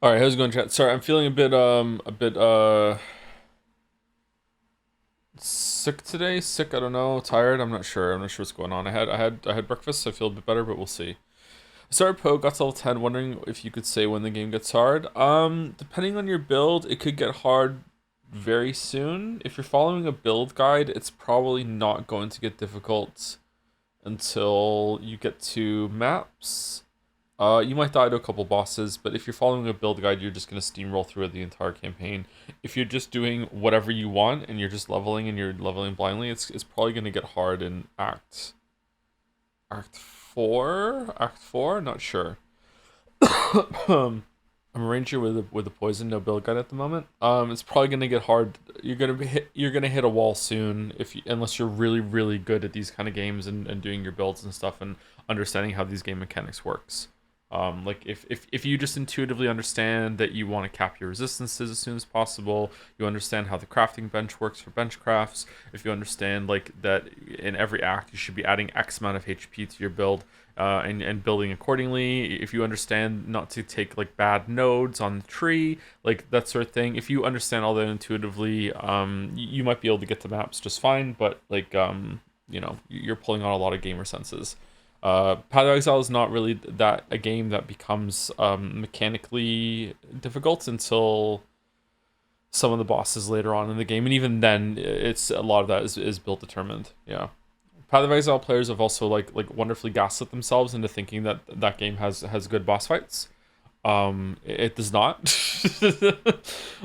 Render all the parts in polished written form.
All right, how's it going, chat? Sorry, I'm feeling a bit sick today. Sick, I don't know. Tired, I'm not sure. I'm not sure what's going on. I had breakfast, so I feel a bit better, but we'll see. I started Poe, got to level 10, wondering if you could say when the game gets hard. Depending on your build, it could get hard very soon. If you're following a build guide, it's probably not going to get difficult until you get to maps. You might die to a couple bosses, but if you're following a build guide, you're just gonna steamroll through the entire campaign. If you're just doing whatever you want and you're just leveling and you're leveling blindly, it's probably gonna get hard in Act 4, not sure. I'm a ranger with a poison, no build guide at the moment. It's probably gonna get hard. You're gonna hit a wall soon unless you're really good at these kind of games and doing your builds and stuff and understanding how these game mechanics works. Like if you just intuitively understand that you want to cap your resistances as soon as possible, you understand how the crafting bench works for bench crafts. If you understand like that in every act you should be adding X amount of HP to your build, and building accordingly. If you understand not to take like bad nodes on the tree, like that sort of thing. If you understand all that intuitively, you might be able to get the maps just fine. But like you're pulling on a lot of gamer senses. Path of Exile is not really that a game that becomes mechanically difficult until some of the bosses later on in the game, and even then, it's a lot of that is build determined. Yeah. Path of Exile players have also like wonderfully gaslit themselves into thinking that that game has good boss fights. It does not.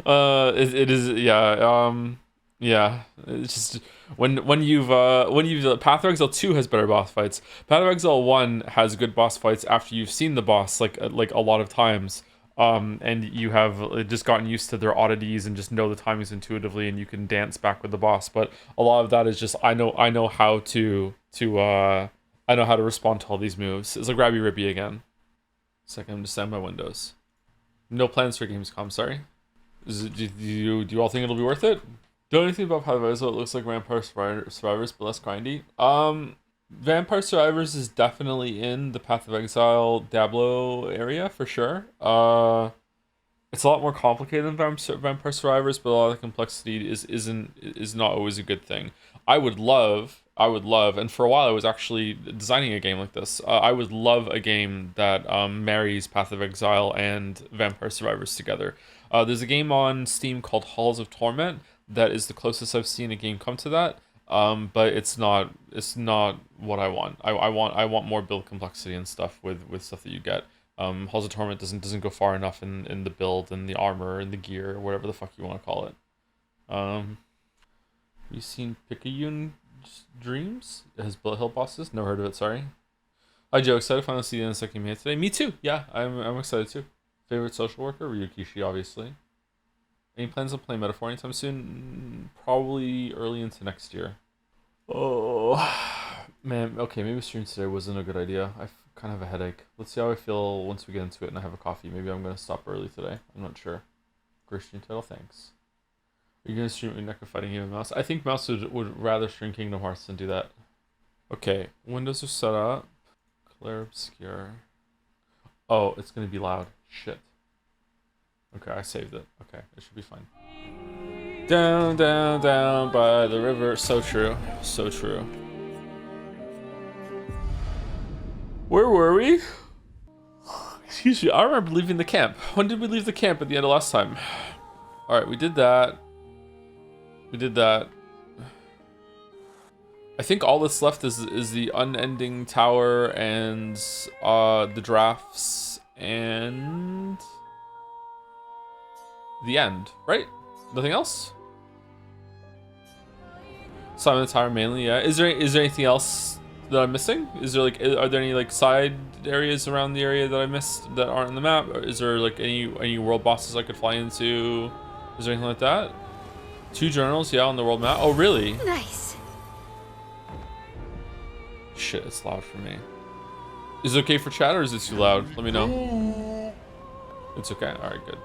It is, yeah. Yeah. It's just when you've Path of Exile 2 has better boss fights. Path of Exile 1 has good boss fights after you've seen the boss like a lot of times. And you have just gotten used to their oddities and just know the timings intuitively, and you can dance back with the boss. But a lot of that is just I know how I know how to respond to all these moves. It's like Grabby Rippy again. Second, I'm just setting my windows. No plans for Gamescom. Sorry. Do you all think it'll be worth it? The only thing about Path of Exile, it looks like Vampire Survivors, but less grindy. Vampire Survivors is definitely in the Path of Exile Diablo area for sure. It's a lot more complicated than Vampire Survivors, but a lot of the complexity is not always a good thing. I would love, and for a while I was actually designing a game like this. I would love a game that marries Path of Exile and Vampire Survivors together. There's a game on Steam called Halls of Torment that is the closest I've seen a game come to that. But it's not what I want. I want more build complexity and stuff with stuff that you get. Halls of Torment doesn't go far enough in the build and the armor and the gear or whatever the fuck you want to call it. Have you seen Picayune Dreams? It has bullet hell bosses. Never heard of it. Sorry. Hi Joe, excited to finally see the insect game here today. Me too. Yeah, I'm excited too. Favorite social worker Ryukishi, obviously. Any plans on playing Metaphor anytime soon? Probably early into next year. Oh, man. Okay, maybe stream today wasn't a good idea. I kind of have a headache. Let's see how I feel once we get into it and I have a coffee. Maybe I'm going to stop early today. I'm not sure. Great stream title, thanks. Are you going to stream NECA fighting game and Mouse? I think Mouse would rather stream Kingdom Hearts than do that. Okay, windows are set up. Clear obscure. Oh, it's going to be loud. Shit. Okay, I saved it. Okay, it should be fine. Down, down, down by the river. So true. So true. Where were we? Excuse me. I remember leaving the camp. When did we leave the camp at the end of last time? Alright, we did that. We did that. I think all that's left is the unending tower and the drafts and the end, right? Nothing else? Simon the Tower mainly, yeah. Is there anything else that I'm missing? Is there are there any like side areas around the area that I missed that aren't in the map? Or is there like any world bosses I could fly into? Is there anything like that? 2 journals, yeah, on the world map. Oh, really? Nice. Shit, it's loud for me. Is it okay for chat or is it too loud? Let me know. It's okay. All right, good.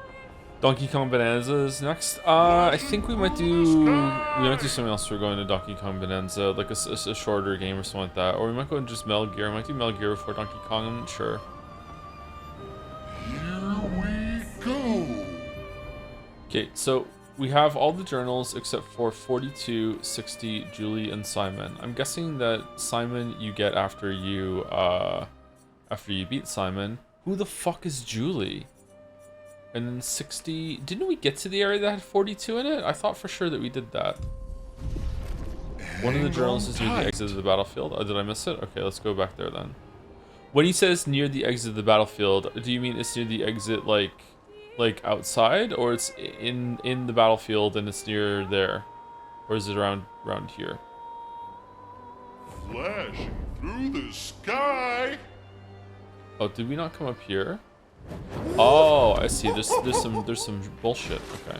Donkey Kong Bonanza is next. I think we might do something else. We're going to Donkey Kong Bonanza, like a shorter game or something like that, or we might go and just Metal Gear. I might do Metal Gear before Donkey Kong. I'm not sure. Here we go. Okay, so we have all the journals except for 42, 60, Julie, and Simon. I'm guessing that Simon you get after you beat Simon. Who the fuck is Julie? And then 60... Didn't we get to the area that had 42 in it? I thought for sure that we did that. One of the journals is near the exit of the battlefield. Oh, did I miss it? Okay, let's go back there then. When he says near the exit of the battlefield, do you mean it's near the exit like outside, or it's in the battlefield and it's near there? Or is it around here? Flashing through the sky. Oh, did we not come up here? Oh, I see. There's some bullshit. Okay.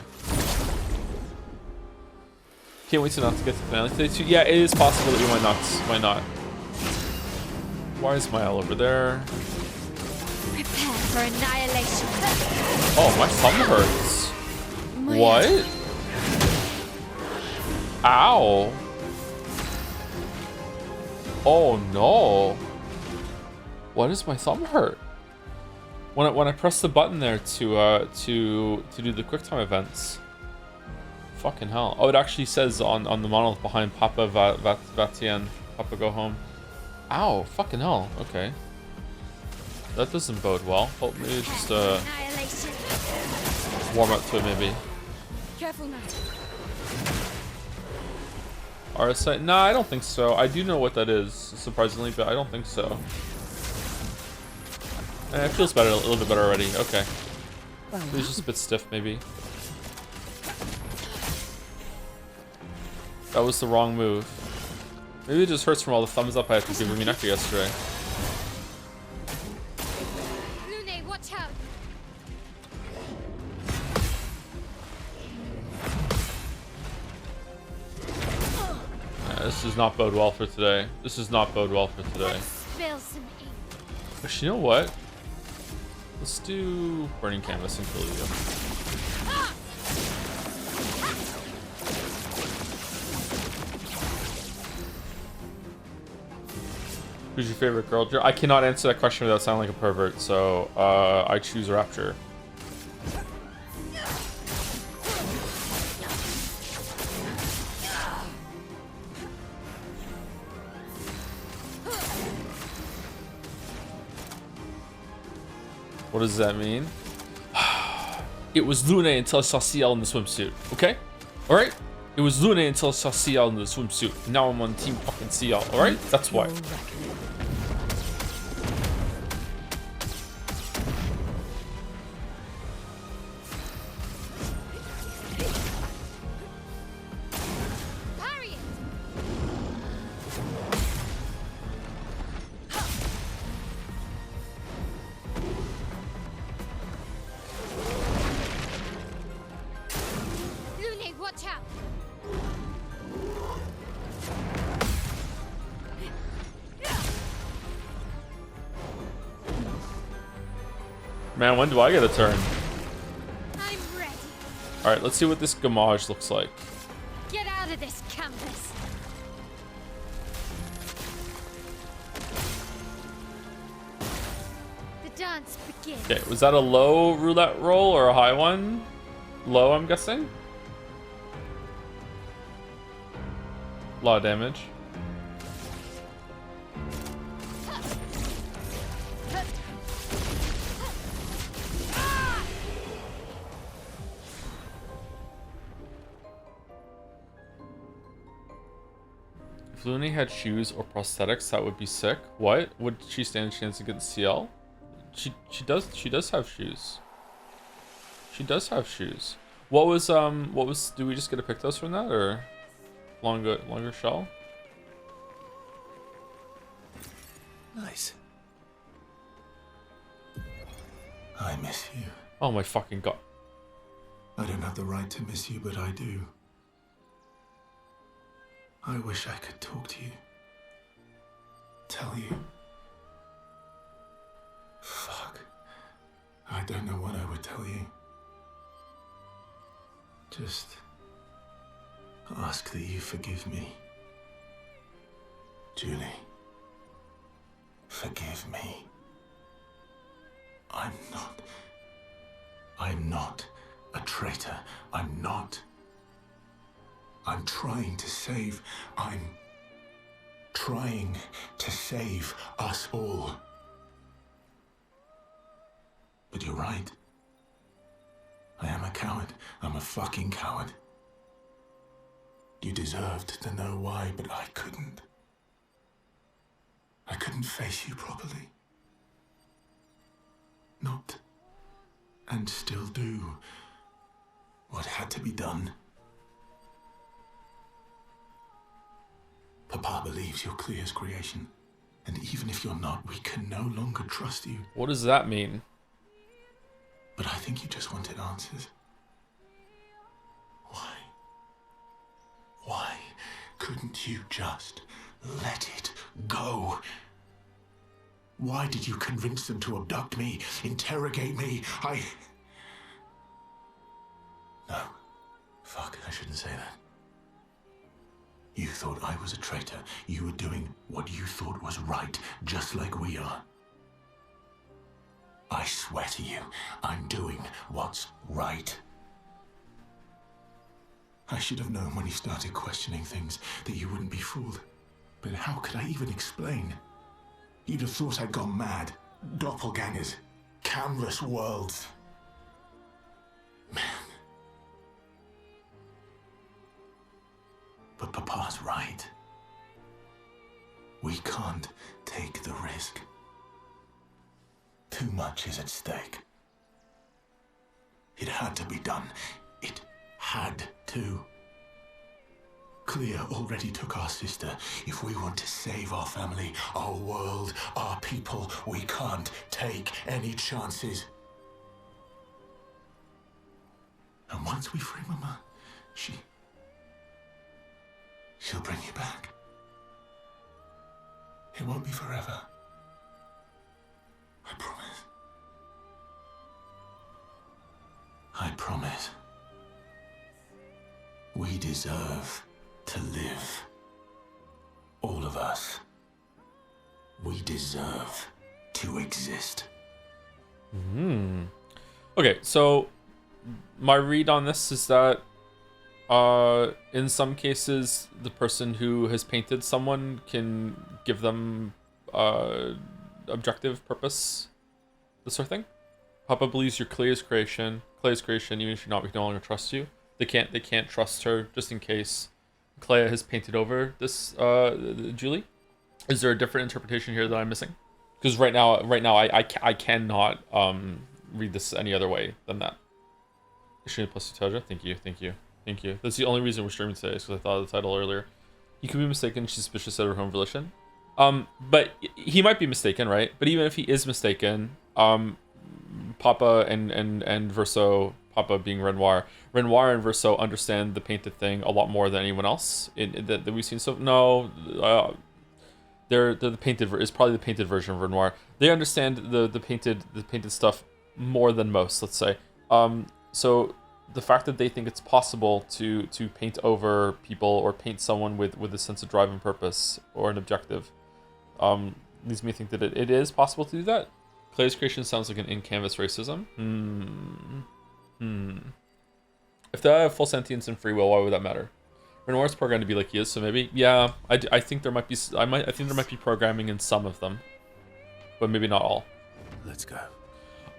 Can't wait to not to get to the finale today too. Yeah, it is possible that we might not. Why not? Why is Mile over there? Prepare for annihilation. Oh, my thumb hurts. What? Ow. Oh no. Why does my thumb hurt? When I press the button there to do the QuickTime events. Fucking hell. Oh, it actually says on the monolith behind Papa Vatien. Papa go home. Ow, fucking hell. Okay. That doesn't bode well. Oh, maybe just warm up to it maybe. Careful now. RSI? Nah, I don't think so. I do know what that is, surprisingly, but I don't think so. It feels better, a little bit better already. Okay. It was just a bit stiff, maybe. That was the wrong move. Maybe it just hurts from all the thumbs up I had to give Mineka yesterday. Lune, watch out. Yeah, this does not bode well for today. This does not bode well for today. Spill some ink. But you know what? Let's do Burning Canvas and kill you. Who's your favorite girl? I cannot answer that question without sounding like a pervert, so I choose Rapture. What does that mean? It was Lune until I saw CL in the swimsuit, okay? Alright? It was Lune until I saw CL in the swimsuit. Now I'm on team fucking CL, alright? That's why. Man, when do I get a turn? I'm ready. Alright, let's see what this Gamage looks like. Get out of this campus. The dance begins. Okay, was that a low roulette roll or a high one? Low, I'm guessing? A lot of damage. If Lune had shoes or prosthetics, that would be sick. What? Would she stand a chance against CL? She does have shoes. She does have shoes. What was do we just get a Pictos from that, or longer shell? Nice. I miss you. Oh my fucking god. I don't have the right to miss you, but I do. I wish I could talk to you. Tell you. Fuck. I don't know what I would tell you. Just ask that you forgive me. Julie. Forgive me. I'm not a traitor. I'm not. I'm trying to save. I'm trying to save us all. But you're right. I am a coward. I'm a fucking coward. You deserved to know why, but I couldn't. I couldn't face you properly. Not, and still do, what had to be done. Papa believes you're Clear's creation, and even if you're not, we can no longer trust you. What does that mean? But I think you just wanted answers. Why? Why couldn't you just let it go? Why did you convince them to abduct me, interrogate me? No. Fuck, I shouldn't say that. You thought I was a traitor. You were doing what you thought was right, just like we are. I swear to you, I'm doing what's right. I should have known when you started questioning things that you wouldn't be fooled. But how could I even explain? You'd have thought I'd gone mad. Doppelgangers. Canvas worlds. Man. But Papa's right. We can't take the risk. Too much is at stake. It had to be done. It had to. Clear already took our sister. If we want to save our family, our world, our people, we can't take any chances. And once we free Mama, she'll bring you back. It won't be forever. I promise. I promise. We deserve to live. All of us. We deserve to exist. Okay, so my read on this is that in some cases the person who has painted someone can give them objective purpose, this sort of thing. Papa believes you're Clea's creation, even if you're not, we can no longer trust you. They can't trust her just in case Clea has painted over this Julie. Is there a different interpretation here that I'm missing? Because right now I cannot read this any other way than that. Extremely plus Utoja. Thank you. That's the only reason we're streaming today, is because I thought of the title earlier. He could be mistaken. She's suspicious of her own volition. But he might be mistaken, right? But even if he is mistaken, Papa and Verso, Papa being Renoir and Verso understand the painted thing a lot more than anyone else that we've seen. So no, they're the painted is probably the painted version of Renoir. They understand the painted stuff more than most, let's say. So the fact that they think it's possible to paint over people or paint someone with a sense of drive and purpose or an objective leads me to think that it is possible to do that. Clay's creation sounds like an in-canvas racism. If they have full sentience and free will, why would that matter? Renoir's programmed to be like he is, so maybe, yeah. I think there might be there might be programming in some of them, but maybe not all. Let's go.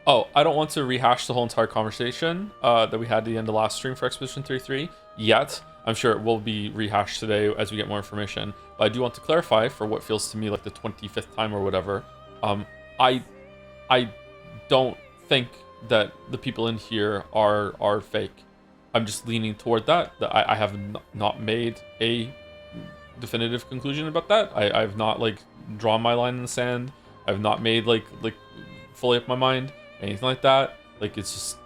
Oh, I don't want to rehash the whole entire conversation that we had at the end of last stream for Expedition 33 yet. I'm sure it will be rehashed today as we get more information. But I do want to clarify, for what feels to me like the 25th time or whatever, I don't think that the people in here are fake. I'm just leaning toward that. I have not made a definitive conclusion about that. I've not like drawn my line in the sand. I've not made like fully up my mind, anything like that. Like, it's just,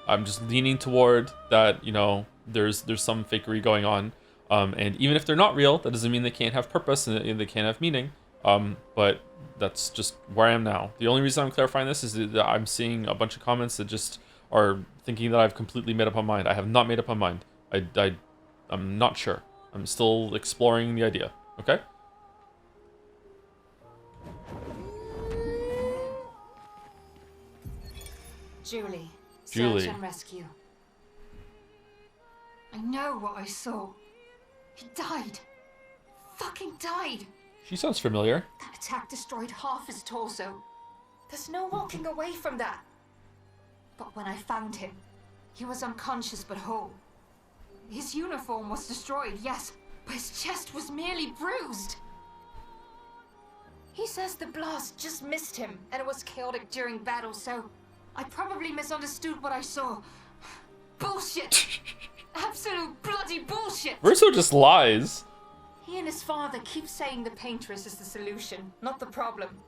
I'm just leaning toward that, you know, there's some fakery going on. And even if they're not real, that doesn't mean they can't have purpose and they can't have meaning. But that's just where I am now. The only reason I'm clarifying this is that I'm seeing a bunch of comments that just are thinking that I've completely made up my mind. I have not made up my mind. I'm not sure. I'm still exploring the idea. Okay? Julie, Julie. Search and rescue. I know what I saw. He died. Fucking died. She sounds familiar. That attack destroyed half his torso. There's no walking away from that. But when I found him, he was unconscious but whole. His uniform was destroyed, yes, but his chest was merely bruised. He says the blast just missed him, and it was chaotic during battle, so I probably misunderstood what I saw. Bullshit! Absolute bloody bullshit! Verso just lies. He and his father keep saying the paintress is the solution, not the problem.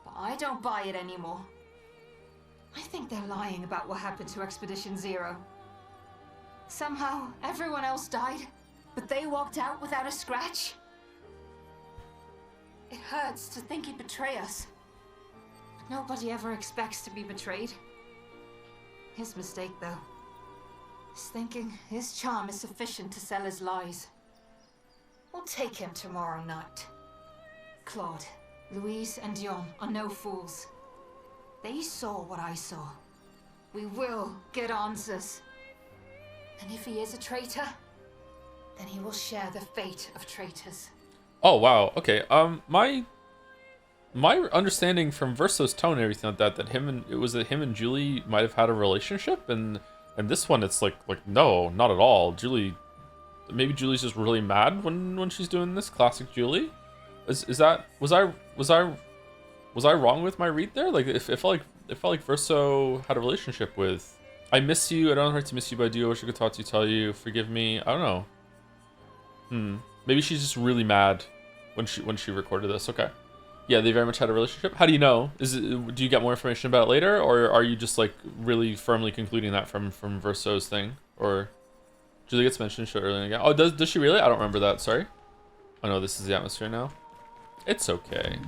But I don't buy it anymore. I think they're lying about what happened to Expedition Zero. Somehow, everyone else died, but they walked out without a scratch. It hurts to think he'd betray us. But nobody ever expects to be betrayed. His mistake, though. Is thinking his charm is sufficient to sell his lies. We'll take him tomorrow night. Claude, Louise, and Dion are no fools. They saw what I saw. We will get answers. And if he is a traitor, then he will share the fate of traitors. Oh wow. Okay. My understanding from Verso's tone and everything like that him and Julie might have had a relationship, and this one it's like no, not at all. Maybe Julie's just really mad when she's doing this. Classic Julie. Was I wrong with my read there? Like it felt like Verso had a relationship with. I miss you. I don't hurt to miss you, but I do. I wish I could talk to you, tell you, forgive me. I don't know. Maybe she's just really mad when she recorded this. Okay. Yeah, they very much had a relationship. How do you know? Do you get more information about it later, or are you just like really firmly concluding that from Verso's thing? Or Julie gets mentioned earlier again. Oh, does she really? I don't remember that. Sorry. Oh no, this is the atmosphere now. It's okay.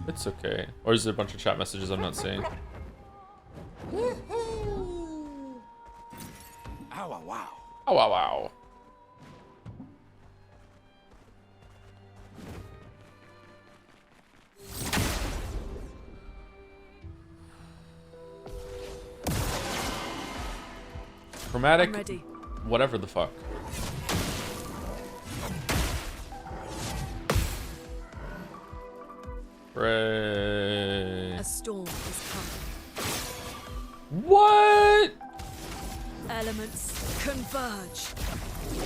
It's okay. Or is there a bunch of chat messages I'm not seeing? Ow, wow, wow. Oh wow wow. Chromatic. I'm ready. Whatever the fuck. A storm is coming. What? Elements converge.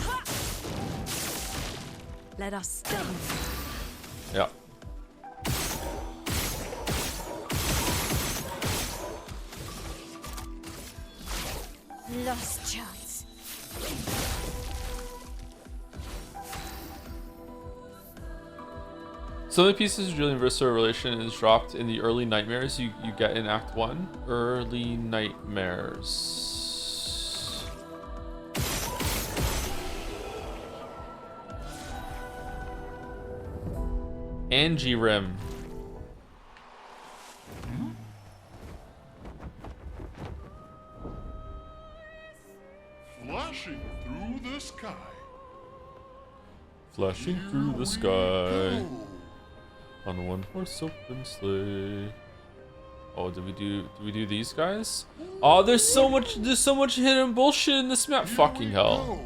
Ha! Let us stand. Yeah. Lost chance. Some of the pieces of Julian Verso relation is dropped in the early nightmares you get in Act 1. Early nightmares. Angie Rim. Flashing through the sky. Flashing through the sky. On a one-horse open sleigh. Oh, did we do these guys? Oh, there's so much hidden bullshit in this map. Fucking hell.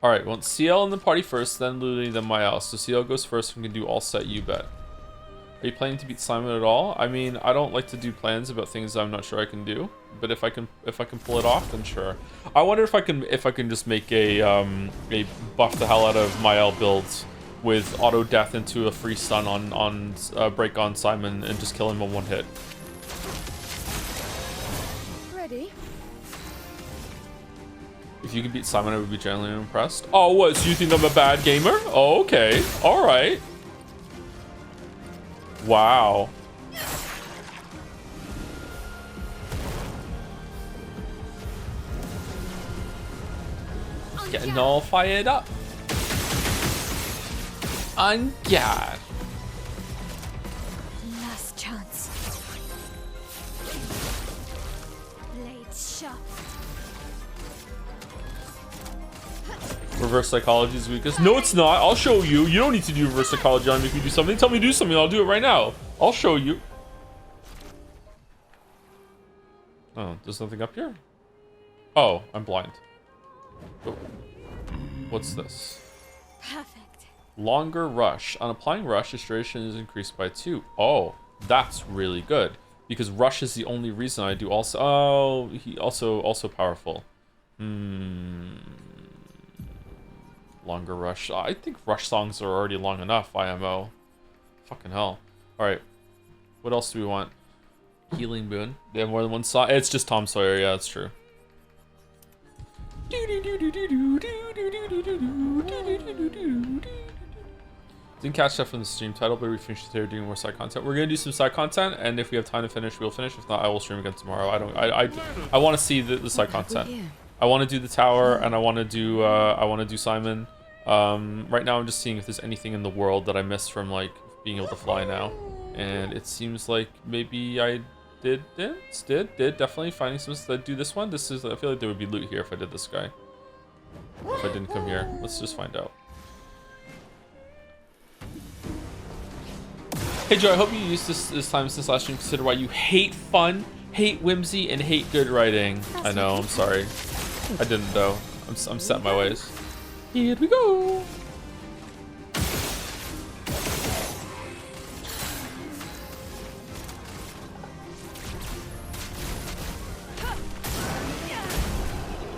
Alright, well, CL in the party first, then Luli, then Mael. So CL goes first, we can do all set, you bet. Are you planning to beat Simon at all? I mean, I don't like to do plans about things I'm not sure I can do, but if I can pull it off, then sure. I wonder if I can just make a buff the hell out of Mael builds with auto death into a free stun on break on Simon and just kill him in one hit. Ready? If you could beat Simon, I would be genuinely impressed. Oh, what? So you think I'm a bad gamer? Oh, okay. All right. Wow. Getting all fired up. On God. Last chance. Blade sharp. Reverse psychology is weakest. No, it's not. I'll show you. You don't need to do reverse psychology on me if you do something. Tell me to do something. I'll do it right now. I'll show you. Oh, there's nothing up here? Oh, I'm blind. Oh. What's this? Perfect. Longer rush. On applying rush, its duration is increased by 2. Oh, that's really good. Because rush is the only reason I do also. Oh, he also powerful. Longer rush. I think rush songs are already long enough. IMO. Fucking hell. All right. What else do we want? Healing boon. They have more than one song. It's just Tom Sawyer. Yeah, that's true. Didn't catch that from the stream title, but we finished today doing more side content. We're gonna do some side content, and if we have time to finish, we'll finish. If not, I will stream again tomorrow. I want to see the side content. I want to do the tower, and I want to do Simon. Right now, I'm just seeing if there's anything in the world that I missed from like being able to fly now, and it seems like maybe I did definitely finding some that do this one. This is, I feel like there would be loot here if I did this guy. If I didn't come here, let's just find out. Hey Joe, I hope you used this time since last stream to consider why you hate fun, hate whimsy, and hate good writing. I know, I'm sorry. I didn't though. I'm set in my ways. Here we go.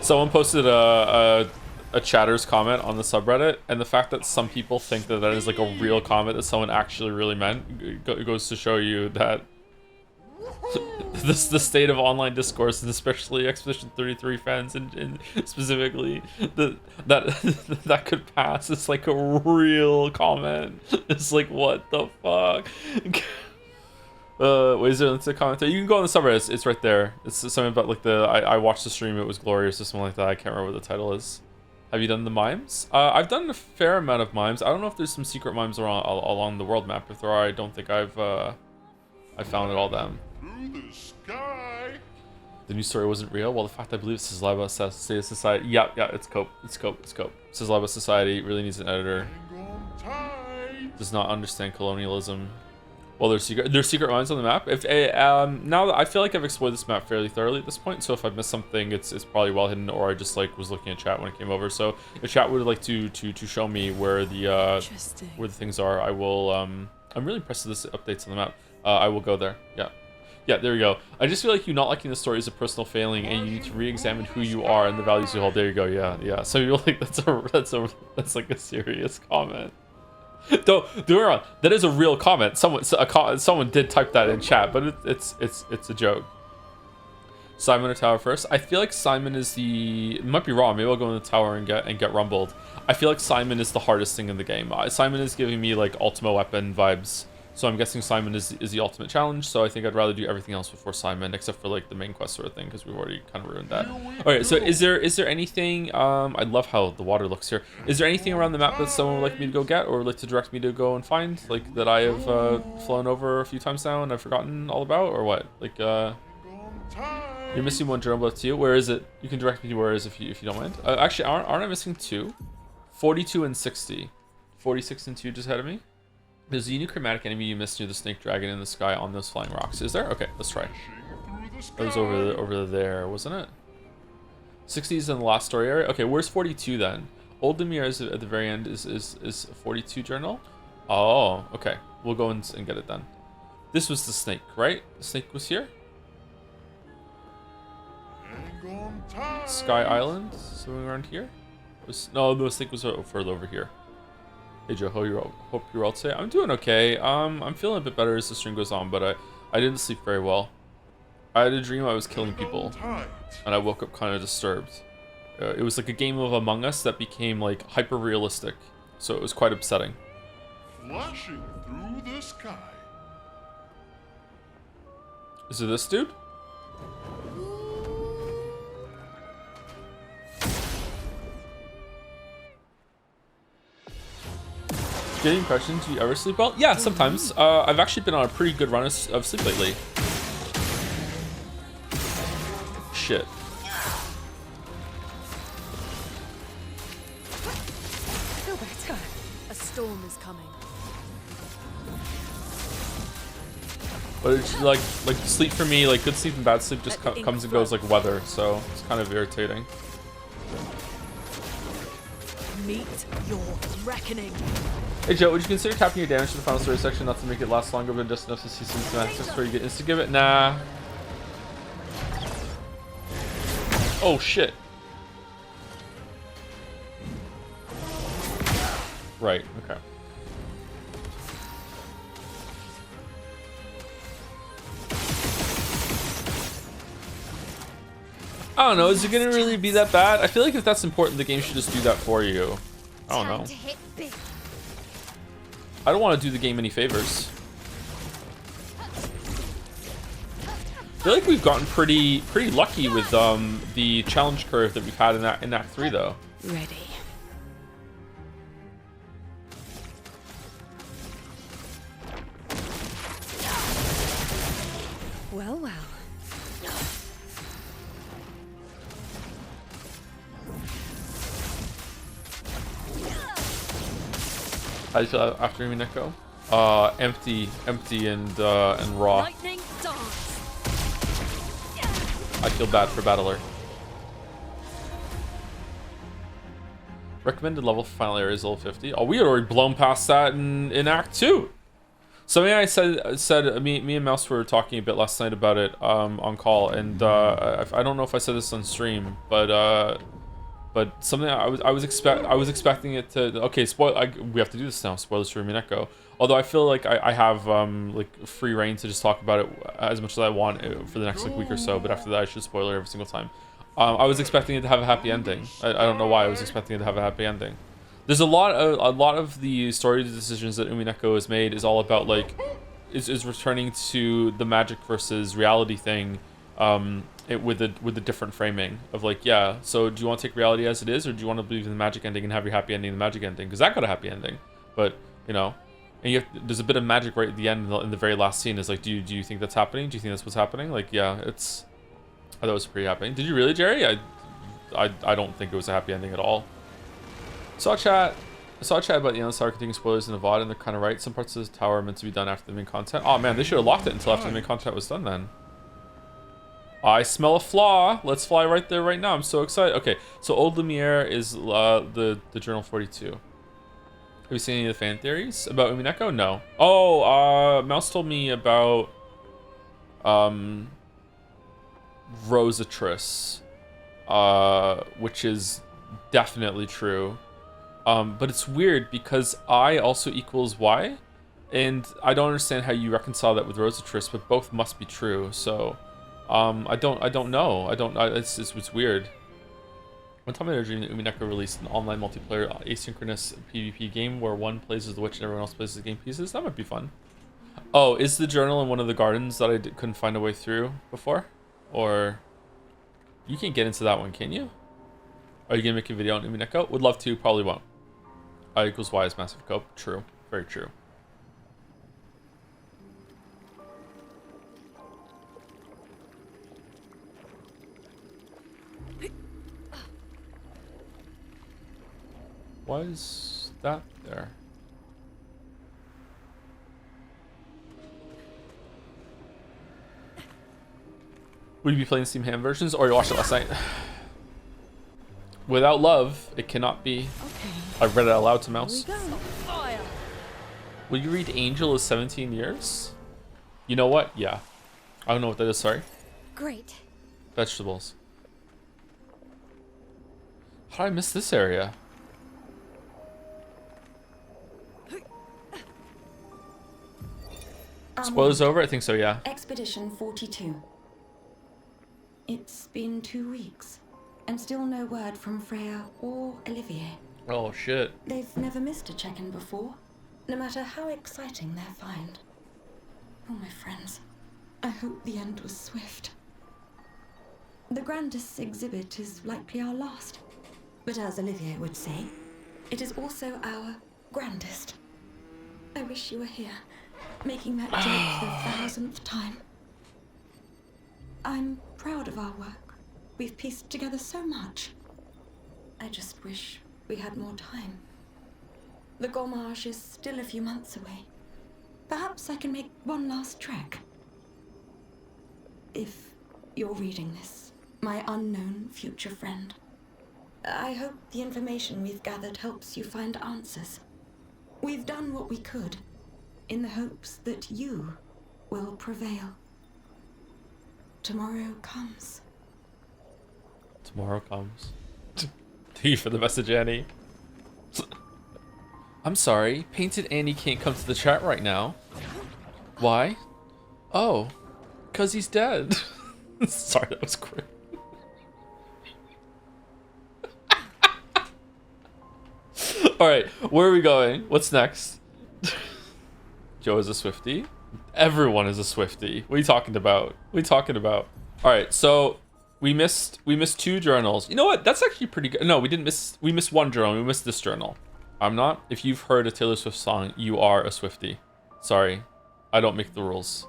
Someone posted a chatter's comment on the subreddit, and the fact that some people think that that is like a real comment that someone actually really meant, it goes to show you that the state of online discourse, and especially Expedition 33 fans, and specifically that could pass. It's like a real comment. It's like, what the fuck? Wait, is there a comment there? You can go on the subreddit. It's right there. It's something about like I watched the stream. It was glorious or something like that. I can't remember what the title is. Have you done the mimes? I've done a fair amount of mimes. I don't know if there's some secret mimes along the world map. If there are, I don't think I found it all them. Through the sky. The news story wasn't real. Well, the fact I believe Sislava Society. Yeah, it's Cope. It's Cope. Sislava Society really needs an editor. Hang on tight. Does not understand colonialism. Well, there's secret mines on the map. If now that I feel like I've explored this map fairly thoroughly at this point, so if I missed something, it's probably well hidden, or I just like was looking at chat when it came over. So if chat would like to show me where the things are, I will. I'm really impressed with this updates on the map. I will go there. Yeah, there we go. I just feel like you not liking the story is a personal failing, and you need to re-examine who you are and the values you hold. There you go. Yeah. So you're like, that's like a serious comment. Don't get me wrong, that is a real comment. Someone did type that in chat, but it's a joke. Simon or tower first? I feel like Simon is it might be wrong. Maybe I'll go in the tower and get rumbled. I feel like Simon is the hardest thing in the game. Simon is giving me like Ultima Weapon vibes. So I'm guessing Simon is the ultimate challenge, so I think I'd rather do everything else before Simon, except for like the main quest sort of thing, because we've already kind of ruined that. Alright, so is there anything, I love how the water looks here. Is there anything around the map that someone would like me to go get, or would like to direct me to go and find, like that I have flown over a few times now and I've forgotten all about, or what? Like, you're missing one journal left to you. Where is it? You can direct me to where it is if you don't mind. Actually, aren't I missing 2? 42 and 60. 46 and 2 just ahead of me. There's a unique chromatic enemy you missed near the snake dragon in the sky on those flying rocks. Is there? Okay, let's try. That was over there, wasn't it? 60 is in the last story area. Okay, where's 42 then? Old Lumiere is at the very end. Is 42 journal? Oh, okay. We'll go and get it then. This was the snake, right? The snake was here. Hang on tight. Sky Island, somewhere around here. No, the snake was further over here. Hey Joe, hope you're all today. I'm doing okay. I'm feeling a bit better as the stream goes on, but I didn't sleep very well. I had a dream I was killing people, and I woke up kind of disturbed. It was like a game of Among Us that became like hyper realistic, so it was quite upsetting. Flashing through the sky. Is it this dude? Getting impressions, do you ever sleep well? Yeah, sometimes. I've actually been on a pretty good run of sleep lately. Shit. Feel better. A storm is coming. But it's like sleep for me, like good sleep and bad sleep just comes and goes like weather, so it's kind of irritating. Meet your reckoning. Hey Joe, would you consider capping your damage to the final story section, not to make it last longer, but just enough to see some schematics before you get insta give it? Nah. Oh shit. Right, okay. I don't know, is it gonna really be that bad? I feel like if that's important, the game should just do that for you. I don't know. Time to hit big. I don't want to do the game any favors. I feel like we've gotten pretty lucky with the challenge curve that we've had in Act 3 though. Ready. Well, well. How do you feel after Mineko? Empty and raw. Lightning dance. I feel bad for Battler. Recommended level for final area is level 50. Oh, we had already blown past that in Act 2. Something I said me and Mouse were talking a bit last night about it on call, and I don't know if I said this on stream, but something I was expecting it to. Okay, we have to do this now. Spoilers for Mineko. Although I feel like I have like free reign to just talk about it as much as I want for the next like week or so. But after that, I should spoiler every single time. I was expecting it to have a happy ending. I don't know why I was expecting it to have a happy ending. There's a lot of the story decisions that Umineko has made is all about like is returning to the magic versus reality thing. With the different framing of like, yeah, so do you want to take reality as it is, or do you want to believe in the magic ending and have your happy ending in the magic ending? Because that got a happy ending, but you know, and there's a bit of magic right at the end in the very last scene. Is like, do you think that's happening? Do you think that's what's happening? Like, yeah, I thought it was pretty happening. Did you really, Jerry? I don't think it was a happy ending at all. I saw chat about the endless arc containing spoilers in the VOD, and they're kind of right. Some parts of the tower are meant to be done after the main content. Oh man, they should have locked it until after the main content was done then. I smell a flaw. Let's fly right there right now. I'm so excited. Okay, so Old Lumiere is the Journal 42. Have you seen any of the fan theories about Umineko? No. Oh, Mouse told me about Rosatrice, which is definitely true. But it's weird because I also equals Y, and I don't understand how you reconcile that with Rosatrice, but both must be true. So. I don't know. It's weird. One time I had a dream that Umineko released an online multiplayer asynchronous PvP game where one plays as the witch and everyone else plays as the game pieces. That might be fun. Oh, is the journal in one of the gardens that I couldn't find a way through before? Or you can't get into that one, can you? Are you gonna make a video on Umineko? Would love to, probably won't. I equals Y is massive cope. True. Very true. Why is that there? Would you be playing Steam Ham versions, or you watched it last night? Without love, it cannot be. Okay. I read it out loud to Mouse. Here we go. Fire. Will you read Angel is 17 years? You know what? Yeah. I don't know what that is, sorry. Great. Vegetables. How did I miss this area? Spoilers over? I think so, yeah. Expedition 42. It's been 2 weeks, and still no word from Freya or Olivier. Oh, shit. They've never missed a check-in before, no matter how exciting their find. Oh, my friends, I hope the end was swift. The grandest exhibit is likely our last, but as Olivier would say, it is also our grandest. I wish you were here, making that joke for the 1000th time. I'm proud of our work. We've pieced together so much. I just wish we had more time. The Gommage is still a few months away. Perhaps I can make one last trek. if you're reading this, my unknown future friend. I hope the information we've gathered helps you find answers. We've done what we could, in the hopes that you will prevail. Tomorrow comes. Tomorrow comes. Thank you for the message, Annie. I'm sorry, Painted Annie can't come to the chat right now. Why? Oh, 'cause he's dead. Sorry, that was great. Alright, where are we going? What's next? Joe is a Swiftie. Everyone is a Swiftie. What are you talking about? What are you talking about? Alright, so we missed 2 journals. You know what? That's actually pretty good. No, we missed 1 journal. We missed this journal. I'm not. If you've heard a Taylor Swift song, you are a Swiftie. Sorry. I don't make the rules.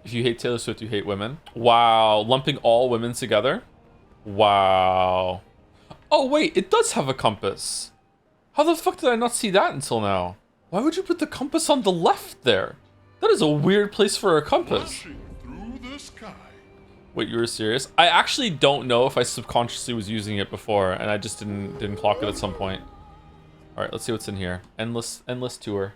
If you hate Taylor Swift, you hate women. Wow. Lumping all women together? Wow. Oh, wait. It does have a compass. How the fuck did I not see that until now? Why would you put the compass on the left there? That is a weird place for a compass. Flashing through the sky. Wait, you were serious? I actually don't know if I subconsciously was using it before and I just didn't clock it at some point. All right, let's see what's in here. Endless tour.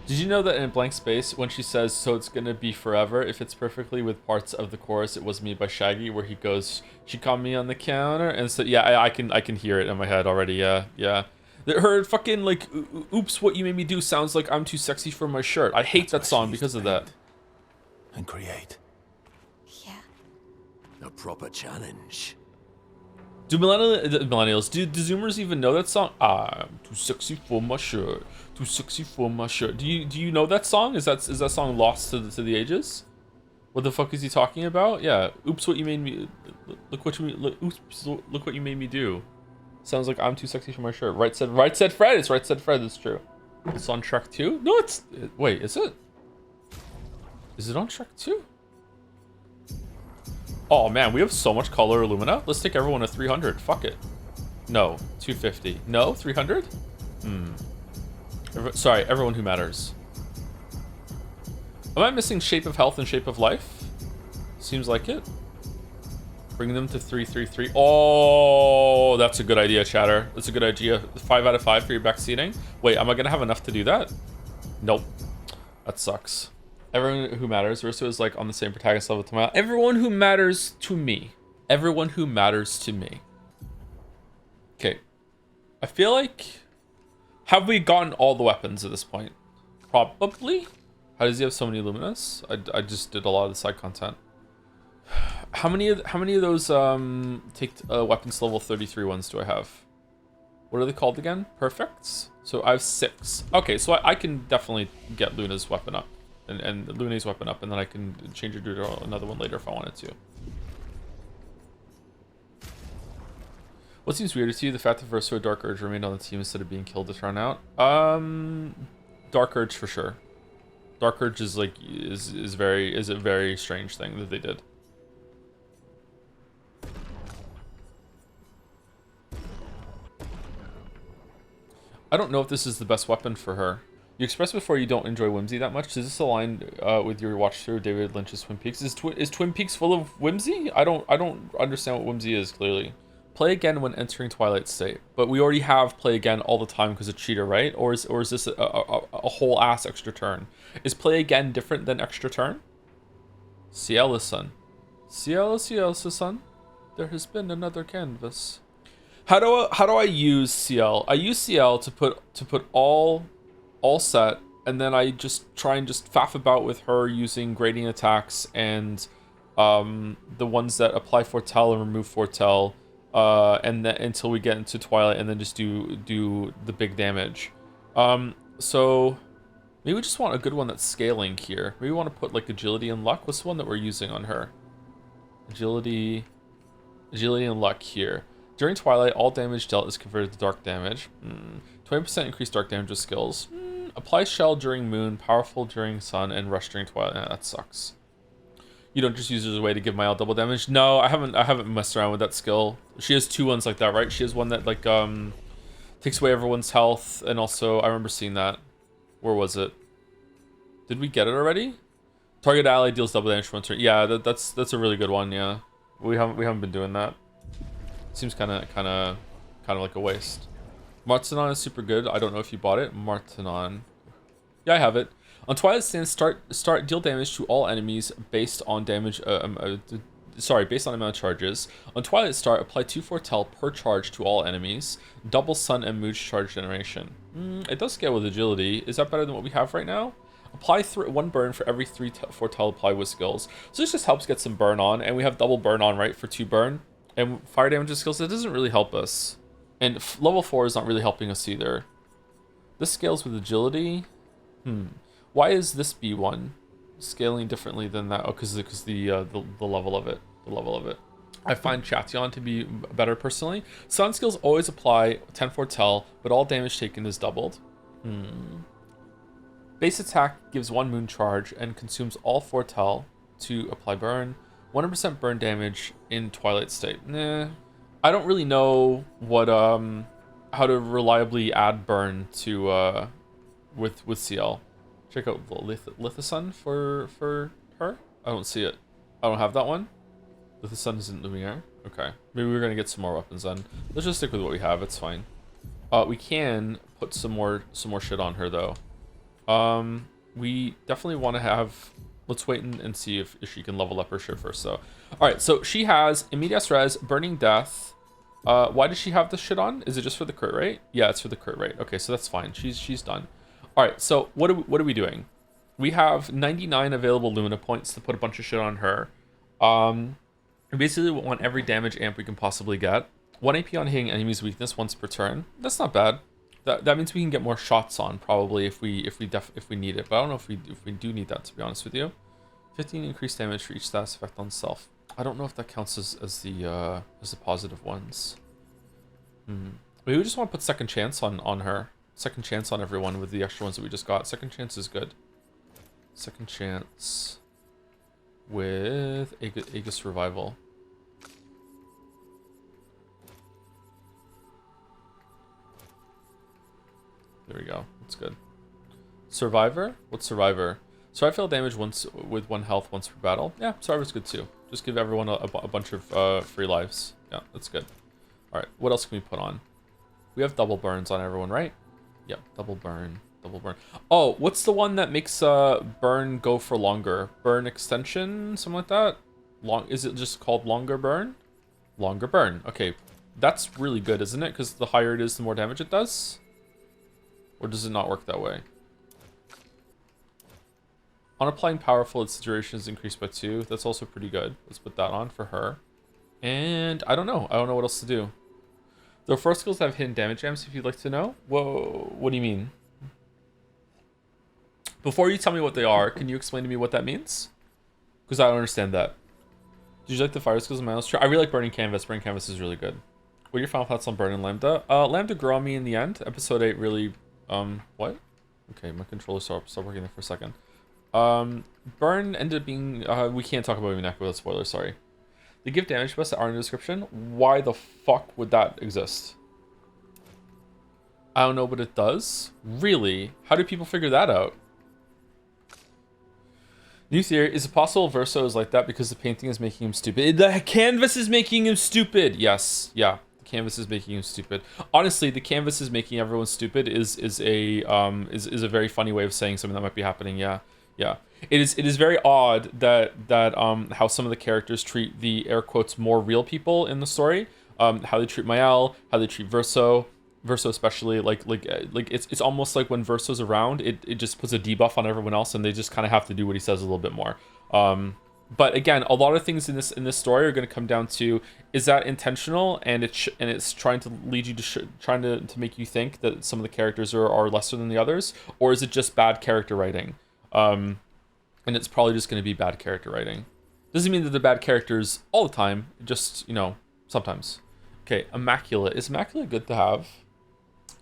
Did you know that in Blank Space, when she says, so it's gonna be forever, it fits perfectly with parts of the chorus, It Was Me by Shaggy, where he goes, she caught me on the counter, and so, yeah, I can hear it in my head already, yeah. Her fucking, like, oops, what you made me do sounds like I'm too sexy for my shirt. I hate that song because of that. And create. Yeah. A proper challenge. Do millennials, do Zoomers even know that song? I'm too sexy for my shirt. Too sexy for my shirt. Do you know that song? Is that song lost to the ages? What the fuck is he talking about? Yeah. Oops, what you made me. Look what you made me do. Sounds like I'm too sexy for my shirt. Right said Fred. It's right said Fred. That's true. It's on track 2. No, it's. Wait, is it? Is it on track 2? Oh man, we have so much color Illumina. Let's take everyone to 300. Fuck it. No, 250. No, 300? Sorry, everyone who matters. Am I missing Shape of Health and Shape of Life? Seems like it. Bring them to 333. Oh, that's a good idea, chatter. That's a good idea. 5 out of 5 for your back seating. Wait, am I gonna have enough to do that? Nope. That sucks. Everyone who matters. Urso is like on the same protagonist level to my. Everyone who matters to me. Everyone who matters to me. Okay. I feel like. Have we gotten all the weapons at this point? Probably. How does he have so many Luminous? I just did a lot of the side content. How many of those take weapons level 33 ones do I have? What are they called again? Perfects? So I have 6. Okay, so I can definitely get Luna's weapon up. And Luna's weapon up, and then I can change it to another one later if I wanted to. What seems weirder to you? The fact that Verso or Dark Urge remained on the team instead of being killed this round out? Dark Urge for sure. Dark Urge is like is a very strange thing that they did. I don't know if this is the best weapon for her. You expressed before you don't enjoy whimsy that much. Does this align with your watch through David Lynch's Twin Peaks? Is Twin Peaks full of whimsy? I don't understand what whimsy is clearly. Play again when entering Twilight State, but we already have play again all the time because of cheater, right? Or is this a whole ass extra turn? Is play again different than extra turn? Cielo-san. Cielo-san. There has been another canvas. How do I use CL? I use CL to put all set, and then I just try and just faff about with her using grading attacks and the ones that apply foretell and remove foretell, and then until we get into Twilight, and then just do the big damage. So maybe we just want a good one that's scaling here. Maybe we want to put like agility and luck. What's the one that we're using on her? Agility and luck here. During Twilight, all damage dealt is converted to dark damage. 20% increased dark damage with skills. Apply Shell during Moon, Powerful during Sun, and Rush during Twilight. That sucks. You don't just use it as a way to give Mael double damage. No, I haven't messed around with that skill. She has 2 ones like that, right? She has one that like takes away everyone's health, and also I remember seeing that. Where was it? Did we get it already? Target ally deals double damage for 1 turn. Yeah, that's a really good one. Yeah, we haven't been doing that. Seems kind of like a waste. Martinon is super good. I don't know if you bought it. Martinon. Yeah, I have it. On Twilight Stance, start deal damage to all enemies based on damage. Based on amount of charges. On Twilight Start, apply 2 foretell per charge to all enemies. Double Sun and Mooch charge generation. It does scale with agility. Is that better than what we have right now? Apply 1 burn for every 3 foretell applied with skills. So this just helps get some burn on, and we have double burn on, right, for 2 burn. And fire damage skills, that doesn't really help us. And level 4 is not really helping us either. This scales with agility. Why is this B1 scaling differently than that? Oh, because the level of it. The level of it. I find Chation to be better personally. Sun skills always apply 10 foretell, but all damage taken is doubled. Base attack gives 1 moon charge and consumes all foretell to apply burn. 100% burn damage in Twilight State. Nah. I don't really know what how to reliably add burn to with CL. Check out Lithosun for her. I don't see it. I don't have that one. Lithosun isn't Lumiere. Okay, maybe we're gonna get some more weapons then. Let's just stick with what we have. It's fine. We can put some more shit on her though. We definitely want to have. Let's wait and see if she can level up her shit first. So, all right. So she has Immediate Res, Burning Death. Why does she have this shit on? Is it just for the crit rate? Yeah, it's for the crit rate. Okay, so that's fine. She's done. All right. So what are we doing? We have 99 available Lumina points to put a bunch of shit on her. We basically want every damage amp we can possibly get. 1 AP on hitting enemies' weakness once per turn. That's not bad. That means we can get more shots on probably if we need it. But I don't know if we do need that, to be honest with you. 15 increased damage for each status effect on self. I don't know if that counts as the positive ones. We just want to put second chance on her. Second chance on everyone with the extra ones that we just got. Second chance is good. Second chance with Aegis Revival. There we go. That's good. Survivor? What's Survivor? Survive fail damage once with 1 health once per battle. Yeah, Survivor's good too. Just give everyone a bunch of free lives. Yeah, that's good. Alright, what else can we put on? We have double burns on everyone, right? Yep, double burn. Double burn. Oh, what's the one that makes burn go for longer? Burn extension? Something like that? Is it just called longer burn? Longer burn. Okay, that's really good, isn't it? Because the higher it is, the more damage it does? Or does it not work that way? On applying powerful, its duration is increased by 2. That's also pretty good. Let's put that on for her. And I don't know. I don't know what else to do. The first skills have hidden damage amps, if you'd like to know. Whoa, what do you mean? Before you tell me what they are, can you explain to me what that means? Because I don't understand that. Did you like the fire skills in Miles? I really like Burning Canvas. Burning Canvas is really good. What are your final thoughts on Burn and Lambda? Lambda grew on me in the end. Episode 8 really... what? Okay, my controller stopped working there for a second. Burn ended up being... we can't talk about Unac without spoilers, sorry. They give damage buffs that aren't in the description. Why the fuck would that exist? I don't know, but it does. Really? How do people figure that out? New theory, is it possible Verso is like that because the painting is making him stupid? The canvas is making him stupid! Yes, yeah. The canvas is making him stupid. Honestly, the canvas is making everyone stupid is a very funny way of saying something that might be happening, yeah. Yeah. It is very odd that how some of the characters treat the air quotes more real people in the story. How they treat Mael, how they treat Verso especially, like it's almost like when Verso's around, it just puts a debuff on everyone else, and they just kind of have to do what he says a little bit more. But again, a lot of things in this story are going to come down to, is that intentional, and it's trying to lead you to trying to make you think that some of the characters are lesser than the others, or is it just bad character writing? And it's probably just going to be bad character writing. Doesn't mean that they're bad characters all the time, just, sometimes. Okay, Immaculate. Is Immaculate good to have?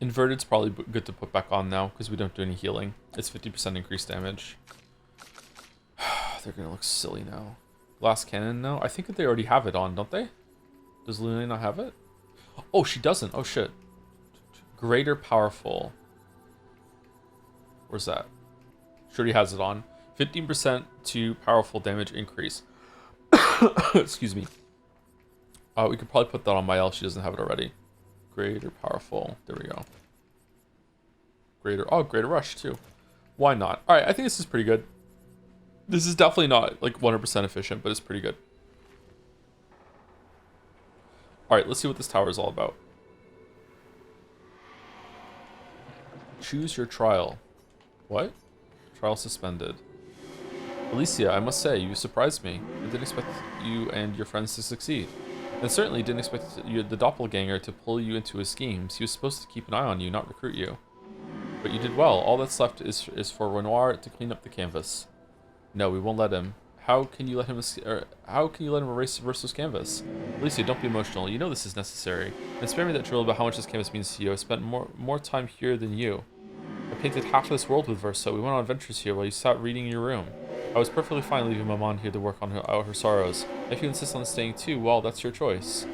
Inverted's probably good to put back on now, because we don't do any healing. It's 50% increased damage. They're going to look silly now. Glass cannon now? I think that they already have it on, don't they? Does Luna not have it? Oh, she doesn't. Oh, shit. Greater powerful. Where's that? She already has it on. 15% to powerful damage increase. Excuse me. We could probably put that on Mael. She doesn't have it already. Greater powerful. There we go. Greater. Oh, greater rush too. Why not? All right, I think this is pretty good. This is definitely not like 100% efficient, but it's pretty good. All right, let's see what this tower is all about. Choose your trial. What? Trial suspended. Alicia, I must say, you surprised me. I didn't expect you and your friends to succeed. And certainly didn't expect you, the doppelganger, to pull you into his schemes. He was supposed to keep an eye on you, not recruit you. But you did well. All that's left is for Renoir to clean up the canvas. No, we won't let him. How can you let him erase Verso's canvas? Alicia, don't be emotional. You know this is necessary. And spare me that drill about how much this canvas means to you. I spent more time here than you. I painted half of this world with Verso. We went on adventures here while you sat reading in your room. I was perfectly fine leaving Maman here to work on her sorrows. If you insist on staying too, well, that's your choice.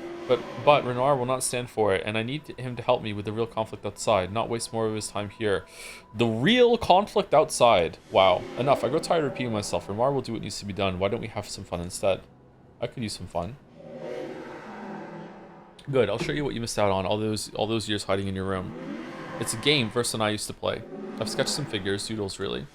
But Renoir will not stand for it, and I need him to help me with the real conflict outside, not waste more of his time here. The real conflict outside. Wow. Enough. I grow tired of repeating myself. Renoir will do what needs to be done. Why don't we have some fun instead? I could use some fun. Good. I'll show you what you missed out on all those years hiding in your room. It's a game Versa and I used to play. I've sketched some figures, doodles really.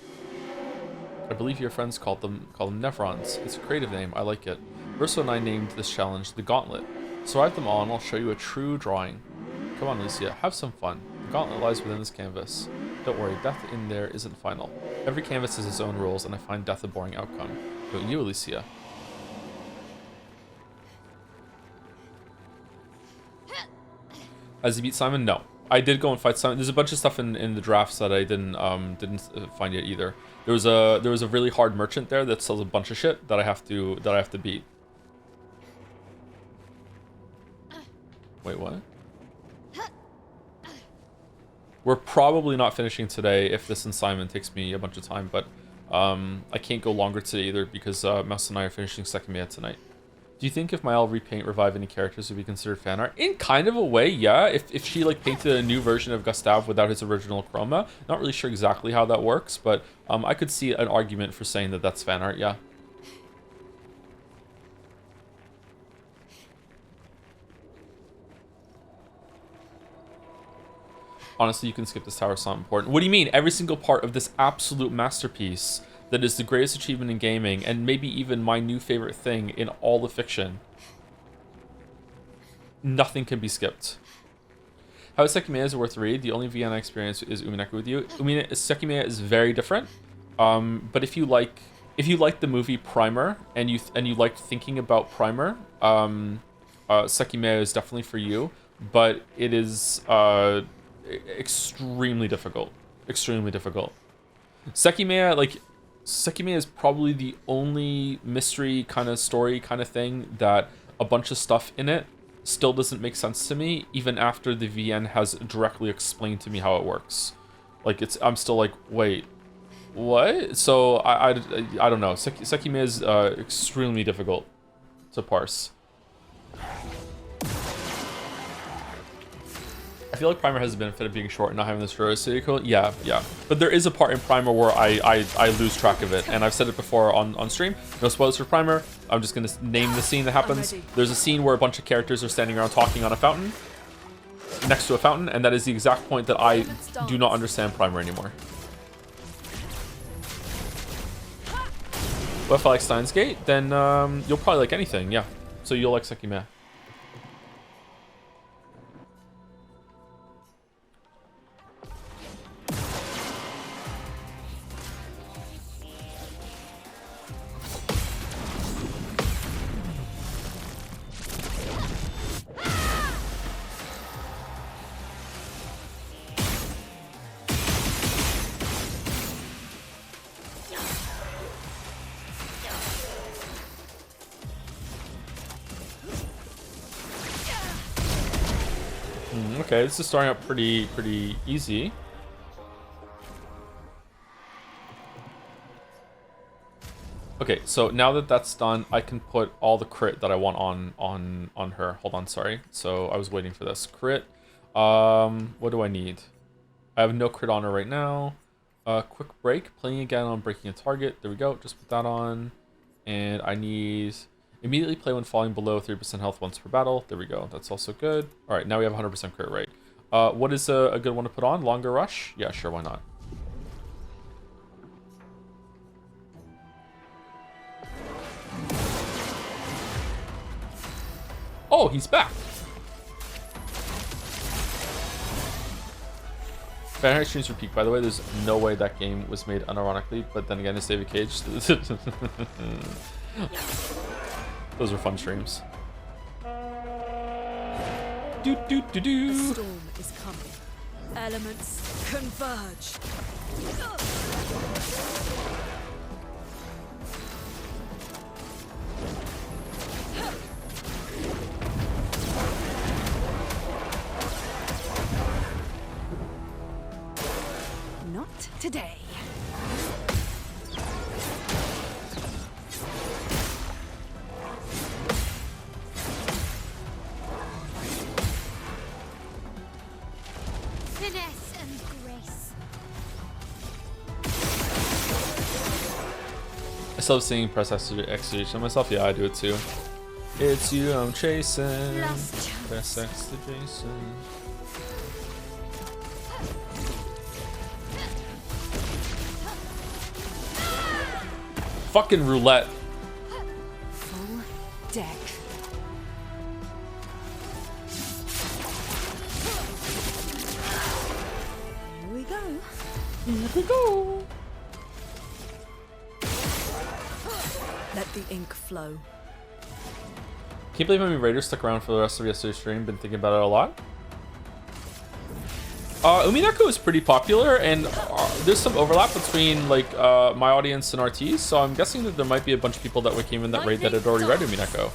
I believe your friends call them Nevrons. It's a creative name. I like it. Verso and I named this challenge the Gauntlet. So I have them all, and I'll show you a true drawing. Come on, Alicia, have some fun. The gauntlet lies within this canvas. Don't worry, death in there isn't final. Every canvas has its own rules, and I find death a boring outcome. Don't you, Alicia? Has he beat Simon? No. I did go and fight Simon. There's a bunch of stuff in the drafts that I didn't find yet either. There was a really hard merchant there that sells a bunch of shit that I have to beat. Wait, what? We're probably not finishing today if this and Simon takes me a bunch of time, but I can't go longer today either because Mouse and I are finishing Second Maya tonight. Do you think if Mael revive any characters would be considered fan art? In kind of a way, yeah. If she like painted a new version of Gustave without his original chroma, not really sure exactly how that works, but I could see an argument for saying that that's fan art, yeah. Honestly, you can skip this tower, it's not important. What do you mean? Every single part of this absolute masterpiece that is the greatest achievement in gaming, and maybe even my new favorite thing in all of fiction. Nothing can be skipped. How is Sekimea is worth a read? The only Vienna experience is Umineko with you. Sekimea is very different. But if you like the movie Primer and you liked thinking about Primer, Sekimea is definitely for you. But it is extremely difficult. Extremely difficult. Sekimea is probably the only mystery kind of story kind of thing that a bunch of stuff in it still doesn't make sense to me, even after the VN has directly explained to me how it works. Like I'm still like, wait, what? So I don't know. Sekimea is extremely difficult to parse. I feel like Primer has the benefit of being short and not having this ferocity equivalent. Yeah. But there is a part in Primer where I lose track of it, and I've said it before on stream. No spoilers for Primer. I'm just gonna name the scene that happens. There's a scene where a bunch of characters are standing around talking on a fountain, next to a fountain, and that is the exact point that I do not understand Primer anymore. Well, if I like Steins Gate, then you'll probably like anything, yeah. So you'll like Sekimea. Okay, this is starting out pretty easy. Okay, so now that that's done, I can put all the crit that I want on her. Hold on, sorry. So I was waiting for this crit. What do I need? I have no crit on her right now. Quick break, playing again on breaking a target. There we go. Just put that on, and I need immediately play when falling below 3% health once per battle. There we go. That's also good. All right, now we have 100% crit rate. What is a good one to put on? Longer rush? Yeah, sure. Why not? Oh, he's back. Fahrenheit streams for peak, by the way. There's no way that game was made unironically, but then again, it's David Cage. Those were fun streams. Do do do do. The storm is coming. Elements converge. Not today. Finesse and grace. I still love seeing press execution myself. Yeah, I do it too. It's you I'm chasing. Last chance. Press X to Jason. Fucking roulette. Full deck. Here we go. Here we go. Let the ink flow. Can't believe how many Raiders stuck around for the rest of yesterday's stream. Been thinking about it a lot. Umineko is pretty popular, and there's some overlap between like my audience and RT's. So I'm guessing that there might be a bunch of people that came in that raid that had already read Umineko.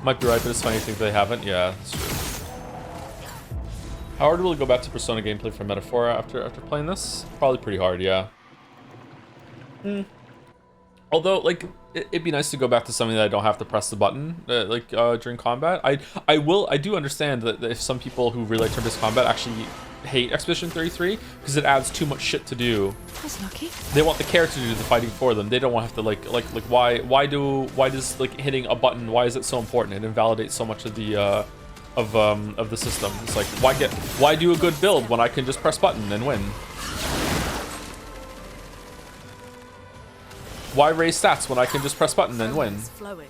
Might be right, but it's funny to think they haven't. Yeah, that's true. How hard will it go back to Persona gameplay for Metaphora after playing this? Probably pretty hard, yeah. Although, like, it'd be nice to go back to something that I don't have to press the button, during combat. I do understand that if some people who really like turn-based combat actually hate Expedition 33 because it adds too much shit to do. That's lucky. They want the character to do the fighting for them. They don't want to have to why does like hitting a button, why is it so important? It invalidates so much of the of the system. It's like, why do a good build when I can just press button and win? Why raise stats when I can just press button and win? Flowing.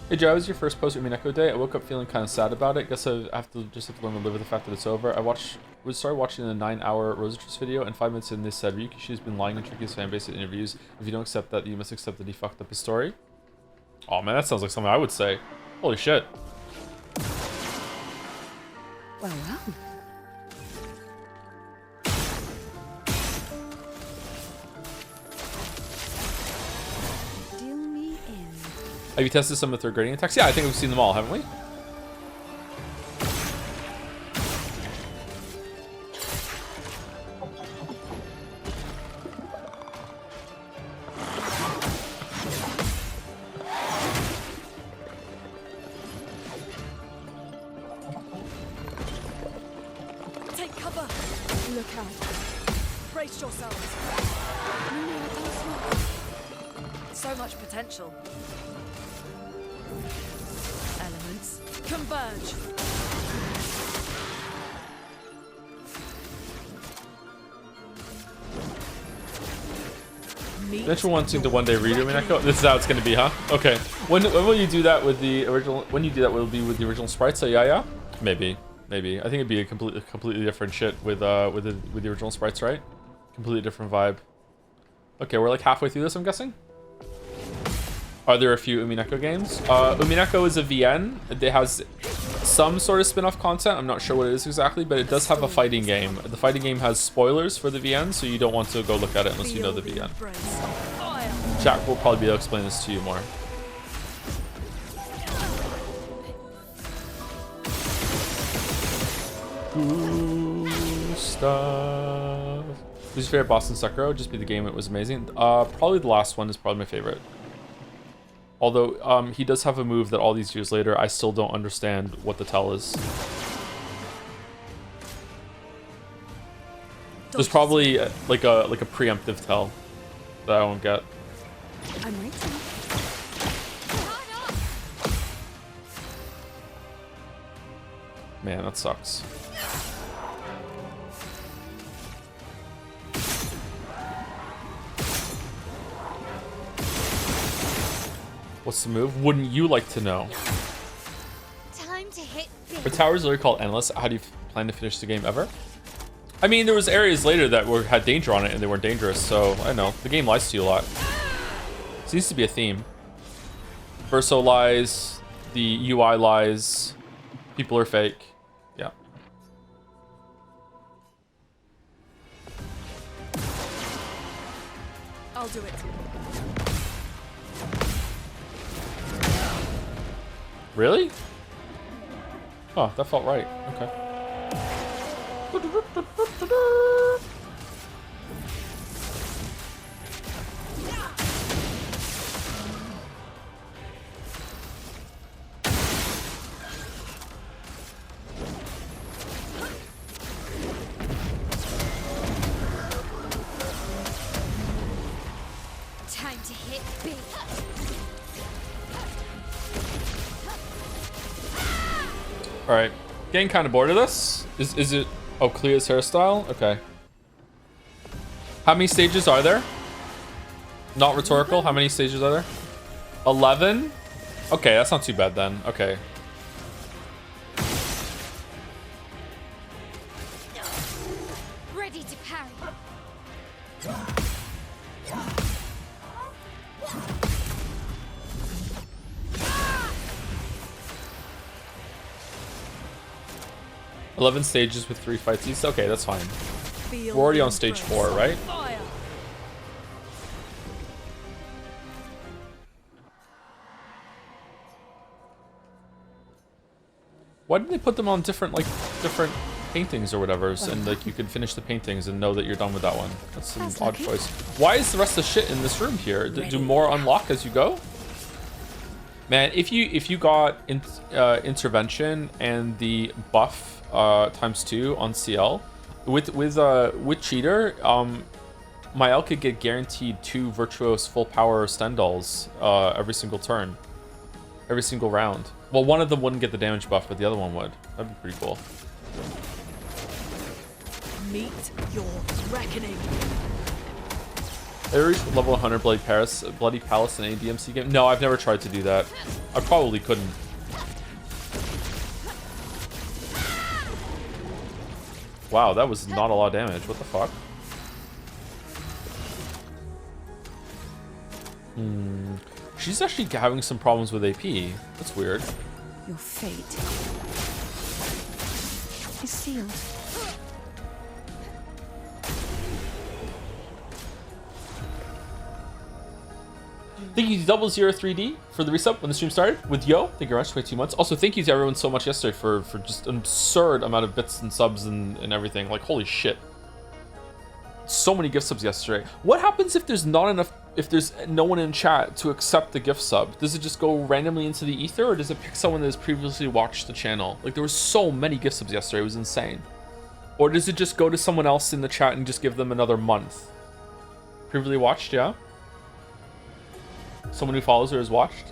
Hey Joe, how was your first post Umineko day? I woke up feeling kind of sad about it. Guess I have to learn to live with the fact that it's over. We started watching the 9-hour Rosicrucius video, and 5 minutes in this said Ryukishi's been lying and tricking his fanbase in interviews. If you don't accept that, you must accept that he fucked up his story. Oh man, that sounds like something I would say. Holy shit. Well, well. Deal me in. Have you tested some of the third grading attacks? Yeah, I think we've seen them all, haven't we? Take cover. Look out. Brace yourselves. So much potential. Elements converge. Meet Eventually wanting to one day read Umineko. This is how it's going to be, huh? Okay. When will you do that with the original? When you do that, will it be with the original sprites? So yeah. Maybe. I think it'd be a completely different shit with the original sprites, right? Completely different vibe. Okay, we're like halfway through this, I'm guessing. Are there a few Umineko games? Umineko is a VN. It has some sort of spin-off content. I'm not sure what it is exactly, but it does have a fighting game. The fighting game has spoilers for the VN, so you don't want to go look at it unless you know the VN. embrace. Jack will probably be able to explain this to you more. Ooh, stuff. Who's your favorite boss in Sekiro? Just be the game. It was amazing. Probably the last one is probably my favorite. Although he does have a move that all these years later I still don't understand what the tell is. There's probably like a preemptive tell that I won't get. I'm ready. Man, that sucks. What's the move? Wouldn't you like to know? Time to hit big. Are towers literally called endless? How do you plan to finish the game ever? I mean, there was areas later that had danger on it and they weren't dangerous, so I don't know. The game lies to you a lot. Seems to be a theme. Verso lies, the UI lies, people are fake. Yeah. I'll do it. Really? Oh, that felt right. Okay. Time to hit big. All right, getting kind of bored of this. Is it? Oh, Clea's hairstyle. Okay. How many stages are there? Not rhetorical. How many stages are there? 11. Okay, that's not too bad then. Okay. Ready to parry. 11 stages with 3 fights each. Okay, that's fine. Feel We're already on the stage embrace. 4, right? Fire. Why did they put them on different paintings or whatever, and like you could finish the paintings and know that you're done with that one? That's an odd choice. Why is the rest of the shit in this room here? Do more unlock as you go? Man, if you got intervention and the buff ×2 on CL with cheater, Mael could get guaranteed 2 virtuos full power Stendhals every single turn, every single round. Well, one of them wouldn't get the damage buff, but the other one would. That'd be pretty cool. Meet your reckoning. I reached level 100 Bloody Palace in any DMC game. No, I've never tried to do that. I probably couldn't. Wow, that was not a lot of damage. What the fuck? She's actually having some problems with AP. That's weird. Your fate is sealed. Thank you to 003D for the resub when the stream started with Yo. Thank you very much, 22 months. Also, thank you to everyone so much yesterday for just an absurd amount of bits and subs and everything. Like, holy shit. So many gift subs yesterday. What happens if there's not enough, if there's no one in chat to accept the gift sub? Does it just go randomly into the ether, or does it pick someone that has previously watched the channel? Like, there were so many gift subs yesterday. It was insane. Or does it just go to someone else in the chat and just give them another month? Previously watched, yeah? Someone who follows her has watched.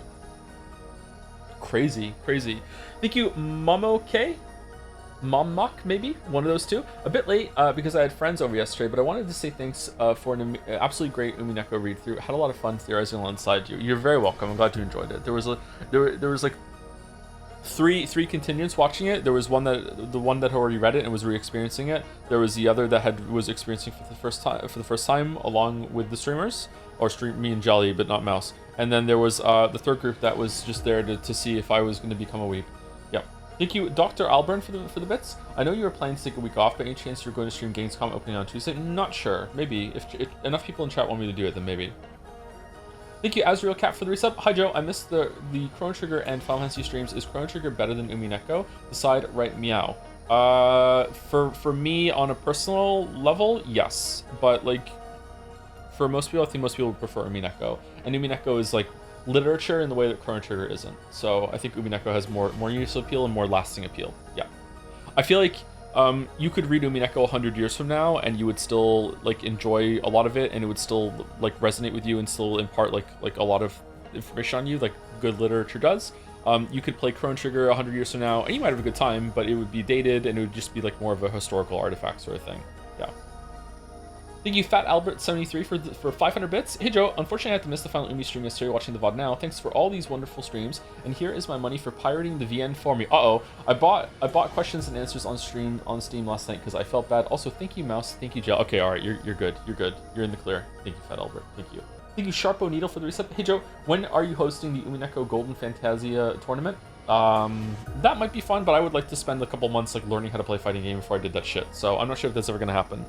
Crazy, crazy. Thank you, Momo K. Mommok, maybe one of those two. A bit late because I had friends over yesterday, but I wanted to say thanks for an absolutely great Umineko read through. Had a lot of fun theorizing alongside you. You're very welcome. I'm glad you enjoyed it. There was like three contingents watching it. There was one the one that had already read it and was re-experiencing it. There was the other that was experiencing for the first time along with the streamers, or me and Jolly, but not Mouse. And then there was the third group that was just there to see if I was going to become a weep. Yep. Thank you, Dr. Alburn, for the bits. I know you were planning to take a week off, but any chance you're going to stream Gamescom opening on Tuesday? Not sure. Maybe if enough people in chat want me to do it, then maybe. Thank you, Azrael Cat, for the resub. Hi, Joe. I missed the Chrono Trigger and Final Fantasy streams. Is Chrono Trigger better than Umineko? Decide right meow. For me, on a personal level, yes. But, like, for most people, I think most people would prefer Umineko. And Umineko is, like, literature in the way that Chrono Trigger isn't. So I think Umineko has more universal appeal and more lasting appeal. Yeah. I feel like you could read Umineko 100 years from now and you would still like enjoy a lot of it, and it would still like resonate with you and still impart like a lot of information on you, like good literature does. You could play Chrono Trigger 100 years from now and you might have a good time, but it would be dated and it would just be like more of a historical artifact sort of thing. Yeah. Thank you, Fat Albert 73 for 500 bits. Hey Joe, unfortunately I had to miss the final Umi stream yesterday watching the VOD now. Thanks for all these wonderful streams, and here is my money for pirating the VN for me. I bought questions and answers on Steam last night because I felt bad. Also, thank you, Mouse. Thank you, Joe. Okay, all right, you're good. You're good. You're in the clear. Thank you, Fat Albert. Thank you. Thank you, Sharpo Needle, for the reset. Hey Joe, when are you hosting the Umineko Golden Fantasia tournament? That might be fun, but I would like to spend a couple months like learning how to play a fighting game before I did that shit. So I'm not sure if that's ever gonna happen.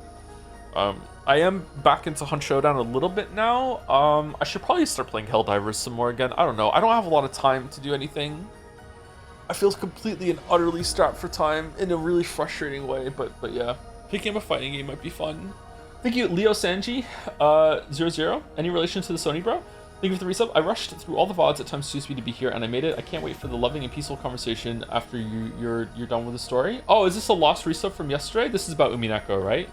I am back into Hunt Showdown a little bit now. I should probably start playing Helldivers some more again. I don't know. I don't have a lot of time to do anything. I feel completely and utterly strapped for time in a really frustrating way, but yeah. Picking up a fighting game might be fun. Thank you, Leo Sanji, 00. Any relation to the Sony bro? Thank you for the resub. I rushed through all the VODs at times too speed to be here, and I made it. I can't wait for the loving and peaceful conversation after you're done with the story. Oh, is this a lost resub from yesterday? This is about Umineko, right?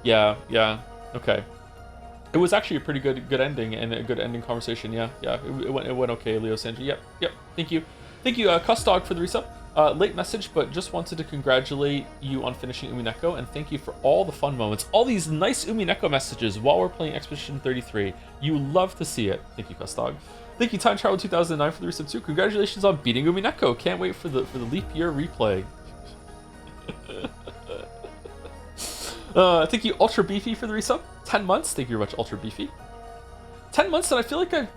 Yeah, okay. It was actually a pretty good ending and a good ending conversation. Yeah, it went okay, Leo Sanji. Yep. Thank you, Cuss Dog, for the resub. Late message, but just wanted to congratulate you on finishing Umineko, and thank you for all the fun moments, all these nice Umineko messages while we're playing Expedition 33. You love to see it. Thank you, Cuss Dog. Thank you, Time Travel 2009, for the resub too. Congratulations on beating Umineko. Can't wait for the leap year replay. Thank you, Ultra Beefy, for the resub. 10 months. Thank you very much, Ultra Beefy. 10 months, and I feel like have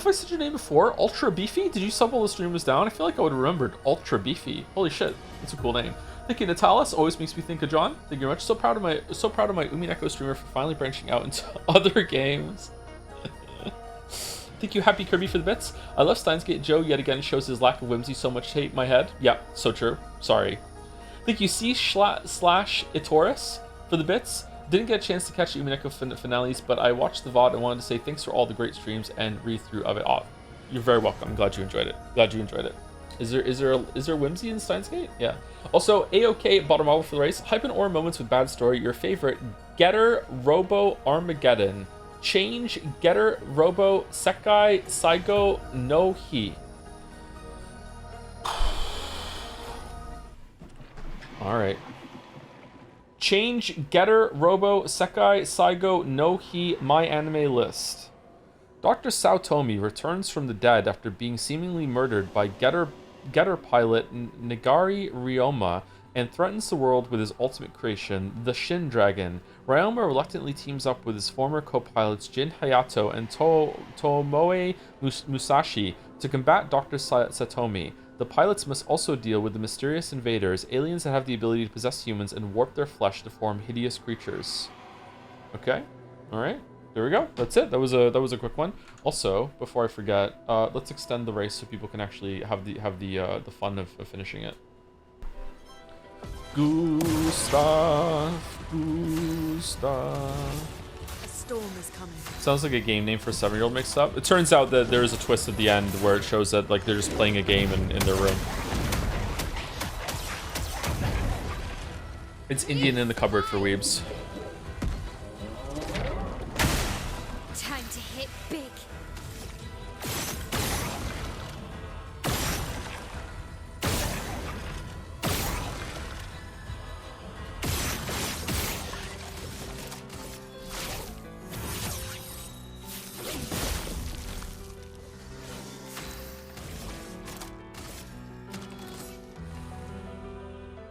I said your name before? Ultra Beefy? Did you sub while the stream was down? I feel like I would have remembered Ultra Beefy. Holy shit, that's a cool name. Thank you, Natalis. Always makes me think of John. Thank you very much. So proud of my Umineko streamer for finally branching out into other games. Thank you, Happy Kirby, for the bits. I love Steins Gate. Joe yet again shows his lack of whimsy so much hate my head. Yeah, so true. Sorry. Thank you, C/Itoris, for the bits. Didn't get a chance to catch the Umineko finales, but I watched the VOD and wanted to say thanks for all the great streams and read-through of it. Oh, you're very welcome. I'm glad you enjoyed it. Is there whimsy in Steins Gate? Yeah. Also, AOK bought a marble for the race. Hype and or moments with bad story. Your favorite: Getter, Robo, Armageddon. Change, Getter, Robo, Sekai, Saigo, no He. All right. Change, Getter, Robo, Sekai, Saigo, no He, my anime list. Dr. Saotomi returns from the dead after being seemingly murdered by Getter pilot Nagari Ryoma and threatens the world with his ultimate creation, the Shin Dragon. Ryoma reluctantly teams up with his former co-pilots Jin Hayato and Tomoe Musashi to combat Dr. Satomi. The pilots must also deal with the mysterious invaders, aliens that have the ability to possess humans and warp their flesh to form hideous creatures. Okay, all right, there we go. That's it. That was a quick one. Also, before I forget, let's extend the race so people can actually have the fun of finishing it. Gustav. A storm is coming. Sounds like a game name for a 7-year-old mixed up. It turns out that there is a twist at the end where it shows that like they're just playing a game in their room. It's Indian in the cupboard for weebs. Time to hit big.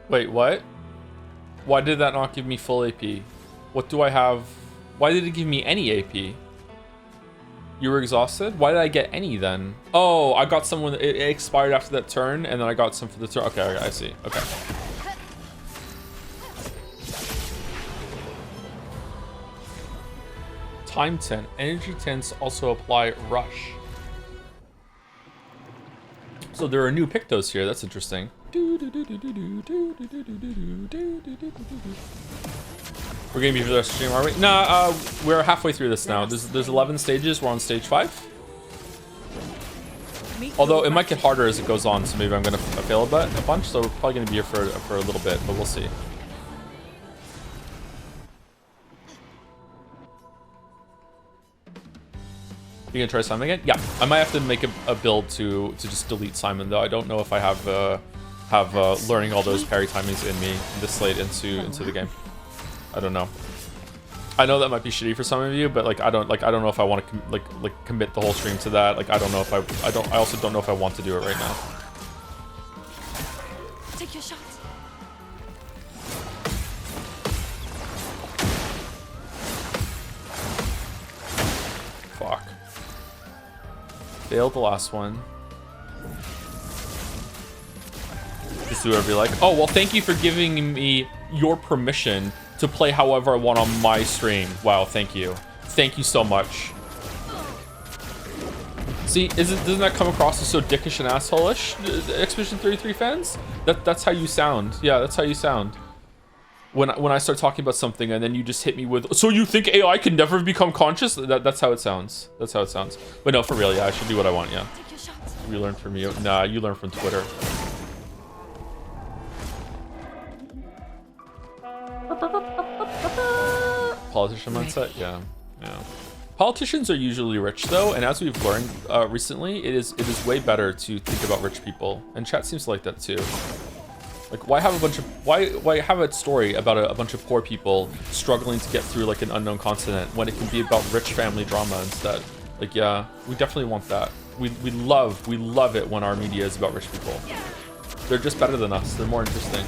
Wait, what? Why did that not give me full AP? What do I have? Why did it give me any AP? You were exhausted? Why did I get any then? Oh, I got someone. It expired after that turn, and then I got some for the turn. Okay, I see. Okay. Time tint. Energy tints also apply rush. So there are new Pictos here. That's interesting. We're gonna be for the rest of the stream, are we? Nah, we're halfway through this now. There's 11 stages. We're on stage 5. Although it might get harder as it goes on, so maybe I'm gonna fail a bunch. So we're probably gonna be here for a little bit, but we'll see. You gonna try Simon again? Yeah, I might have to make a build to just delete Simon though. I don't know if I have learning all those parry timings in me this late into the game. I don't know. I know that might be shitty for some of you, but like I don't know if I want to like commit the whole stream to that. Like I don't know if I also don't know if I want to do it right now. Take your shot. Fuck. Failed the last one. Just do whatever you like. Oh, well, thank you for giving me your permission to play however I want on my stream. Wow, thank you. Thank you so much. See, doesn't that come across as so dickish and asshole-ish, Expedition 33 fans? That's how you sound. Yeah, that's how you sound. When I start talking about something and then you just hit me with, so you think AI can never become conscious? That's how it sounds. That's how it sounds. But no, for real, yeah, I should do what I want, yeah. You learn from you. Nah, you learn from Twitter. Politician mindset? Yeah. Politicians are usually rich though, and as we've learned recently, it is way better to think about rich people. And chat seems to like that too. Like, why have a story about a bunch of poor people struggling to get through like an unknown continent when it can be about rich family drama instead? Like, yeah, we definitely want that. We love it when our media is about rich people. They're just better than us. They're more interesting.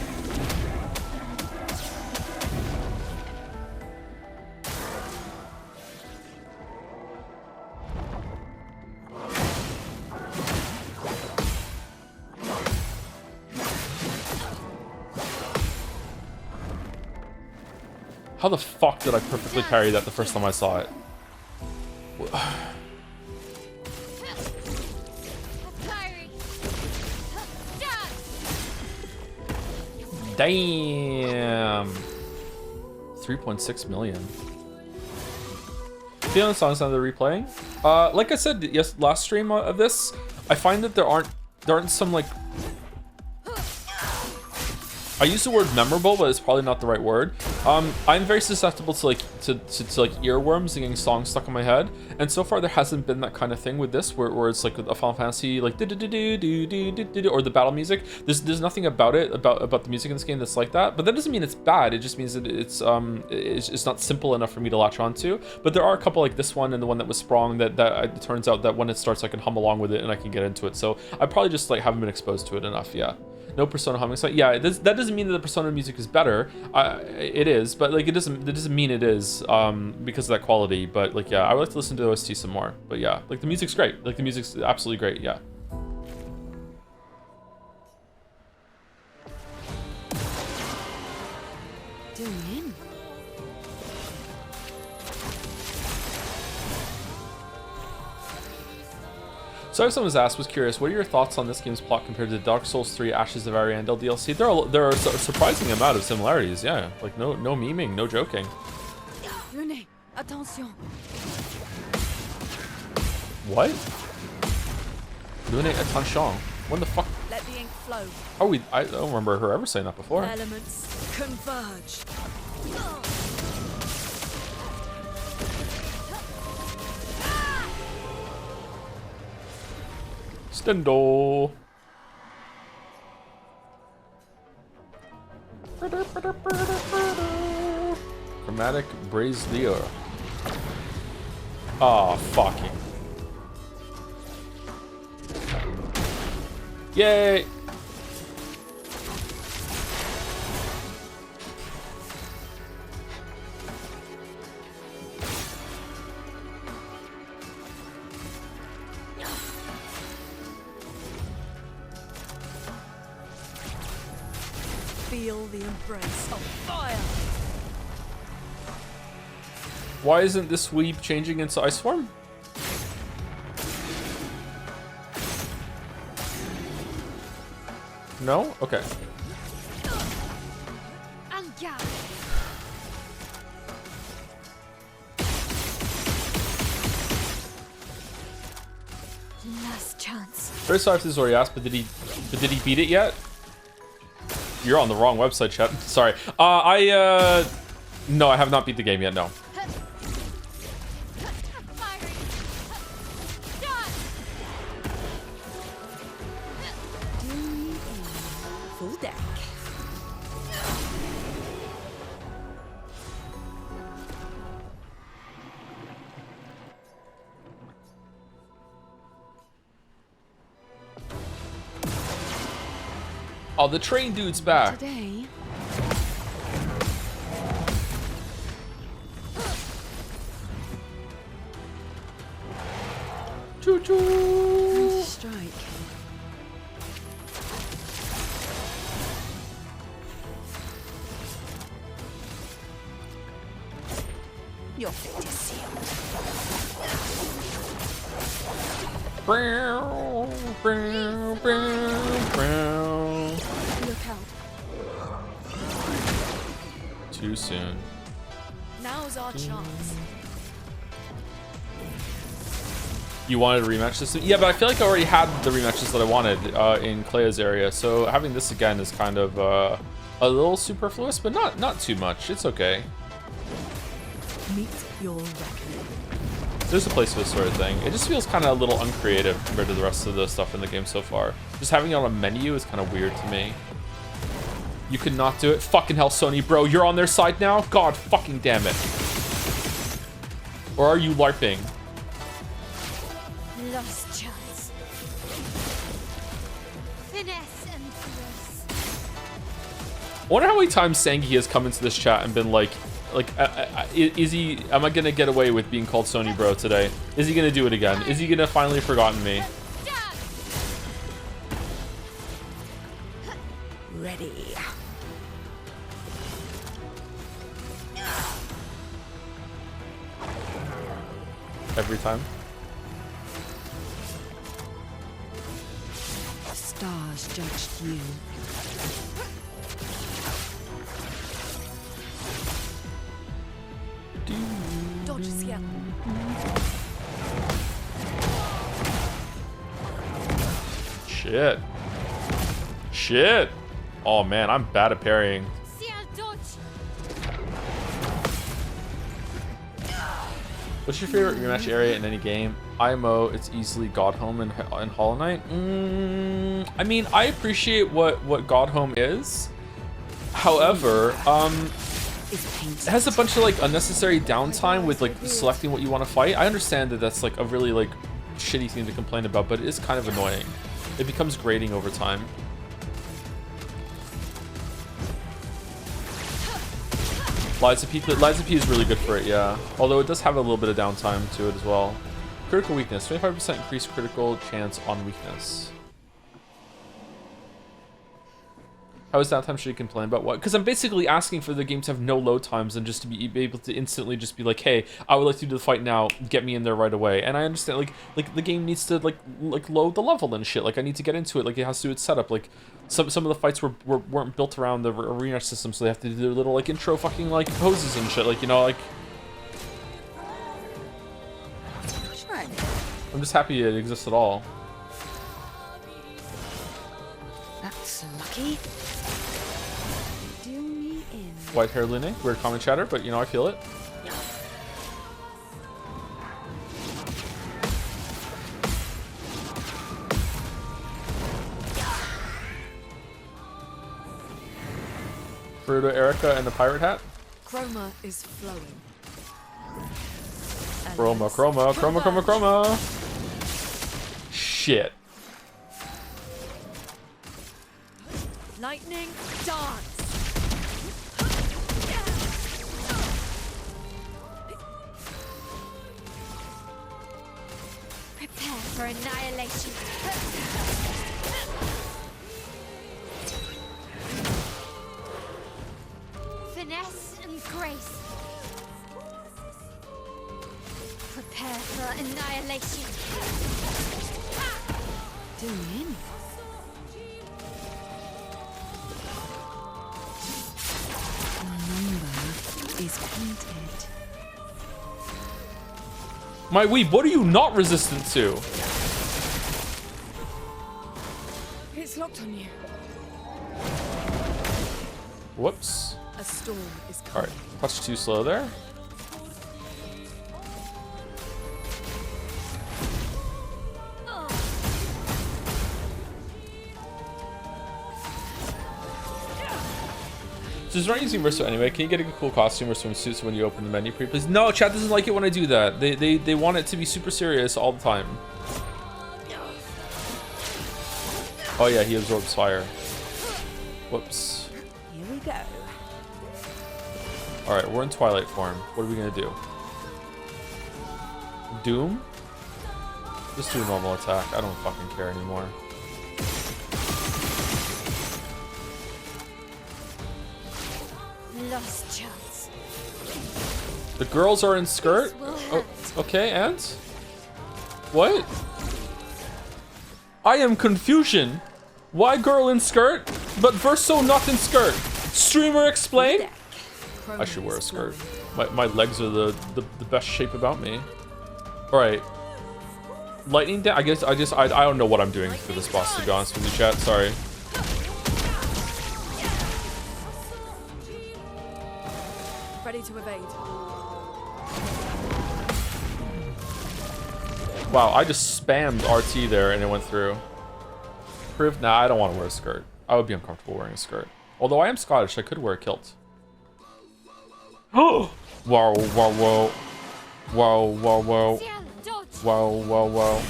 How the fuck did I perfectly parry that the first time I saw it? Damn. 3.6 million. Feeling the songs on the replaying? Like I said, yes, last stream of this, I find that there aren't some like, I use the word memorable, but it's probably not the right word. I'm very susceptible to like earworms and getting songs stuck in my head, and so far there hasn't been that kind of thing with this, where it's like a Final Fantasy like or the battle music. There's nothing about it about the music in this game that's like that. But that doesn't mean it's bad. It just means that it's not simple enough for me to latch onto. But there are a couple like this one and the one that was Sprung that it turns out that when it starts I can hum along with it and I can get into it. So I probably just like haven't been exposed to it enough. Yeah. No Persona humming song. Yeah, that doesn't mean that the Persona music is better. It is, but like it doesn't mean it is because of that quality. But like, yeah, I would like to listen to the OST some more. But yeah, like the music's great. Like the music's absolutely great. Yeah. Doing in. So if someone's asked, was curious, what are your thoughts on this game's plot compared to Dark Souls 3 Ashes of Ariandel DLC? There are a surprising amount of similarities, yeah. Like no memeing, no joking. Venez, attention. What? Venez, attention. When the fuck? Let the ink flow. Oh, I don't remember her ever saying that before. Elements converge. Stendo. Chromatic Brazier. Oh, fucking. Yay! Feel the embrace of fire. Why isn't this weeb changing into ice form? No? Okay. Anga. Last chance. Very sorry if this is already asked, but did he beat it yet? You're on the wrong website, chat. Sorry. No, I have not beat the game yet, no. Full deck. Oh, the train dude's back. Today. Choo choo. Strike. Your fate is sealed. Brow, brow, brow, brow. Look out. Too soon. Now's our chance. You wanted a rematch system? Yeah, but I feel like I already had the rematches that I wanted in Clea's area, so having this again is kind of a little superfluous, but not too much. It's okay. Meet your reckoning. There's a place for this sort of thing. It just feels kind of a little uncreative compared to the rest of the stuff in the game so far. Just having it on a menu is kind of weird to me. You could not do it. Fucking hell, Sony, bro. You're on their side now? God fucking damn it. Or are you LARPing? Last chance. Finesse and grace. I wonder how many times Sangi has come into this chat and been like, is he, am I gonna get away with being called Sony bro today? Is he gonna do it again? Is he gonna finally have forgotten me? Ready. Every time? The stars judged you. Dodge scale. Shit. Shit. Oh man, I'm bad at parrying. What's your favorite rematch area in any game? IMO, it's easily Godhome and Hollow Knight. I mean, I appreciate what Godhome is. However, it has a bunch of like unnecessary downtime with like selecting what you want to fight. I understand that that's like a really like shitty thing to complain about, but it is kind of annoying. It becomes grating over time. Liza P is really good for it, yeah. Although it does have a little bit of downtime to it as well. Critical weakness, 25% increased critical chance on weakness. How is downtime should you complain about what? Because I'm basically asking for the game to have no load times and just to be able to instantly just be like, hey, I would like to do the fight now, get me in there right away. And I understand like the game needs to like load the level and shit. Like I need to get into it. Like it has to do its setup. Like some of the fights weren't built around the arena system, so they have to do their little like intro fucking like poses and shit. Like, you know, like I'm just happy it exists at all. That's lucky. White hair Lune, weird comment chatter, but you know, I feel it. Fruto Erica and the pirate hat. Chroma is flowing. Chroma, chroma, chroma, chroma, chroma. Shit. Lightning dance. Prepare for annihilation. Finesse and grace. Prepare for annihilation. Doing? The number is painted. My weeb, what are you not resistant to? It's locked on you. Whoops. A storm is All coming. right, touch too slow there. So is using Verso anyway? Can you get a cool costume or swimsuits when you open the menu pre, please? No, chat doesn't like it when I do that. They want it to be super serious all the time. Oh yeah, he absorbs fire. Whoops. Here we go. All right, we're in Twilight form. What are we gonna do? Doom? Just do a normal attack. I don't fucking care anymore. Lost chance. The girls are in skirt? This will Oh, hurt. okay, and? What? I am confusion. Why girl in skirt, but Verso not in skirt? Streamer explain? I should wear a skirt. My legs are the best shape about me. Alright. Lightning down. I don't know what I'm doing for this boss, to be honest with you, chat. Sorry. Ready to evade. Wow, I just spammed RT there and it went through. Proof? Nah, I don't want to wear a skirt. I would be uncomfortable wearing a skirt. Although I am Scottish, I could wear a kilt. Oh! Wow, wow, wow. Wow, wow, wow. Ciel, dodge. Wow, wow, wow.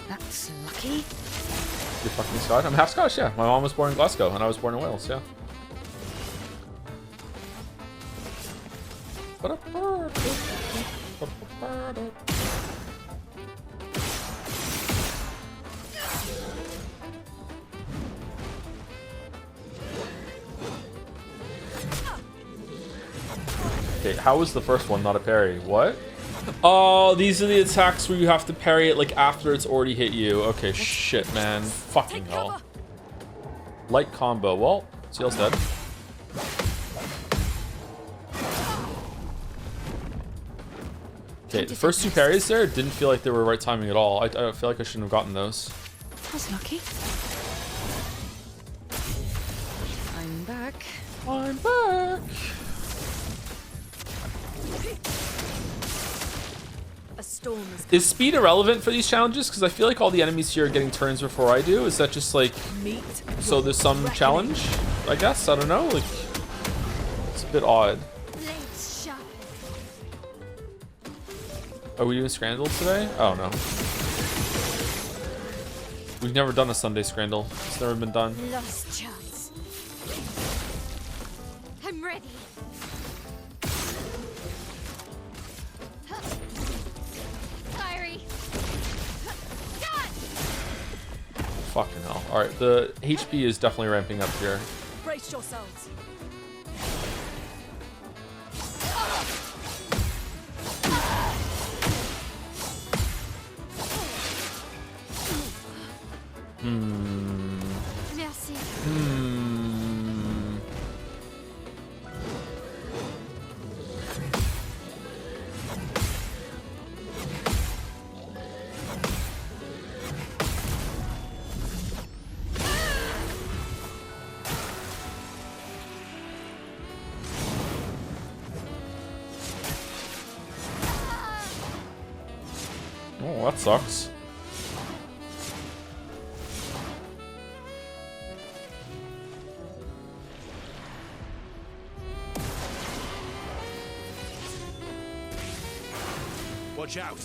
That's lucky. You're fucking Scottish? I'm half Scottish, yeah. My mom was born in Glasgow and I was born in Wales, yeah. Okay, how was the first one not a parry? What? Oh, these are the attacks where you have to parry it like after it's already hit you. Okay, shit, man. Fucking hell. Light combo. Well, Seal's dead. Okay, the first two parries there didn't feel like they were right timing at all. I feel like I shouldn't have gotten those. That's lucky. I'm back. I'm back. A storm is Is speed irrelevant for these challenges? Because I feel like all the enemies here are getting turns before I do. Is that just like... meet. So there's some challenge? I guess? I don't know. Like, it's a bit odd. Blades sharp. Are we doing Scrandle today? Oh, no. We've never done a Sunday Scrandle. It's never been done. Lost chance. I'm ready. Fiery. Done. Fucking hell. Alright, the HP is definitely ramping up here. Brace yourselves. Merci. Oh, that sucks. Watch out.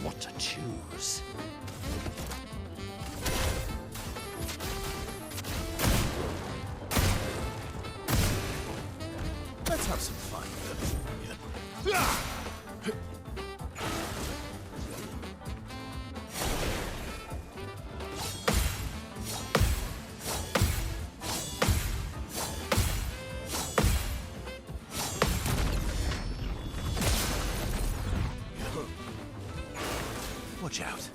What to choose? Watch out.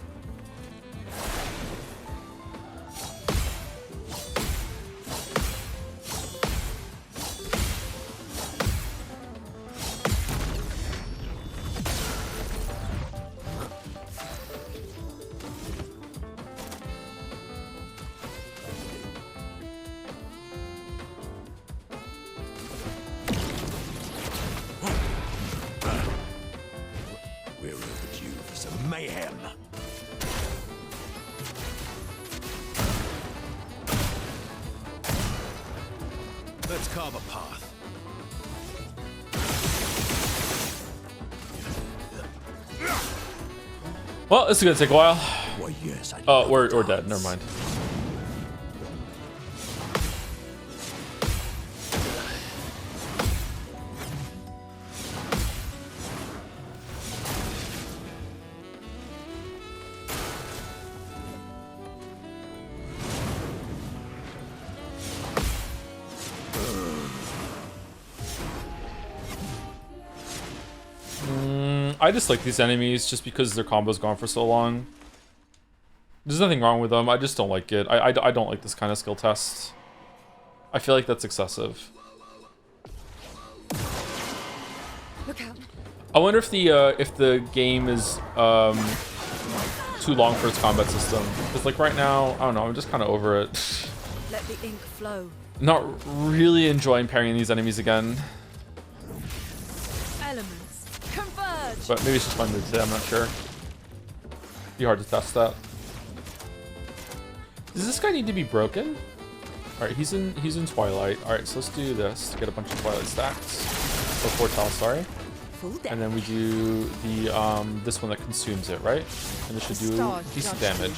We're overdue for some mayhem. Let's carve a path. Well, this is gonna take a while. Why, yes, I Oh, love we're dance. dead. Never mind. I dislike these enemies just because their combo's gone for so long. There's nothing wrong with them. I just don't like it. I don't like this kind of skill test. I feel like that's excessive. Look out. I wonder if the game is too long for its combat system. Because like right now, I don't know. I'm just kind of over it. Let the ink flow. Not really enjoying parrying these enemies again. Elements converge. But maybe it's just my mood today. I'm not sure. Be hard to test that. Does this guy need to be broken? All right, he's in Twilight. All right, so let's do this to get a bunch of Twilight stacks. Or Fortel, sorry. Full deck. And then we do the this one that consumes it, right? And this should do Star decent judged damage.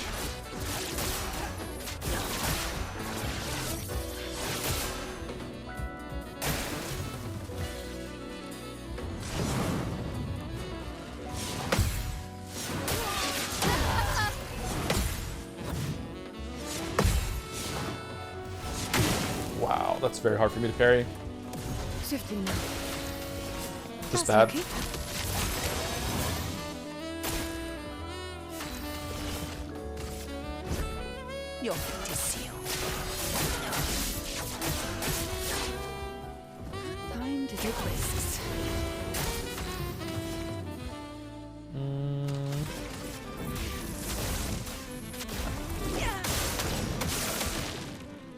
Wow, that's very hard for me to parry. Shifting now. Just That's bad. okay. Your fate is sealed. Time to take risks.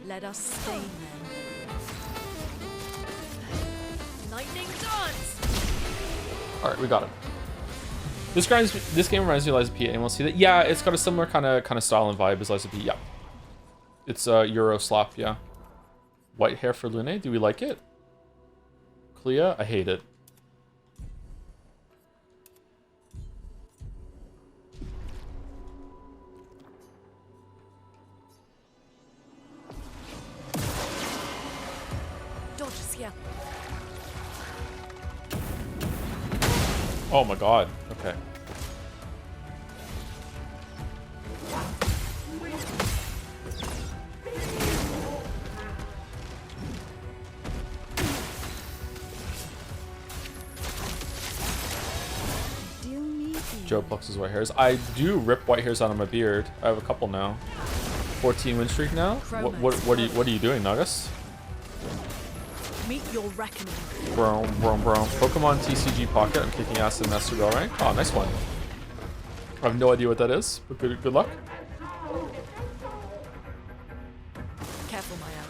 Let us stain them. Lightning dance. All right, we got him. This game reminds me of Liza P. Anyone see that? Yeah, it's got a similar kind of style and vibe as Liza P. Yeah, it's Euro slap. Yeah, white hair for Lune. Do we like it? Clea, I hate it. Dodge here. Oh my god. Okay. Deal me in. Joe plucks his white hairs. I do rip white hairs out of my beard. I have a couple now. 14 win streak now. What are you doing, Nagas? Meet your reckoning. Bro. Pokemon TCG Pocket. I'm kicking ass in Master Bell rank. Oh, nice one. I have no idea what that is, but good luck. Careful, my own.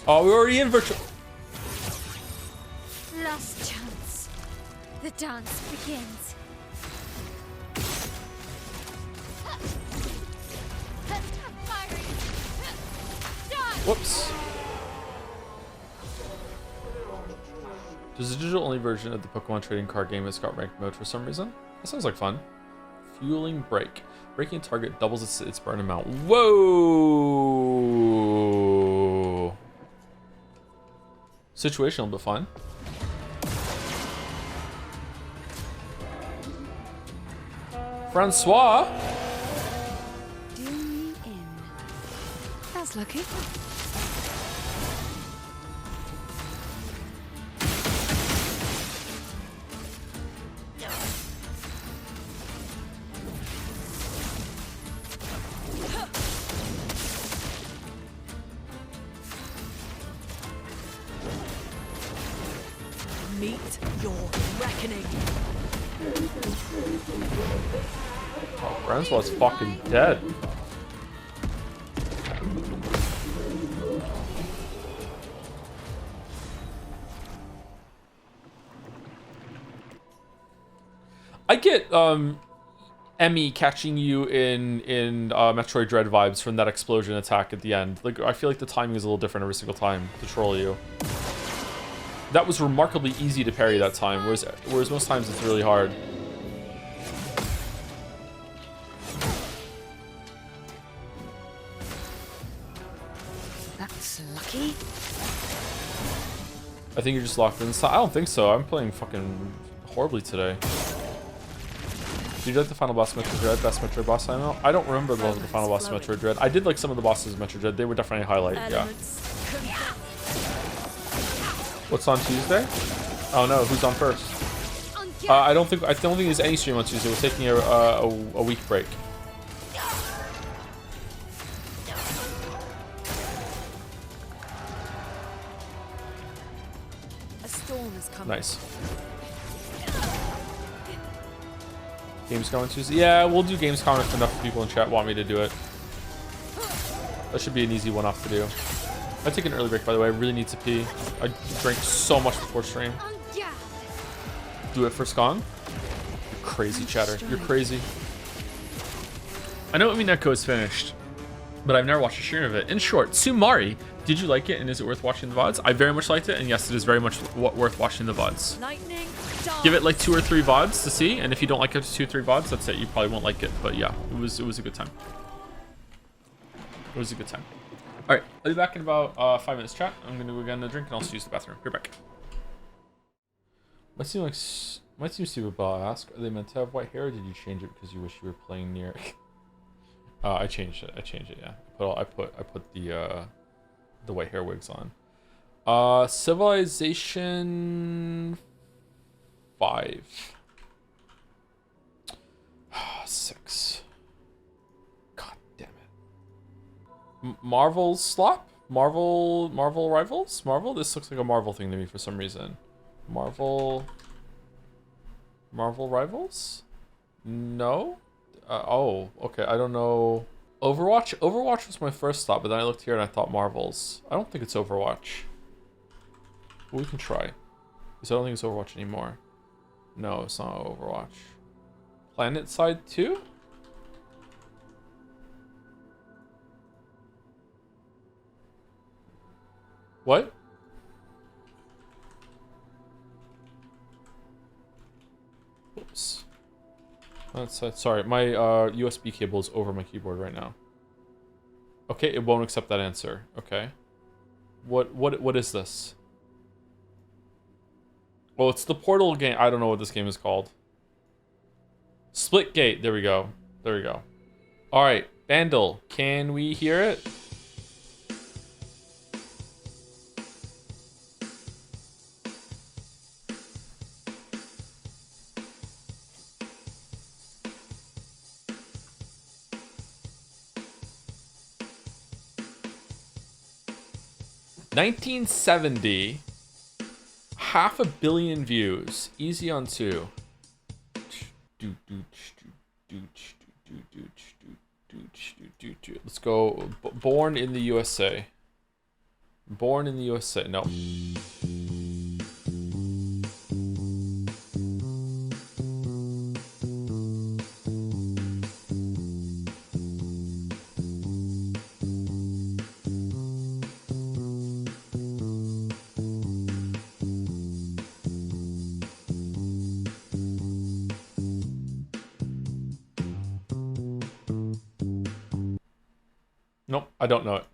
Oh, we're already in virtual. Last chance. The dance begins. Firing. Done. Whoops. There's a digital-only version of the Pokemon trading card game that's got ranked mode for some reason. That sounds like fun. Fueling Break. Breaking a target doubles its burn amount. Whoa! Situational but fun. Francois? Deal me in. That's lucky. Meet your reckoning. Oh, Francois fucking dead. I get Emmy catching you in Metroid Dread vibes from that explosion attack at the end. Like, I feel like the timing is a little different every single time to troll you. That was remarkably easy to parry that time, whereas most times it's really hard. That's lucky. I think you're just locked in. I don't think so. I'm playing fucking horribly today. Did you like the final boss of Metroid Dread? Best Metroid boss I know? I don't remember the final boss of Metroid Dread. I did like some of the bosses of Metroid Dread. They were definitely a highlight, yeah. What's on Tuesday? Oh no, who's on first? I don't think there's any stream on Tuesday. We're taking a week break. A storm is coming. Nice. Gamescom on Tuesday? Yeah, we'll do Gamescom if enough people in chat want me to do it. That should be an easy one off to do. I take an early break, by the way. I really need to pee. I drank so much before stream. Do it for Skong? You're crazy, chatter. You're crazy. I know Mineko is finished, but I've never watched a stream of it. In short, Sumari, did you like it and is it worth watching the VODs? I very much liked it, and yes, it is very much worth watching the VODs. Lightning, Give it like 2 or 3 VODs to see, and if you don't like it 2 or 3 VODs, that's it. You probably won't like it, but yeah, it was a good time. It was a good time. All right, I'll be back in about 5 minutes, chat. I'm gonna go get a drink and also use the bathroom. Be right back. Might seem stupid, but I'll ask: are they meant to have white hair, or did you change it because you wish you were playing near? I changed it. Yeah. I put the white hair wigs on. Civilization 5. 6. God damn it. Marvel slop? Marvel Rivals? Marvel? This looks like a Marvel thing to me for some reason. Marvel Rivals? No? Oh, okay. I don't know. Overwatch? Overwatch was my first thought, but then I looked here and I thought Marvels. I don't think it's Overwatch. But we can try. Because I don't think it's Overwatch anymore. No, it's not Overwatch. Planet Side 2? What? Oops. Sorry, my USB cable is over my keyboard right now. Okay, it won't accept that answer. Okay. What is this? Oh, it's the Portal game. I don't know what this game is called. Splitgate. There we go. There we go. All right, Vandal. Can we hear it? $1970, 500 million views, easy on 2. Let's go. Born in the USA. Born in the USA. No. Nope, I don't know it.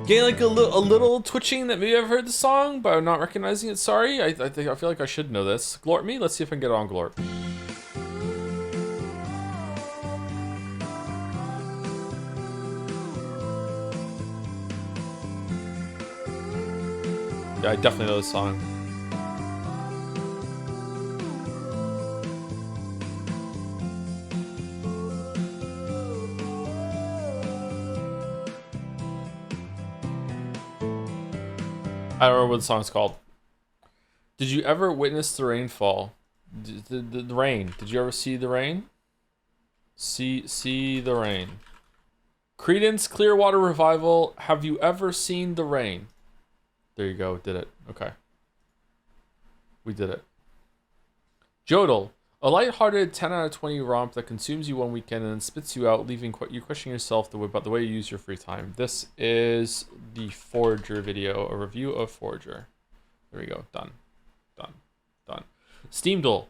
Getting like a little twitching that maybe I've heard the song, but I'm not recognizing it. Sorry. I think I feel like I should know this. Glorp me. Let's see if I can get it on Glorp. Yeah, I definitely know this song. I don't remember what the song's called. Did you ever witness the rainfall? The rain. Did you ever see the rain? See the rain. Creedence Clearwater Revival. Have you ever seen the rain? There you go. Did it. Okay. We did it. Jodel. A lighthearted 10 out of 20 romp that consumes you one weekend and then spits you out, leaving you questioning yourself about the way you use your free time. This is the Forager video, a review of Forager. There we go. Done. Steamdle.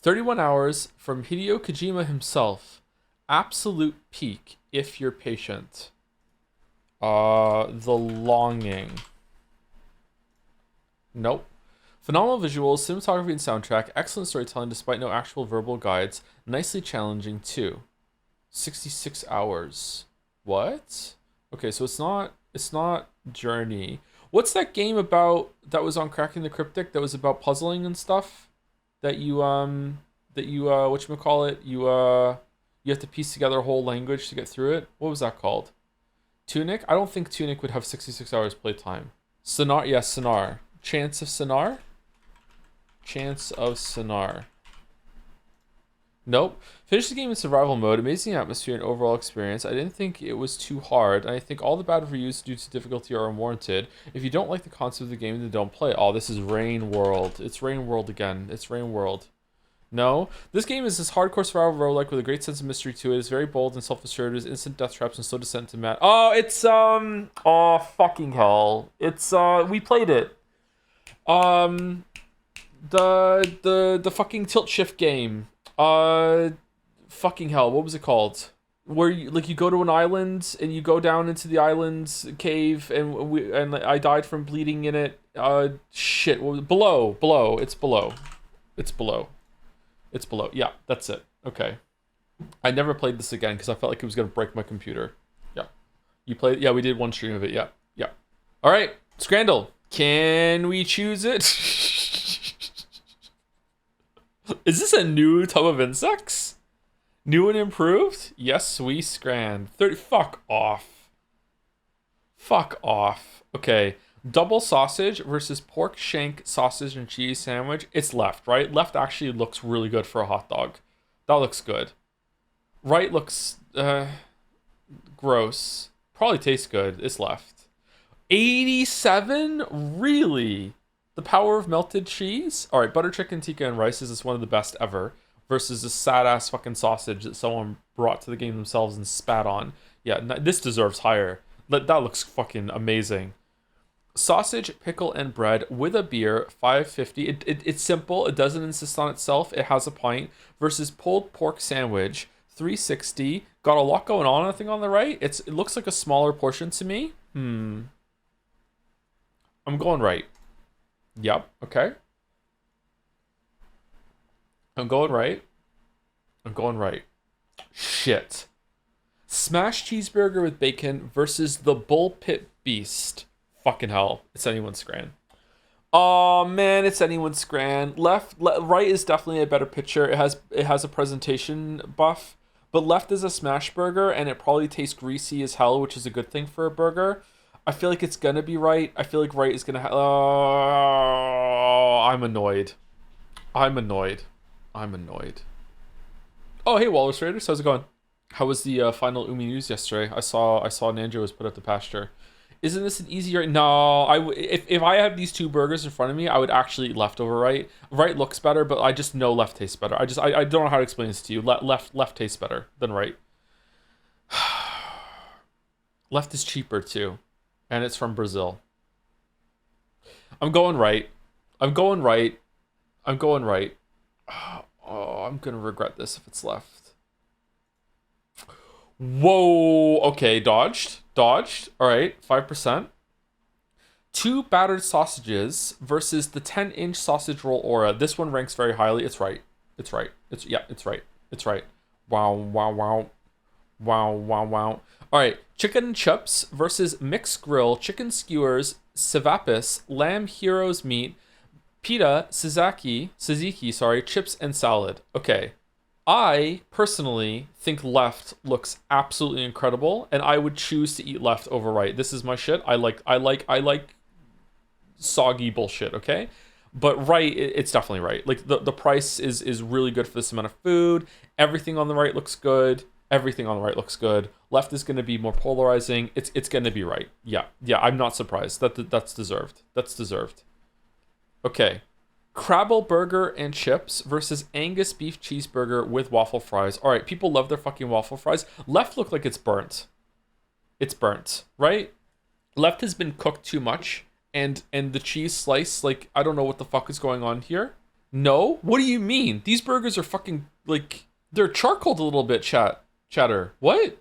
31 hours from Hideo Kojima himself. Absolute peak if you're patient. The Longing. Nope. Phenomenal visuals, cinematography and soundtrack, excellent storytelling despite no actual verbal guides, nicely challenging too. 66 hours. What? Okay, so it's not Journey. What's that game about that was on Cracking the Cryptic that was about puzzling and stuff? That you whatchamacallit, you have to piece together a whole language to get through it? What was that called? Tunic? I don't think Tunic would have 66 hours playtime. Sonar, yes, Sonar. Chance of Sonar? Chance of Sonar. Nope. Finished the game in survival mode. Amazing atmosphere and overall experience. I didn't think it was too hard, and I think all the bad reviews due to difficulty are unwarranted. If you don't like the concept of the game, then don't play it. Oh, this is Rain World. It's Rain World again. It's Rain World. No. This game is this hardcore survival roguelike with a great sense of mystery to it. It's very bold and self-assured. There's instant death traps and slow descent to mat. Oh, it's oh fucking hell. It's we played it. The fucking tilt shift game. Fucking hell, what was it called? Where you go to an island and you go down into the island's cave and I died from bleeding in it. Shit, what was it? Below. It's below. Yeah, that's it. Okay. I never played this again because I felt like it was gonna break my computer. Yeah. You played? Yeah, we did one stream of it. Yeah. All right, Scrandle. Can we choose it? Is this a new tub of insects? New and improved? Yes, we scran. 30. Fuck off. Okay. Double sausage versus pork shank sausage and cheese sandwich. It's left, right? Left actually looks really good for a hot dog. That looks good. Right looks gross. Probably tastes good. It's left. 87? Really? The power of melted cheese? All right, butter chicken tikka and rice is one of the best ever versus this sad-ass fucking sausage that someone brought to the game themselves and spat on. Yeah, this deserves higher. That looks fucking amazing. Sausage, pickle, and bread with a beer, $5.50. It's simple. It doesn't insist on itself. It has a pint. Versus pulled pork sandwich, $3.60. Got a lot going on, I think, on the right. It looks like a smaller portion to me. I'm going right. Yep, okay. I'm going right. Shit. Smashed cheeseburger with bacon versus the bull pit beast. Fucking hell. It's anyone's scran. Oh man, it's anyone's scran. Right is definitely a better picture. It has a presentation buff. But left is a smash burger and it probably tastes greasy as hell, which is a good thing for a burger. I feel like it's gonna be right. I feel like right is gonna I'm annoyed. Oh, hey, Walrus Raiders. How's it going? How was the final Umi news yesterday? I saw Nanjo was put up to pasture. Isn't this an easy right? No, if I had these two burgers in front of me, I would actually eat left over right. Right looks better, but I just know left tastes better. I don't know how to explain this to you. Left tastes better than right. Left is cheaper too. And it's from Brazil. I'm going right. Oh, I'm going to regret this if it's left. Whoa. Okay, dodged. Dodged. All right, 5%. 2 battered sausages versus the 10-inch sausage roll aura. This one ranks very highly. It's right. It's right. It's right. It's right. Wow, wow, wow. Wow, wow, wow. All right, chicken chips versus mixed grill, chicken skewers, savapis, lamb heroes meat, pita, tzatziki, chips and salad. Okay. I personally think left looks absolutely incredible, and I would choose to eat left over right. This is my shit. I like soggy bullshit, okay? But right, it's definitely right. Like the price is really good for this amount of food. Everything on the right looks good. Everything on the right looks good. Left is going to be more polarizing. It's going to be right. Yeah, I'm not surprised. That's deserved. That's deserved. Okay. Crabble burger and chips versus Angus beef cheeseburger with waffle fries. All right, people love their fucking waffle fries. Left look like it's burnt. It's burnt, right? Left has been cooked too much, and the cheese slice, like, I don't know what the fuck is going on here. No? What do you mean? These burgers are fucking, like, they're charcoaled a little bit, chatter. What?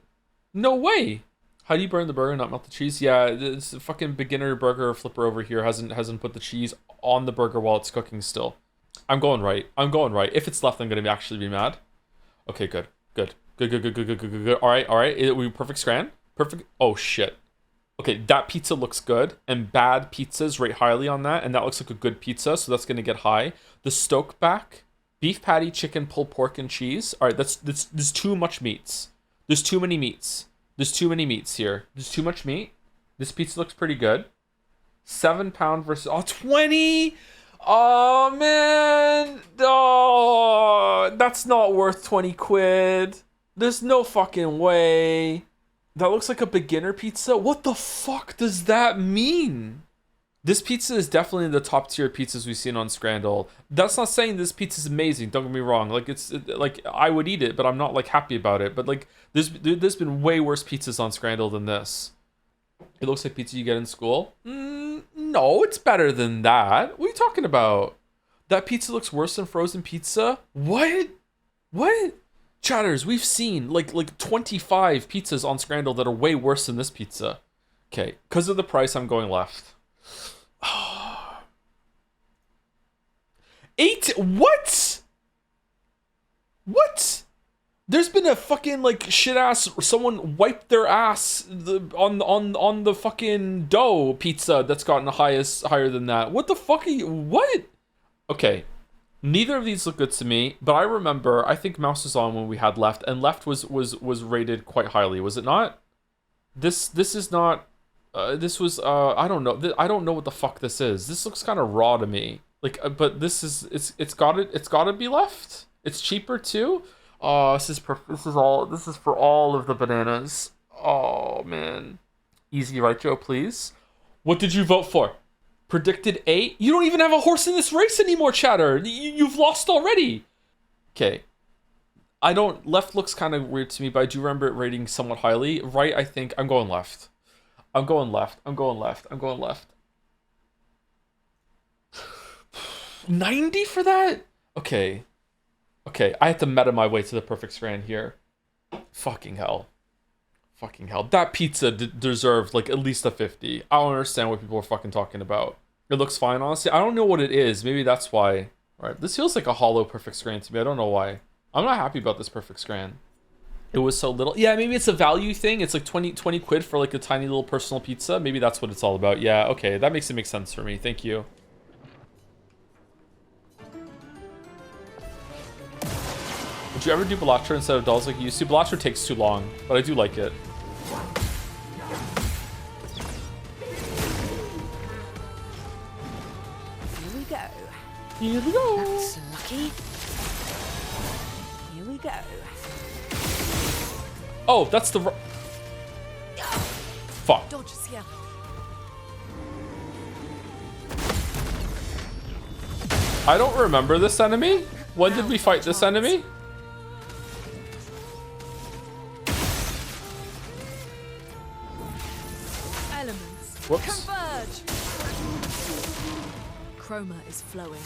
No way. How do you burn the burger and not melt the cheese? Yeah, it's a fucking beginner burger flipper over here hasn't put the cheese on the burger while it's cooking still. I'm going right. If it's left, I'm going to actually be mad. Okay, good. All right. We perfect scran? Perfect. Oh, shit. Okay, that pizza looks good, and bad pizzas rate highly on that, and that looks like a good pizza, so that's going to get high. The Stoke back, beef patty, chicken, pulled pork, and cheese. All right, there's too much meats. There's too many meats. There's too many meats here. There's too much meat. This pizza looks pretty good. 7 pound versus 20. Oh man. Oh, that's not worth 20 quid. There's no fucking way. That looks like a beginner pizza. What the fuck does that mean? This pizza is definitely the top tier pizzas we've seen on Scrandle. That's not saying this pizza is amazing. Don't get me wrong. Like like I would eat it, but I'm not like happy about it. But like there's been way worse pizzas on Scrandle than this. It looks like pizza you get in school. No, it's better than that. What are you talking about? That pizza looks worse than frozen pizza? What? Chatters, we've seen like 25 pizzas on Scrandle that are way worse than this pizza. Okay, because of the price, I'm going left. 8? What? There's been a fucking like shit ass. Someone wiped their ass on the fucking dough pizza that's gotten higher than that. What the fuck are you? What? Okay, neither of these look good to me. But I remember, I think Mouse was on when we had left, and left was rated quite highly. Was it not? This is not. This was I don't know. I don't know what the fuck this is. This looks kind of raw to me. Like, but this is it's gotta be left. It's cheaper too. Oh, this is for all of the bananas. Oh man, easy right, Joe, please. What did you vote for? Predicted 8. You don't even have a horse in this race anymore, chatter. You've lost already. Okay. Left looks kind of weird to me, but I do remember it rating somewhat highly. Right, I think I'm going left. 90 for that? Okay, I have to meta my way to the perfect strand here. Fucking hell. That pizza deserved like at least a 50. I don't understand what people are fucking talking about. It looks fine, honestly. I don't know what it is. Maybe that's why. All right, this feels like a hollow perfect scran to me. I don't know why. I'm not happy about this perfect scran. It was so little. Yeah, maybe it's a value thing. It's like 20 quid for like a tiny little personal pizza. Maybe that's what it's all about. Yeah, okay. That makes it make sense for me. Thank you. Would you ever do Bellatra instead of dolls like you used to? Bellatra takes too long, but I do like it. Here we go. That's lucky. Here we go. Oh, that's the... Fuck. Dodges here. I don't remember this enemy. When did we fight this enemy? Elements Whoops. converge. Chroma is flowing.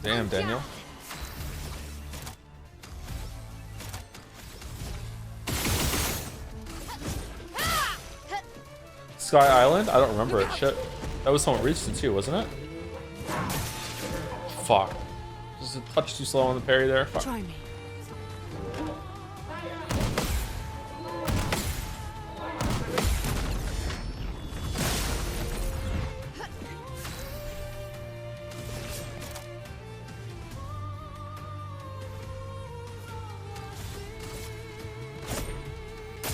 Damn, Daniel. Sky Island? I don't remember it. Shit. That was somewhat recent too, wasn't it? Fuck. Just a touch too slow on the parry there. Fuck. Try me.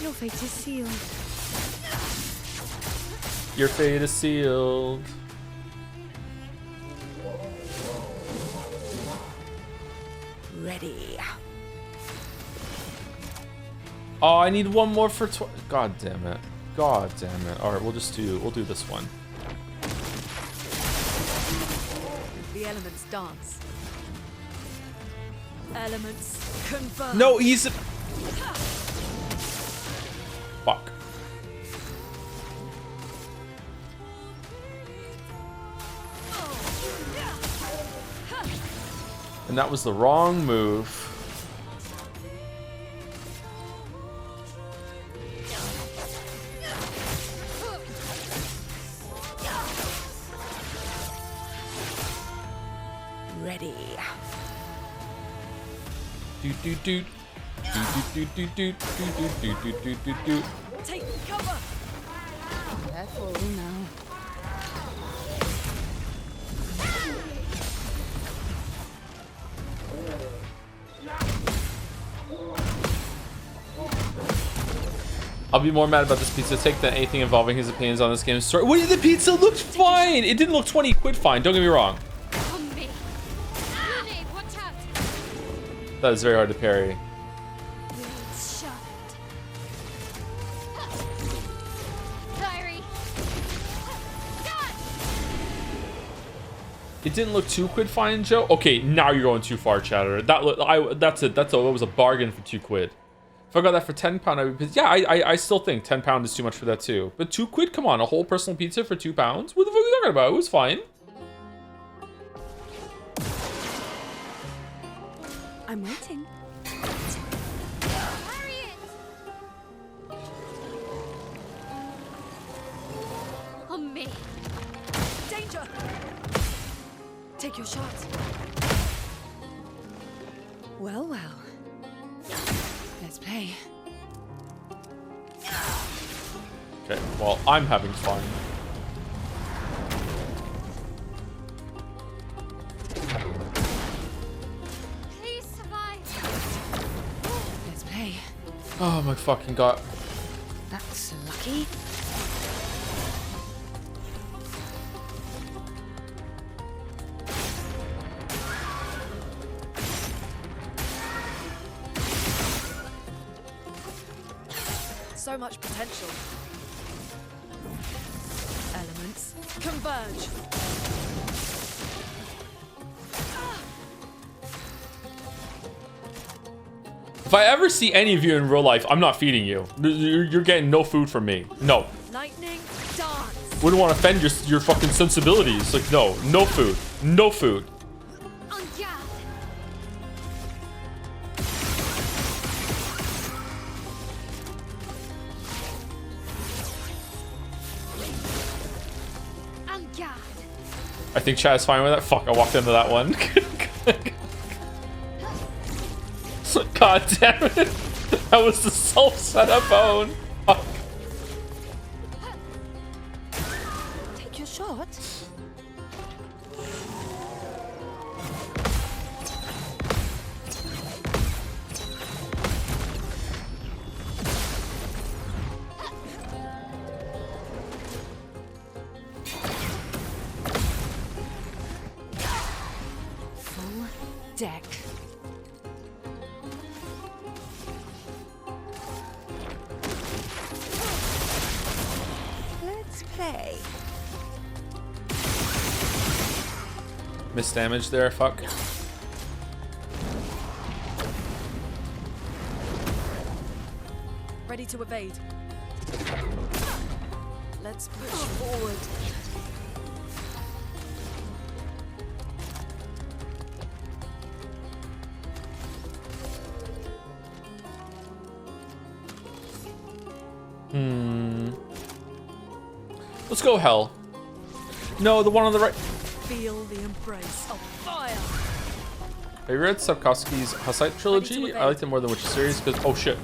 Your fate is sealed. Your fate is sealed. Ready. Oh, I need one more for God damn it. God damn it. Alright, we'll do this one. The elements dance. Elements converge. No, he's fuck. And that was the wrong move. Ready. Do do do. Do do do do do do do do do do. Take cover. Careful now. I'll be more mad about this pizza take than anything involving his opinions on this game's story. Wait, the pizza looked fine. It didn't look 20 quid fine. Don't get me wrong. On me. Lily, watch out. That is very hard to parry. Blades sharpened. Fiery. Done. It didn't look 2 quid fine, Joe. Okay, now you're going too far, Chatter. That was a bargain for 2 quid. If I got that for £10, I would be pissed. Yeah, I still think £10 is too much for that too. But 2 quid, come on, a whole personal pizza for £2? What the fuck are you talking about? It was fine. I'm waiting. Hurry it. On me. Danger. Take your shot. Well, well. Let's play. Okay, well, I'm having fun. Please survive. Let's play. Oh my fucking god. That's lucky. So much potential. Elements converge. If I ever see any of you in real life, I'm not feeding you. You're getting no food from me. No. Lightning dance. Wouldn't want to offend your fucking sensibilities. Like, no. No food. No food. On guard. On guard. I think Chad's fine with that. Fuck, I walked into that one. God damn it. That was the self-setup own. Fuck. Take your shot. Full deck. Let's play. Missed damage there, fuck. ready to evade. Let's push forward. Let's go hell. No, the one on the right. Feel the embrace of fire. Have you read Sapkowski's Hussite trilogy? I liked it more than Witcher series because oh shit.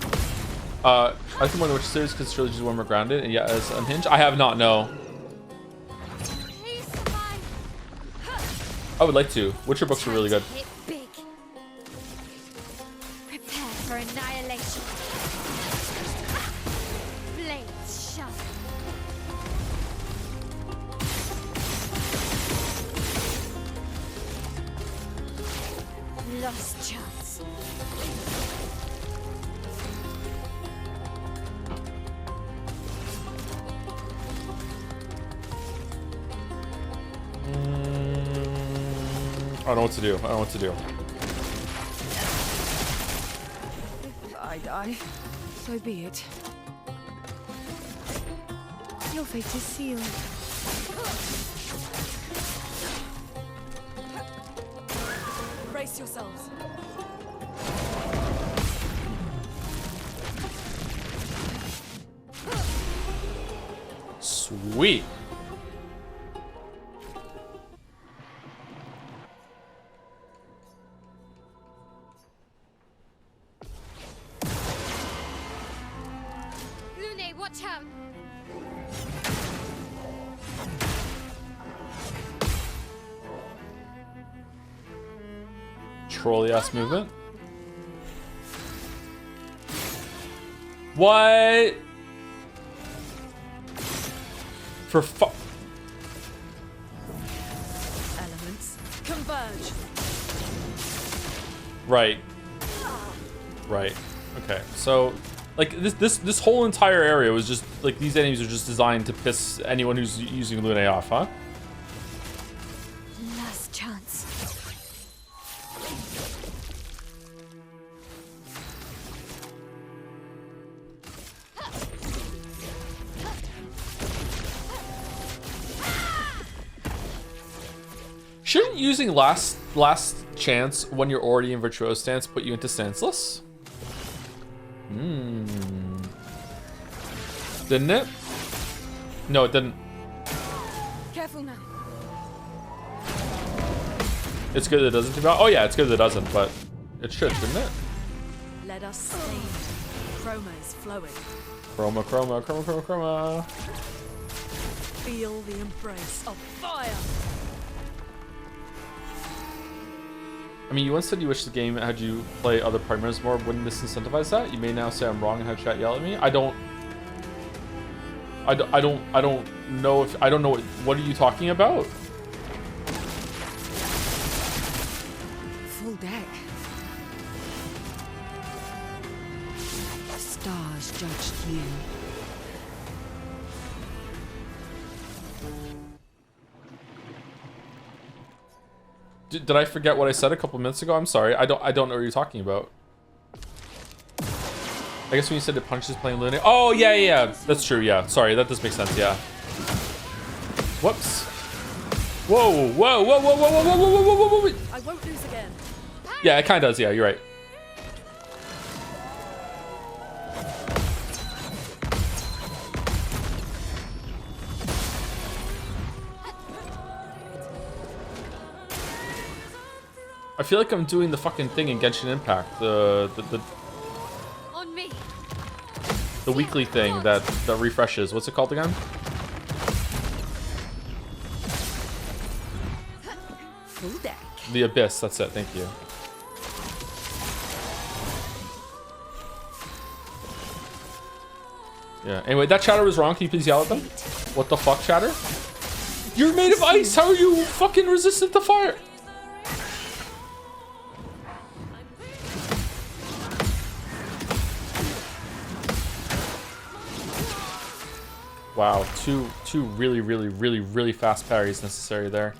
I liked it more than Witcher series because trilogy is one more grounded and yet as unhinged. I have not, no. Please survive. I would like to. Witcher books are really good. Hit big. Prepare for annihilation. Blades sharp. Lost chance. I don't know what to do. I don't know what to do. If I die, so be it. Your fate is sealed. Brace yourselves. Sweet. Lune, watch out. Trolley ass movement. What? For fuck. Elements converge. Right. Right. Okay. So, like this whole entire area was just like these enemies are just designed to piss anyone who's using Lune off, huh? Last chance. Shouldn't using last chance when you're already in virtuoso stance put you into stanceless? Didn't it? No, it didn't. Careful now. It's good that it doesn't. Oh yeah, it's good that it doesn't, but it should, shouldn't it? Let us stain. Chroma is flowing. Chroma, chroma, chroma, chroma, chroma. Feel the embrace of fire. I mean, you once said you wish the game had you play other partners more. Wouldn't this incentivize that? You may now say I'm wrong and have chat yell at me. I don't know if I don't know what are you talking about? Full deck. Stars judged you. Did I forget what I said a couple minutes ago? I'm sorry. I don't know what you're talking about. I guess when you said the punch is playing Lune. Oh yeah. That's true. Yeah. Sorry, that does make sense. Yeah. Whoops. Whoa. I won't lose again. Yeah, it kind of does. Yeah, you're right. I feel like I'm doing the fucking thing in Genshin Impact, the On me. weekly thing that refreshes. What's it called again? Full deck. The Abyss. That's it. Thank you. Yeah. Anyway, that chatter was wrong. Can you please yell at them? What the fuck, chatter? You're made of ice. How are you fucking resistant to fire? Wow, two really fast parries necessary there.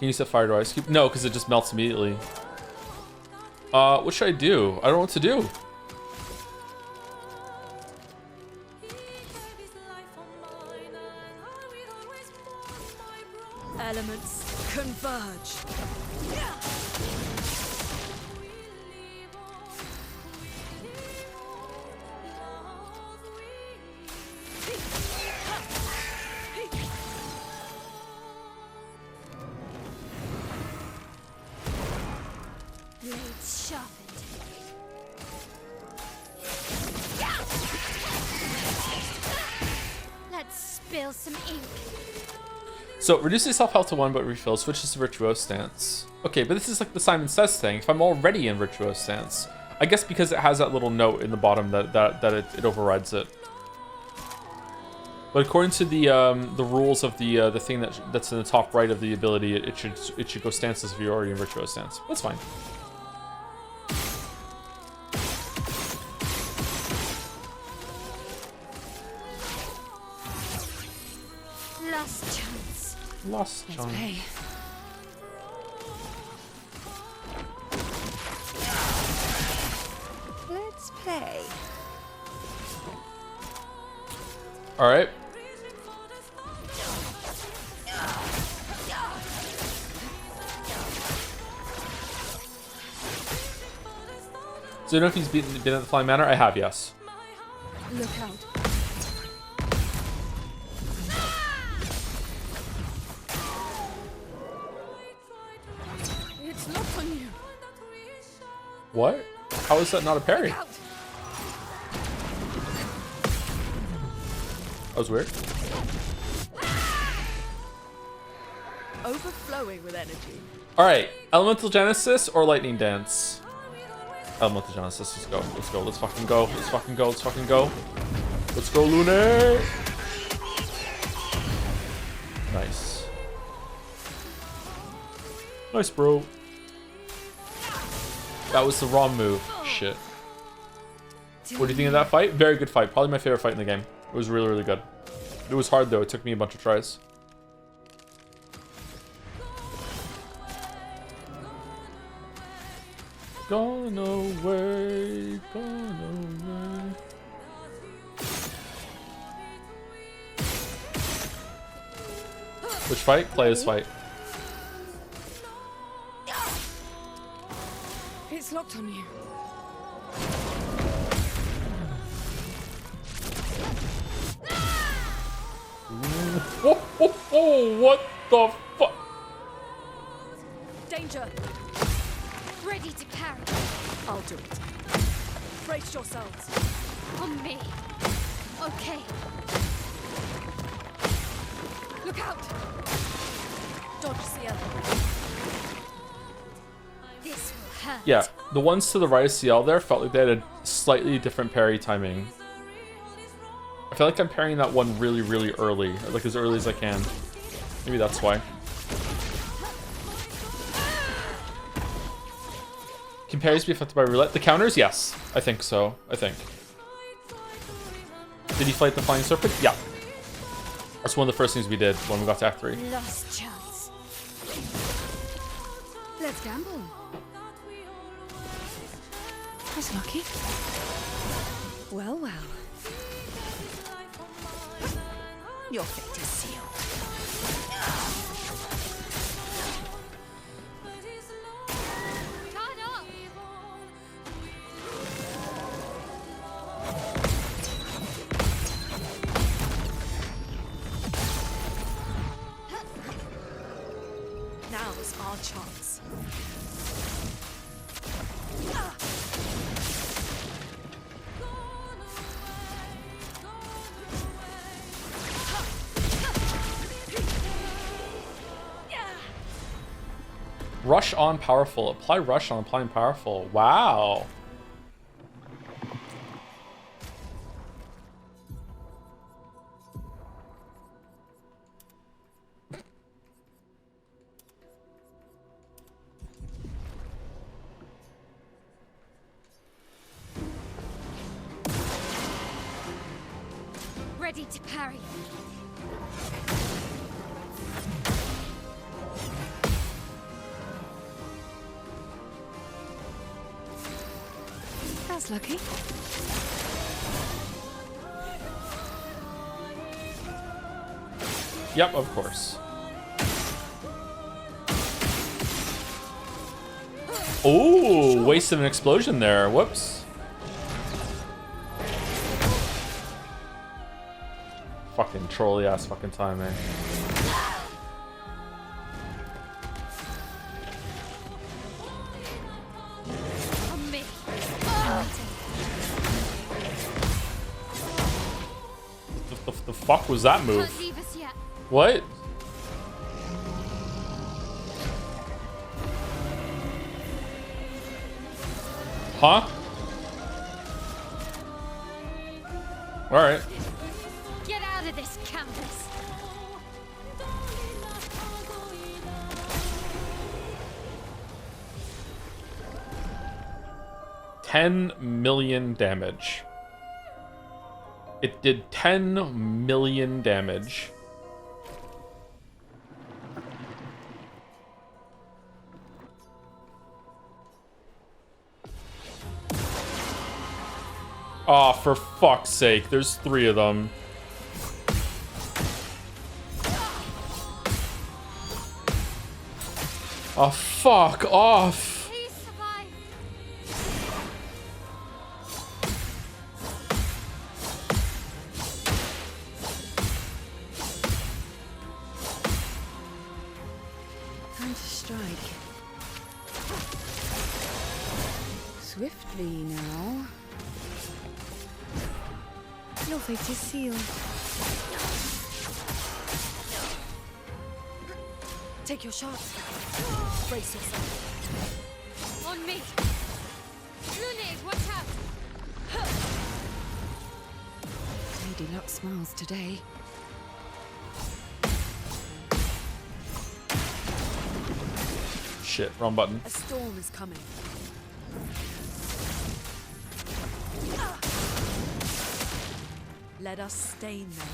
Can you set fire to ice cube? No, because it just melts immediately. What should I do? I don't know what to do. Elements converge. Blades sharpened. Let's spill some ink. So reduces self health to 1 but refills, switches to virtuose stance. Okay, but this is like the Simon Says thing. If I'm already in virtuose stance, I guess because it has that little note in the bottom that it overrides it. But according to the rules of the thing that's in the top right of the ability, it should go stances if you're already in virtuose stance. That's fine. Last chance. Lost chance. Hey, let's play. All right. So you know if he's been at the Flying Manor? I have, yes. Look out. It's locked on you. What? How is that not a parry? Out. That was weird. Overflowing with energy. All right, Elemental Genesis or Lightning Dance? Elemental Genesis, let's go. Let's go, let's fucking go. Let's fucking go, let's fucking go. Let's go, Lumiere! Nice. Nice, bro. That was the wrong move. Shit. What do you think of that fight? Very good fight. Probably my favorite fight in the game. It was really, really good. It was hard though. It took me a bunch of tries. Gone away, gone away. Which fight? Play this fight. It's locked on you. Oh, oh, oh, what the fuck? Danger. Ready to carry. I'll do it. Brace yourselves. On me. Okay. Look out. Dodge CL. This will hurt. Yeah, the ones to the right of CL there felt like they had a slightly different parry timing. I feel like I'm parrying that one really, really early. Like as early as I can. Maybe that's why. Can parries be affected by roulette? The counters? Yes. I think so. I think. Did he fight the Flying Serpent? Yeah. That's one of the first things we did when we got to Act 3. Last chance. Let's gamble. That's lucky. Well, well. Your fate is sealed. Turn up. Now's our chance. Rush on powerful. Apply rush on applying powerful. Wow. Ready to parry. That's lucky. Yep, of course. Oh, wasted an explosion there. Whoops. Fucking trolly ass fucking time, man. On me. The fuck was that move? Can't leave us yet. What? Huh? Alright. Get out of this campus. $10 million damage. It did 10 million damage. Oh, for fuck's sake, there's 3 of them. Oh, fuck off. Please survive. Time to strike. Swiftly now. Your fate is sealed. Take your shot. Brace yourself. On me. Lumiere, watch out. Lady Luck smiles today. Shit, wrong button. A storm is coming. Let us stain them.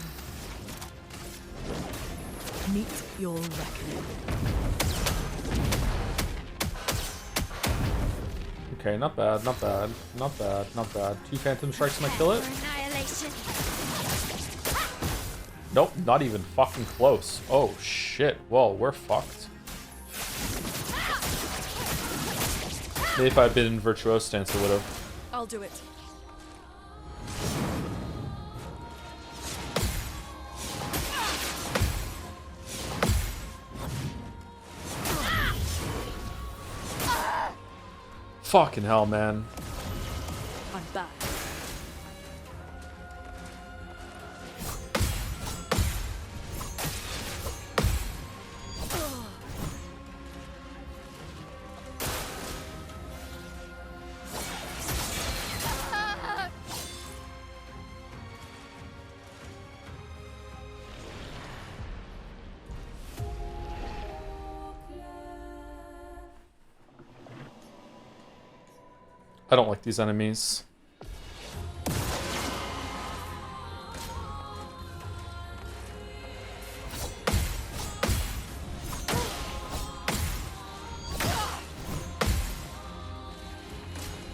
Meet your reckoning. Okay, not bad, not bad, not bad, not bad. 2 Phantom Strikes might kill it? Annihilation. Nope, not even fucking close. Oh shit, well, we're fucked. Maybe if I'd been in Virtuoso stance, I would've. I'll do it. Fucking hell, man. I'm back. I don't like these enemies.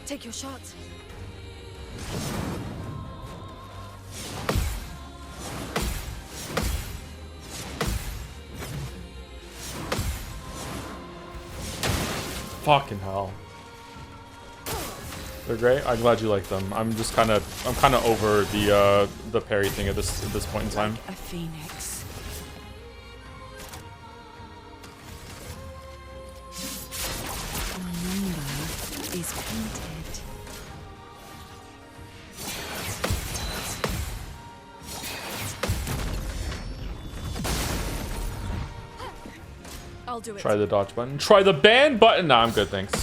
Take your shot. Fucking hell. They're great. I'm glad you like them. I'm kind of over the parry thing at this point in time. A phoenix. Your number is painted. I'll do it. Try the dodge button. Try the ban button. Nah, I'm good, thanks.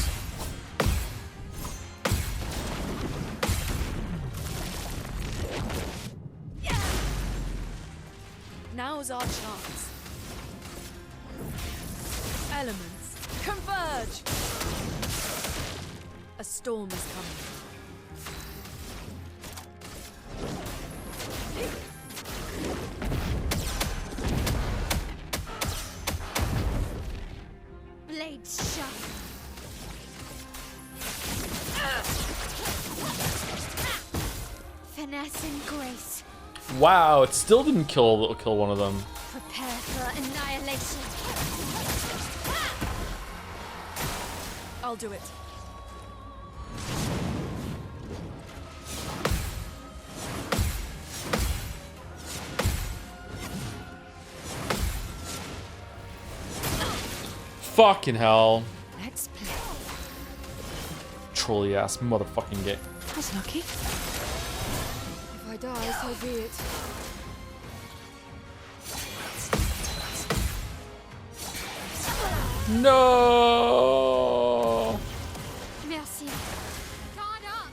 Now's our chance. Elements, converge! A storm is coming. Blades sharp. finesse and grace. Wow, it still didn't kill one of them. Prepare for annihilation. I'll do it. Fucking hell. Let's play. Trolley ass motherfucking game. That's lucky. If I die, so be it. No. Merci. Guard up.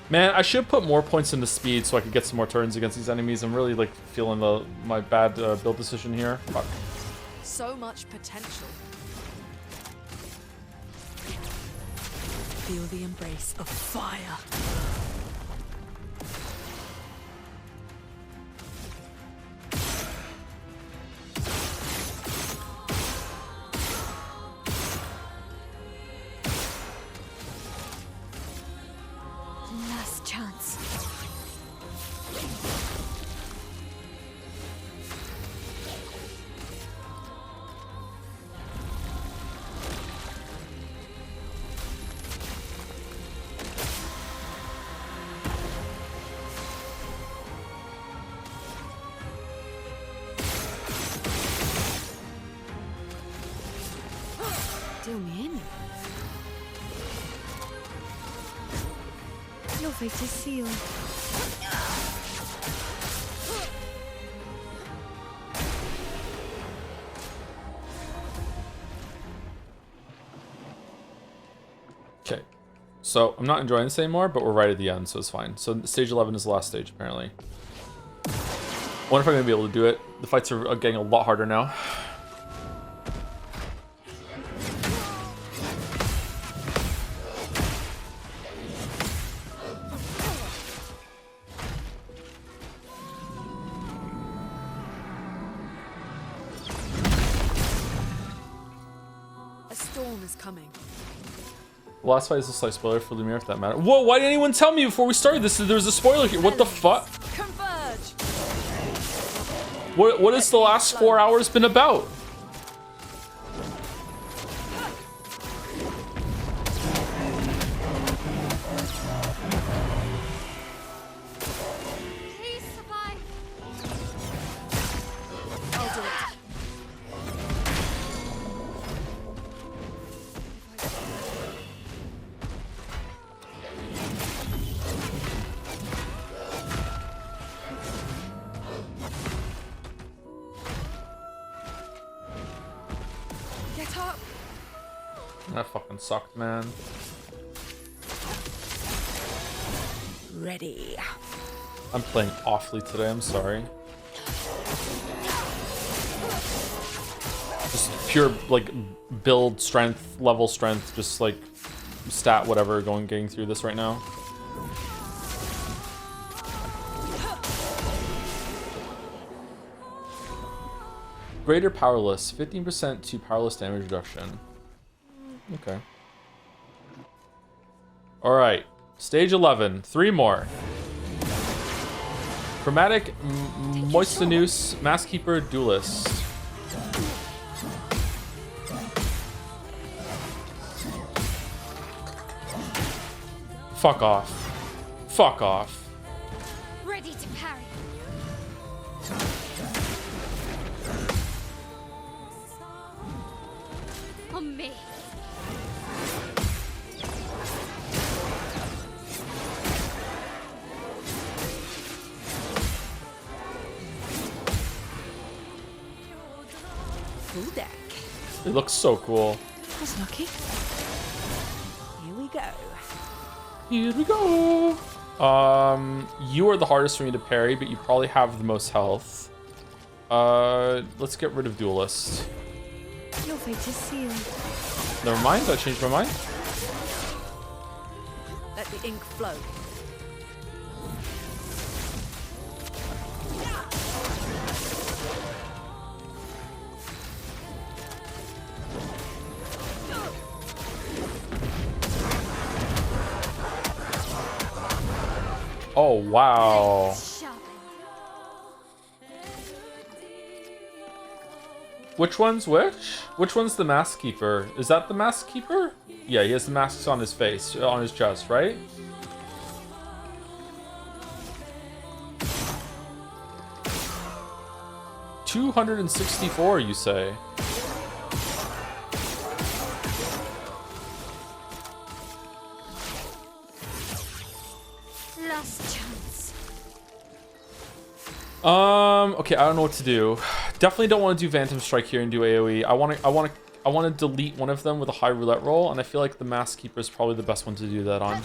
Man, I should put more points into speed so I could get some more turns against these enemies. I'm really like feeling my bad build decision here. Fuck. So much potential. Feel the embrace of fire. Last chance. Deal me in. Your fate is sealed. Okay. So I'm not enjoying this anymore, but we're right at the end, so it's fine. So stage 11 is the last stage, apparently. I wonder if I'm gonna be able to do it. The fights are getting a lot harder now. A storm is coming. The last fight is a slight spoiler for Lumiere, if that matters. Whoa, why didn't anyone tell me before we started this? There was a spoiler here. What the fuck? Converge. What has the last 4 hours been about? Please survive. I'll do it. Get up. That fucking sucked, man. Ready. I'm playing awfully today, I'm sorry. Just pure, like, build strength, level strength, just, like, stat whatever getting through this right now. Greater powerless, 15% to powerless damage reduction. Okay. Alright, stage 11, 3 more. Chromatic, Moistinous, Maskkeeper, Duelist. Fuck off. Fuck off. Ready to parry. On me. Full deck. It looks so cool. That's lucky. Here we go. Here we go. You are the hardest for me to parry, but you probably have the most health. Let's get rid of Duelist. Your fate is sealed. Never mind, I changed my mind. Let the ink flow. Oh, wow. Sharpened. Which one's which? Which one's the Mask Keeper? Is that the Mask Keeper? Yeah, he has the masks on his face, on his chest, right? $264, you say? Last chance. Okay, I don't know what to do. Definitely don't want to do Phantom Strike here and do AoE. I want to delete one of them with a high roulette roll, and I feel like the Mask Keeper is probably the best one to do that on.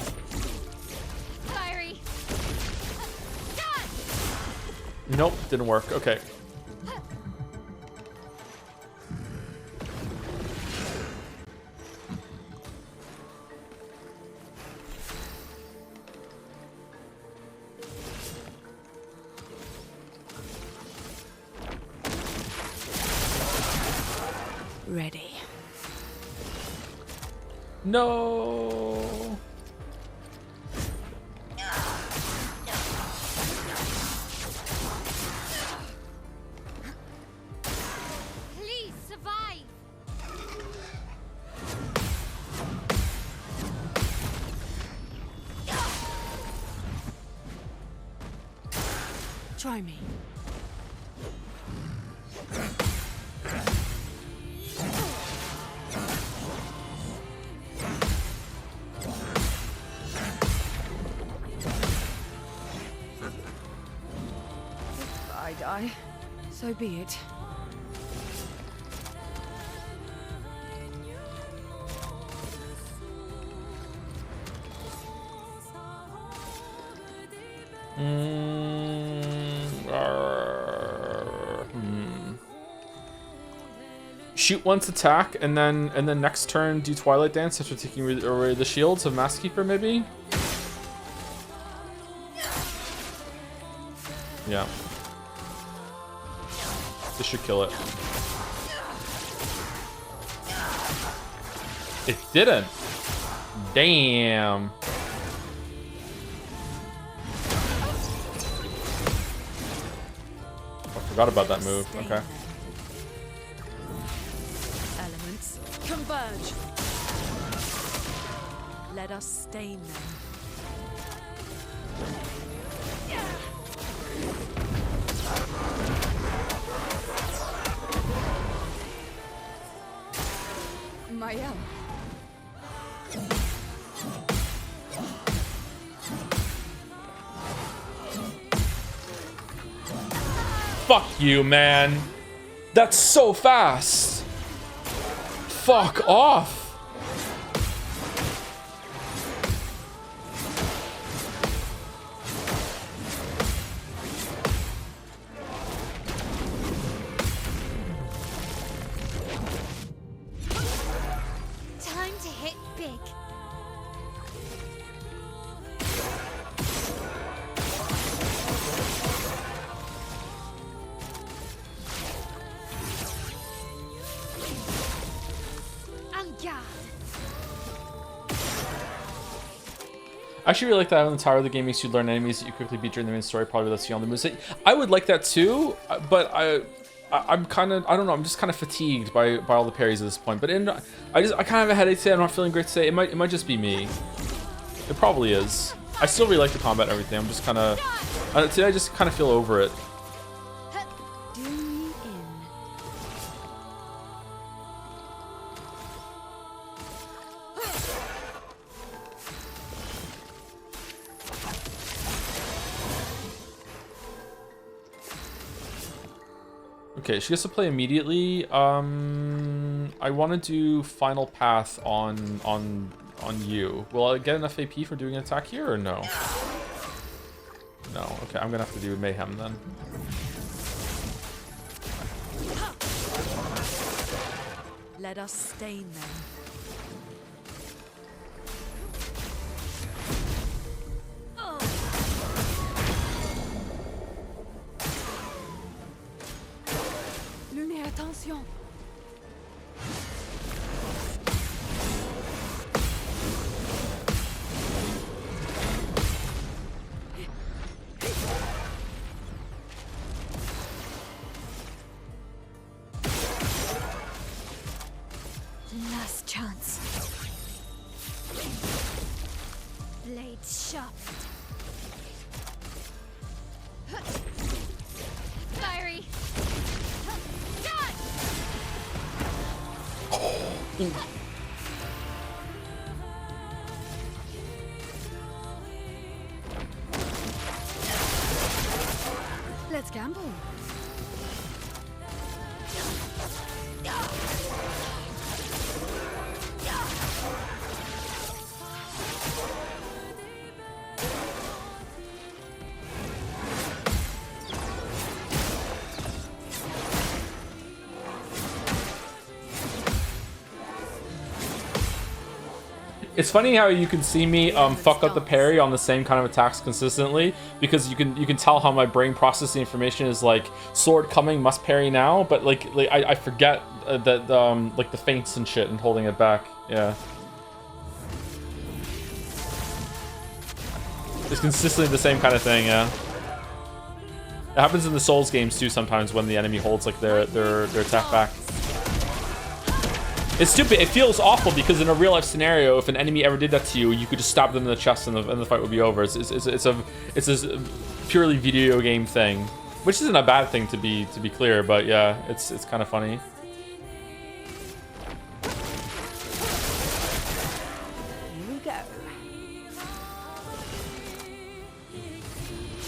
Fiery. Nope, didn't work. Okay. Ready. No. Please survive. Try me. If I die, so be it. Shoot once, attack, and then next turn do Twilight Dance after taking away the shields of Mask Keeper, maybe? Yeah. This should kill it. It didn't. Damn. I forgot about that move. Okay. Elements converge. Let us stain them. Mael. Fuck you, man. That's so fast. Fuck off. Time to hit big. En garde. I actually really like that in the Tower of the game makes you learn enemies that you quickly beat during the main story, probably lets you on the moveset. I would like that too, but I'm kind of, I don't know, I'm just kind of fatigued by all the parries at this point. But I kind of have a headache today. I'm not feeling great today. It might just be me. It probably is. I still really like the combat and everything. I'm just kind of today I just kind of feel over it. Do me in. Okay, she gets to play immediately. I want to do Final Path on you. Will I get enough AP for doing an attack here or no? No. Okay, I'm gonna have to do Mayhem then. Let us stain them. Lumiere, attention. Last chance. Blade sharp. Fiery. Done. Let's gamble. It's funny how you can see me fuck up the parry on the same kind of attacks consistently, because you can tell how my brain processes the information is like sword coming, must parry now, but like I forget that like the feints and shit and holding it back. Yeah, it's consistently the same kind of thing. Yeah, it happens in the Souls games too sometimes when the enemy holds like their attack back. It's stupid. It feels awful because in a real life scenario, if an enemy ever did that to you, you could just stab them in the chest and the fight would be over. It's a purely video game thing, which isn't a bad thing to be clear. But yeah, it's kind of funny. Here we go.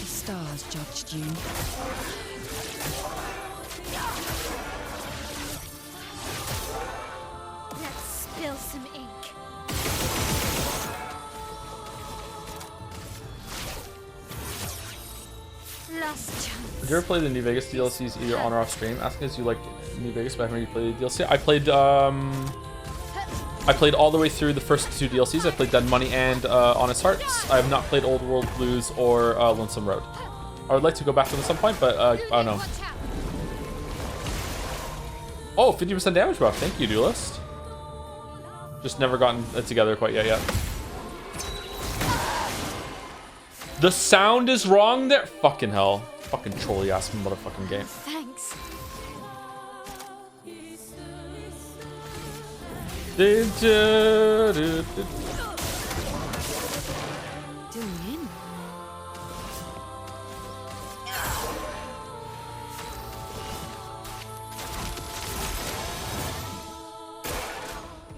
The stars judged you. Let's spill some ink. Last chance. Did you ever play the New Vegas DLCs either on or off stream? Asking us you like New Vegas, but I haven't really played the DLC. I played all the way through the first 2 DLCs. I played Dead Money and Honest Hearts. I have not played Old World Blues or Lonesome Road. I would like to go back to them at some point, but I don't know. Oh, 50% damage buff. Thank you, Duelist. Just never gotten it together quite yet. The sound is wrong there. Fucking hell. Fucking trolly ass motherfucking game. Thanks. Doing in.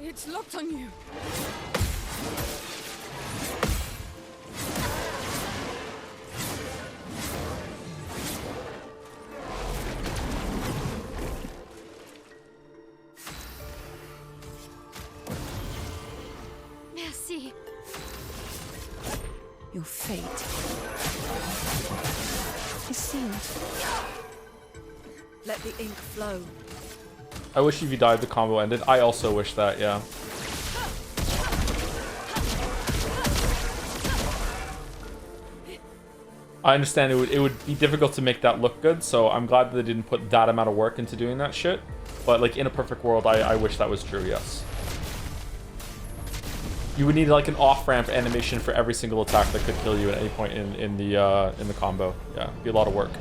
It's locked on you. Merci. Your fate is sealed. Let the ink flow. I wish if you died, the combo ended. I also wish that, yeah. I understand it would be difficult to make that look good, so I'm glad that they didn't put that amount of work into doing that shit. But like in a perfect world, I wish that was true, yes. You would need like an off-ramp animation for every single attack that could kill you at any point in the combo. Yeah, it'd be a lot of work.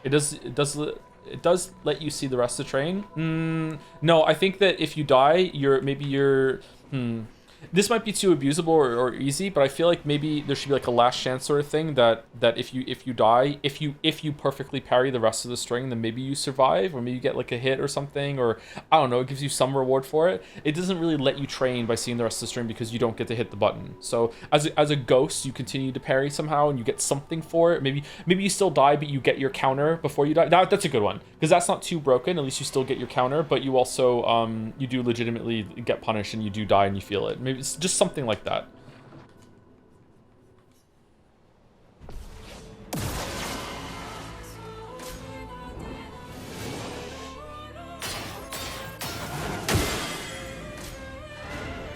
It does let you see the rest of the train. No, I think that if you die, this might be too abusable or easy, but I feel like maybe there should be like a last chance sort of thing that if you die, if you perfectly parry the rest of the string, then maybe you survive, or maybe you get like a hit or something, or I don't know, it gives you some reward for it. It doesn't really let you train by seeing the rest of the string because you don't get to hit the button. So as a ghost, you continue to parry somehow and you get something for it. Maybe you still die, but you get your counter before you die. That's a good one because that's not too broken. At least you still get your counter, but you also you do legitimately get punished and you do die and you feel it. Maybe it's just something like that.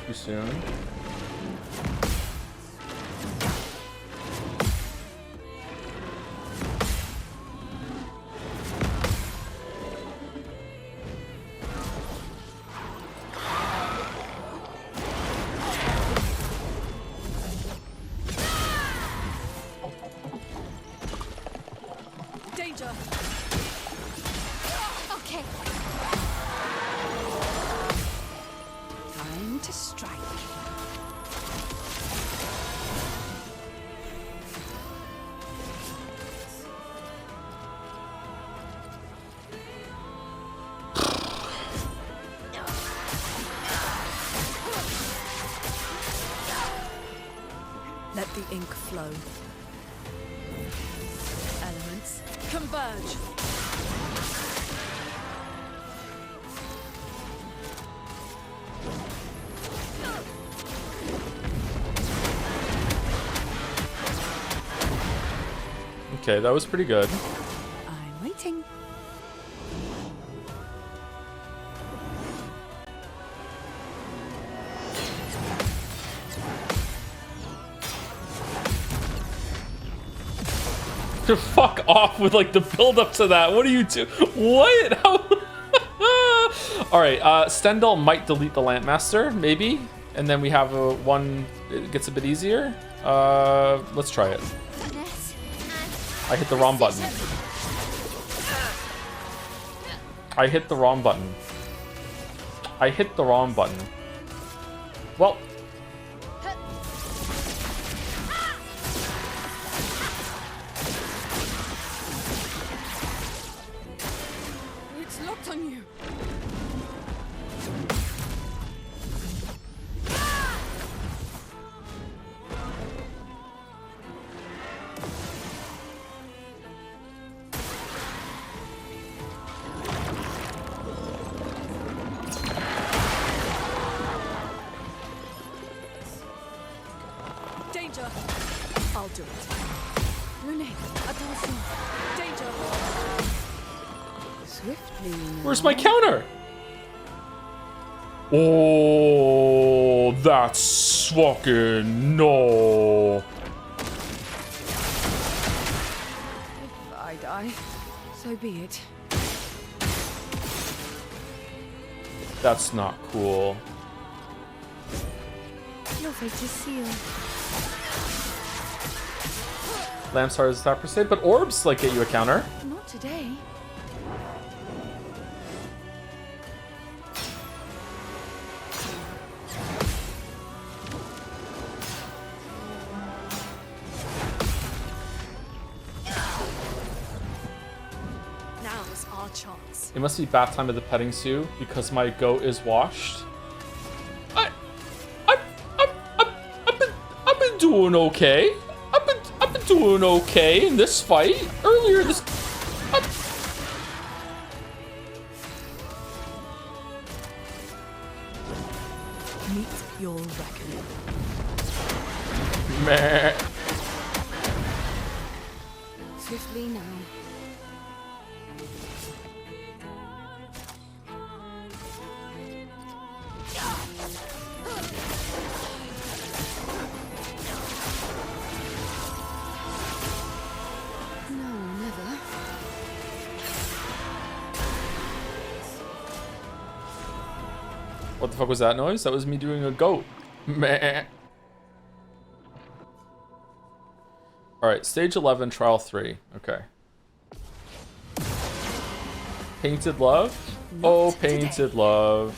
Too soon. Danger. Okay. the ink flow. Elements converge. Okay, that was pretty good. I'm waiting. To fuck off with like the build up to that. What are you do? What? How? All right. Stendhal might delete the Lampmaster, maybe, and then we have a one. It gets a bit easier. Let's try it. I hit the wrong button. I hit the wrong button. I hit the wrong button. Well. It's locked on you. Danger. I'll do it. Renee, attention. Danger. Swiftly. Where's my counter? Oh, that's fucking no. If I die, so be it. That's not cool. Your fate is sealed. Lamp's hard as attack per se, but orbs like get you a counter. Not today. Now's our chance. It must be bath time at the petting zoo because my goat is washed. I've been doing okay. I've been doing okay in this fight. Earlier this. Meet your reckoning. Meh. Swiftly now. No, never. What the fuck was that noise? That was me doing a goat. Meh. Alright, stage 11, trial 3. Okay. Painted love? Oh, painted love.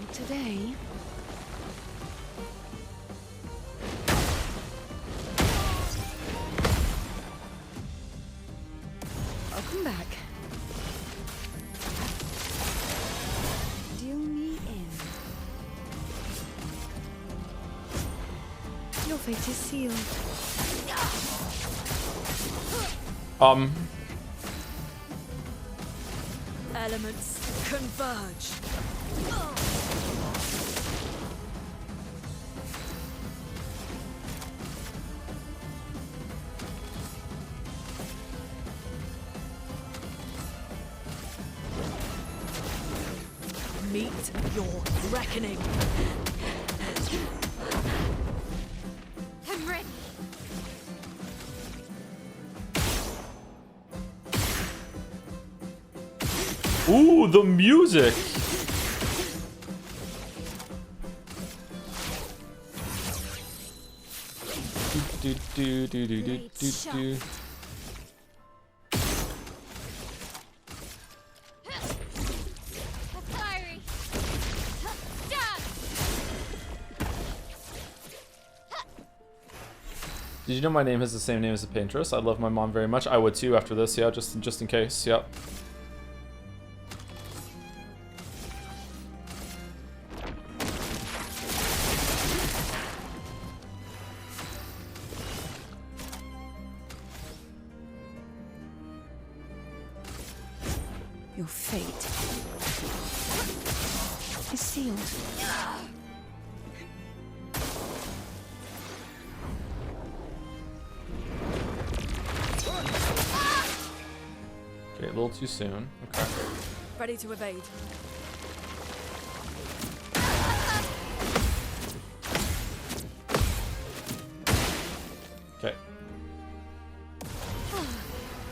Not today. I'll come back. Deal me in. Your fate is sealed. Elements converge. Meet your reckoning. I'm ready. Ooh, the music. Do, do, do, do, do, do, do. Fiery. Done. Did you know my name has the same name as the paintress? I love my mom very much. I would too after this, yeah, just in case, yep. Your fate is sealed. Okay, a little too soon. Okay. Ready to evade. Okay.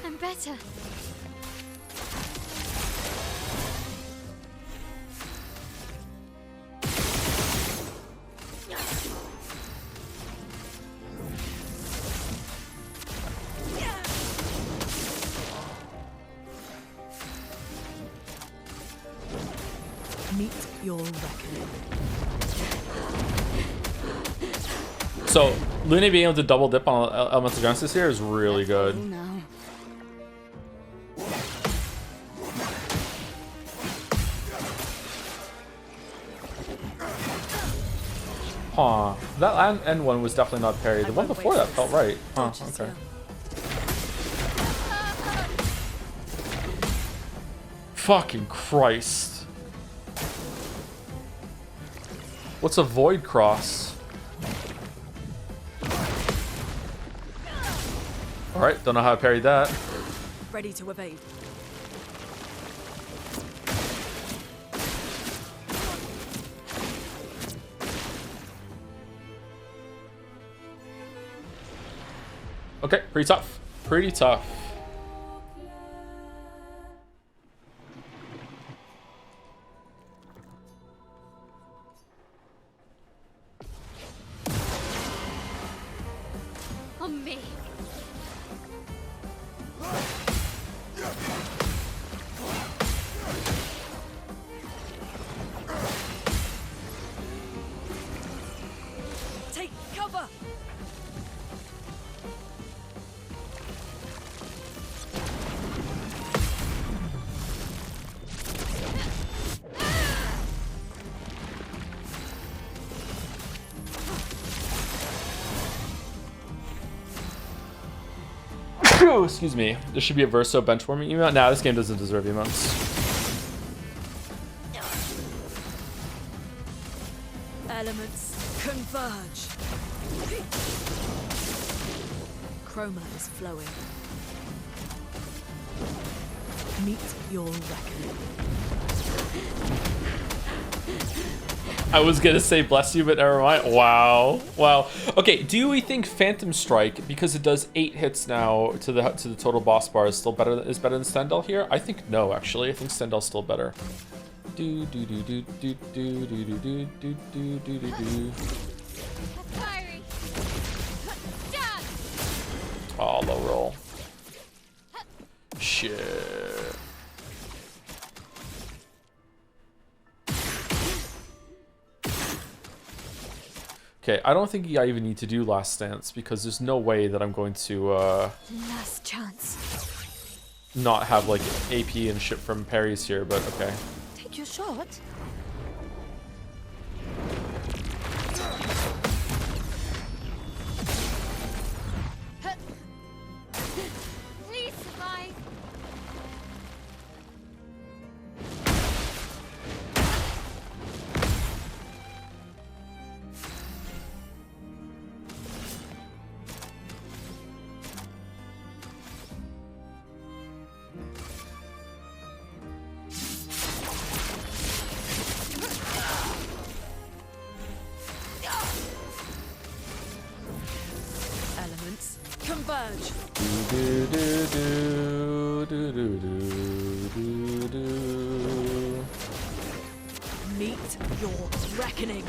I'm better. Meet your reckoning. So, Luna being able to double dip on Elemental Genesis here is really good. No. Huh. That end one was definitely not parry. The one before that felt right. Huh, Dodge okay. yourself. Fucking Christ. What's a void cross? Alright, don't know how I parried that. Ready to evade. Okay, pretty tough. Pretty tough. On me. Take cover. Excuse me. There should be a Verso benchwarming emote. Nah, this game doesn't deserve emotes. Elements converge. Chroma is flowing. Meet your reckoning. I was gonna say bless you, but never mind. Wow, wow. Okay, do we think Phantom Strike, because it does 8 hits now to the total boss bar, is still better than Stendhal here? I think no, actually. I think Stendhal's still better. Do do do do do do do do do do do do do do. Fiery. Oh, low roll. Shit. Okay, I don't think I even need to do Last Stance because there's no way that I'm going to Last chance. not have like AP and shit from parries here, but okay. Take your shot. Please survive. Elements converge. Do do do do do do do do. Meet your reckoning.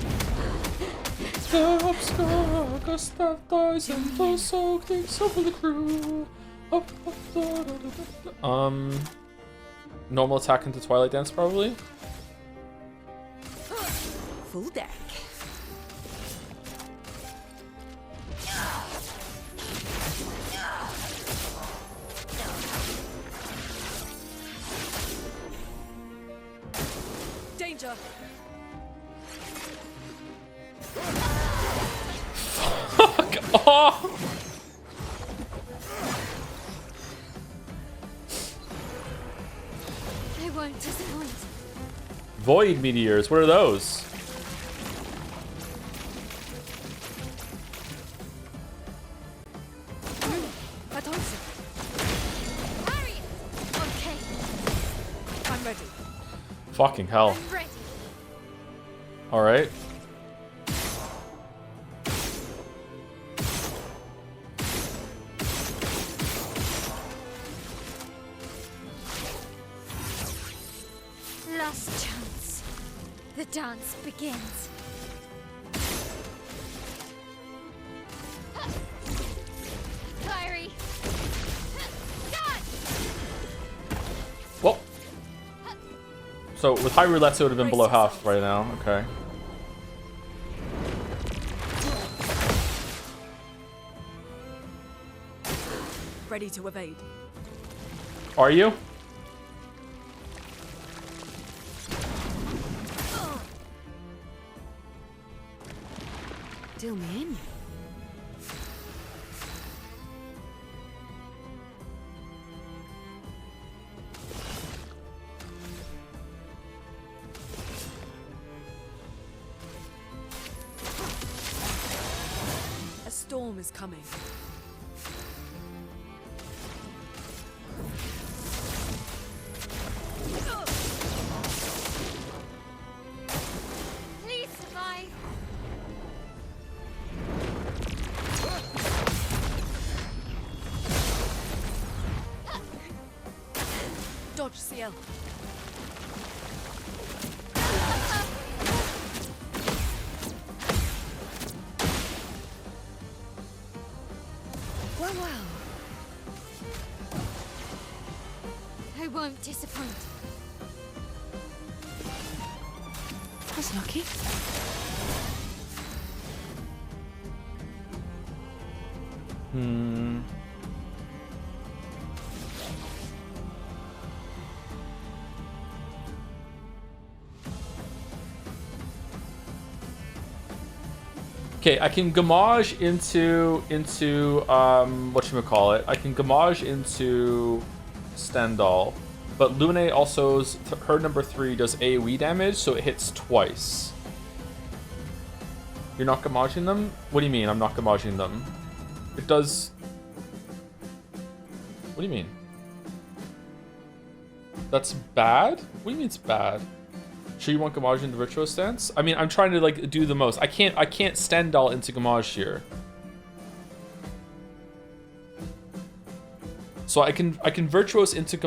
Stop, Scott, Gustav dies and the soak takes over the crew. Up, up, da, da, da, da, da. Normal attack into Twilight Dance, probably. Full deck. soldier. Fuck off! They won't disappoint. Void meteors, what are those? I told you. Harry it! Okay, I'm ready. Fucking hell. I'm ready. Alright. Last chance. The dance begins. Fiery. Dodge! Well. So with high roulette, it would have been below half right now. Okay. Ready to evade. Are you? Deal me in. A storm is coming. Please survive. Dodge CL. Well, well. I won't disappoint. That's lucky. Hmm. Okay, I can gamage into whatchamacallit. I can gamage into Stendhal, but Lumiere also's her number 3 does AoE damage, so it hits twice. You're not gamaging them? What do you mean I'm not gamaging them? It does. What do you mean? That's bad? What do you mean it's bad? Sure you want Gamage into Virtuo stance? I mean, I'm trying to like do the most. I can't Stendhal into Gamage here. So I can Virtuos into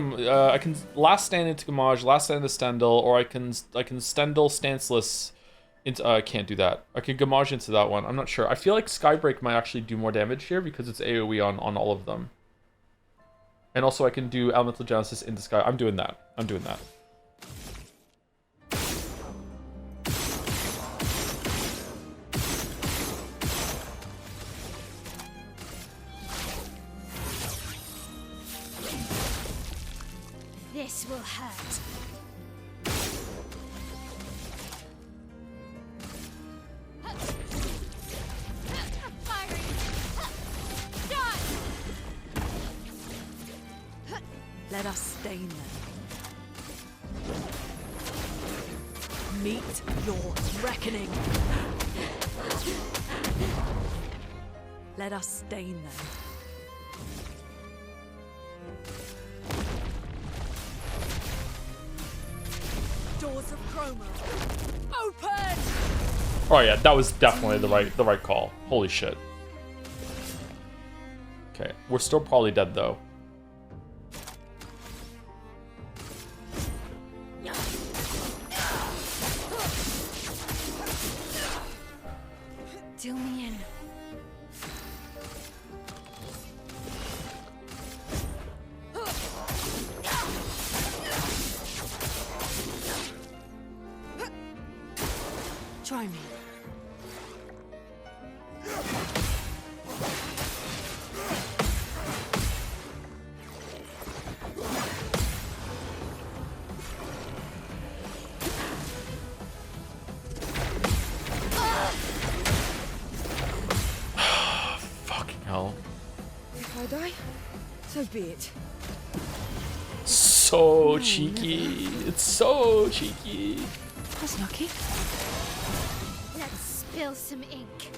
I can last stand into Gamage, last stand into Stendhal, or I can Stendhal stanceless into I can't do that. I can Gamage into that one. I'm not sure. I feel like Skybreak might actually do more damage here because it's AoE on all of them. And also I can do Elemental Genesis into Sky. I'm doing that. I'm doing that. This will hurt. Fiery. Dodge! Let us stain them. Meet your reckoning. Let us stain them. Doors of Chroma. Open! Oh yeah, that was definitely the right call. Holy shit. Okay, we're still probably dead though. Do me in. Try me. hell. If I die, so be it. So cheeky. It's so cheeky. That's lucky. Let's spill some ink.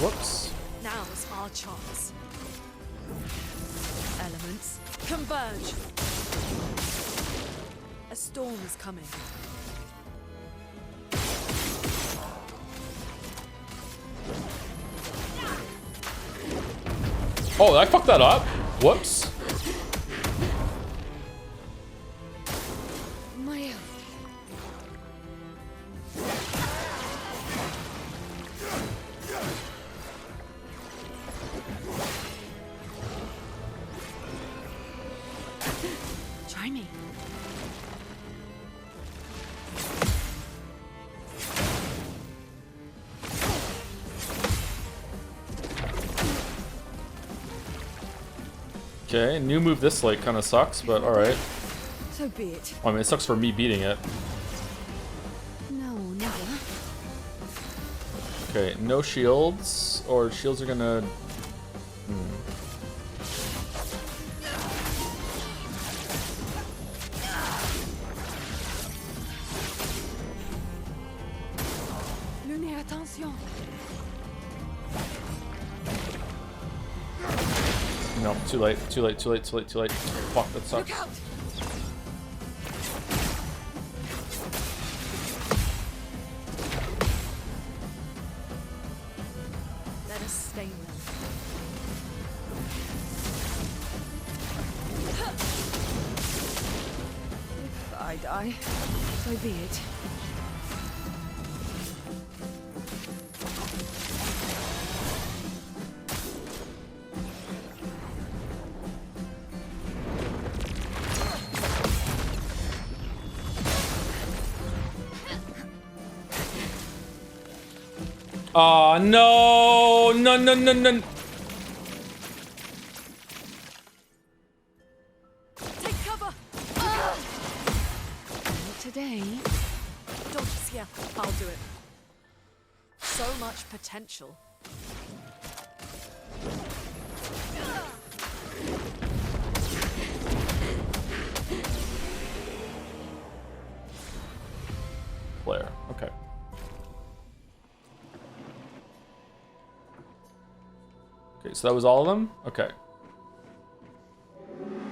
Whoops. Now's our chance. Elements, converge. A storm is coming. Oh, I fucked that up. Whoops. My own. Try me. Okay, new move this late kind of sucks, but alright. So be it. Well, I mean, it sucks for me beating it. No, never. Okay, no shields, or shields are gonna... Lumiere, attention. No, too late, too late, too late, too late, too late. Fuck, that sucks. Look out! Let us stain them. If I die, so be it. Aw, no! No, no, no, no. Take cover! Not today. Dodge here. I'll do it. So much potential. Player, okay. Okay, so that was all of them? Okay.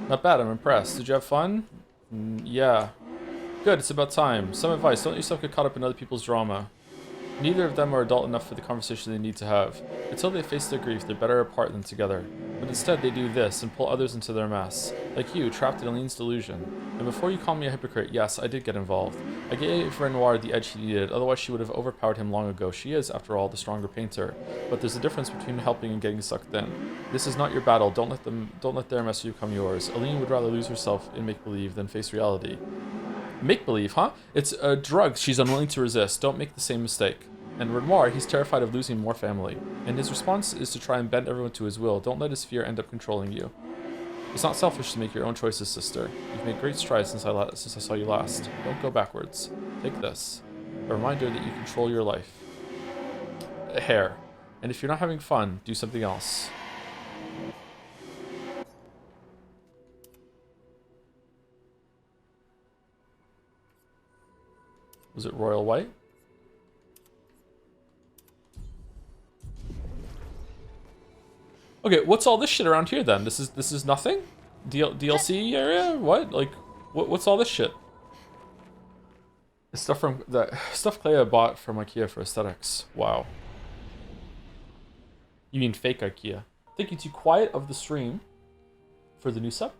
Not bad, I'm impressed. Did you have fun? Yeah. Good, it's about time. Some advice, don't let yourself get caught up in other people's drama. Neither of them are adult enough for the conversation they need to have. Until they face their grief, they're better apart than together. But instead, they do this and pull others into their mess. Like you, trapped in Aline's delusion. And before you call me a hypocrite, yes, I did get involved. I gave Renoir the edge he needed, otherwise she would have overpowered him long ago. She is, after all, the stronger painter. But there's a difference between helping and getting sucked in. This is not your battle, don't let their mess become yours. Aline would rather lose herself in make-believe than face reality. Make-believe, huh? It's a drug she's unwilling to resist. Don't make the same mistake. And Renoir, he's terrified of losing more family. And his response is to try and bend everyone to his will. Don't let his fear end up controlling you. It's not selfish to make your own choices, sister. You've made great strides since I saw you last. Don't go backwards. Take this. A reminder that you control your life. Hair. And if you're not having fun, do something else. Was it royal white? Okay, what's all this shit around here then? This is nothing? DLC area? What? Like, what's all this shit? It's stuff from the stuff Clea bought from IKEA for aesthetics. Wow. You mean fake IKEA? Thank you to Quiet of the Stream for the new sub.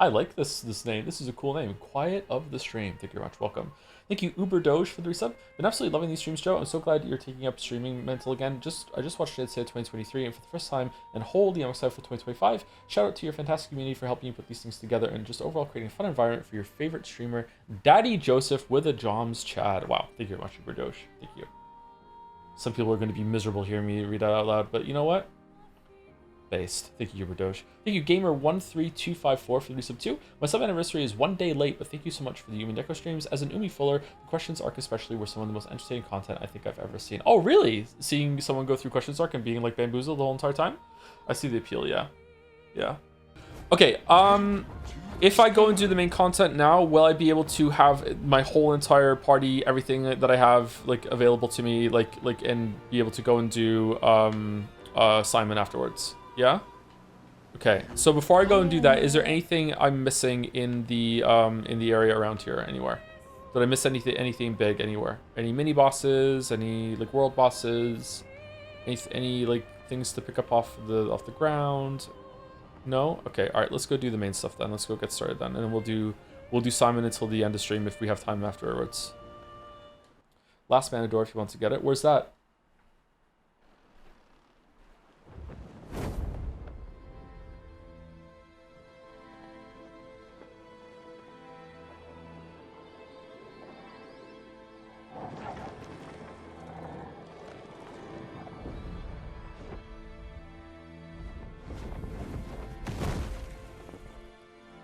I like this name. This is a cool name. Quiet of the Stream. Thank you very much. Welcome. Thank you, Uber Doge, for the resub. Been absolutely loving these streams, Joe. I'm so glad you're taking up streaming mental again. I just watched Dead State 2023, and for the first time, and holy, I'm excited for 2025. Shout out to your fantastic community for helping you put these things together and just overall creating a fun environment for your favorite streamer, Daddy Joseph with a Joms Chad. Wow, thank you very much, Uber Doge. Thank you. Some people are going to be miserable hearing me read that out loud, but you know what? Based. Thank you, Uber Doge. Thank you, Gamer13254 for the resub 2. My sub anniversary is 1 day late, but thank you so much for the Umi Deco streams. As an Umi Fuller, the questions arc especially were some of the most entertaining content I think I've ever seen. Oh, really? Seeing someone go through questions arc and being like bamboozled the whole entire time? I see the appeal, yeah. Yeah. Okay, if I go and do the main content now, will I be able to have my whole entire party, everything that I have like available to me, like and be able to go and do Simon afterwards? Yeah? Okay, so before I go and do that, is there anything I'm missing in the area around here anywhere? Did I miss anything big anywhere? Any mini bosses, any like world bosses, any like things to pick up off the ground? No? Okay, all right, let's go do the main stuff then. Let's go get started then, and then we'll do Simon until the end of stream if we have time afterwards. Last mana door if you want to get it. Where's that?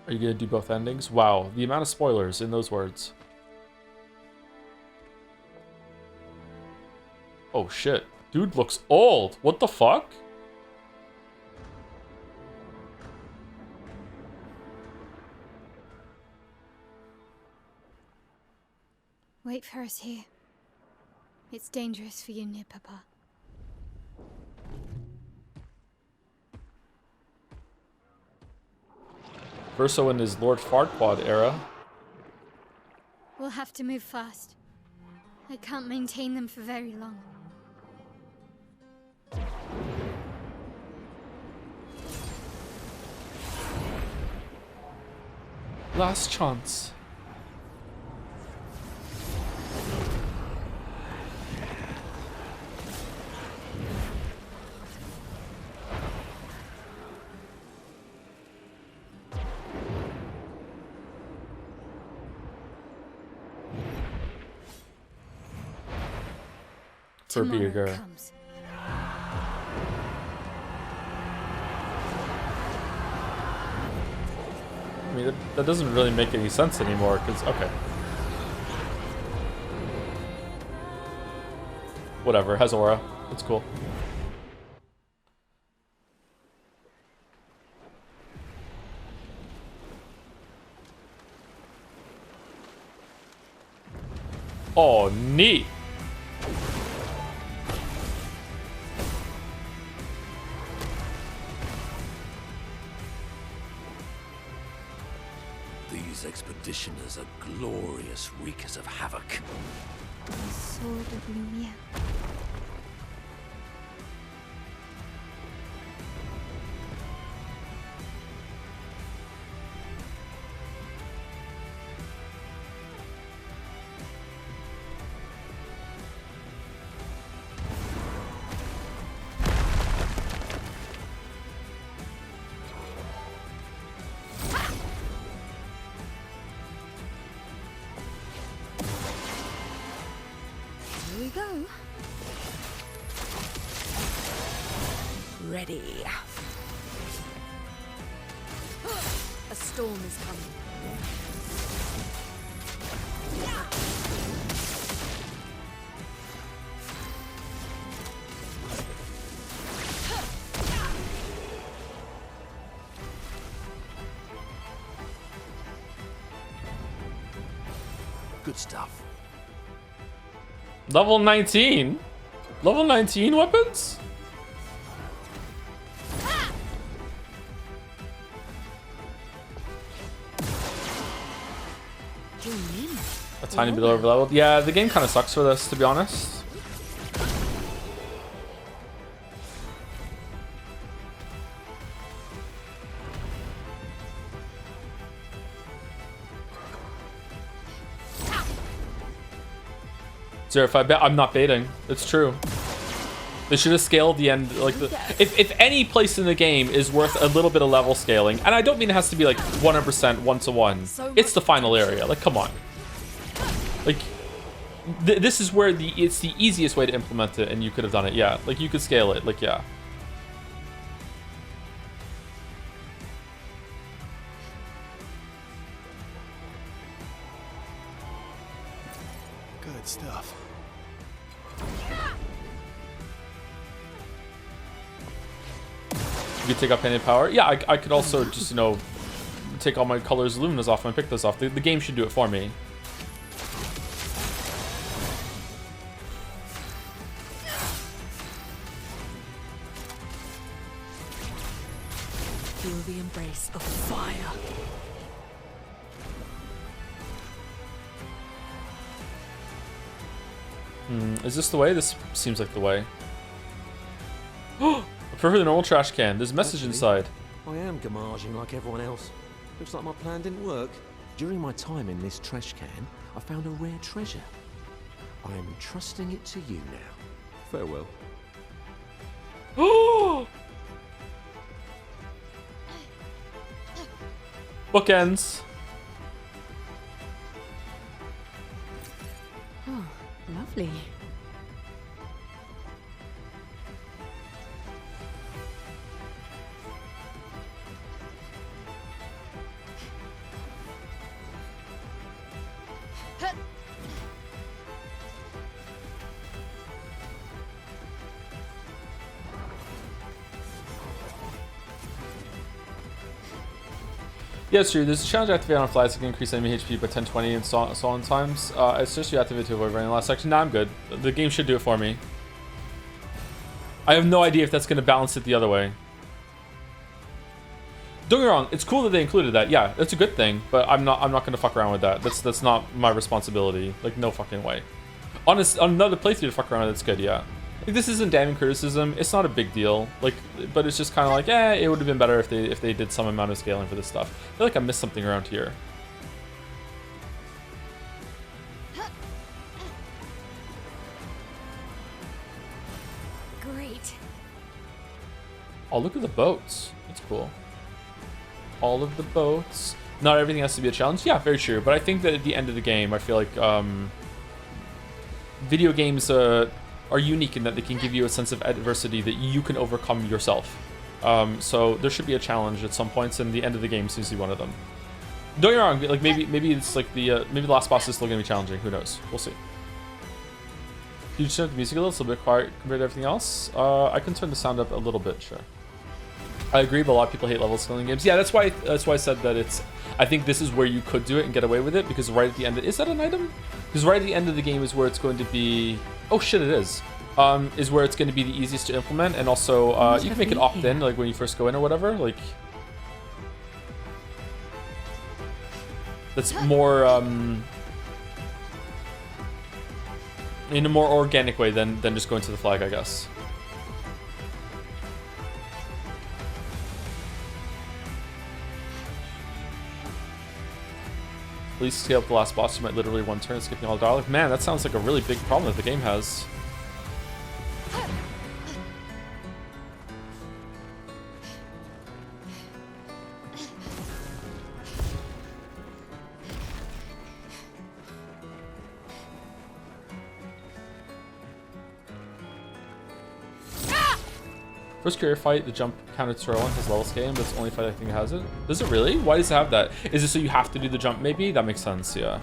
Are you gonna do both endings? Wow, the amount of spoilers in those words. Oh shit. Dude looks old. What the fuck? Wait for us here. It's dangerous for you near Papa. Verso in his Lord Farquaad era. We'll have to move fast. I can't maintain them for very long. Last chance. For Beager. Comes. I mean, that doesn't really make any sense anymore, because, okay. Whatever, has aura. It's cool. Oh, neat. These expeditioners are glorious wreakers of havoc. The sword of Lumiere. Here we go. Ready. A storm is coming. Good stuff. Level 19? Level 19 weapons? A tiny bit over leveled. Yeah, the game kind of sucks for this, to be honest. 05. I'm not baiting. It's true. They should have scaled the end. Like, if any place in the game is worth a little bit of level scaling, and I don't mean it has to be like 100% 1-to-1. It's the final area. Like, come on. Like, this is where it's the easiest way to implement it, and you could have done it. Yeah, like you could scale it. Like, yeah. Good stuff. You could take up painted power. Yeah, I could also just, you know, take all my colors luminous off and pick those off. The game should do it for me. Feel the embrace of fire. Is this the way? This seems like the way. I prefer the normal trash can. There's a message inside. I am gamaging like everyone else. Looks like my plan didn't work. During my time in this trash can, I found a rare treasure. I am entrusting it to you now. Farewell. Bookends. Oh, lovely. Yeah, it's true. There's a challenge activated on flies that can increase enemy HP by 10-20 and so on times. It's just you activate to avoid running the last section. Nah, I'm good. The game should do it for me. I have no idea if that's going to balance it the other way. Don't get me wrong. It's cool that they included that. Yeah, that's a good thing. But I'm not going to fuck around with that. That's not my responsibility. Like, no fucking way. On another playthrough to fuck around with, that's good. Yeah. Like, this isn't damning criticism. It's not a big deal. Like, but it's just kind of like, it would have been better if they did some amount of scaling for this stuff. I feel like I missed something around here. Great. Oh, look at the boats. That's cool. All of the boats. Not everything has to be a challenge. Yeah, very true. But I think that at the end of the game, I feel like video games are unique in that they can give you a sense of adversity that you can overcome yourself. So there should be a challenge at some points, and the end of the game seems to be one of them. Don't get me wrong, like maybe it's like maybe the last boss is still gonna be challenging. Who knows? We'll see. You just turn up the music a little, it's a bit quiet compared to everything else. I can turn the sound up a little bit, sure. I agree, but a lot of people hate level scaling games. Yeah, that's why I said that it's. I think this is where you could do it and get away with it, because right at the end, is that an item? Because right at the end of the game is where it's going to be. Oh shit, it is. Is where it's going to be the easiest to implement, and also you can make it opt-in, like when you first go in or whatever. Like that's more in a more organic way than just going to the flag, I guess. Please scale up the last boss. You might literally one turn skipping all the dialogue. Man, that sounds like a really big problem that the game has. First career fight, the jump counted to one has level scaling, but it's the only fight I think has it. Does it really? Why does it have that? Is it so you have to do the jump maybe? That makes sense, yeah.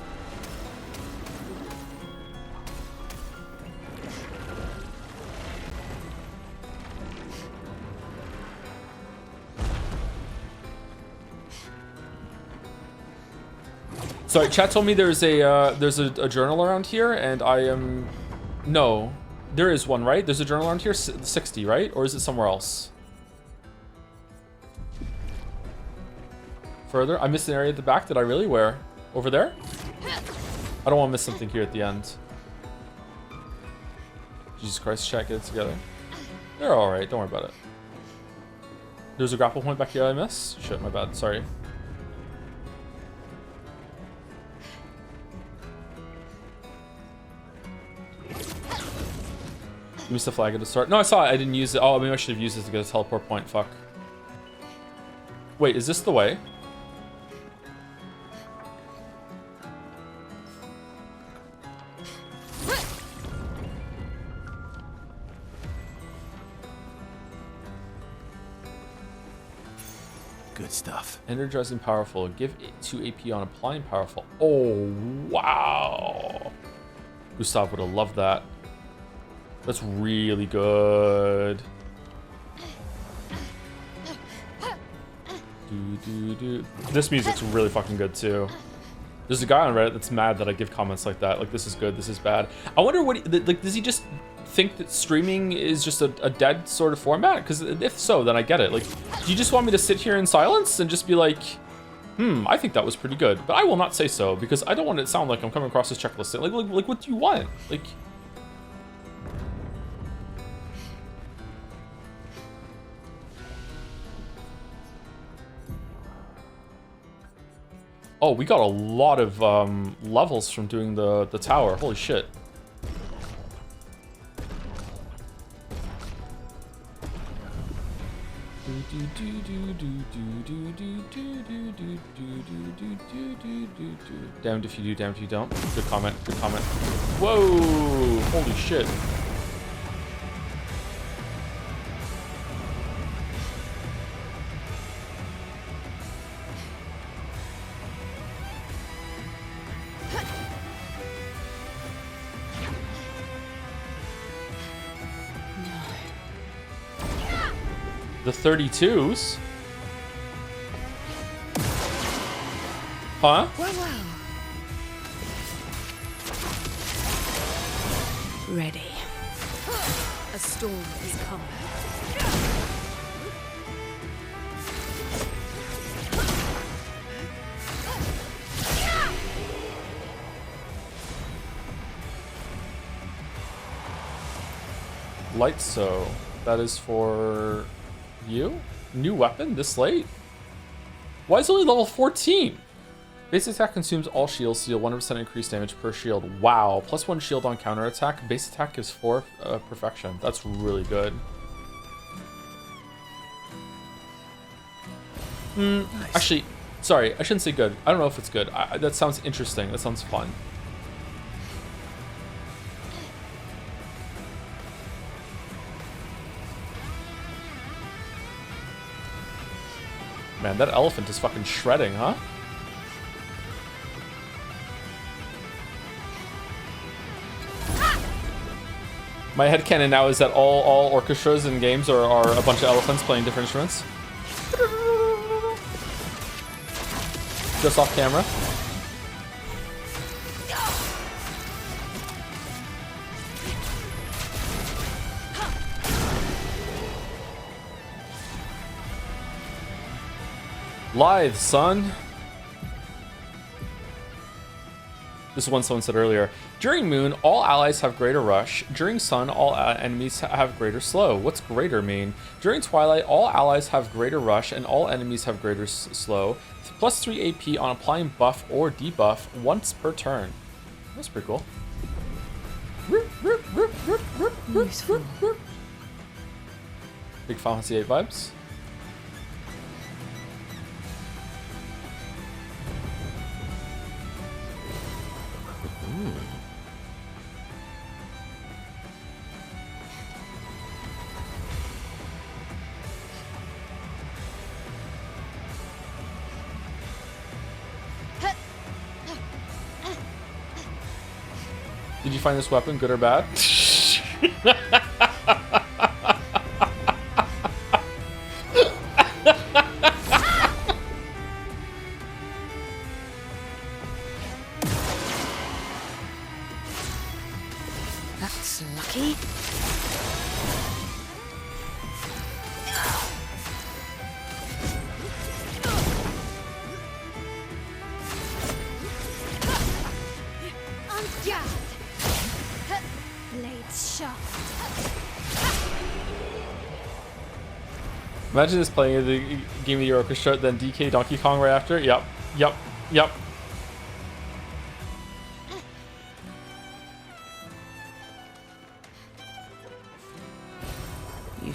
Sorry, chat told me there's a journal around here, and I am... No. There is one, right? There's a journal around here, 60, right? Or is it somewhere else? Further? I missed an area at the back. Did I really? Where? Over there? I don't want to miss something here at the end. Jesus Christ, chat, get it together. They're alright, don't worry about it. There's a grapple point back here I missed? Shit, my bad, sorry. You missed the flag at the start. No, I saw it. I didn't use it. Oh, maybe I should have used it to get a teleport point. Fuck. Wait, is this the way? Good stuff. Energizing powerful. Give it 2 AP on applying powerful. Oh, wow. Gustav would have loved that. That's really good. This music's really fucking good too. There's a guy on Reddit that's mad that I give comments like that. Like, this is good, this is bad. I wonder what, like, does he just think that streaming is just a dead sort of format? Because if so, then I get it. Like, do you just want me to sit here in silence and just be like, I think that was pretty good. But I will not say so, because I don't want it to sound like I'm coming across this checklist. Like what do you want? Like... Oh, we got a lot of levels from doing the tower. Holy shit. Damned if you do, damned if you don't. Good comment, good comment. Whoa! Holy shit. The 32s? Huh? Well. Ready. A storm is coming. Light so. That is for you? New weapon this late? Why is it only level 14? Base attack consumes all shields, deal 100% increased damage per shield. Wow. Plus 1 shield on counter attack. Base attack gives 4 perfection. That's really good. Nice. Actually, sorry, I shouldn't say good. I don't know if it's good. That sounds interesting. That sounds fun. Man, that elephant is fucking shredding, huh? My headcanon now is that all orchestras and games are a bunch of elephants playing different instruments. Just off camera. Lithe, son. This is one someone said earlier. During Moon, all allies have greater rush. During Sun, all enemies have greater slow. What's greater mean? During Twilight, all allies have greater rush and all enemies have greater slow. Plus 3 AP on applying buff or debuff once per turn. That's pretty cool. Useful. Big Final Fantasy 8 vibes. Did you find this weapon good or bad? That's lucky. Imagine this playing the Game of the Year Orchestra, then DK Donkey Kong right after. Yep.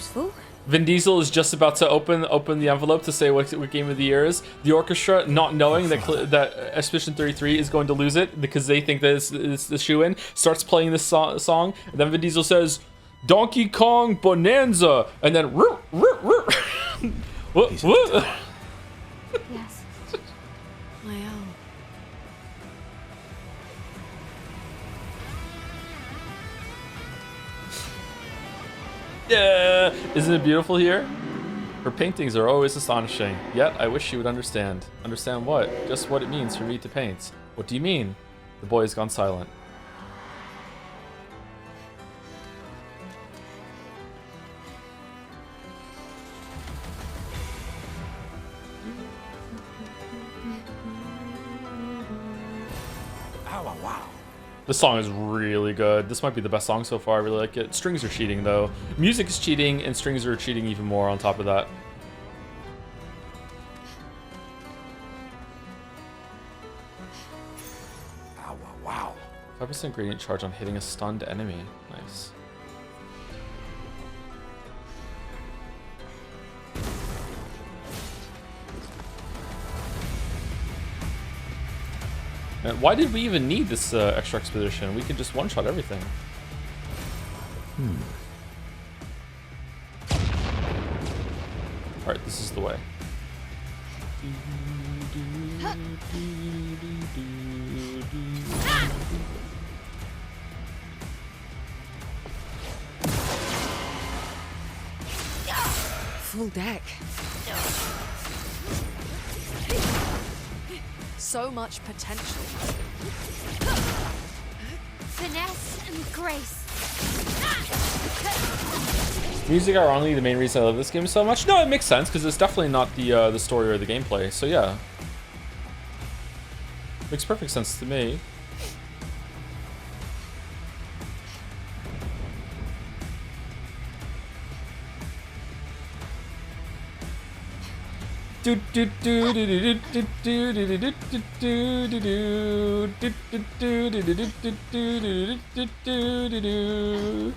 useful. Vin Diesel is just about to open the envelope to say what game of the year is. The orchestra, not knowing that Expedition 33 is going to lose it because they think that it's the shoe-in, starts playing this song. And then Vin Diesel says, "Donkey Kong Bonanza," and then woo, woo, woo. Yes. I am. Yeah, isn't it beautiful here? Her paintings are always astonishing. Yet I wish she would understand. Understand what? Just what it means for me to paint. What do you mean? The boy has gone silent. This song is really good. This might be the best song so far. I really like it. Strings are cheating though. Music is cheating and strings are cheating even more on top of that. Wow. 5% gradient charge on hitting a stunned enemy. Nice. And why did we even need this extra expedition? We could just one-shot everything. Alright, this is the way. Full deck. So much potential. Finesse and grace. Music, ironically, the main reason I love this game so much. No, it makes sense because it's definitely not the story or the gameplay. So yeah, makes perfect sense to me. Do do do do do do do do do do do do.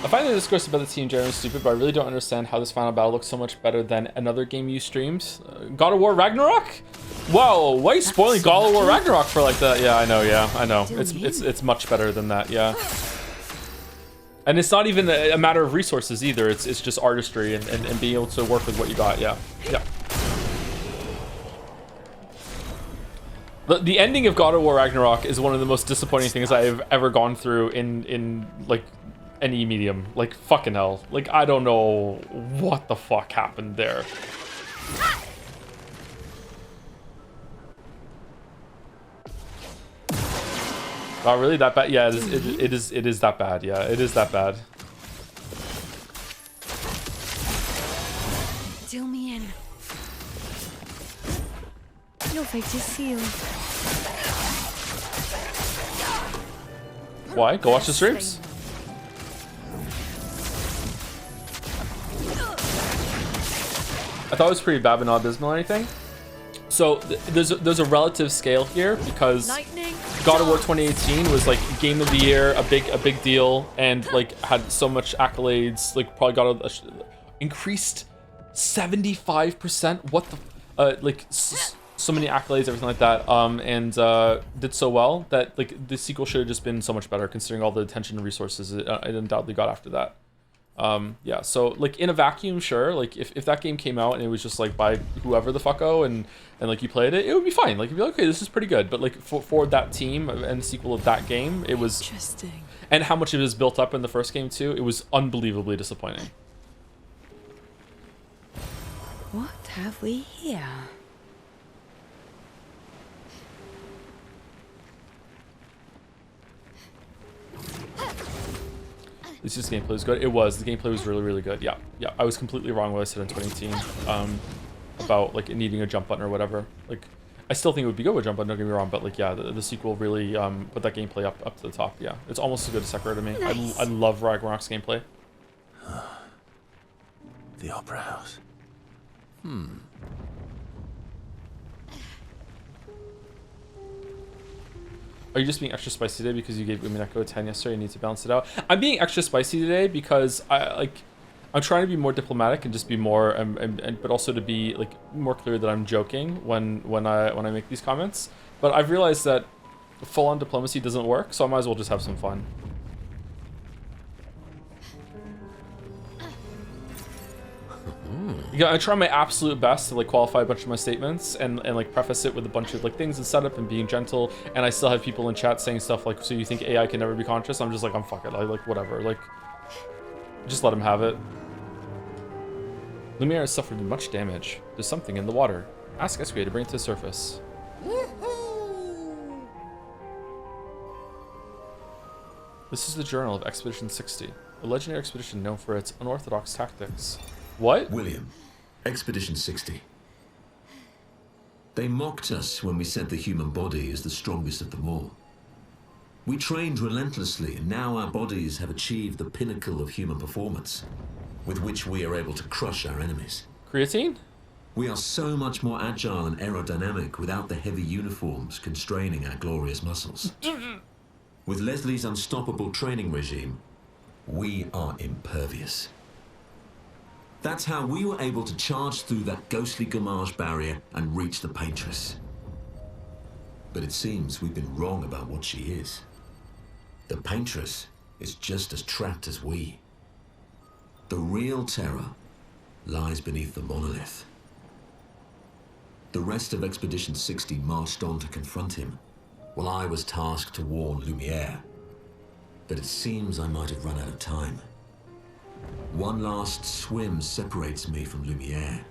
I find the discourse about the team generally stupid, but I really don't understand how this final battle looks so much better than another game you streamed. God of War Ragnarok? Wow, why are you spoiling God of War Ragnarok for like that? Yeah, I know. It's much better than that. Yeah. And it's not even a matter of resources either. It's just artistry and being able to work with what you got. Yeah. The ending of God of War Ragnarok is one of the most disappointing things I've ever gone through in like any medium. Like fucking hell. Like I don't know what the fuck happened there. Oh, really? That bad? Yeah, it is that bad. Yeah, it is that bad. Deal me in. Your fate is sealed. Why? Go watch the streams. I thought it was pretty bad, but not abysmal or anything. So there's a relative scale here because God of War 2018 was like game of the year, a big deal, and like had so much accolades. Like probably got increased 75%. What the so many accolades, everything like that. And did so well that like the sequel should have just been so much better considering all the attention and resources it undoubtedly got after that. Yeah, so like in a vacuum, sure, like if that game came out and it was just like by whoever the fucko and like you played it, it would be fine. Like you'd be like, okay, this is pretty good. But like for that team and the sequel of that game, it was interesting. And how much it was built up in the first game too, it was unbelievably disappointing. What have we here? This just gameplay was good. It was. The gameplay was really good. Yeah. I was completely wrong when I said in 2018 about like needing a jump button or whatever. Like, I still think it would be good with a jump button. Don't get me wrong, but like, yeah, the sequel really put that gameplay up to the top. Yeah, it's almost as good as Sekiro to me. Nice. I love Ragnarok's gameplay. The Opera House. Are you just being extra spicy today because you gave Umineko a 10 yesterday? You need to balance it out. I'm being extra spicy today because I'm trying to be more diplomatic and just be more, but also to be like more clear that I'm joking when I make these comments. But I've realized that full-on diplomacy doesn't work, so I might as well just have some fun. Yeah, I try my absolute best to like qualify a bunch of my statements and like preface it with a bunch of like things and setup and being gentle. And I still have people in chat saying stuff like, "So you think AI can never be conscious?" I'm just like, fuck it, like whatever, like just let him have it. Lumiere has suffered much damage. There's something in the water. Ask Escray to bring it to the surface. This is the journal of Expedition 60, a legendary expedition known for its unorthodox tactics. What? William, Expedition 60. They mocked us when we said the human body is the strongest of them all. We trained relentlessly, and now our bodies have achieved the pinnacle of human performance, with which we are able to crush our enemies. Creatine? We are so much more agile and aerodynamic without the heavy uniforms constraining our glorious muscles. With Leslie's unstoppable training regime, we are impervious. That's how we were able to charge through that ghostly Gamage barrier and reach the Paintress. But it seems we've been wrong about what she is. The Paintress is just as trapped as we. The real terror lies beneath the monolith. The rest of Expedition 60 marched on to confront him, while I was tasked to warn Lumiere. But it seems I might have run out of time. One last swim separates me from Lumiere,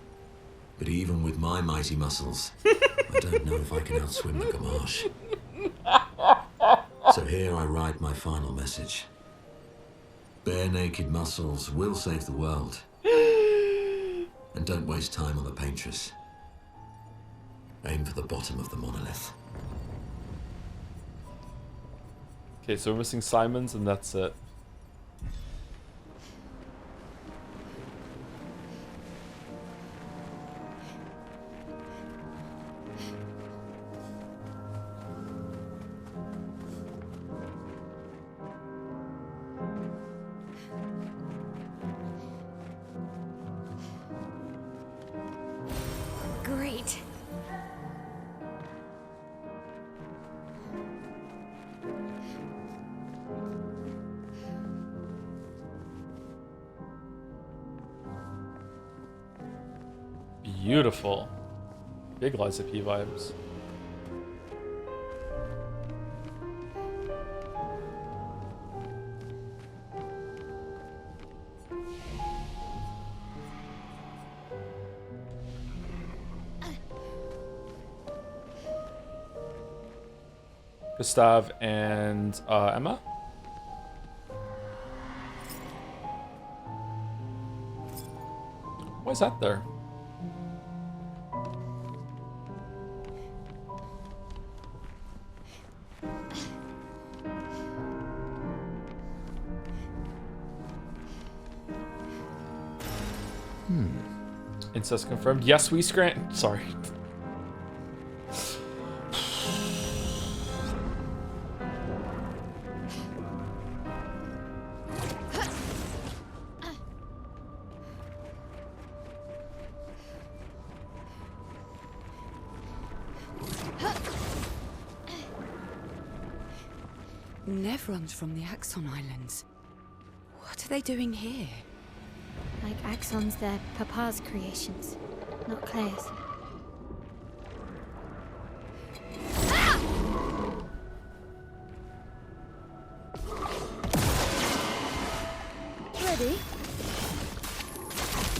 but even with my mighty muscles, I don't know if I can outswim the Gamage. So here I write my final message. Bare naked muscles will save the world. And don't waste time on the Paintress. Aim for the bottom of the monolith. Okay, so we're missing Simons and that's it. Great. Beautiful. Big Liza P vibes. Gustav and Emma. Why is that there? Incest confirmed. Yes, we scran. Sorry. Nevrons from the Axon Islands. What are they doing here? Like Axon's their papa's creations, not Claire's. Ready?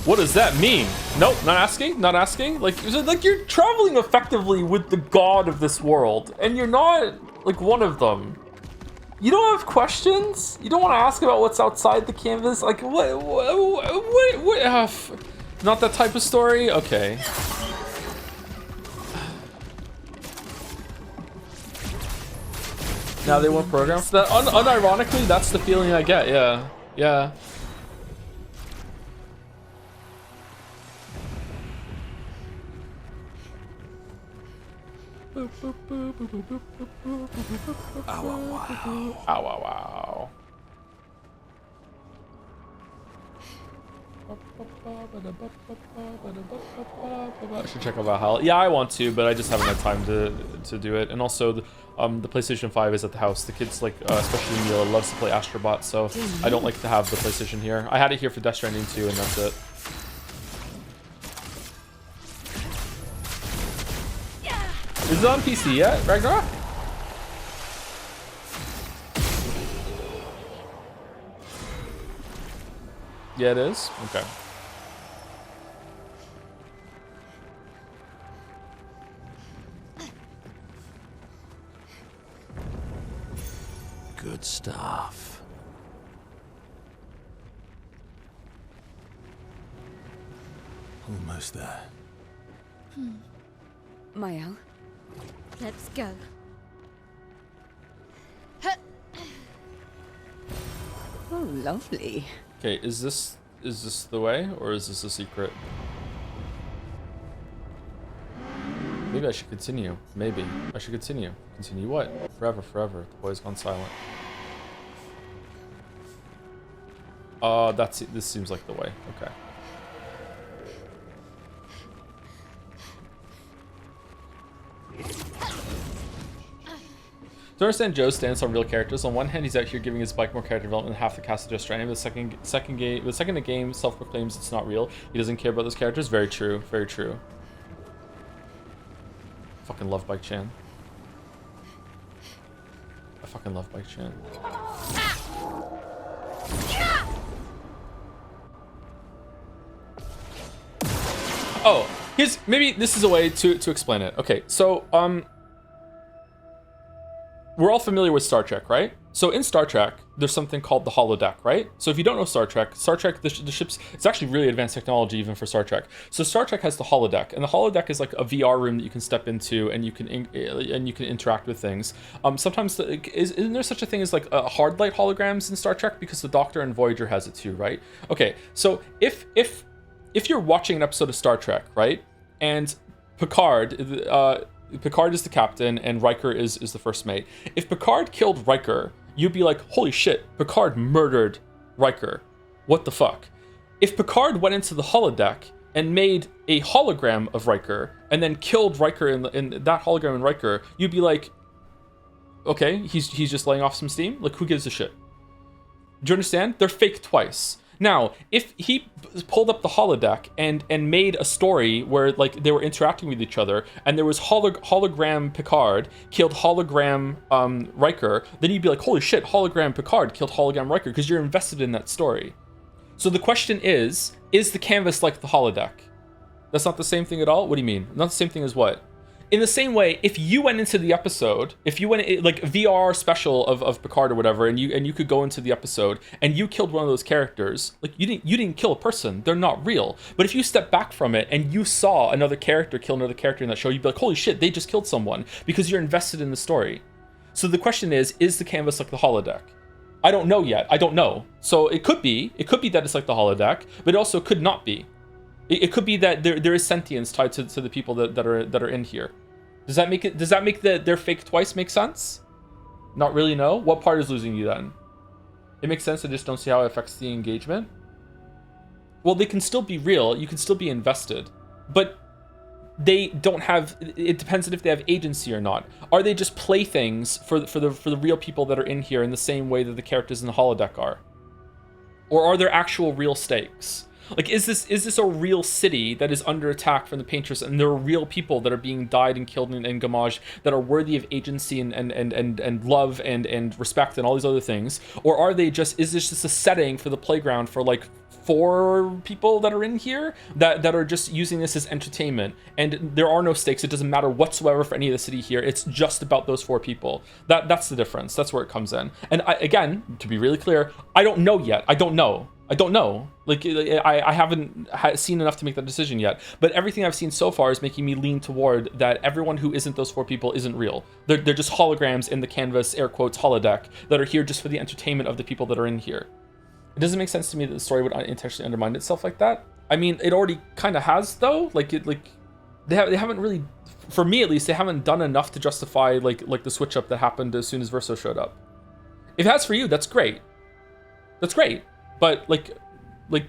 What does that mean? Nope, not asking, not asking. Like you're traveling effectively with the god of this world, and you're not like one of them. You don't have questions? You don't want to ask about what's outside the canvas? Like, what not that type of story? Okay. Now they want programs? That, unironically, that's the feeling I get, yeah. Yeah. Ow, wow, wow. I should check out Valhalla. Yeah, I want to, but I just haven't had time to do it. And also, the PlayStation 5 is at the house. The kids, like, especially Mila, loves to play Astrobot, so I don't like to have the PlayStation here. I had it here for Death Stranding 2, and that's it. Is it on PC yet, Ragnarok? Yeah, it is? Okay. Good stuff. Almost there. Mael, Let's go. oh, lovely. Okay, is this the way, or is this a secret? Maybe I should continue. Maybe I should continue. Continue what? Forever, forever. The boy's gone silent. This seems like the way. Okay. To understand Joe's stance on real characters, on one hand, he's out here giving his bike more character development than half the cast of Death Stranding. The second the game self-proclaims it's not real, he doesn't care about those characters. Very true. Very true. Fucking love Bike Chan. I fucking love Bike Chan. Oh, maybe this is a way to explain it. Okay, so we're all familiar with Star Trek, right? So in Star Trek, there's something called the holodeck, right? So if you don't know Star Trek, the ships, it's actually really advanced technology even for Star Trek. So Star Trek has the holodeck, and the holodeck is like a VR room that you can step into, and you can interact with things. Sometimes isn't there such a thing as like hard light holograms in Star Trek? Because the Doctor and Voyager has it too, right? Okay, so if you're watching an episode of Star Trek, right, and Picard is the captain and Riker is the first mate. If Picard killed Riker, you'd be like, holy shit, Picard murdered Riker. What the fuck? If Picard went into the holodeck and made a hologram of Riker and then killed Riker in that hologram in Riker, you'd be like, okay, he's just laying off some steam? Like, who gives a shit? Do you understand? They're fake twice. Now, if he pulled up the holodeck and made a story where like they were interacting with each other and there was hologram Picard killed hologram Riker, then you'd be like, holy shit, hologram Picard killed hologram Riker, because you're invested in that story. So the question is the canvas like the holodeck? That's not the same thing at all? What do you mean? Not the same thing as what? In the same way, if you went into the episode, if you went like VR special of Picard or whatever, and you could go into the episode and you killed one of those characters, like you didn't kill a person, they're not real. But if you step back from it and you saw another character kill another character in that show, you'd be like, holy shit, they just killed someone, because you're invested in the story. So the question is the canvas like the holodeck? I don't know yet. I don't know. So it could be that it's like the holodeck, but it also could not be. It could be that there is sentience tied to the people that are in here. Does that make their fake twice make sense? Not really, no? What part is losing you then? It makes sense, I just don't see how it affects the engagement. Well, they can still be real, you can still be invested, but they don't have, it depends on if they have agency or not. Are they just playthings for the real people that are in here in the same way that the characters in the holodeck are? Or are there actual real stakes? Like, is this a real city that is under attack from the Painters, and there are real people that are being died and killed in Gamage that are worthy of agency and love and respect and all these other things? Or is this just a setting for the playground for like 4 people that are in here that are just using this as entertainment, and there are no stakes? It doesn't matter whatsoever for any of the city here. It's just about those 4 people. That's the difference. That's where it comes in. And again, to be really clear, I don't know yet. I don't know. Like, I haven't seen enough to make that decision yet. But everything I've seen so far is making me lean toward that everyone who isn't those 4 people isn't real. They're just holograms in the canvas, air quotes, holodeck, that are here just for the entertainment of the people that are in here. It doesn't make sense to me that the story would intentionally undermine itself like that. I mean, it already kind of has, though. Like, they haven't really, for me at least, they haven't done enough to justify like the switch up that happened as soon as Verso showed up. If it has for you, that's great. That's great. But like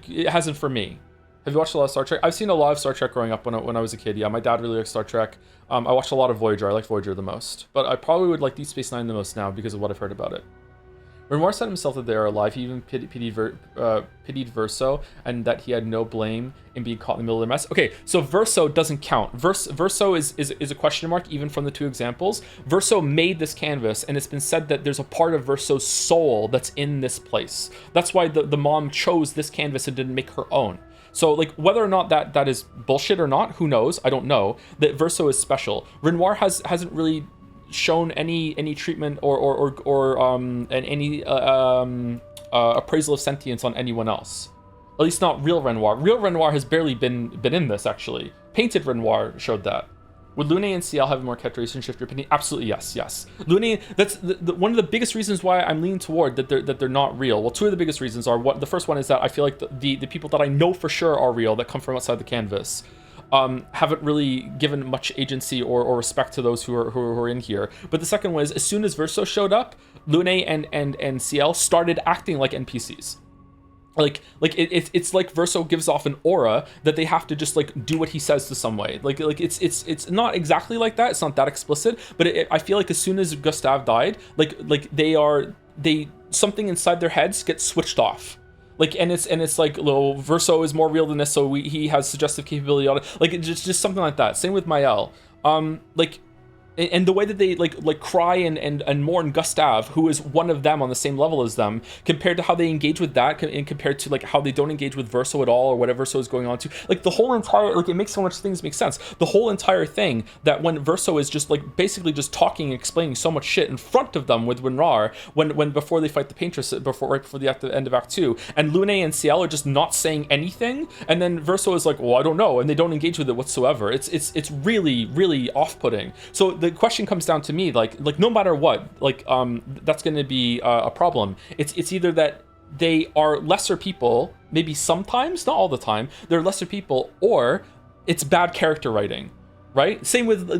it hasn't for me. Have you watched a lot of Star Trek? I've seen a lot of Star Trek growing up when I was a kid. Yeah, my dad really liked Star Trek. I watched a lot of Voyager. I like Voyager the most. But I probably would like Deep Space Nine the most now because of what I've heard about it. Renoir said himself that they are alive. He even pitied Verso and that he had no blame in being caught in the middle of the mess. Okay, so Verso doesn't count. Verso is a question mark even from the two examples. Verso made this canvas, and it's been said that there's a part of Verso's soul that's in this place. That's why the mom chose this canvas and didn't make her own. So, like, whether or not that is bullshit or not, who knows? I don't know. That Verso is special. Renoir hasn't really shown any treatment or any appraisal of sentience on anyone else. At least not real Renoir. Real Renoir has barely been in this, actually. Painted Renoir showed that. Would Lune and CL have a more kept relationship? Your opinion? Absolutely yes. Lune, that's one of the biggest reasons why I'm leaning toward that they're not real. Well, two of the biggest reasons are, the first one is that I feel like the people that I know for sure are real that come from outside the canvas haven't really given much agency or respect to those who are in here. But the second one is, as soon as Verso showed up, Lune and CL started acting like NPCs. It's like Verso gives off an aura that they have to just like do what he says to some way. Like it's not exactly like that. It's not that explicit, but I feel like as soon as Gustave died, they something inside their heads gets switched off. And it's like, Verso is more real than this, so he has suggestive capability on it. Like, it's just something like that. Same with Mael. And the way that they like cry and mourn Gustave, who is one of them on the same level as them, compared to how they engage with that, and compared to like how they don't engage with Verso at all, or whatever Verso is going on to, like the whole entire, like it makes so much things make sense. The whole entire thing that when Verso is just like basically just talking and explaining so much shit in front of them with Renoir, when before they fight the Paintress, right before the end of Act 2, and Lune and CL are just not saying anything, and then Verso is like, well, I don't know, and they don't engage with it whatsoever. It's really, really off-putting. So the question comes down to me, like no matter what, that's going to be a problem. It's either that they are lesser people, maybe sometimes, not all the time, they're lesser people, or it's bad character writing, right? Same with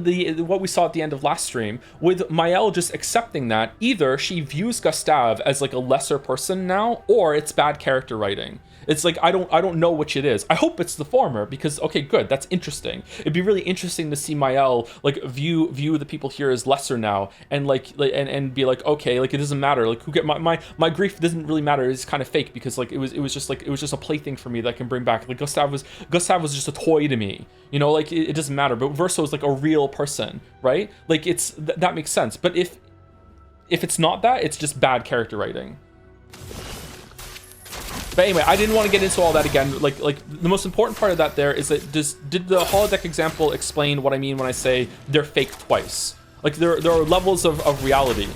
what we saw at the end of last stream, with Mael just accepting that either she views Gustave as like a lesser person now, or it's bad character writing. It's like, I don't know which it is. I hope it's the former, because, okay, good, that's interesting. It'd be really interesting to see Mael like view the people here as lesser now, and and be like, okay, like it doesn't matter, like who get my grief doesn't really matter. It's kind of fake, because like it was just a plaything for me that I can bring back. Like Gustave was just a toy to me, you know, like it doesn't matter. But Verso is like a real person, right? Like it's that makes sense. But if it's not that, it's just bad character writing. But anyway, I didn't want to get into all that again. Like the most important part of that there is that did the holodeck example explain what I mean when I say they're fake twice? Like there are levels of reality,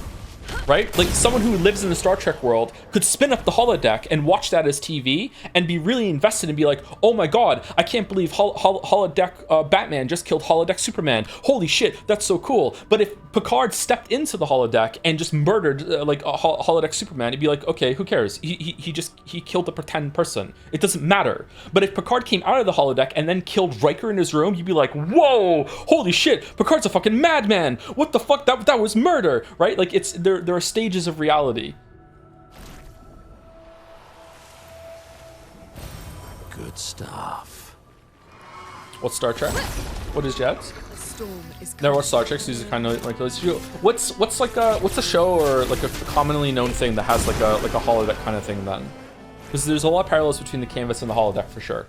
right? Like someone who lives in the Star Trek world could spin up the holodeck and watch that as TV and be really invested and be like, oh my god, I can't believe holodeck Batman just killed holodeck Superman. Holy shit, that's so cool. But if Picard stepped into the holodeck and just murdered like a holodeck Superman, it'd be like, okay, who cares? He killed a pretend person. It doesn't matter. But if Picard came out of the holodeck and then killed Riker in his room, you'd be like, whoa, holy shit, Picard's a fucking madman. What the fuck? That was murder, right? Like it's there are stages of reality. Good stuff. What's Star Trek? What is Jets? Storm is Never watched Star Trek, so these are kind of like those. What's a show or like a commonly known thing that has like a holodeck kind of thing then? Because there's a lot of parallels between the canvas and the holodeck for sure.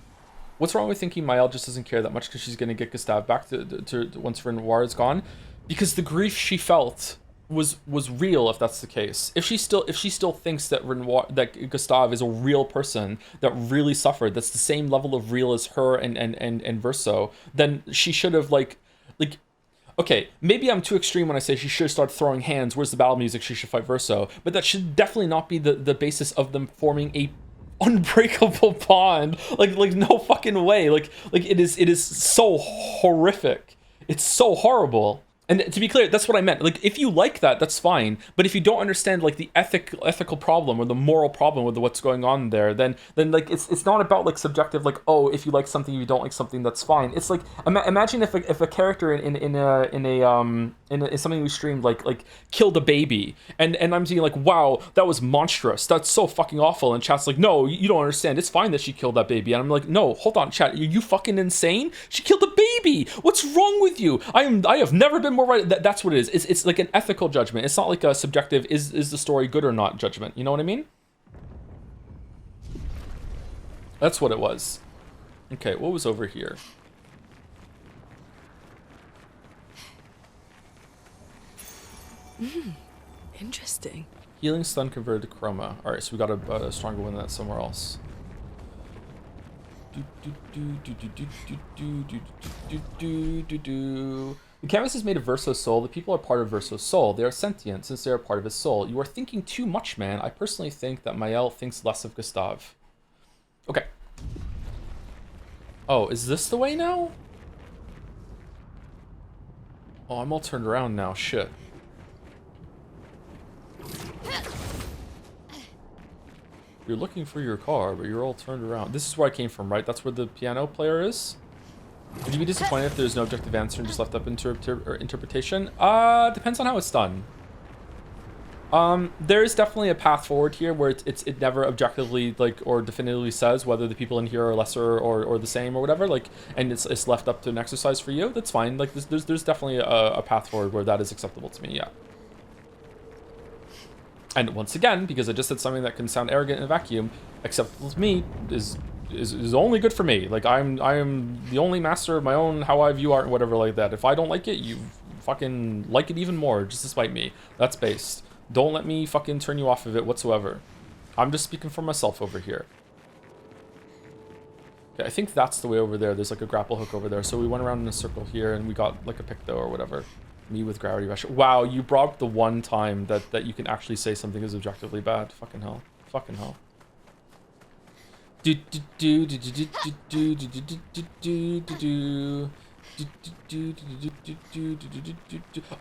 What's wrong with thinking Mael just doesn't care that much because she's gonna get Gustave back to once Renoir is gone? Because the grief she felt was real, if that's the case. If she still thinks that Gustave is a real person that really suffered, that's the same level of real as her and Verso, then she should have like okay, maybe I'm too extreme when I say she should start throwing hands. Where's the battle music? She should fight Verso. But that should definitely not be the basis of them forming a unbreakable bond. Like no fucking way. Like it is so horrific. It's so horrible. And to be clear, that's what I meant. Like, if you like that, that's fine. But if you don't understand like the ethical problem or the moral problem with what's going on there, then like it's not about like subjective, like, oh, if you like something, you don't like something, that's fine. It's like imagine if a character in something we streamed like killed a baby, and I'm saying like, wow, that was monstrous, that's so fucking awful, and chat's like, no, you don't understand, it's fine that she killed that baby, and I'm like, no, hold on, chat, are you fucking insane? She killed a baby. What's wrong with you? I have never been more right. That's what it is. It's like an ethical judgment. It's not like a subjective is the story good or not judgment. You know what I mean? That's what it was. Okay, what was over here? Interesting. Healing stun converted to chroma. All right, so we got a stronger one than that somewhere else. The canvas is made of Verso's soul. The people are part of Verso's soul. They are sentient since they are part of his soul. You are thinking too much, man. I personally think that Mael thinks less of Gustav. Okay. Oh, is this the way now? Oh, I'm all turned around now. Shit. You're looking for your car, but you're all turned around. This is where I came from, right? That's where the piano player is? Would you be disappointed if there's no objective answer and just left up interpretation? Depends on how it's done. There is definitely a path forward here where it never objectively like or definitively says whether the people in here are lesser or the same or whatever, like, and it's left up to an exercise for you. That's fine. Like there's definitely a path forward where that is acceptable to me. Yeah. And once again, because I just said something that can sound arrogant in a vacuum, acceptable to me is only good for me. Like I am the only master of my own how I view art and whatever like that. If I don't like it, you fucking like it even more just to spite me. That's based. Don't let me fucking turn you off of it whatsoever. I'm just speaking for myself over here. Okay, I think that's the way over there. There's like a grapple hook over there. So we went around in a circle here and we got like a picto or whatever. Me with gravity rush. Wow, you brought up the one time that you can actually say something is objectively bad. Fucking hell. Fucking hell.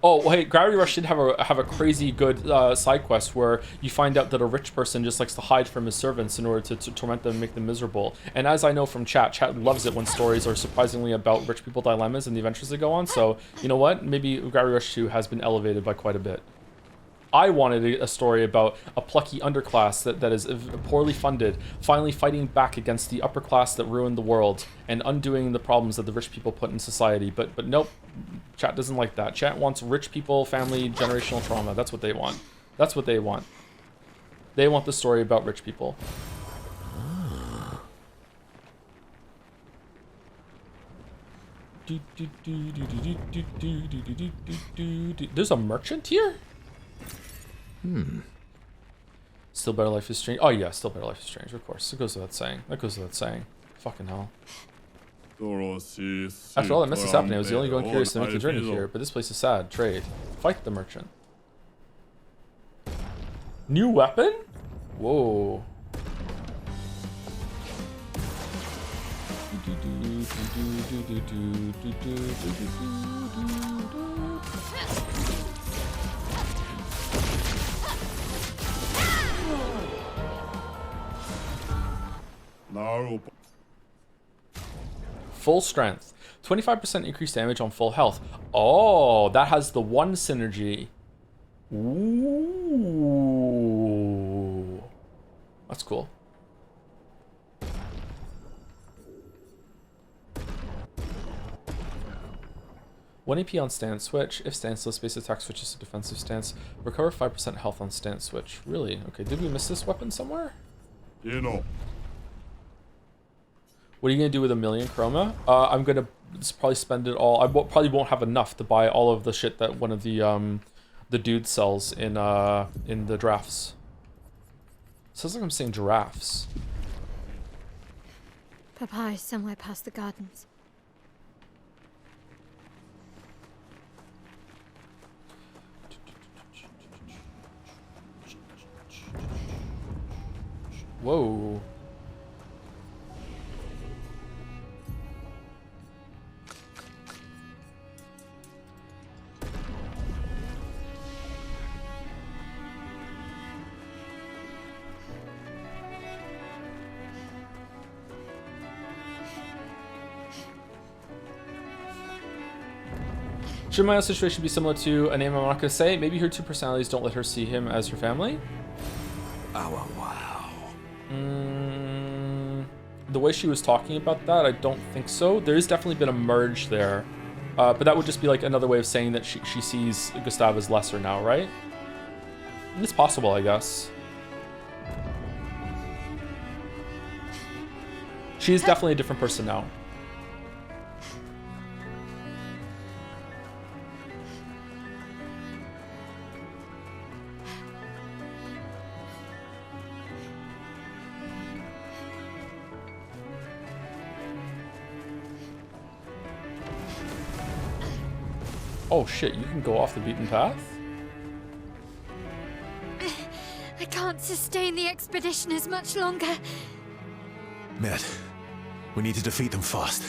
Oh, hey, Gravity Rush did have a crazy good side quest where you find out that a rich person just likes to hide from his servants in order to torment them and make them miserable. And as I know from chat loves it when stories are surprisingly about rich people dilemmas and the adventures they go on. So, you know what? Maybe Gravity Rush 2 has been elevated by quite a bit. I wanted a story about a plucky underclass that is poorly funded, finally fighting back against the upper class that ruined the world and undoing the problems that the rich people put in society. But nope, chat doesn't like that. Chat wants rich people, family, generational trauma. That's what they want. That's what they want. They want the story about rich people. There's a merchant here? Still Better Life is Strange. Oh yeah, Still Better Life is Strange, of course. It goes without saying. That goes without saying. Fucking hell. After all that mess is happening, I was the only one curious to make the journey here, but this place is sad. Trade. Fight the merchant. New weapon? Whoa. Full strength. 25% increased damage on full health. Oh, that has the one synergy. Ooh. That's cool. One AP on stance switch. If stanceless, base attack switches to defensive stance. Recover 5% health on stance switch. Really? Okay, did we miss this weapon somewhere? You know. What are you gonna do with 1,000,000 chroma? I'm gonna probably spend it all. I probably won't have enough to buy all of the shit that one of the dudes sells in the drafts. Sounds like I'm saying giraffes. Papa is somewhere past the gardens. Whoa. Should my situation be similar to a name I'm not gonna say? Maybe her two personalities don't let her see him as her family. Oh, wow. The way she was talking about that, I don't think so. There has definitely been a merge there. But that would just be like another way of saying that she sees Gustav as lesser now, right? It's possible, I guess. She is definitely a different person now. Oh shit, you can go off the beaten path? I can't sustain the expedition as much longer. Ned, we need to defeat them fast.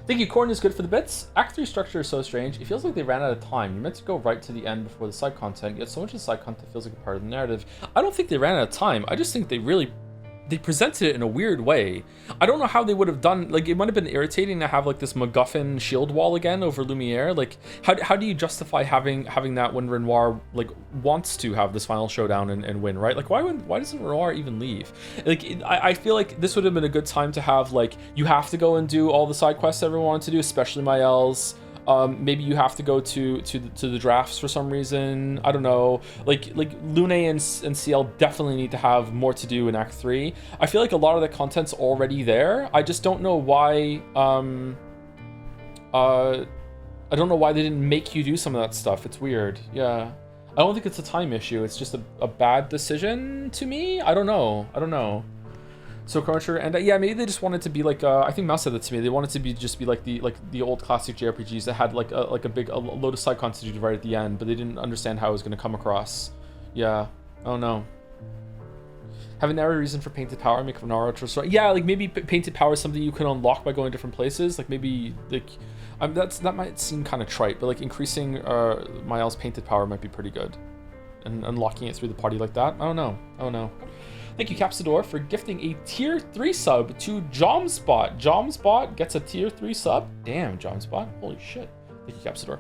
Thank you, Corn is good for the bits. Act 3 structure is so strange. It feels like they ran out of time. You meant to go right to the end before the side content, yet so much of the side content feels like a part of the narrative. I don't think they ran out of time. I just think they presented it in a weird way. I don't know how they would have done, like, it might have been irritating to have like this MacGuffin shield wall again over Lumiere. Like, how do you justify having that when Renoir like wants to have this final showdown and win, right? Like, why doesn't Renoir even leave? Like, I feel like this would have been a good time to have, like, you have to go and do all the side quests everyone wanted to do, especially Mael's. Maybe you have to go to the drafts for some reason. I don't know. Like Lune and CL definitely need to have more to do in Act 3. I feel like a lot of the content's already there. I just don't know why. I don't know why they didn't make you do some of that stuff. It's weird. Yeah. I don't think it's a time issue. It's just a bad decision to me. I don't know. So Cruncher, and yeah, maybe they just wanted to be like I think Mouse said that to me. They wanted to be like the old classic JRPGs that had like a load of side content to do right at the end, but they didn't understand how it was going to come across. Yeah, I don't know. Having every reason for Painted Power make Naruto story. Yeah, like maybe Painted Power is something you can unlock by going different places. Like maybe like that might seem kind of trite, but like increasing Mael's Painted Power might be pretty good, and unlocking it through the party like that. I don't know. Thank you, Capsador, for gifting a tier 3 sub to Jomspot. Jomspot gets a tier 3 sub. Damn, Jomspot. Holy shit. Thank you, Capsador.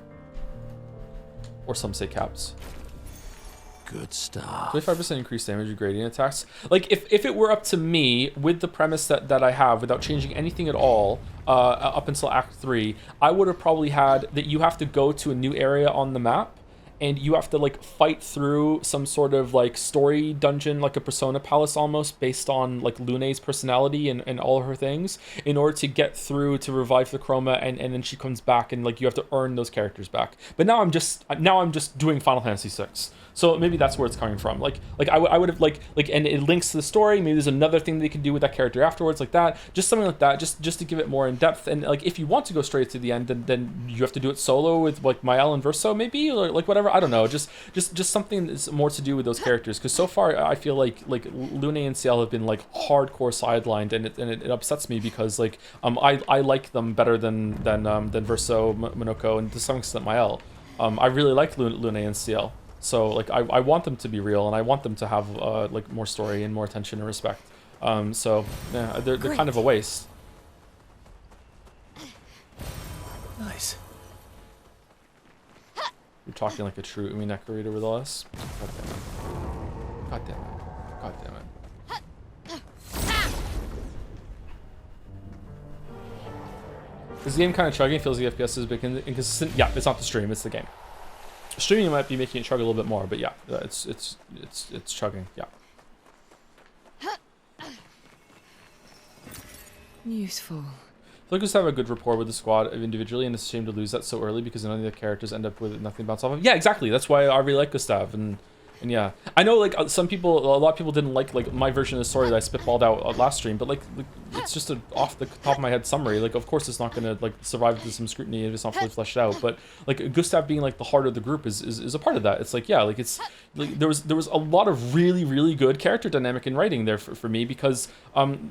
Or some say Caps. Good stuff. 25% increased damage with gradient attacks. Like, if it were up to me, with the premise that I have, without changing anything at all, up until Act 3, I would have probably had that you have to go to a new area on the map, and you have to like fight through some sort of like story dungeon, like a Persona Palace almost, based on like Lune's personality and all her things, in order to get through to revive the Chroma, and then she comes back, and like you have to earn those characters back. But now I'm just doing Final Fantasy VI. So maybe that's where it's coming from. Like I would have like, and it links to the story. Maybe there's another thing they can do with that character afterwards, like that. Just something like that, just to give it more in depth. And like if you want to go straight to the end, then you have to do it solo with like Mael and Verso, maybe, or like whatever. I don't know. Just something that's more to do with those characters. Because so far I feel like Lune and Ciel have been like hardcore sidelined, and it upsets me because like I like them better than Verso, Monoko, and to some extent Mael. I really like Lune and Ciel. So like I want them to be real, and I want them to have like more story and more attention and respect. So yeah, they're kind of a waste. Nice. You're talking like a true Umineko reader with us. God damn it. Is the game kind of chugging? Feels like FPS is a bit inconsistent. Yeah, it's not the stream, it's the game. Streaming might be making it chug a little bit more, but yeah, it's chugging. Yeah. Useful. I feel like we just have a good rapport with the squad individually, and it's a shame to lose that so early because none of the characters end up with nothing to bounce off of. Yeah, exactly. That's why I really like Gustav, and yeah, I know like a lot of people didn't like my version of the story that I spitballed out last stream, but like it's just a off the top of my head summary. Like, of course, it's not gonna like survive to some scrutiny if it's not fully fleshed out. But like Gustav being like the heart of the group is a part of that. It's like, yeah, like it's like there was a lot of really good character dynamic in writing there for me, because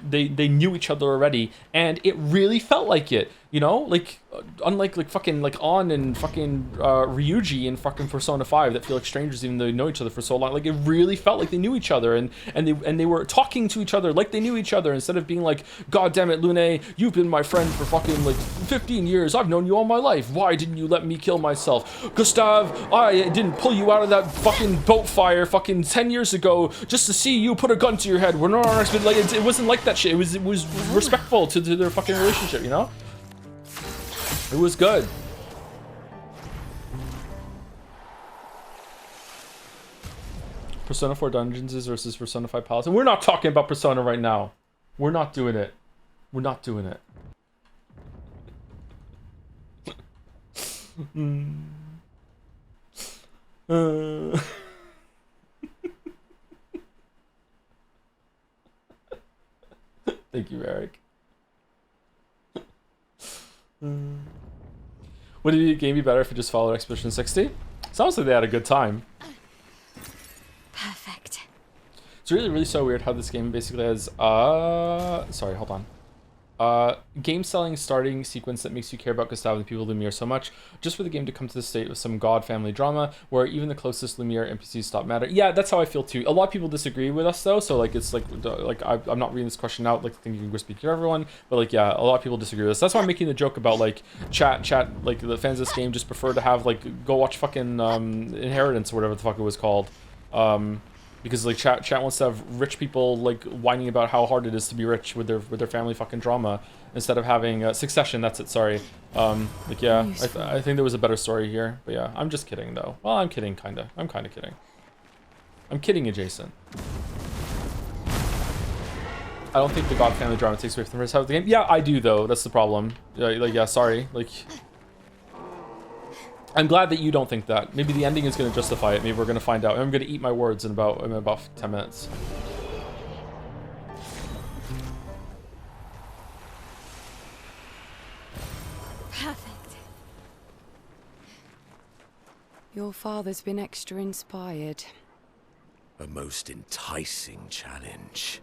they knew each other already, and it really felt like it. You know, like unlike like fucking like On and fucking Ryuji and fucking Persona 5 that feel like strangers even though they know each other for so long. Like it really felt like they knew each other, and they were talking to each other like they knew each other, instead of being like, God damn it, Lune, you've been my friend for fucking like 15 years. I've known you all my life. Why didn't you let me kill myself? Gustav, I didn't pull you out of that fucking boat fire fucking 10 years ago just to see you put a gun to your head. We're not like it wasn't like that shit. It was respectful to their fucking relationship, you know? It was good. Persona 4 Dungeons is versus Persona 5 Palace. And we're not talking about Persona right now. We're not doing it. We're not doing it. Thank you, Eric. Would the game be better if it just followed Expedition 60? Sounds like they had a good time. Perfect. It's really so weird how this game basically has sorry, hold on. Game selling starting sequence that makes you care about Gustave and the people of Lumiere so much, just for the game to come to the state with some god family drama where even the closest Lumiere NPCs stop matter. Yeah, that's how I feel too. A lot of people disagree with us though, so like it's like I'm not reading this question out like thinking you can go speak to everyone, but like yeah, a lot of people disagree with us. That's why I'm making the joke about like chat like the fans of this game just prefer to have like go watch fucking Inheritance or whatever the fuck it was called. Because like chat wants to have rich people like whining about how hard it is to be rich with their family fucking drama, instead of having Succession. That's it. Sorry. Like yeah, I think there was a better story here. But yeah, I'm just kidding though. Well, I'm kidding kinda. I'm kinda kidding. I'm kidding adjacent. I don't think the God family drama takes away from the first half of the game. Yeah, I do though. That's the problem. Like yeah, sorry. Like. I'm glad that you don't think that. Maybe the ending is going to justify it. Maybe we're going to find out. I'm going to eat my words in about 10 minutes. Perfect. Your father's been extra inspired. A most enticing challenge.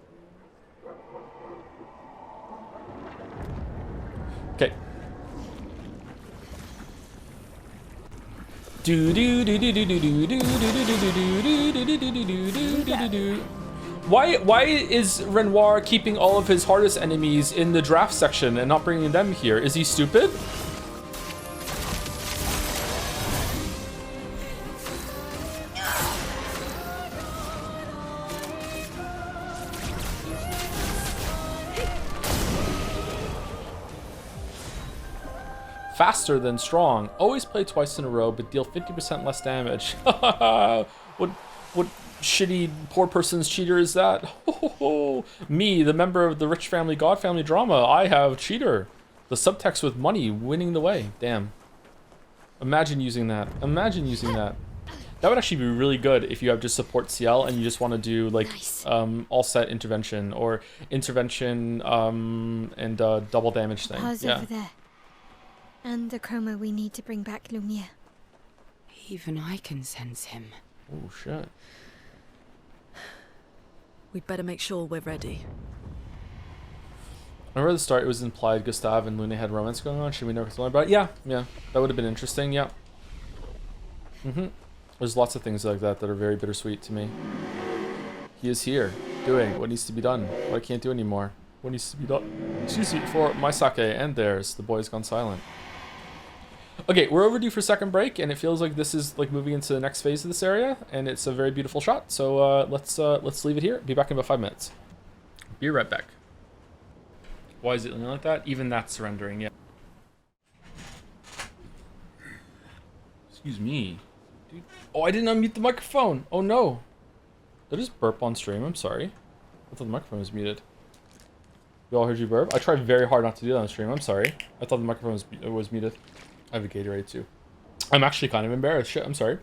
Okay. Why is Renoir keeping all of his hardest enemies in the draft section and not bringing them here? Is he stupid? Faster than strong. Always play twice in a row, but deal 50% less damage. What shitty poor person's cheater is that? Me, the member of the rich family god family drama. I have cheater. The subtext with money winning the way. Damn. Imagine using that. Imagine using that. That would actually be really good if you have just support CL and you just want to do like all set intervention or intervention and double damage thing. Pa's over there. And the chroma we need to bring back Lumiere. Even I can sense him. Oh shit. We'd better make sure we're ready. Remember at the start it was implied Gustave and Luna had romance going on? Should we know something about it? Yeah, that would have been interesting, yeah. There's lots of things like that that are very bittersweet to me. He is here, doing what needs to be done, what I can't do anymore. What needs to be done, excuse me, for my sake and theirs. The boy's gone silent. Okay, we're overdue for second break, and it feels like this is like moving into the next phase of this area, and it's a very beautiful shot. So let's leave it here. Be back in about 5 minutes. Be right back. Why is it leaning like that? Even that's surrendering, yeah. Excuse me. Dude. Oh, I didn't unmute the microphone. Oh no. Did I just burp on stream? I'm sorry. I thought the microphone was muted. You all heard you burp? I tried very hard not to do that on stream. I'm sorry. I thought the microphone was muted. I have a Gatorade too. I'm actually kind of embarrassed. Shit, I'm sorry.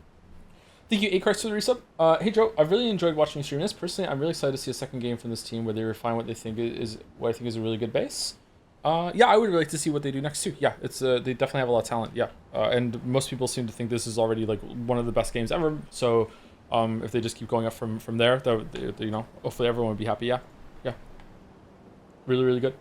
Thank you, Acarts, for the resub. Hey Joe, I've really enjoyed watching you stream this. Personally, I'm really excited to see a second game from this team where they refine what they think is what I think is a really good base. Yeah, I would really like to see what they do next too. Yeah, it's they definitely have a lot of talent. Yeah, and most people seem to think this is already like one of the best games ever. So, if they just keep going up from there, you know, hopefully everyone would be happy. Yeah, yeah, really, really good.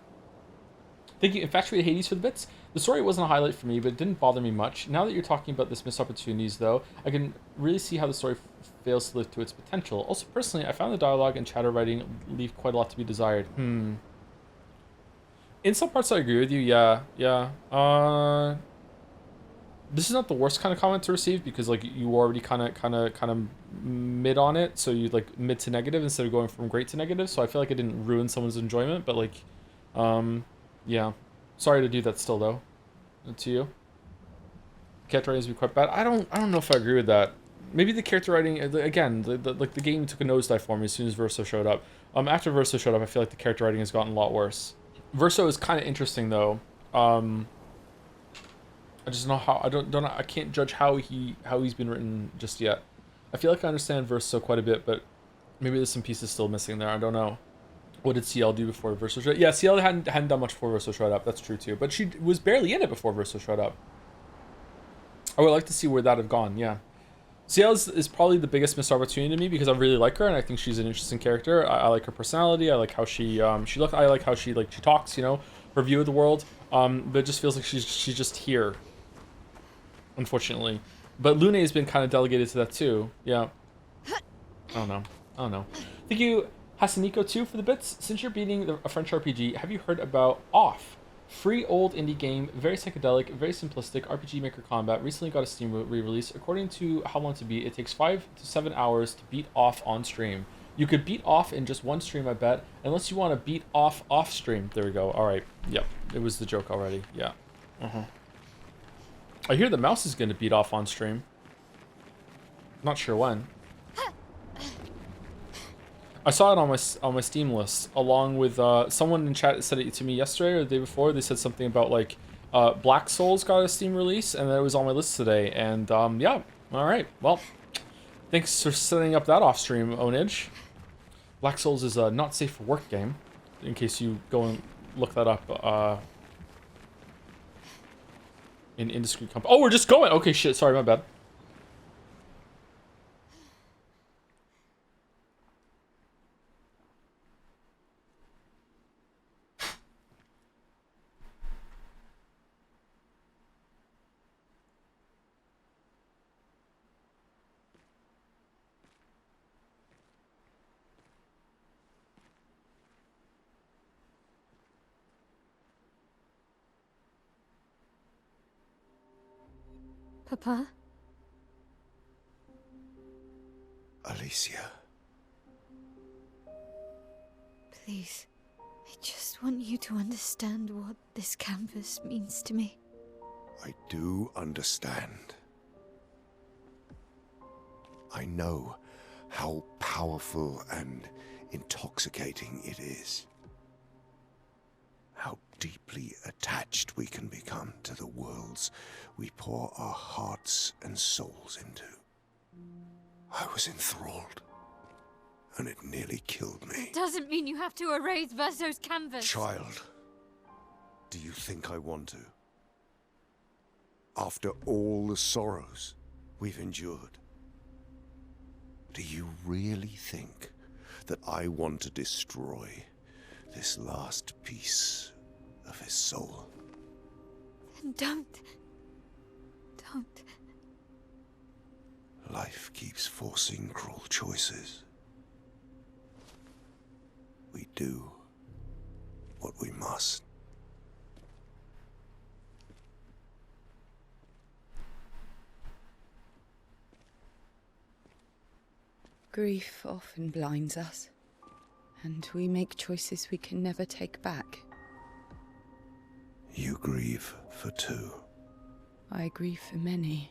Thank you, Infatuated Hades, for the bits. The story wasn't a highlight for me, but it didn't bother me much. Now that you're talking about this missed opportunities, though, I can really see how the story fails to live to its potential. Also, personally, I found the dialogue and chatter writing leave quite a lot to be desired. In some parts, I agree with you. Yeah, yeah. This is not the worst kind of comment to receive because like you already kind of mid on it, so you like mid to negative instead of going from great to negative. So I feel like it didn't ruin someone's enjoyment, but like, yeah. Sorry to do that still though. To you. Character writing has been quite bad. I don't know if I agree with that. Maybe the character writing again, like the game took a nosedive for me as soon as Verso showed up. After Verso showed up, I feel like the character writing has gotten a lot worse. Verso is kind of interesting though. I just know how I can't judge how he's been written just yet. I feel like I understand Verso quite a bit, but maybe there's some pieces still missing there. I don't know. What did CL do before Verso showed up? Yeah, CL hadn't done much before Verso showed up. That's true too. But she was barely in it before Verso showed up. I would like to see where that had gone. Yeah, CL is probably the biggest missed opportunity to me because I really like her and I think she's an interesting character. I like her personality. I like how she look. I like how she talks. You know, her view of the world. But it just feels like she's just here. Unfortunately, but Lune has been kind of delegated to that too. Yeah. I don't know. Thank you, Hasaniko, too, for the bits. Since you're beating a French RPG, have you heard about Off? Free old indie game, very psychedelic, very simplistic RPG Maker combat. Recently got a Steam re-release. According to how long to beat, it takes 5 to 7 hours to beat Off on stream. You could beat Off in just one stream, I bet, unless you want to beat Off stream. There we go. All right. Yep. It was the joke already. Yeah. I hear the mouse is going to beat Off on stream. Not sure when. I saw it on my Steam list, along with someone in chat said it to me yesterday or the day before. They said something about like Black Souls got a Steam release, and it was on my list today. And yeah, all right. Well, thanks for setting up that off stream, Onage. Black Souls is a not safe for work game, in case you go and look that up. In industry company. Oh, we're just going. Okay, shit. Sorry, my bad. Papa? Alicia. Please. I just want you to understand what this canvas means to me. I do understand. I know how powerful and intoxicating it is. How deeply attached we can become to the worlds we pour our hearts and souls into. I was enthralled, and it nearly killed me. It doesn't mean you have to erase Verso's canvas. Child, do you think I want to? After all the sorrows we've endured, do you really think that I want to destroy this last piece of his soul? Then don't. Life keeps forcing cruel choices. We do what we must. Grief often blinds us, and we make choices we can never take back. You grieve for two. I grieve for many.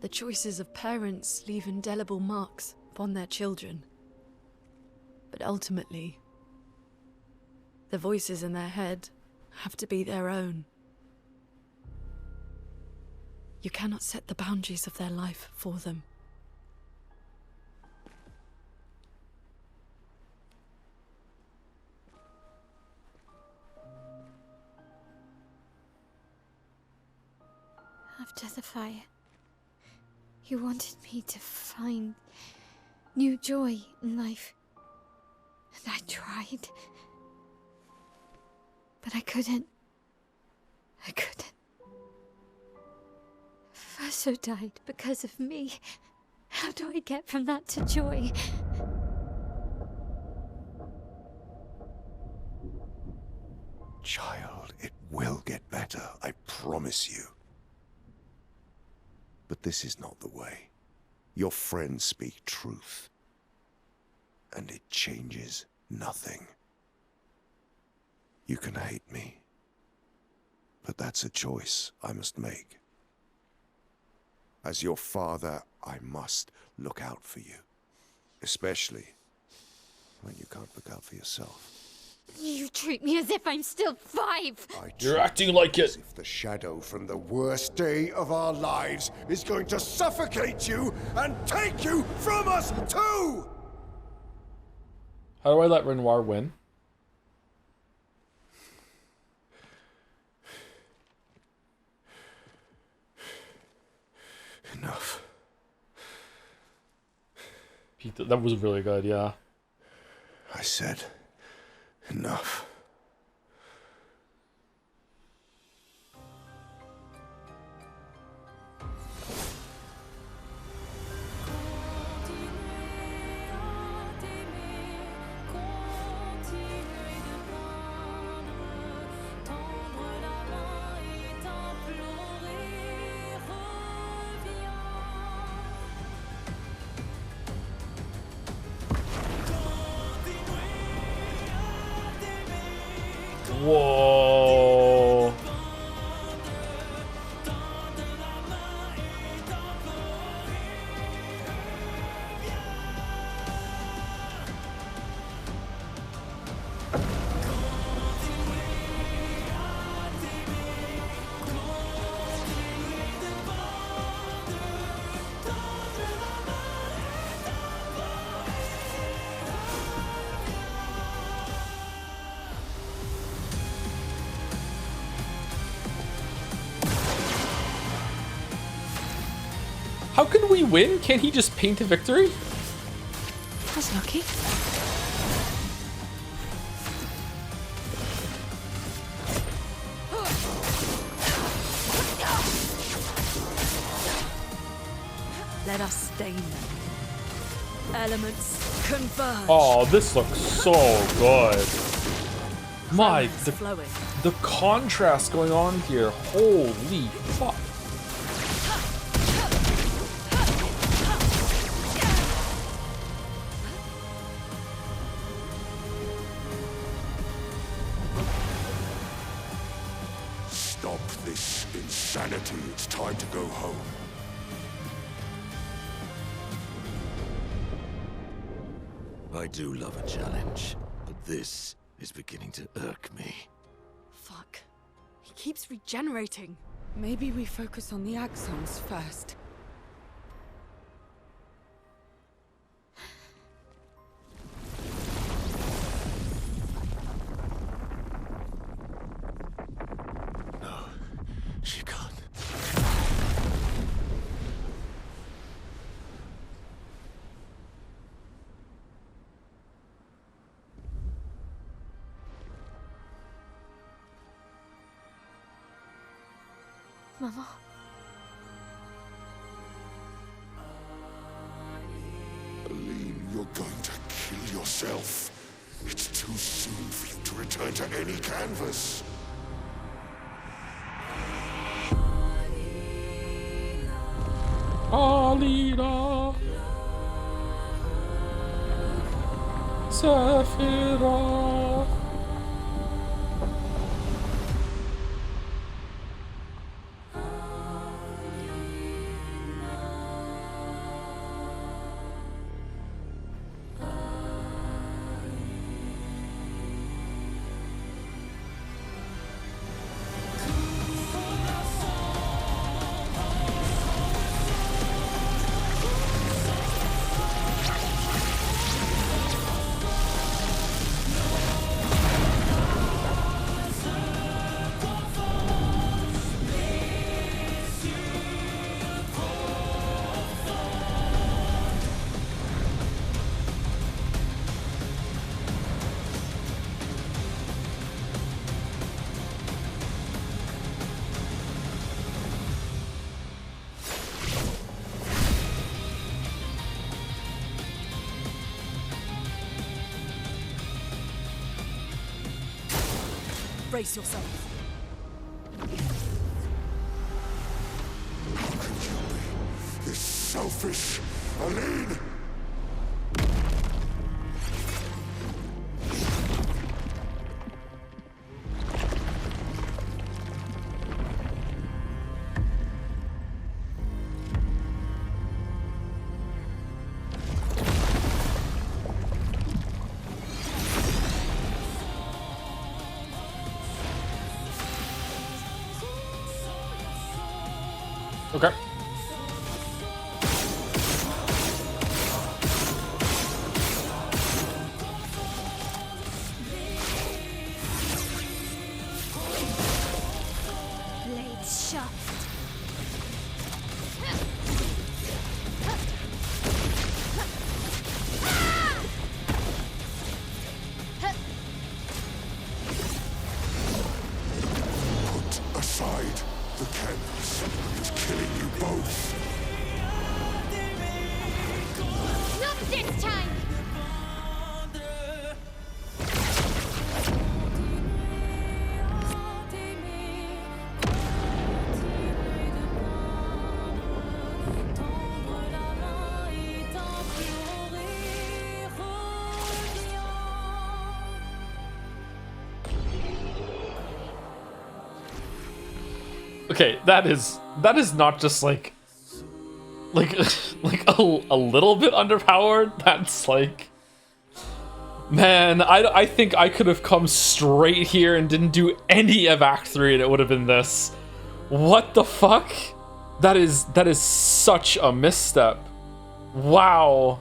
The choices of parents leave indelible marks upon their children. But ultimately, the voices in their head have to be their own. You cannot set the boundaries of their life for them. After the fire, you wanted me to find new joy in life. And I tried. But I couldn't. Verso died because of me. How do I get from that to joy? Child, it will get better, I promise you. But this is not the way. Your friends speak truth. And it changes nothing. You can hate me. But that's a choice I must make. As your father, I must look out for you. Especially when you can't look out for yourself. You treat me as if I'm still 5. You're acting like it. As if the shadow from the worst day of our lives is going to suffocate you and take you from us too! How do I let Renoir win? Enough. Pete, that was really good, yeah. I said enough. Whoa. How can we win? Can't he just paint a victory? That's lucky. Let us stain them. Elements converge. Oh, this looks so good. My, Flowing. the contrast going on here. Holy fuck. Stop this insanity. It's time to go home. I do love a challenge, but this is beginning to irk me. Fuck. He keeps regenerating. Maybe we focus on the axons first. No, she can't. Mama. Aline, you're going to kill yourself. It's too soon for you to return to any canvas. Alina. Sephiroth. Brace yourself. How could you be this selfish, Aline? Okay. Blades sharp. Put aside the canvas. It's killing you both. Not this time! Okay, that is not just like like a little bit underpowered. That's like, man, I think I could have come straight here and didn't do any of Act 3 and it would have been this. What the fuck? That is such a misstep. Wow.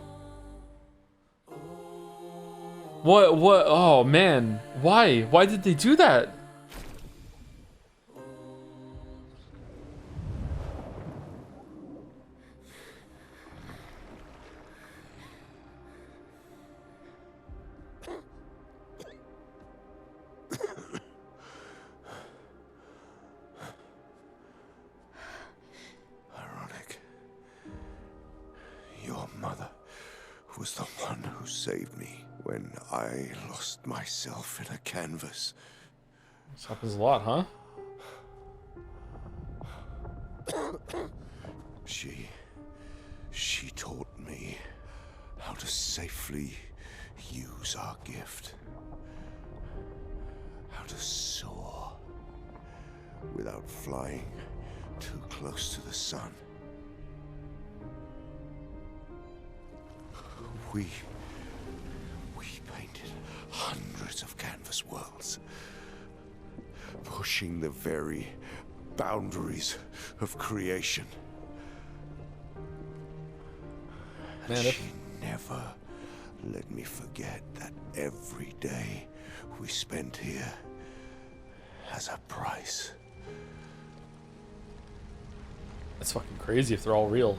What oh man. Why did they do that? Ironic. Your mother was the one who saved me when I lost myself in a canvas. This happens a lot, huh? She taught me how to safely use our gift. How to soar without flying too close to the sun. We painted hundreds of canvas worlds, pushing the very boundaries of creation. Man, And she never let me forget that every day we spent here has a price. That's fucking crazy if they're all real.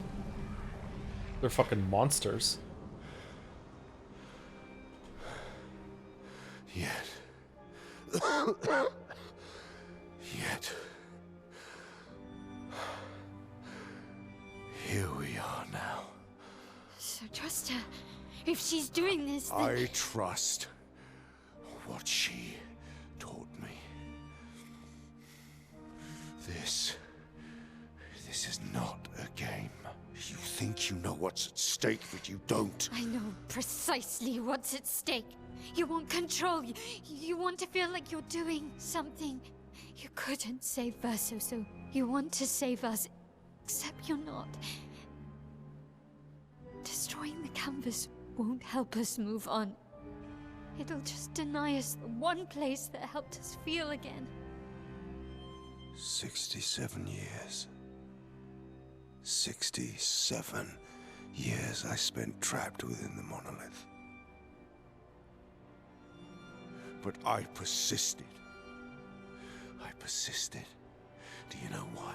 They're fucking monsters. Yet, here we are now. So trust her. If she's doing this, then... I trust what she taught me. This is not a game. You think you know what's at stake, but you don't. I know precisely what's at stake. You want control. You want to feel like you're doing something. You couldn't save Verso, so you want to save us. Except you're not. Destroying the canvas won't help us move on. It'll just deny us the one place that helped us feel again. 67 years. 67 years I spent trapped within the monolith. But I persisted. Do you know why?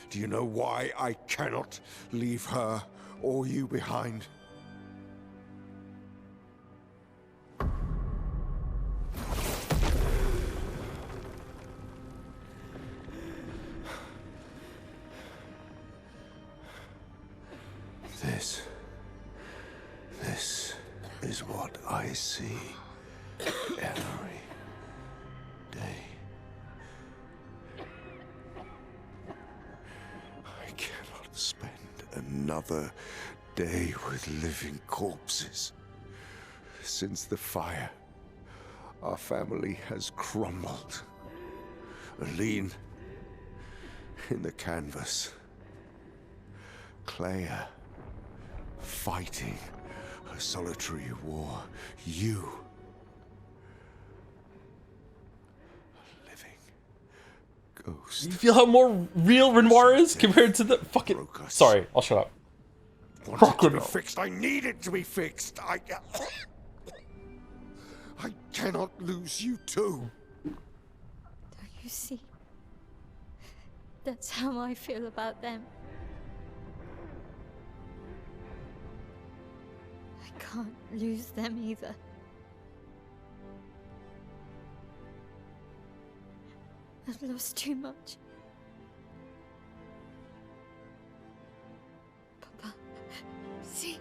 Do you know why I cannot leave her or you behind? This is what I see. every day. I cannot spend another day with living corpses. Since the fire, our family has crumbled. Aline in the canvas. Clea fighting a solitary war. You, a living ghost. You feel how more real Renoir is compared to the fucking. Sorry, I'll shut up. Wanted to be fixed. I need it to be fixed. I cannot lose you too. Don't you see? That's how I feel about them. I can't lose them either. I've lost too much. Papa, see?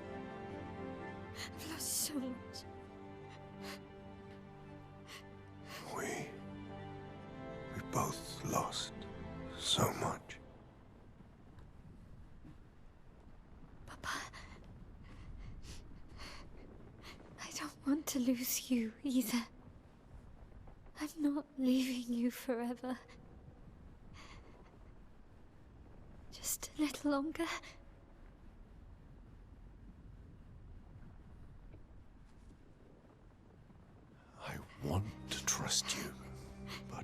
I've lost so much. We both lost so much. Papa, I don't want to lose you either. I'm not leaving you forever. Just a little longer. I want to trust you, but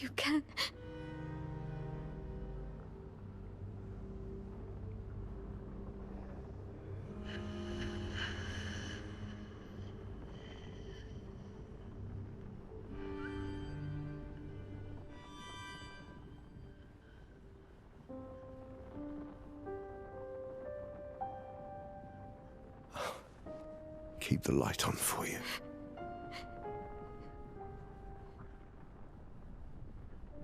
You can. keep the light on for you.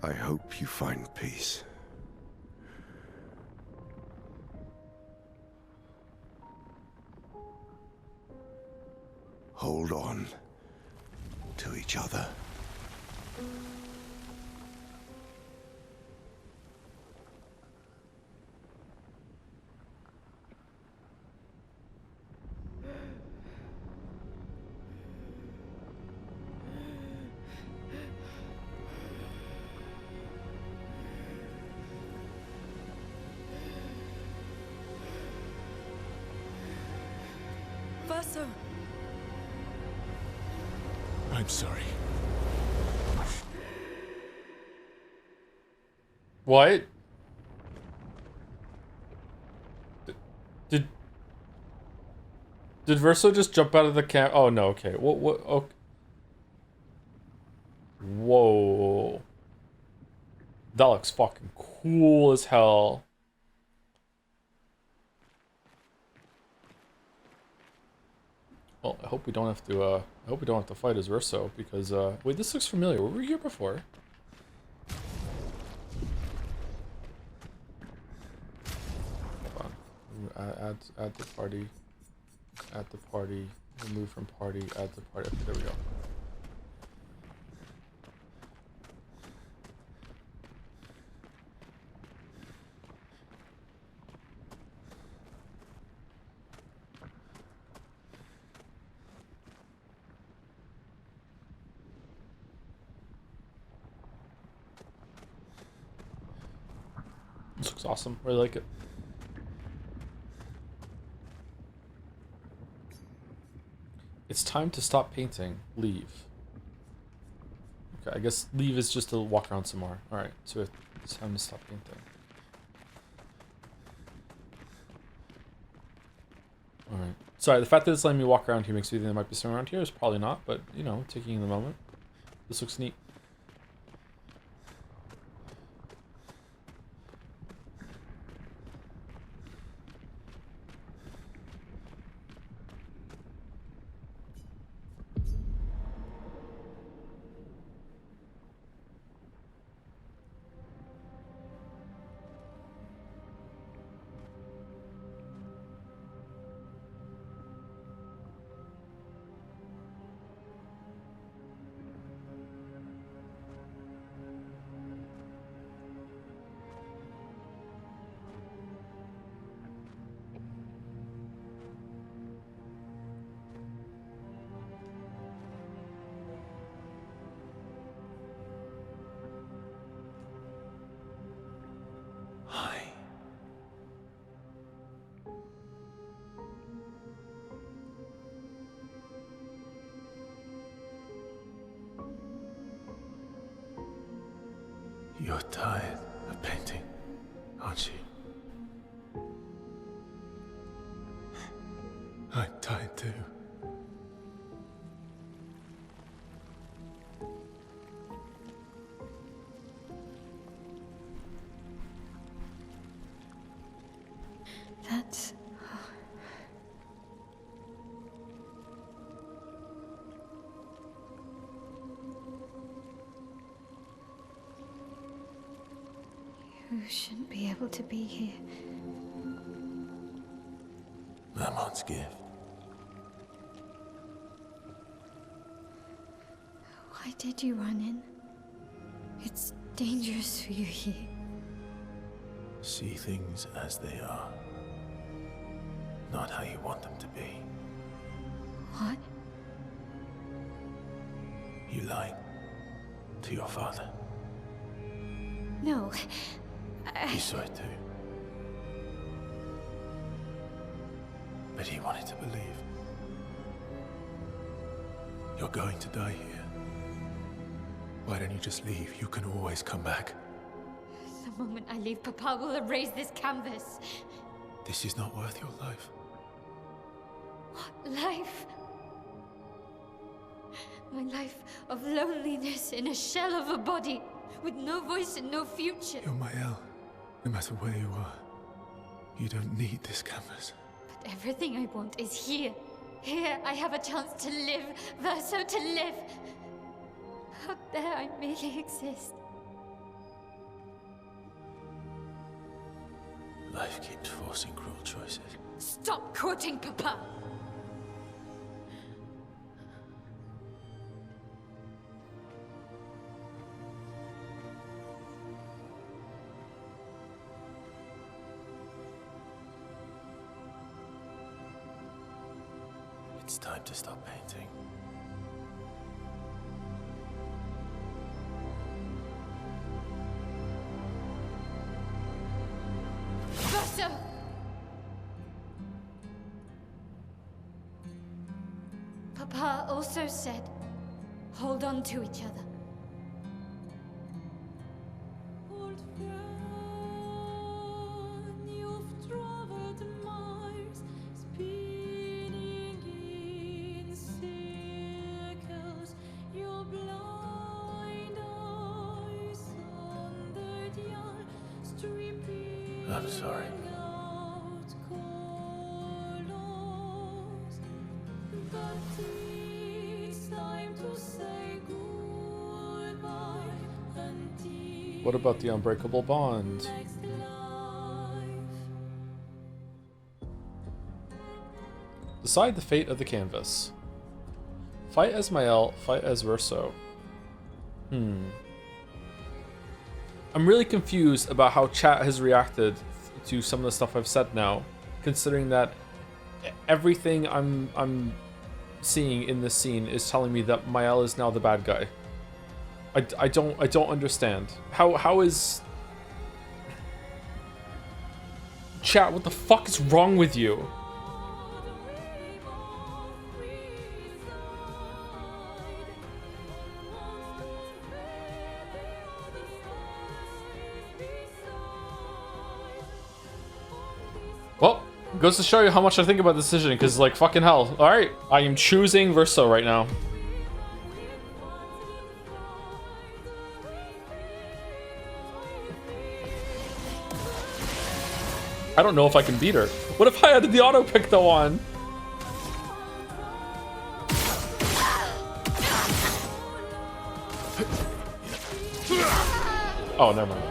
I hope you find peace. Hold on to each other. Verso! I'm sorry. What? Did Verso just jump out of the camp? Oh no, okay. What? Okay. Whoa. That looks fucking cool as hell. Well, I hope we don't have to. I hope we don't have to fight as Verso because. Wait, this looks familiar. Were we here before? Hold on. Add to party. Add the party. Remove from party. Add to party. Okay, there we go. This looks awesome. Really like it. It's time to stop painting. Leave. Okay, I guess leave is just to walk around some more. Alright, so it's time to stop painting. Alright. Sorry, the fact that it's letting me walk around here makes me think there might be something around here. Is probably not, but, you know, taking in the moment. This looks neat. You're tired of painting, aren't you? I'm tired too. That's... You shouldn't be able to be here. Mamon's gift. Why did you run in? It's dangerous for you here. See things as they are. Not how you want them to be. What? You lied to your father. No. He saw it too. But he wanted to believe. You're going to die here. Why don't you just leave? You can always come back. The moment I leave, Papa will erase this canvas. This is not worth your life. What life? My life of loneliness in a shell of a body, with no voice and no future. You're my El. No matter where you are, you don't need this canvas. But everything I want is here. Here I have a chance to live, Verso to live. Out there I merely exist. Life keeps forcing cruel choices. Stop quoting Papa! It's time to stop painting. Verso! Papa also said, hold on to each other. I'm sorry. What about the unbreakable bond? Decide the fate of the canvas. Fight as Mael, fight as Verso. I'm really confused about how chat has reacted to some of the stuff I've said now, considering that everything I'm seeing in this scene is telling me that Mael is now the bad guy. I don't understand. How is chat, what the fuck is wrong with you? Well, goes to show you how much I think about the decision, because, like, fucking hell. Alright, I am choosing Verso right now. I don't know if I can beat her. What if I had the auto pick though on? Oh, never mind.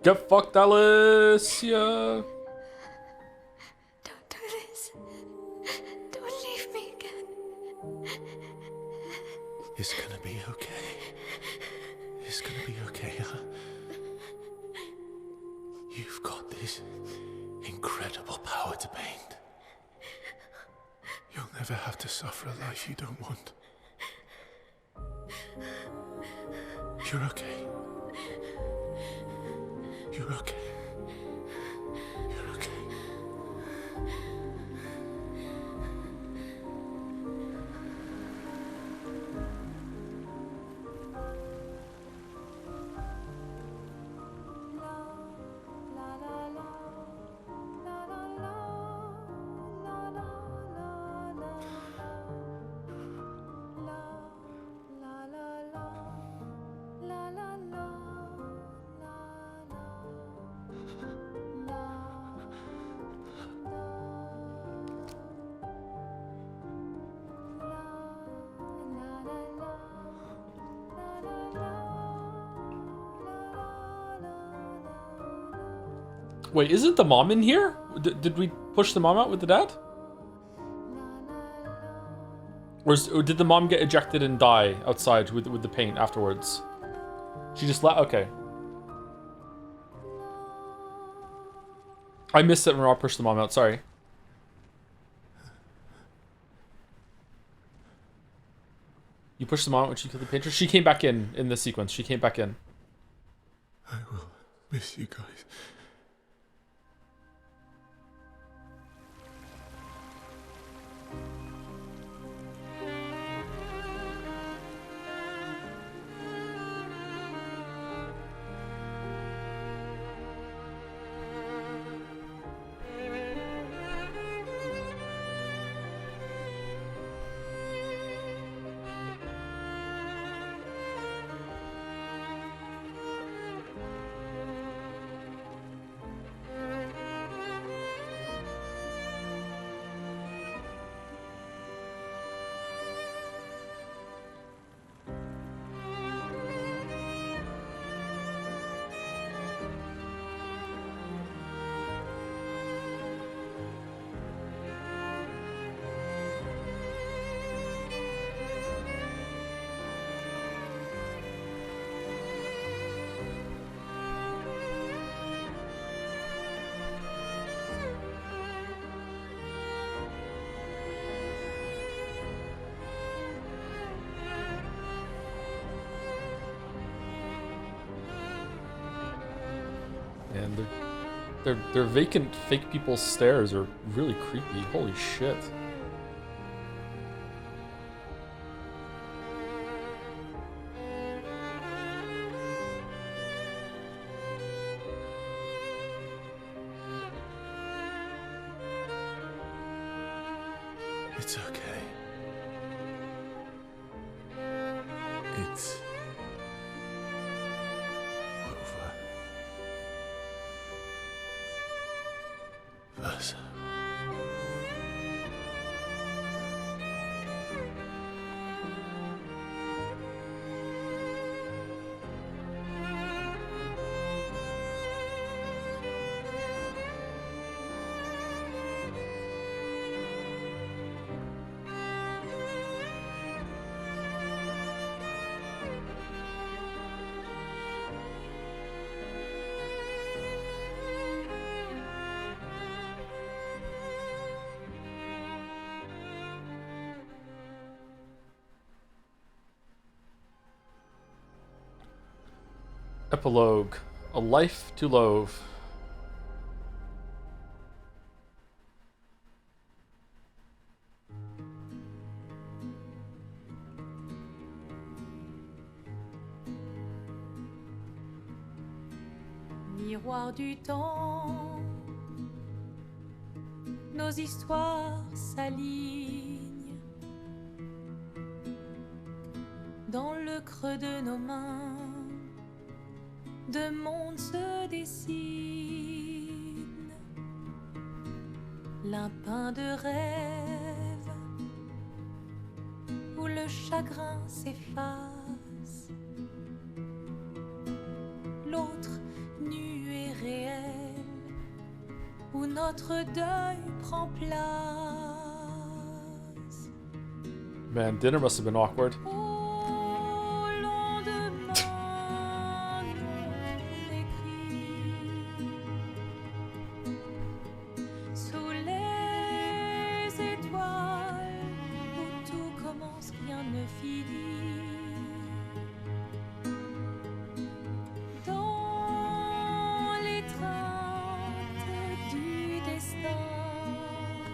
Get fucked, Alicia! Don't do this. Don't leave me again. It's gonna be okay. It's gonna be okay, huh? You've got this incredible power to paint. You'll never have to suffer a life you don't want. You're okay. You're okay. You're okay. Wait, isn't the mom in here? Did we push the mom out with the dad? Or did the mom get ejected and die outside with the paint afterwards? She just left? Okay. I missed it when Rob pushed the mom out, sorry. You pushed the mom out when she killed the painter? She came back in this sequence. She came back in. I will miss you guys. And their vacant fake people stares are really creepy. Holy shit. It's okay. It's over. Versa. Epilogue. A life to loathe. Miroir du temps, nos histoires s'alignent dans le creux de nos mains. Deux mondes se dessinent, l'un peint de rêve où le chagrin s'efface, l'autre nu et réel où notre deuil prend place. Man, dinner must have been awkward.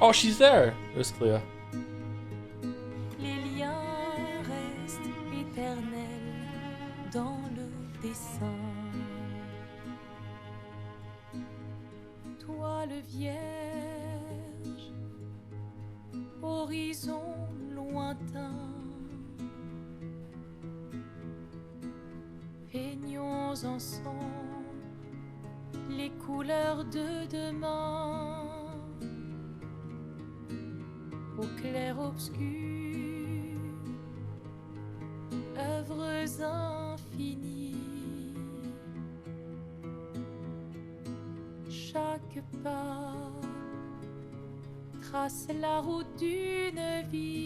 Oh, she's there. There's Clea. Les liens restent éternels dans le dessin. Toile vierge, horizon lointain, peignons ensemble les couleurs de demain, au clair obscur, œuvres infinies. Chaque pas trace la route d'une vie.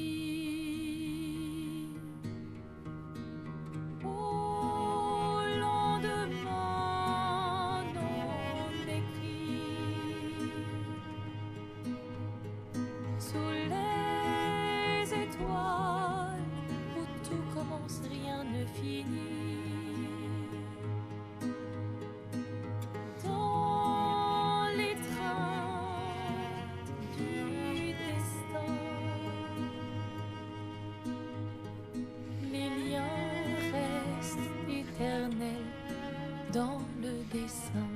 Au lendemain non écrit, sous les étoiles où tout commence, rien ne finit. Dans le dessin.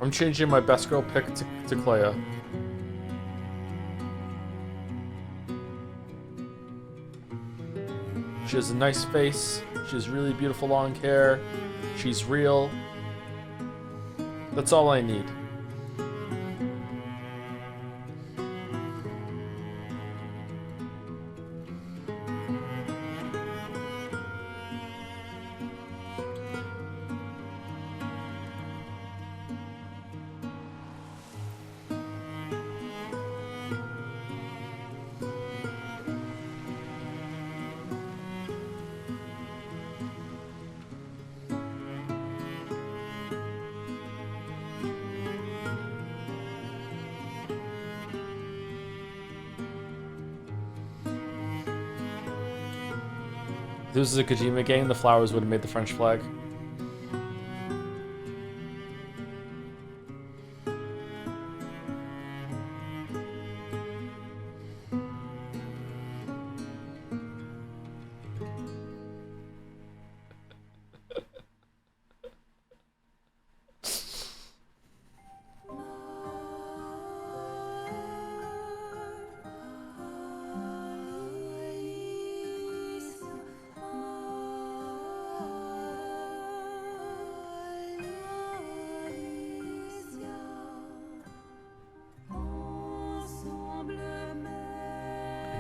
I'm changing my best girl pick to Clea. She has a nice face. She has really beautiful long hair. She's real. That's all I need. If this was a Kojima game, the flowers would have made the French flag.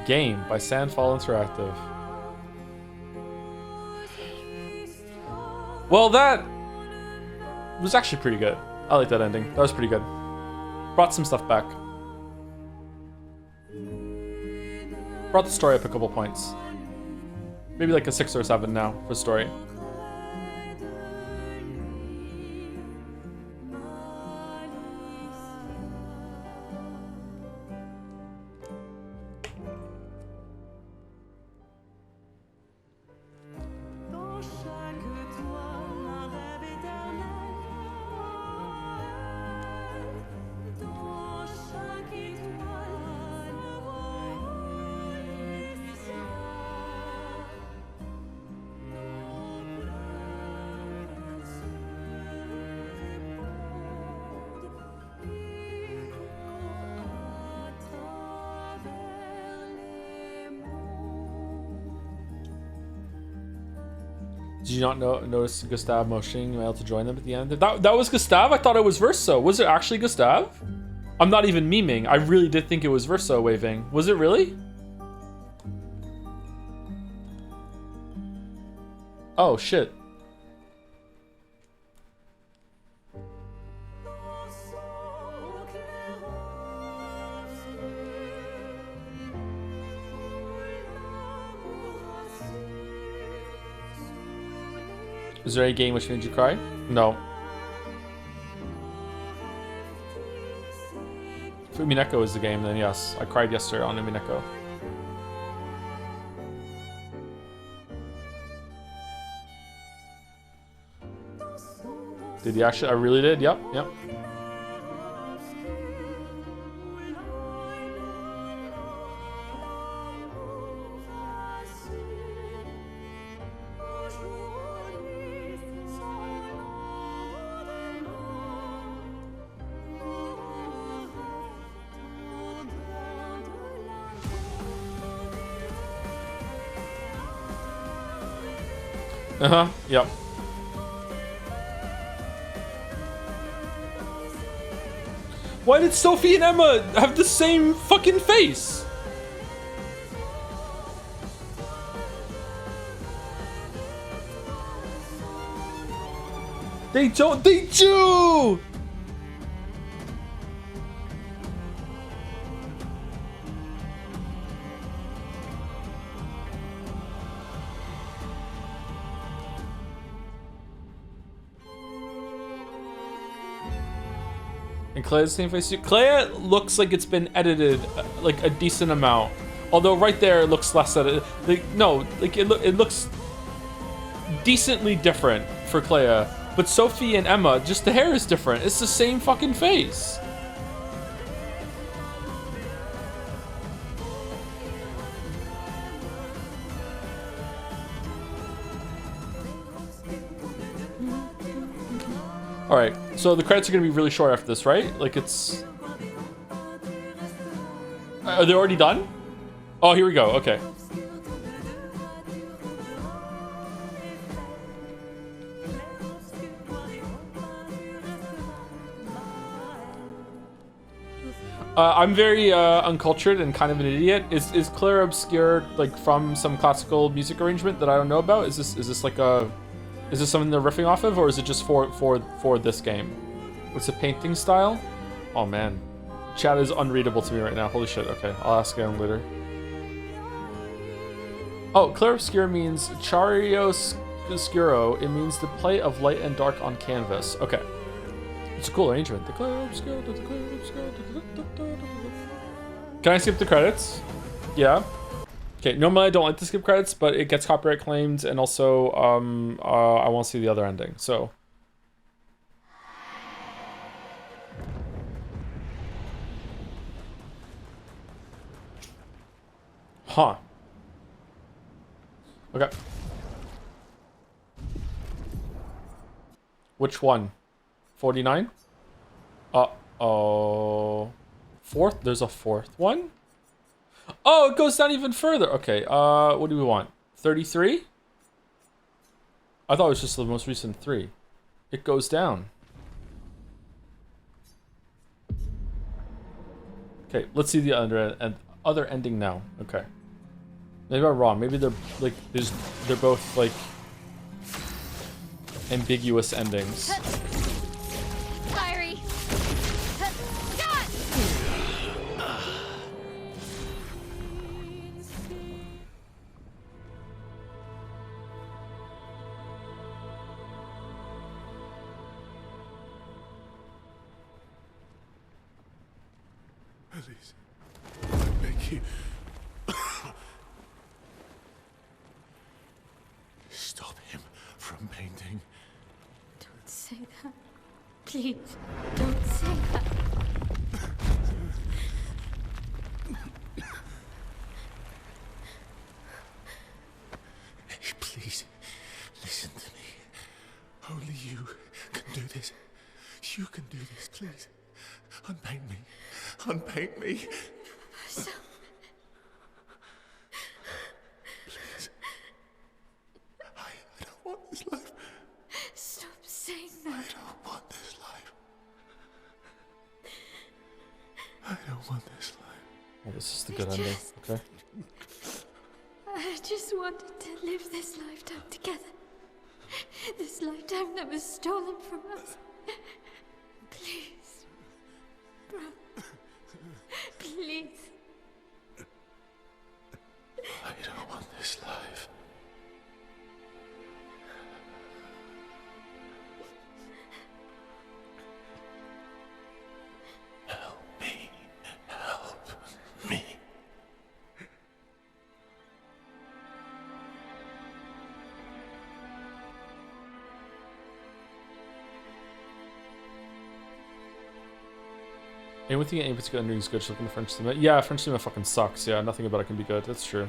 Game by Sandfall Interactive. Well, that was actually pretty good. I like that ending. That was pretty good. Brought some stuff back. Brought the story up a couple points. Maybe like a 6 or 7 now for story. Did you not notice Gustav motioning Mail to join them at the end? That was Gustav? I thought it was Verso. Was it actually Gustav? I'm not even memeing. I really did think it was Verso waving. Was it really? Oh, shit. Is there any game which made you cry? No. If Umineko is the game, then yes. I cried yesterday on Umineko. Did he actually? I really did. Yep, yep. Uh-huh, yep. Why did Sophie and Emma have the same fucking face? They don't, they do! And Clea's the same face. Clea looks like it's been edited like a decent amount. Although right there it looks less edited. Like, no, like it looks decently different for Clea. But Sophie and Emma, just the hair is different. It's the same fucking face. Alright, so the credits are gonna be really short after this, right? Like it's... Are they already done? Oh, here we go, okay. I'm very uncultured and kind of an idiot. Is Claire Obscure like from some classical music arrangement that I don't know about? Is this like a... Is this something they're riffing off of, or is it just for this game? What's the painting style? Oh man, chat is unreadable to me right now. Holy shit. Okay, I'll ask again later. Oh, clair-obscur means chiaroscuro. It means the play of light and dark on canvas. Okay, it's a cool arrangement. The clair-obscur. Can I skip the credits? Yeah. Okay, normally I don't like to skip credits, but it gets copyright claimed, and also I want to see the other ending, so. Huh. Okay. Which one? 49? Uh-oh. Fourth? There's a fourth one? Oh, it goes down even further. Okay, what do we want? 33? I thought it was just the most recent 3. It goes down. Okay, let's see the other ending now. Okay. Maybe I'm wrong. Maybe they're like they're both like ambiguous endings. Fiery. Please, I beg you. Stop him from painting. Don't say that. Please, don't say that. Hey, please, listen to me. Only you can do this. You can do this, please. Unpaint me. Unpaint me. So... Please. I don't want this life. Stop saying that. I don't want this life. I don't want this life. Oh, this is the good ending. Okay. I just wanted to live this lifetime together. This lifetime that was stolen from us. Please. Bro. Please. I don't want this life. Help me. Help me. Anything in particular is good. Just looking at French cinema. Yeah, French cinema fucking sucks. Yeah, nothing about it can be good. That's true.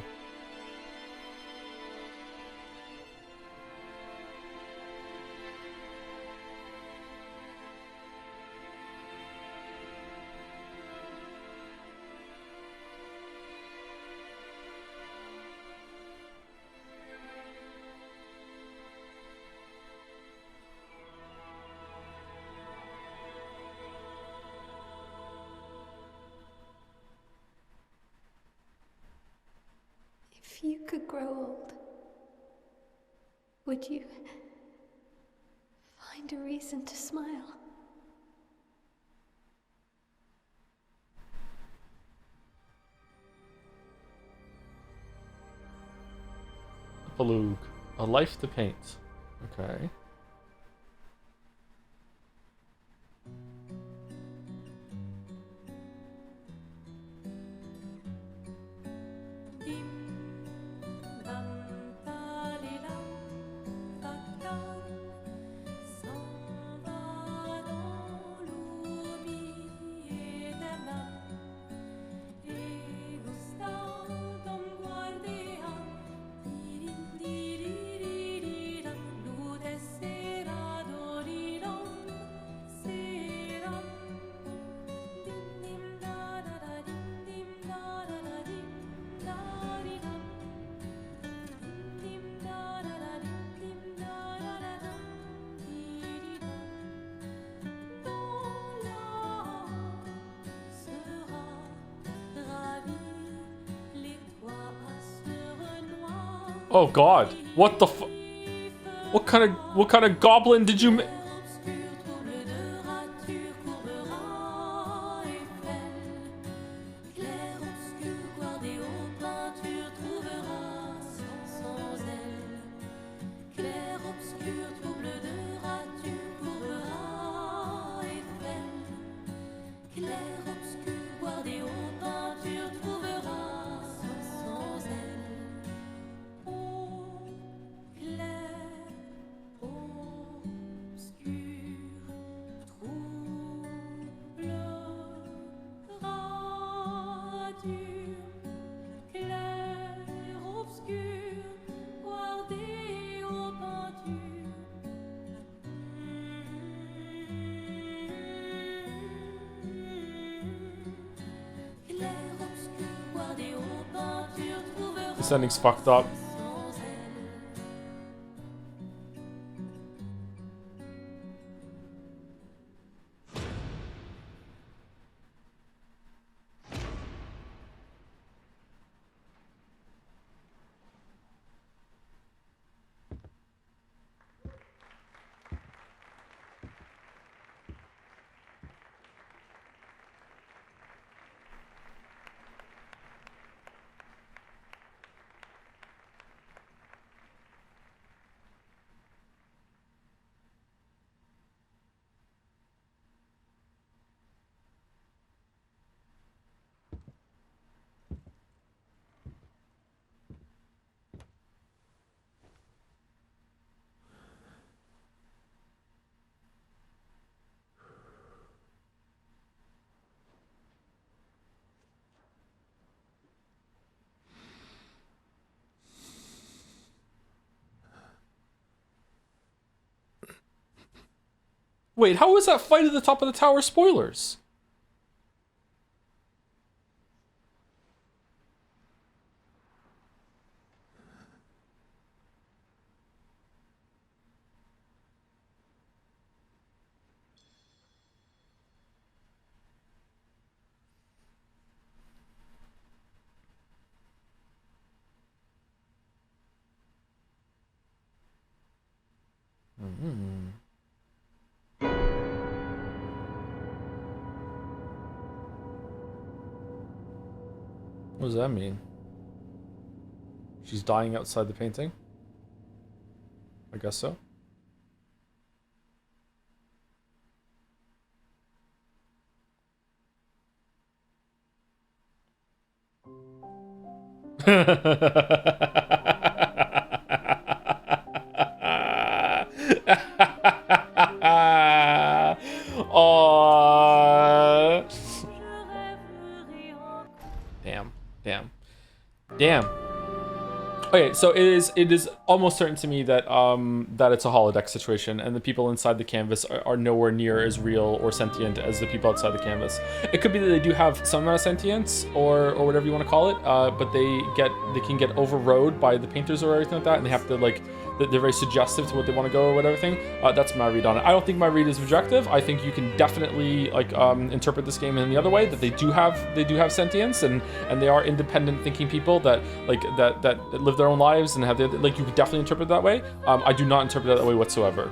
If you could grow old, would you find a reason to smile? Epilogue. A life to paint. Okay. Oh god. What the fu- What kind of goblin did you ma- This ending's fucked up. Wait, how was that fight at the top of the tower spoilers? What does that mean? She's dying outside the painting? I guess so. Aww. Damn. Okay, so it is almost certain to me that that it's a holodeck situation, and the people inside the canvas are nowhere near as real or sentient as the people outside the canvas. It could be that they do have some amount of sentience or whatever you want to call it, but they can get overrode by the painters or everything like that, and they have to like they're very suggestive to what they want to go or whatever thing. That's my read on it. I don't think my read is objective. I think you can definitely like interpret this game in the other way, that they do have sentience and they are independent thinking people that live their own lives and have like you could definitely interpret it that way. I do not interpret it that way whatsoever.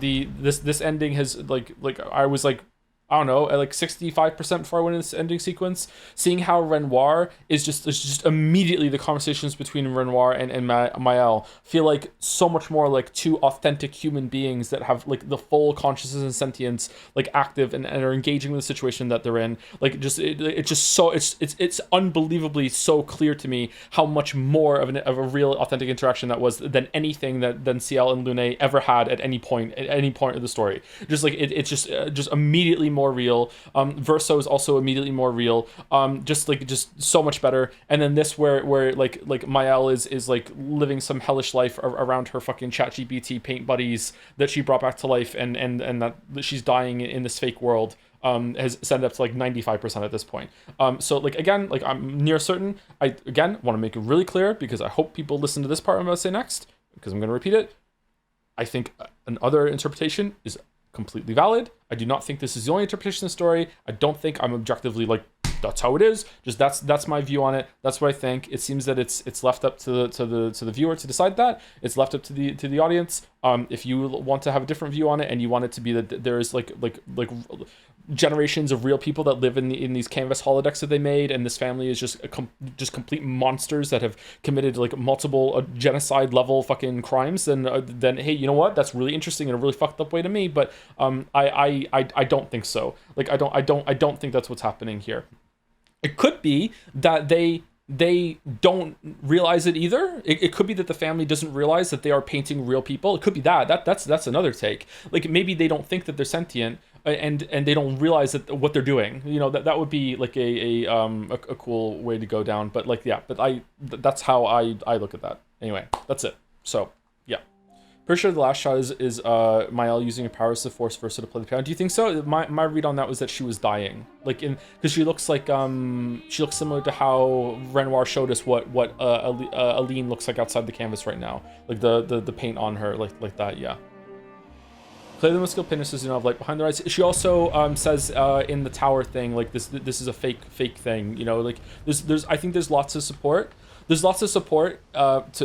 This ending has like I was like, I don't know, at like 65% before I went into this ending sequence, seeing how Renoir is just immediately the conversations between Renoir and Maëlle feel like so much more like two authentic human beings that have like the full consciousness and sentience like active and are engaging with the situation that they're in. Like just it's just so it's unbelievably so clear to me how much more of a real authentic interaction that was than anything than CL and Lune ever had at any point of the story. Just like it's just immediately more real. Verso is also immediately more real. Just so much better. And then this where like Maëlle is like living some hellish life around her fucking ChatGPT paint buddies that she brought back to life, and that she's dying in this fake world. Has sent up to like 95% at this point. So like again, like I'm near certain. I again want to make it really clear because I hope people listen to this part I'm going to say next, because I'm going to repeat it. I think another interpretation is completely valid. I do not think this is the only interpretation of the story. I don't think I'm objectively like that's how it is. Just that's my view on it. That's what I think. It seems that it's left up to the viewer to decide that. It's left up to the audience. If you want to have a different view on it and you want it to be that there is like generations of real people that live in these canvas holodecks that they made, and this family is just complete monsters that have committed like multiple genocide level fucking crimes, then hey, you know what? That's really interesting in a really fucked up way to me. But I don't think so. Like I don't think that's what's happening here. It could be that they don't realize it either. It could be that the family doesn't realize that they are painting real people. It could be that's another take. Like maybe they don't think that they're sentient, and they don't realize that what they're doing. You know, that would be like a cool way to go down. But like yeah, but that's how I look at that. Anyway, that's it. So yeah. Pretty sure the last shot is Maëlle using her powers to force Verso to play the piano. Do you think so? My read on that was that she was dying, like because she looks like she looks similar to how Renoir showed us what Aline looks like outside the canvas right now, like the paint on her, like that. Yeah. Play the skill painters do not have light behind their eyes. She also says in the tower thing, like this is a fake thing. You know, like there's I think there's lots of support. There's lots of support to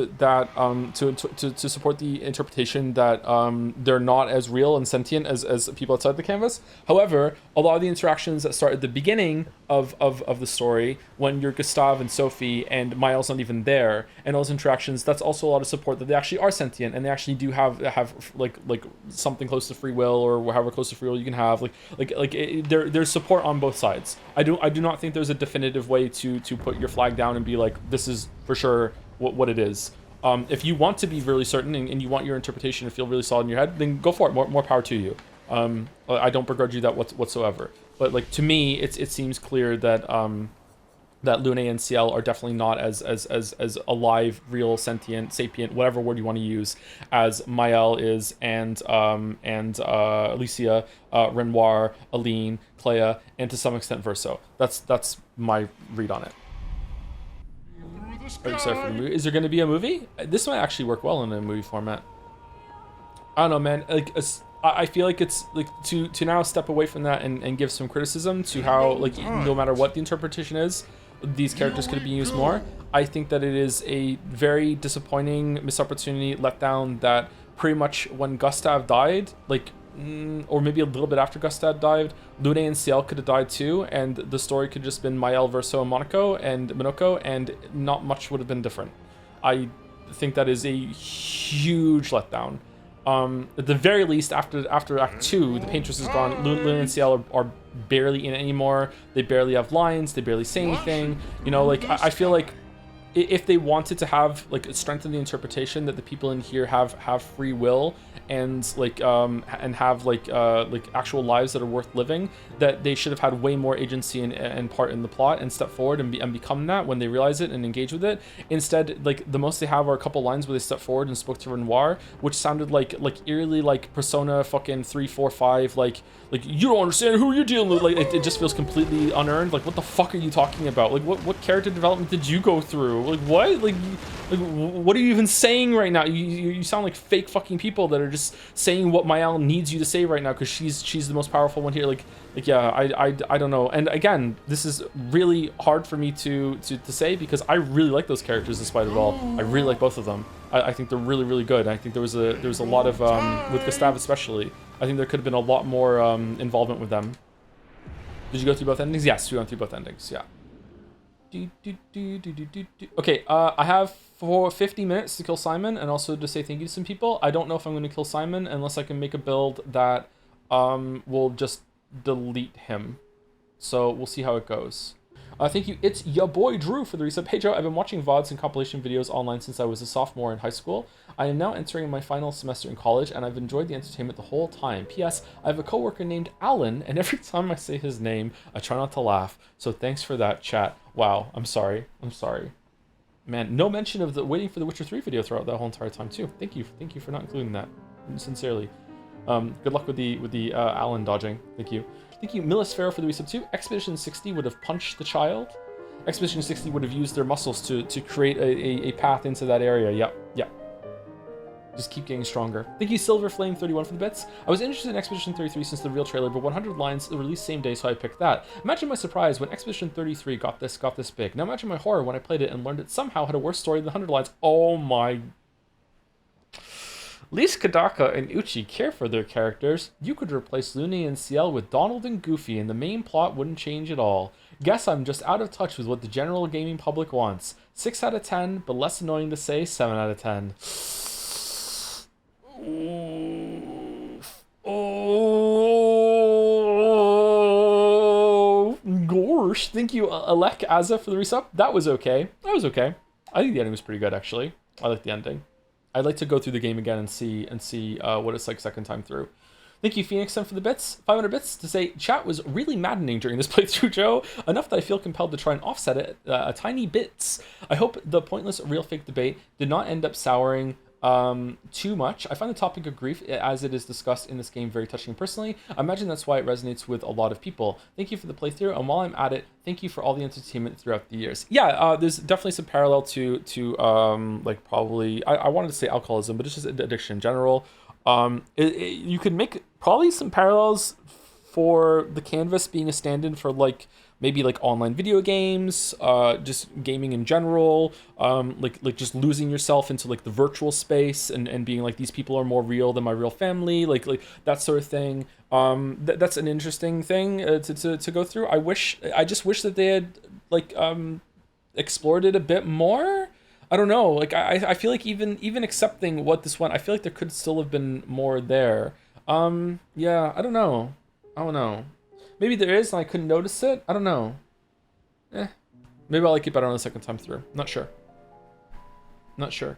support the interpretation that they're not as real and sentient as people outside the canvas. However, a lot of the interactions that start at the beginning of the story, when you're Gustave and Sophie and Maëlle's not even there, and those interactions, that's also a lot of support that they actually are sentient and they actually do have like something close to free will, or however close to free will you can have. There's support on both sides. I do not think there's a definitive way to put your flag down and be like, this is for sure what it is. If you want to be really certain and you want your interpretation to feel really solid in your head, then go for it. More power to you. I don't begrudge you that whatsoever. But like to me, it seems clear that that Lune and CL are definitely not as alive, real, sentient, sapient, whatever word you want to use, as Maëlle is, and Alicia, Renoir, Aline, Clea, and to some extent Verso. That's my read on it. Are you excited for the movie? Is there going to be a movie? This might actually work well in a movie format. I don't know, man. Like, I feel like it's like to now step away from that and give some criticism to how, like, no matter what the interpretation is, these characters could be used more. I think that it is a very disappointing missed opportunity, letdown, that pretty much when Gustave died, like, or maybe a little bit after Gustave died, Lune and CL could have died too, and the story could have just been Maëlle, Verso, and Minoko, and not much would have been different. I think that is a huge letdown. At the very least, after Act 2, the Paintress is gone. Lune and CL are barely in it anymore. They barely have lines. They barely say anything. You know, like I feel like if they wanted to have like strengthen the interpretation that the people in here have free will and and have like actual lives that are worth living, that they should have had way more agency and part in the plot and step forward and become that when they realize it and engage with it. Instead, like the most they have are a couple lines where they step forward and spoke to Renoir, which sounded like eerily like Persona fucking 3, 4, 5, like you don't understand who you're dealing with. Like it just feels completely unearned. Like what the fuck are you talking about? Like what character development did you go through? Like what? Like what are you even saying right now? You sound like fake fucking people that are just saying what Mael needs you to say right now because she's the most powerful one here. Like yeah, I don't know. And again, this is really hard for me to say because I really like those characters despite it all. I really like both of them. I think they're really, really good. I think there was a lot of with Gustav especially. I think there could have been a lot more involvement with them. Did you go through both endings? Yes, we went through both endings. Yeah. Okay, I have 50 minutes to kill Simon and also to say thank you to some people. I don't know if I'm going to kill Simon unless I can make a build that will just delete him. So we'll see how it goes. Thank you. It's your boy Drew for the resub. Hey Joe, I've been watching VODs and compilation videos online since I was a sophomore in high school. I am now entering my final semester in college and I've enjoyed the entertainment the whole time. P.S. I have a coworker named Alan and every time I say his name, I try not to laugh. So thanks for that, chat. Wow, I'm sorry. Man, no mention of the waiting for the Witcher 3 video throughout that whole entire time too. Thank you for not including that. Sincerely. Good luck with the Alan dodging. Thank you. Thank you, Millis Farrow for the resub too. Expedition 60 would have punched the child. Expedition 60 would have used their muscles to create a path into that area. Yep. Just keep getting stronger. Thank you, Silver Flame 31 for the bits. I was interested in Expedition 33 since the real trailer, but 100 lines released same day, so I picked that. Imagine my surprise when Expedition 33 got this big. Now imagine my horror when I played it and learned it somehow had a worse story than 100 lines. Oh my. At least Kadaka and Uchi care for their characters. You could replace Looney and Ciel with Donald and Goofy and the main plot wouldn't change at all. Guess I'm just out of touch with what the general gaming public wants. 6 out of 10, but less annoying to say, 7 out of 10. Oh, gosh. Thank you, Alek Azza, for the resub. That was okay. I think the ending was pretty good, actually. I like the ending. I'd like to go through the game again and see what it's like second time through. Thank you, Phoenix, for the bits. 500 bits to say chat was really maddening during this playthrough, Joe. Enough that I feel compelled to try and offset it a tiny bits. I hope the pointless real fake debate did not end up souring too much. I find the topic of grief as it is discussed in this game very touching personally. I imagine that's why it resonates with a lot of people. Thank you for the playthrough, and while I'm at it, thank you for all the entertainment throughout the years. Yeah, there's definitely some parallel to like probably I wanted to say alcoholism, but it's just addiction in general. You could make probably some parallels for the canvas being a stand-in for like maybe like online video games, just gaming in general, like just losing yourself into like the virtual space and being like these people are more real than my real family, like that sort of thing. That's an interesting thing to go through. I just wish that they had like explored it a bit more. I don't know. Like I feel like even accepting what this one, I feel like there could still have been more there. Yeah, I don't know. Maybe there is and I couldn't notice it. I don't know. Maybe I'll like it better on the second time through. Not sure. Did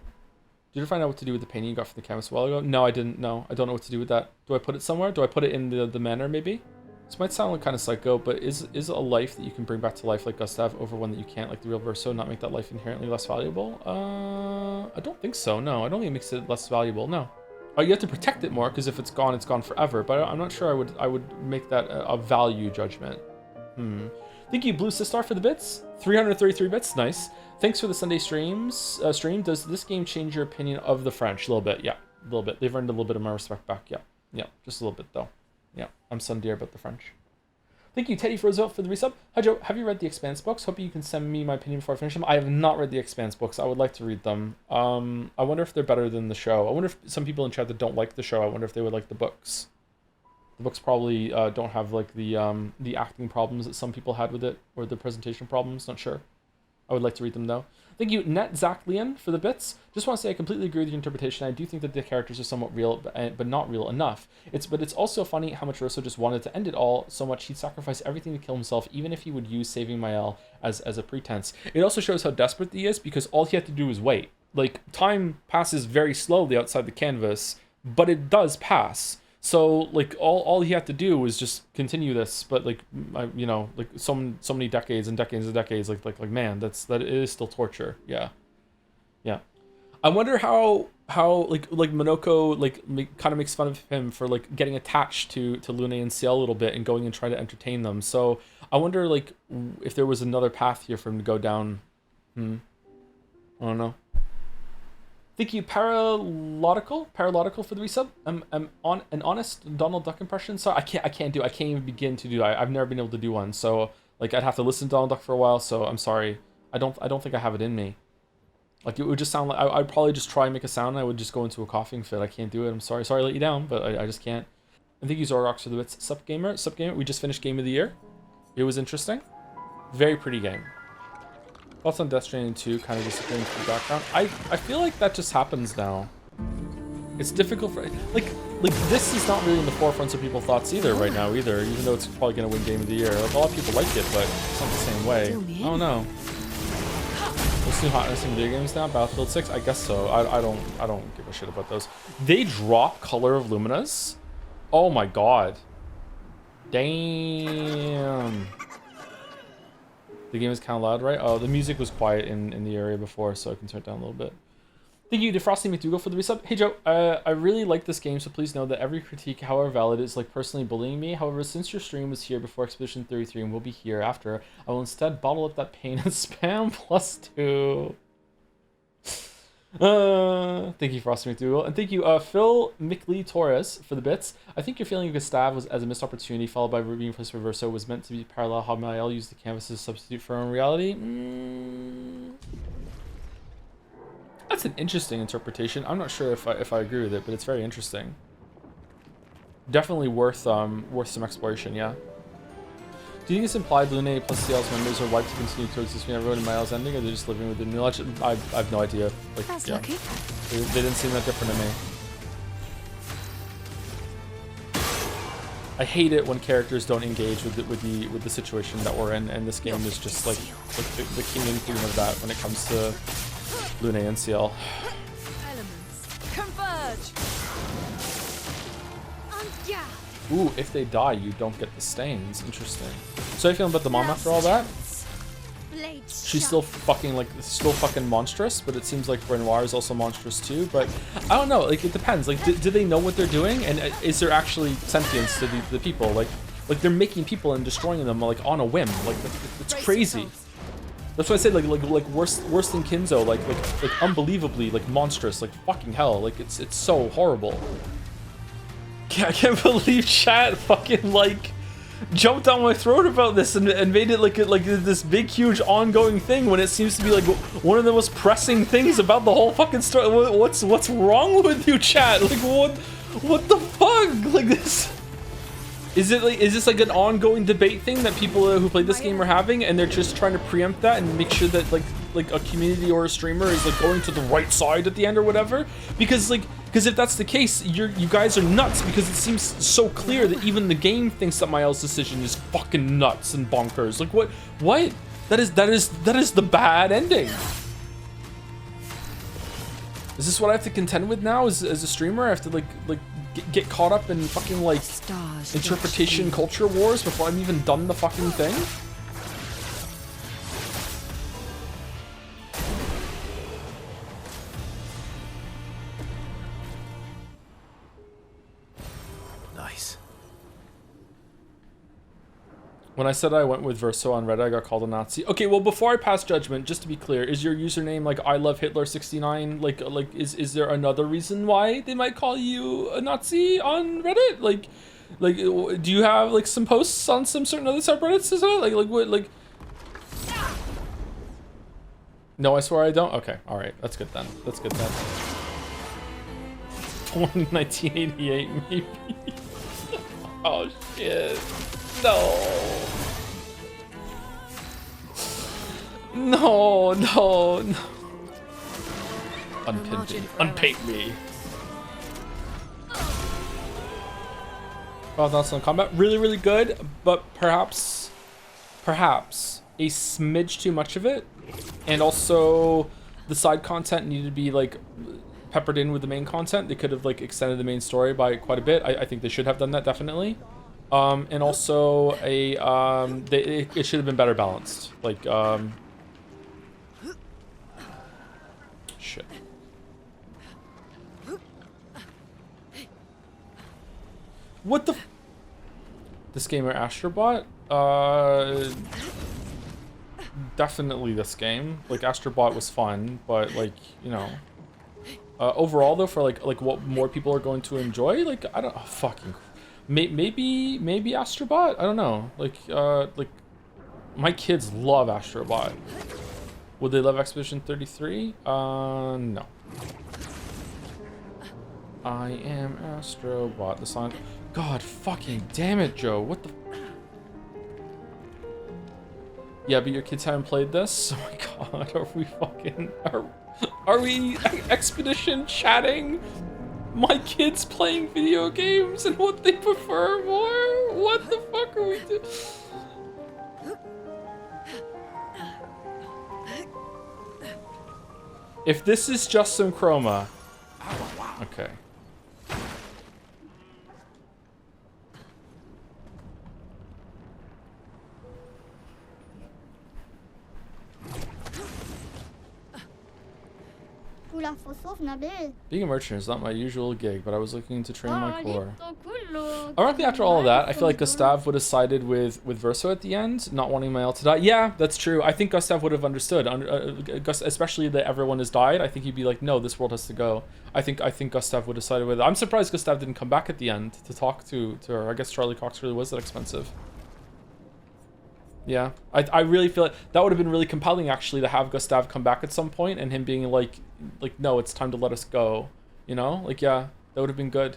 you ever find out what to do with the painting you got from the canvas a while ago? No, I didn't know. I don't know what to do with that. Do I put it somewhere? Do I put it in the manor maybe? This might sound like kind of psycho, but is a life that you can bring back to life like Gustav over one that you can't, like the real Verso, not make that life inherently less valuable? I don't think so. No, I don't think it makes it less valuable. No. You have to protect it more because if it's gone forever. But I'm not sure I would make that a value judgment. Thank you, Blue Sistar, for the bits. 333 bits, nice. Thanks for the Sunday stream. Does this game change your opinion of the French? A little bit, yeah, a little bit. They've earned a little bit of my respect back, yeah, just a little bit though. Yeah, I'm Sundeer about the French. Thank you, Teddy Roosevelt, for the resub. Hi, Joe. Have you read the Expanse books? Hope you can send me my opinion before I finish them. I have not read the Expanse books. I would like to read them. I wonder if they're better than the show. I wonder if some people in chat that don't like the show, I wonder if they would like the books. The books probably don't have like the acting problems that some people had with it, or the presentation problems. Not sure. I would like to read them though. Thank you, Net Zach Leon, for the bits. Just want to say I completely agree with your interpretation. I do think that the characters are somewhat real, but not real enough. But it's also funny how much Rosso just wanted to end it all so much he'd sacrifice everything to kill himself, even if he would use saving Mael as a pretense. It also shows how desperate he is because all he had to do was wait. Like, time passes very slowly outside the canvas, but it does pass. So like all he had to do was just continue this, but like you know, like so many decades and decades and decades, like man, that is still torture. Yeah. I wonder how like Monoko kind of makes fun of him for like getting attached to Lune and Ciel a little bit and going and trying to entertain them. So I wonder like if there was another path here for him to go down. I don't know. Thank you, Paralogical for the resub. I'm on an honest Donald Duck impression. So I can't even begin to do that. I've never been able to do one. So like I'd have to listen to Donald Duck for a while. So I'm sorry. I don't think I have it in me. Like it would just sound like I'd probably just try and make a sound and I would just go into a coughing fit. I can't do it. I'm sorry. Sorry to let you down, but I just can't. And thank you, Zorox, for the bits. Sup gamer. We just finished Game of the Year. It was interesting. Very pretty game. Thoughts on Death Stranding 2 kind of disappearing from the background. I feel like that just happens now. It's difficult for like this is not really in the forefront of people's thoughts either right now either, even though it's probably gonna win Game of the Year. Like a lot of people like it, but it's not the same way. I don't know. What's new hotness in video games now? Battlefield 6? I guess so. I don't give a shit about those. They drop Color of Luminous? Oh my god. Damn. The game is kind of loud, right? Oh, the music was quiet in the area before, so I can turn it down a little bit. Thank you, Defrosty McDougal, for the resub. Hey, Joe, I really like this game, so please know that every critique, however valid, is like personally bullying me. However, since your stream was here before Expedition 33 and will be here after, I will instead bottle up that pain and spam +2. Thank you, Frosty McDougal. And thank you, Phil McLee Torres, for the bits. I think your feeling of Gustav was as a missed opportunity, followed by being placed Reverso, was meant to be parallel how Mael used the canvas as a substitute for own reality. That's an interesting interpretation. I'm not sure if I agree with it, but it's very interesting. Definitely worth some exploration, yeah. Do you think it's implied Lune plus Ciel's memories are wiped to continue to exist when everyone in Mael's ending, or they're just living with the new legend? I have no idea. Like, That's yeah. lucky. They didn't seem that different to me. I hate it when characters don't engage with the situation that we're in, and this game is just like the king and queen of that when it comes to Lune and Ciel. Elements converge. Ooh, if they die, you don't get the stains. Interesting. So how you feeling about the mom after all that? She's still fucking monstrous, but it seems like Renoir is also monstrous too. But I don't know. Like it depends. Like, do they know what they're doing, and is there actually sentience to the people? Like they're making people and destroying them like on a whim. Like it's crazy. That's why I said like worse than Kinzo. Like unbelievably like monstrous. Like fucking hell. Like it's so horrible. I can't believe chat fucking like jumped down my throat about this and made it like this big huge ongoing thing when it seems to be like one of the most pressing things about the whole fucking story. What's wrong with you, chat? Like what the fuck? Like this is this like an ongoing debate thing that people who played this game are having, and they're just trying to preempt that and make sure that like a community or a streamer is like going to the right side at the end or whatever? Because if that's the case, you guys are nuts, because it seems so clear that even the game thinks that Mael's decision is fucking nuts and bonkers. Like what? That is the bad ending. Is this what I have to contend with now as a streamer? I have to like get caught up in fucking like interpretation culture wars before I'm even done the fucking thing? Nice. When I said I went with Verso on Reddit, I got called a Nazi. Okay, well, before I pass judgment, just to be clear, is your username like I love Hitler 69? Like is there another reason why they might call you a Nazi on Reddit? Like do you have like some posts on some certain other subreddits or something? Like what like? No, I swear I don't. Okay, all right, that's good then. That's good then. 1988 maybe. Oh shit. No. No, no, no. Unpin me. Unpaint me. Well, that's on combat. Really, really good, but perhaps a smidge too much of it. And also the side content needed to be like peppered in with the main content. They could have like extended the main story by quite a bit. I think they should have done that, definitely. And also it should have been better balanced. Like, shit. What the? This game or Astrobot? Definitely this game. Like Astrobot was fun, but like, you know, overall though, for like what more people are going to enjoy, like I don't fucking maybe Astrobot. I don't know. Like my kids love Astrobot. Would they love Expedition 33? No. I am Astrobot. The song. God fucking damn it, Joe. What the? Yeah, but your kids haven't played this? Oh my god, are we fucking... Are we Expedition chatting? My kids playing video games and what they prefer more? What the fuck are we doing? If this is just some chroma... Okay. Being a merchant is not my usual gig, but I was looking to train my core. Ironically, after all of that, I feel like Gustav would have sided with Verso at the end, not wanting Mael to die. Yeah, that's true. I think Gustav would have understood, especially that everyone has died. I think he'd be like, no, this world has to go. I think Gustav would have sided with it. I'm surprised Gustav didn't come back at the end to talk to her. I guess Charlie Cox really was that expensive. Yeah, I really feel like that would have been really compelling, actually, to have Gustav come back at some point and him being like, no, it's time to let us go. You know? Like, yeah, that would have been good.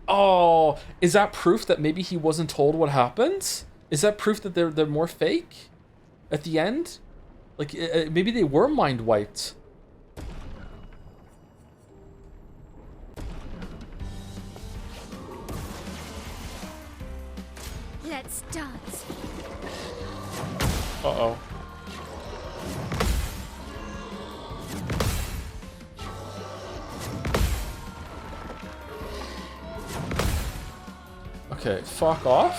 Oh, is that proof that maybe he wasn't told what happened? Is that proof that they're more fake at the end? Like, maybe they were mind wiped. Let's dance. Uh-oh. Okay, fuck off.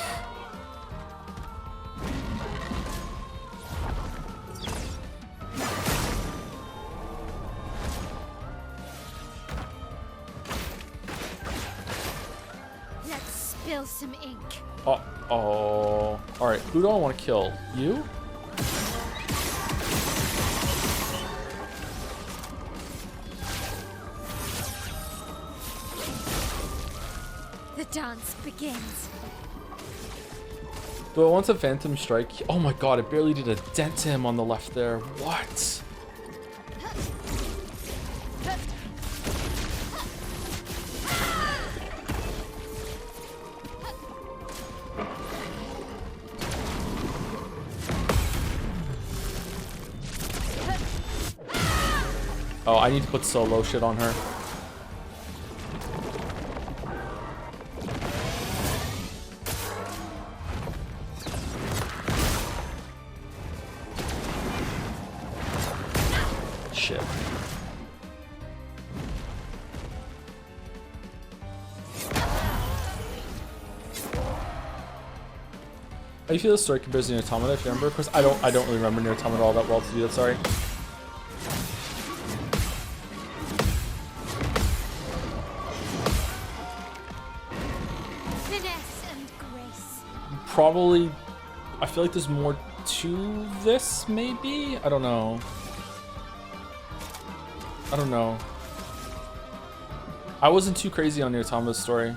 Let's spill some ink. Oh. Alright, who do I want to kill? You? The dance begins. Do I want a Phantom Strike? Oh my god, it barely did a dent to him on the left there. What? Oh, I need to put solo shit on her. Shit. How do you feel the story compares to Nier Automata, if you remember? Of course, I don't really remember Nier Automata all that well to do that, sorry. Probably, I feel like there's more to this, maybe? I don't know. I wasn't too crazy on Nier Automata's story.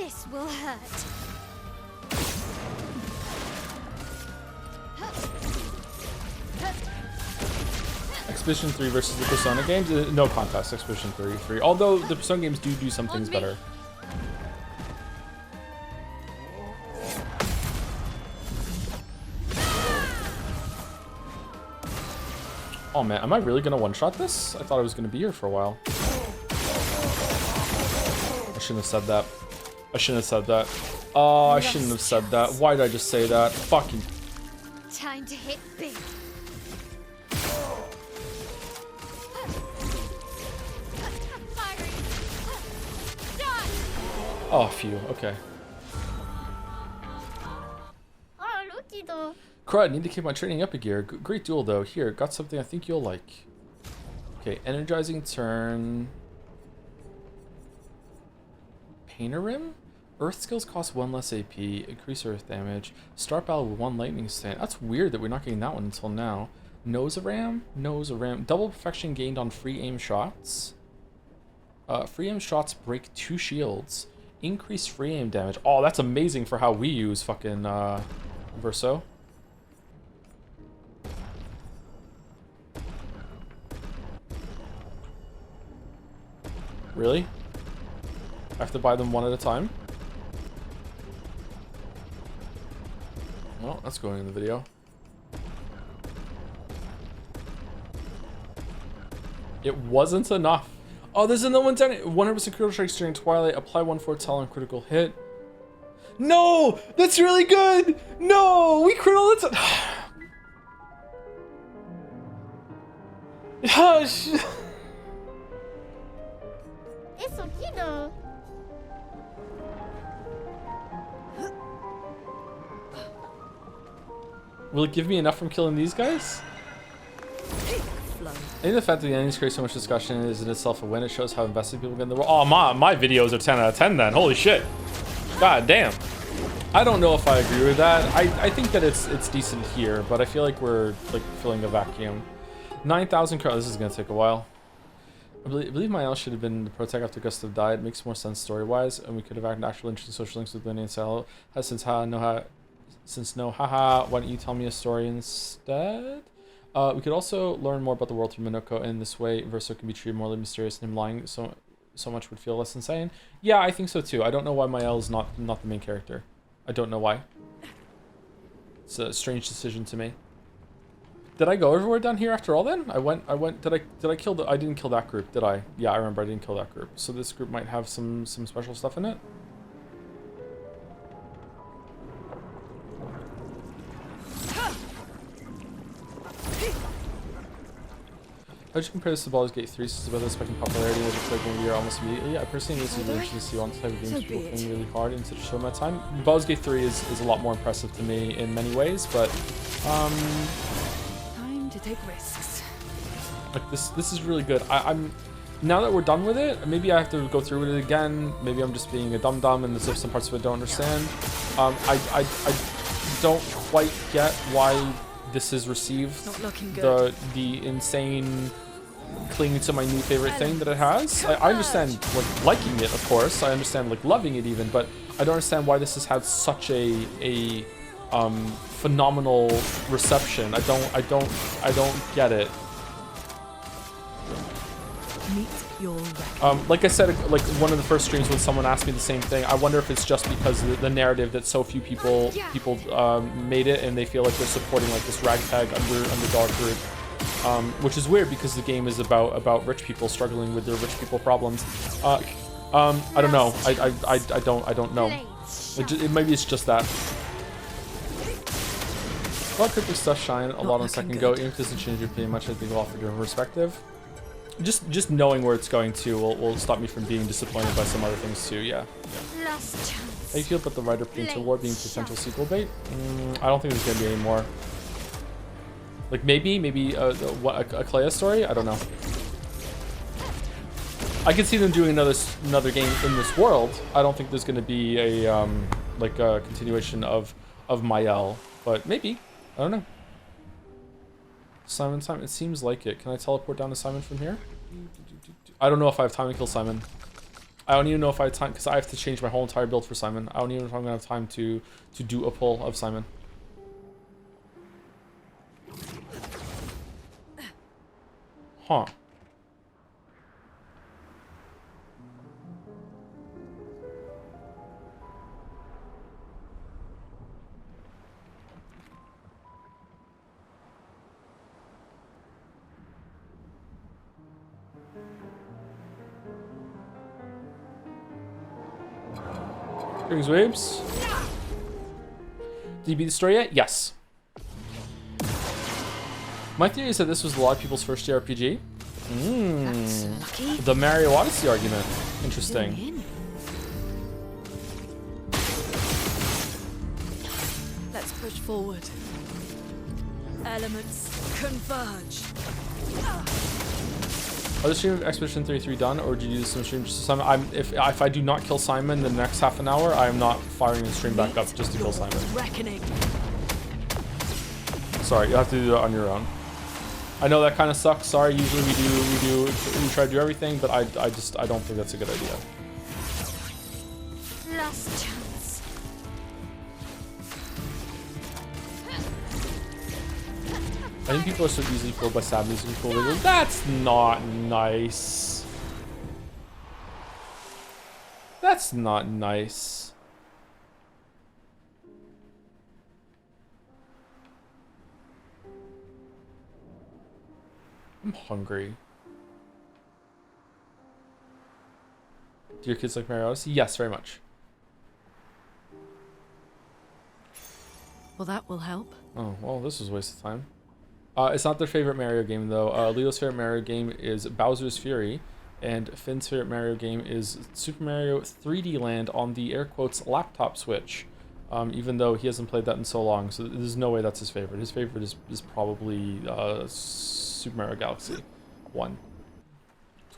This will hurt. Expedition 3 versus the Persona games? No contest, Expedition 3. Although the Persona games do some things better. Oh man, am I really gonna one-shot this? I thought I was gonna be here for a while. I shouldn't have said that. I shouldn't have said that. Oh, I shouldn't have said that. Why did I just say that? Fucking... Time to hit big. Oh, phew. Okay. Crud, need to keep my training up a gear. Great duel, though. Here, got something I think you'll like. Okay, energizing turn. Painter Rim? Earth skills cost 1 less AP. Increase earth damage. Start battle with 1 lightning stand. That's weird that we're not getting that one until now. Nose a ram? Nose a ram. Double perfection gained on free aim shots. Free aim shots break 2 shields. Increase free aim damage. Oh, that's amazing for how we use fucking Verso. Really? I have to buy them one at a time? Well, that's going in the video. It wasn't enough. Oh, there's another one down here. 100% critical strikes during Twilight. Apply 1/4 tell on critical hit. No! That's really good! No! We crit all the time. Hush! Will it give me enough from killing these guys? I think the fact that the enemies create so much discussion is in itself a win. It shows how invested people get in the world. Oh, my videos are 10 out of 10 then. Holy shit. God damn. I don't know if I agree with that. I think that it's decent here, but I feel like we're like filling a vacuum. 9,000 crowns. This is going to take a while. I believe Mael should have been the protect after Gustav died. It makes more sense story-wise, and we could have had an actual interesting social links with Linny and Sal. Since no, haha, why don't you tell me a story instead? We could also learn more about the world through Minoko, and this way Verso can be treated more mysterious, and him lying so much would feel less insane. Yeah, I think so too. I don't know why Mael is not the main character. I don't know why. It's a strange decision to me. Did I go everywhere down here after all then? I went, did I kill I didn't kill that group, did I? Yeah, I remember I didn't kill that group. So this group might have some special stuff in it. How would you compare this to Baldur's Gate 3 since about the spike in popularity was expected in a year almost immediately? I personally think this is really interesting to see one type of games people playing really hard in such a short amount of time. Baldur's Gate 3 is a lot more impressive to me in many ways, but time to take risks. Like this is really good. I'm now that we're done with it, maybe I have to go through it again. Maybe I'm just being a dum-dum and there's some parts of it I don't understand. I don't quite get why this has received the insane clinging to my new favorite thing that it has. I understand like liking it, of course. I understand like loving it even, but I don't understand why this has had such a phenomenal reception. I don't get it. Meet your record. Like I said, like one of the first streams when someone asked me the same thing, I wonder if it's just because the narrative that so few people made it and they feel like they're supporting like this ragtag underdog group, which is weird because the game is about rich people struggling with their rich people problems. I don't know. I don't know. Maybe it's just that. A lot of cryptic stuff shine a lot on second go, even if it doesn't change your opinion much. I think a lot for your perspective. Just knowing where it's going to will stop me from being disappointed by some other things too. Yeah. How do you feel about the writer painter war being potential sequel bait? I don't think there's gonna be any more. Like maybe a Clea story. I don't know. I can see them doing another game in this world. I don't think there's gonna be a like a continuation of Mael, but maybe. I don't know. Simon, it seems like it. Can I teleport down to Simon from here? I don't know if I have time to kill Simon. I don't even know if I have time, because I have to change my whole entire build for Simon. I don't even know if I'm going to have time to do a pull of Simon. Huh. Greetings, Waves. Did you beat the story yet? Yes. My theory is that this was a lot of people's first JRPG. The Mario Odyssey argument. Interesting. Let's push forward. Elements converge. Are the stream of Expedition 33 done, or did you do some stream? Simon, if I do not kill Simon the next half an hour, I am not firing the stream back up just to kill Simon. Reckoning. Sorry, you'll have to do that on your own. I know that kind of sucks. Sorry. Usually we try to do everything, but I don't think that's a good idea. Last chance. I think people are so easily fooled by sad music and cool visuals. That's not nice. That's not nice. I'm hungry. Do your kids like Mario Odyssey? Yes, very much. Well, that will help. Oh, well, this was a waste of time. It's not their favorite Mario game, though. Leo's favorite Mario game is Bowser's Fury, and Finn's favorite Mario game is Super Mario 3D Land on the air quotes laptop Switch, even though he hasn't played that in so long, so there's no way that's his favorite. His favorite is probably Super Mario Galaxy 1.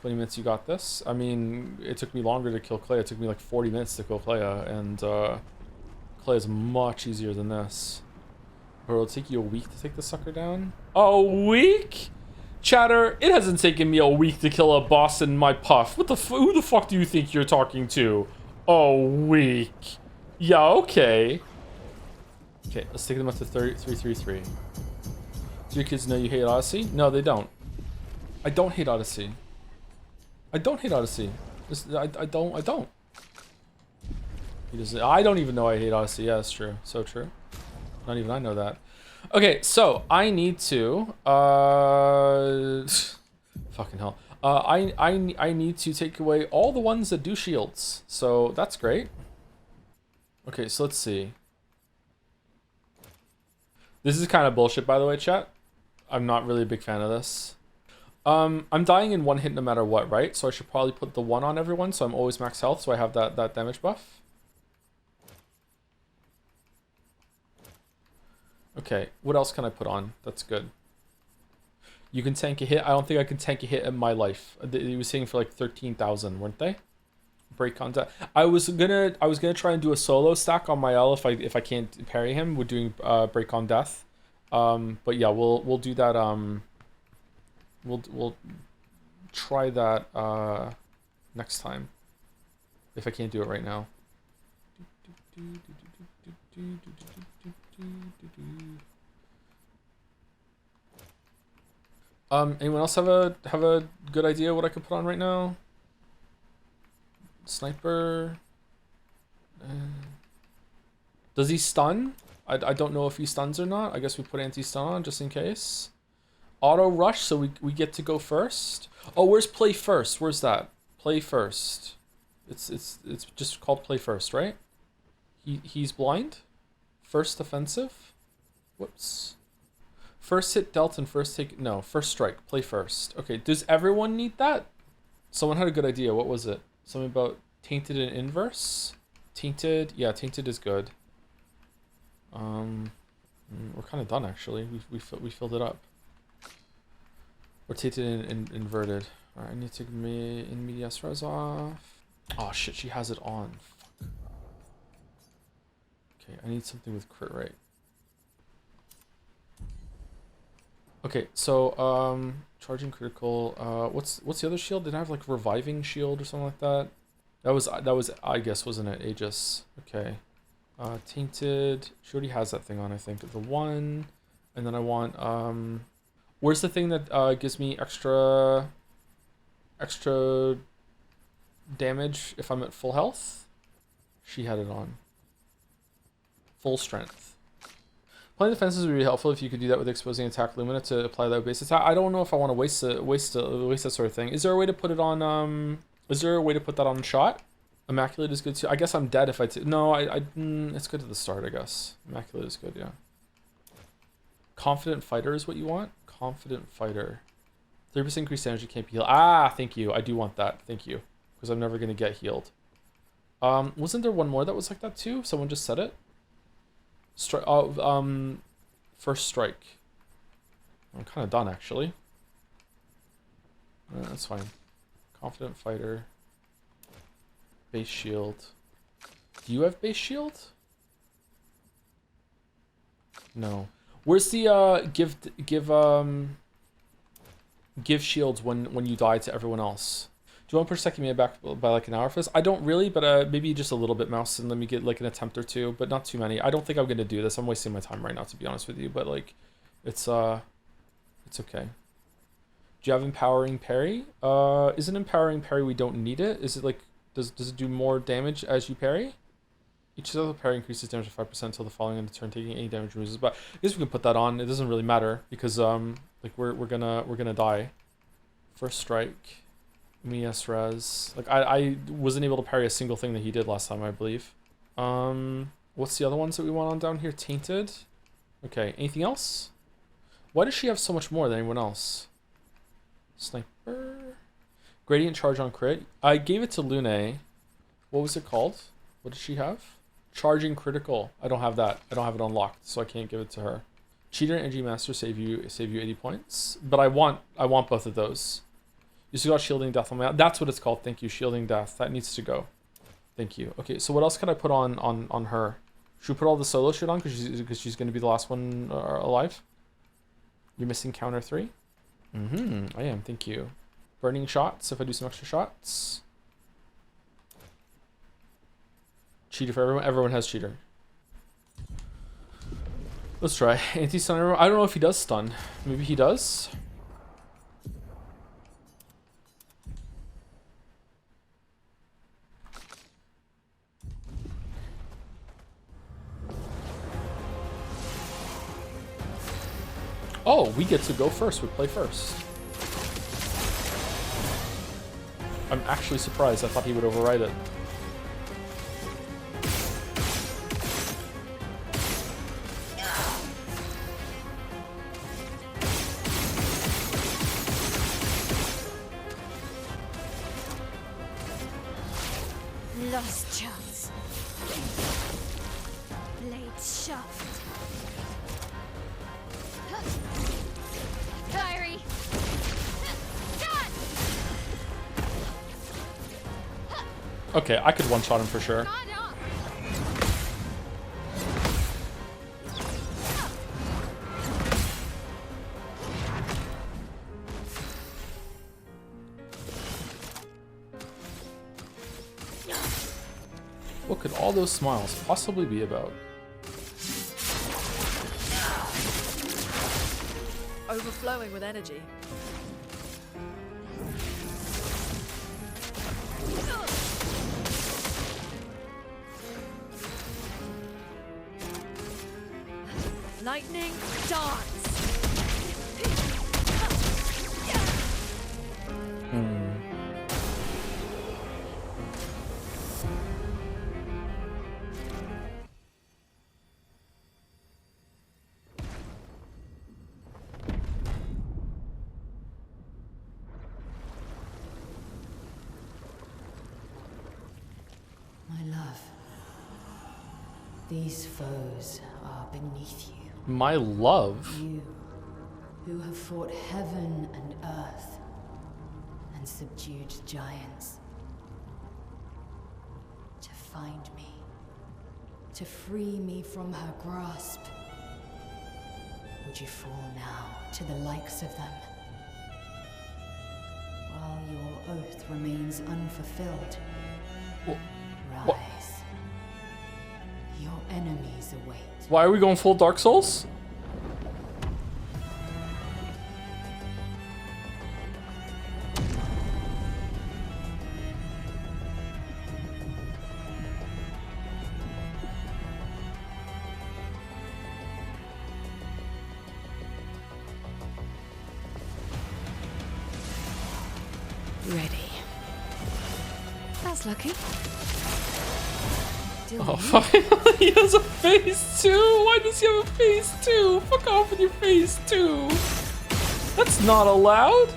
20 minutes, you got this? I mean, it took me longer to kill Clay. It took me like 40 minutes to kill Clea, and Clay is much easier than this. Or it'll take you a week to take the sucker down? A week? Chatter, it hasn't taken me a week to kill a boss in my puff. Who the fuck do you think you're talking to? A week. Yeah, okay. Okay, let's take them up to 333. Do your kids know you hate Odyssey? No, they don't. I don't hate Odyssey. I don't hate Odyssey. I don't. He doesn't. I don't even know I hate Odyssey. Yeah, that's true. So true. Not even I know that. Okay, so I need to fucking hell. I need to take away all the ones that do shields. So that's great. Okay, so let's see. This is kind of bullshit, by the way, chat. I'm not really a big fan of this. I'm dying in one hit no matter what, right? So I should probably put the 1 on everyone, so I'm always max health, so I have that damage buff. Okay, what else can I put on? That's good. You can tank a hit. I don't think I can tank a hit in my life. They were saying for like 13,000, weren't they? Break contact. I was gonna try and do a solo stack on my L if I can't parry him with doing break on death. But yeah, we'll do that. We'll try that next time if I can't do it right now. Anyone else have a good idea what I could put on right now? Sniper. Does he stun? I don't know if he stuns or not. I guess we put anti-stun on just in case. Auto rush, so we get to go first. Oh, where's play first? Where's that? Play first. It's just called play first, right? He's blind. First offensive. Whoops. First hit dealt and first take. No, first strike. Play first. Okay, does everyone need that? Someone had a good idea. What was it? Something about tainted and inverse? Tainted. Yeah, tainted is good. We're kind of done actually. We filled it up. Or tainted and inverted. All right, I need to take me in medias res off. Oh shit, she has it on. Fuck. Okay, I need something with crit rate. Okay, so charging critical. What's the other shield? Did I have like reviving shield or something like that? That was I guess, wasn't it? Aegis. Okay. Tainted. She already has that thing on, I think. The one. And then I want where's the thing that gives me extra damage if I'm at full health? She had it on. Full strength. Playing defenses would be helpful if you could do that with exposing attack Lumina to apply that base attack. I don't know if I want to waste that sort of thing. Is there a way to put it on is there a way to put that on shot? Immaculate is good too. I guess I'm dead if I no, it's good at the start, I guess. Immaculate is good, yeah. Confident fighter is what you want? Confident fighter. 30% increased damage, you can't be healed. Ah, thank you. I do want that. Thank you. Because I'm never gonna get healed. Wasn't there one more that was like that too? Someone just said it? First strike. I'm kind of done actually. That's fine. Confident fighter. Base shield. Do you have base shield? No. Where's the give shields when you die to everyone else? Do you want to push second me back by like an hour for this? I don't really, but maybe just a little bit, Mouse, and let me get like an attempt or two, but not too many. I don't think I'm gonna do this. I'm wasting my time right now, to be honest with you. But like, it's okay. Do you have empowering parry? Isn't empowering parry we don't need it? Is it like does it do more damage as you parry? Each successful parry increases damage by 5% until the following end of the turn, taking any damage removes. But I guess we can put that on. It doesn't really matter because like we're gonna die. First strike. Mias res. Like I wasn't able to parry a single thing that he did last time, I believe. What's the other ones that we want on down here? Tainted. Okay, anything else? Why does she have so much more than anyone else? Sniper. Gradient charge on crit. I gave it to Lune. What was it called? What does she have? Charging critical. I don't have that. I don't have it unlocked, so I can't give it to her. Cheater and Energy Master save you 80 points. But I want both of those. You still got Shielding Death on my... That's what it's called. Thank you. Shielding Death. That needs to go. Thank you. Okay, so what else can I put on her? Should we put all the solo shit on because she's going to be the last one alive? You're missing counter 3? I am. Thank you. Burning shots if I do some extra shots. Cheater for everyone. Everyone has cheater. Let's try. Anti-stun everyone. I don't know if he does stun. Maybe he does. Oh, we get to go first. We play first. I'm actually surprised. I thought he would override it. Lost chance. Blade shaft. Fiery. Okay, I could one-shot him for sure. What could all those smiles possibly be about? Overflowing with energy. Lightning dance. My love, these foes are beneath you. My love? You, who have fought heaven and earth, and subdued giants. To find me, to free me from her grasp. Would you fall now to the likes of them? While your oath remains unfulfilled, Rise. Your enemies await. Why are we going full Dark Souls? Ready. That's lucky. Oh, finally, he has a phase 2! Why does he have a phase 2? Fuck off with your phase 2! That's not allowed!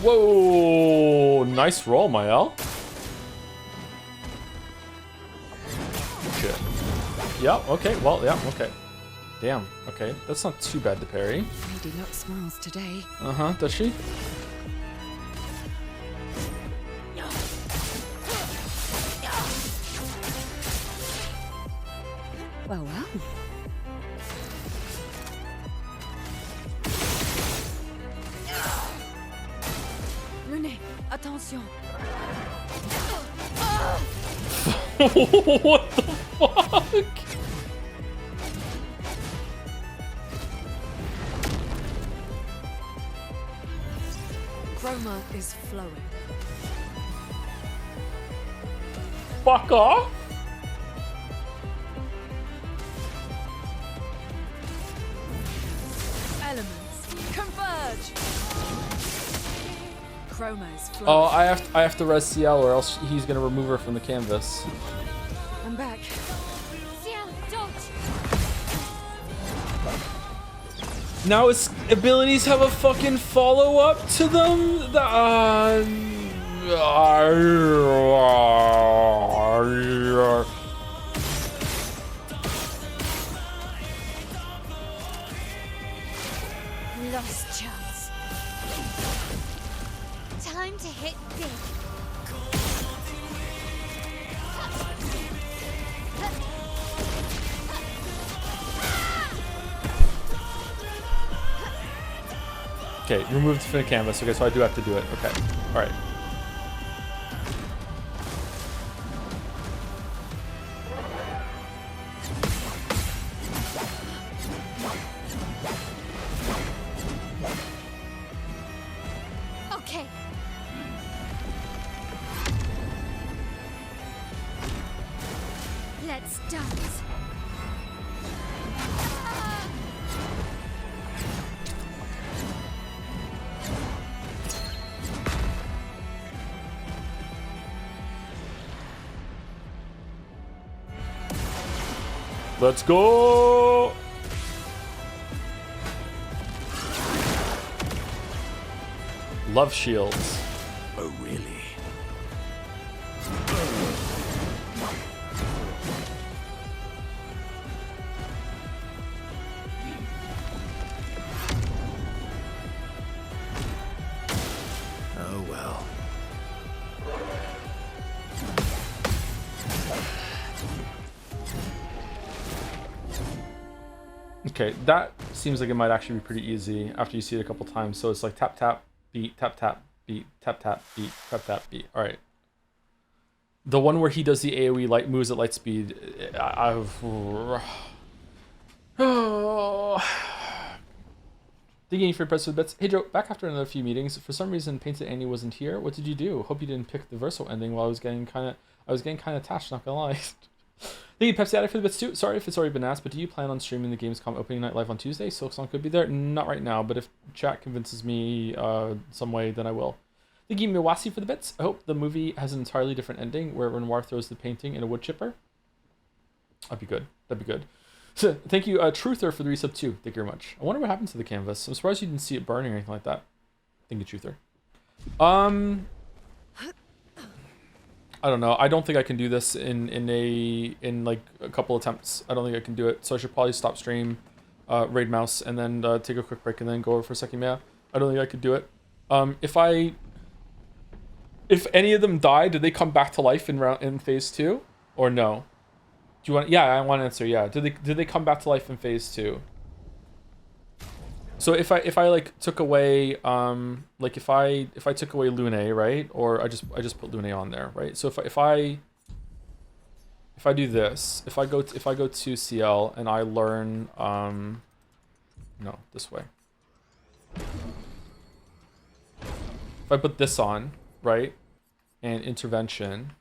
Whoa! Nice roll, Mael. Shit. Yeah, okay, well, yeah, okay. Damn, okay. That's not too bad to parry. Lady Luck smiles today. Uh-huh, does she? Well, well. Renee, attention. What the fuck? Chroma is flowing. Fuck off? Elements converge. Chroma is flowing. Oh, I have to res CL or else he's gonna remove her from the canvas. I'm back. Ciel, don't! Now his abilities have a fucking follow-up to them? Lost chance. Time to hit big. Okay, remove the fin canvas. Okay, so I do have to do it. Okay, alright. Okay. Let's dance. Let's go! Love shields. Oh, really? Oh, well. Okay, that seems like it might actually be pretty easy after you see it a couple times. So it's like tap, tap, beat, tap, tap, beat, tap, tap, beat, tap, tap, beat. All right. The one where he does the AoE light moves at light speed, I've... Oh. Thank you for impressive bits. Hey Joe, back after another few meetings. For some reason, Painted Annie wasn't here. What did you do? Hope you didn't pick the Verso ending while I was getting kind of attached. Not gonna lie. Thank you, Pepsi Addict, for the bits too. Sorry if it's already been asked, but do you plan on streaming the Gamescom opening night live on Tuesday? Silksong could be there. Not right now, but if chat convinces me some way, then I will. Thank you, Miwasi, for the bits. I hope the movie has an entirely different ending where Renoir throws the painting in a wood chipper. That'd be good. That'd be good. So, thank you, Truther, for the resub too. Thank you very much. I wonder what happened to the canvas. I'm surprised you didn't see it burning or anything like that. Thank you, Truther. I don't know. I don't think I can do this in like a couple attempts. I don't think I can do it. So I should probably stop stream, raid mouse, and then take a quick break and then go over for a second. Yeah, I don't think I could do it. If any of them die, do they come back to life in phase 2 or no? Do you want? Yeah, I want to answer. Yeah, did they come back to life in phase 2? So if I like took away like if I took away Lune, right? Or I just put Lune on there, right? So if I do this, if I go to CL and I learn no, this way. If I put this on, right? And intervention,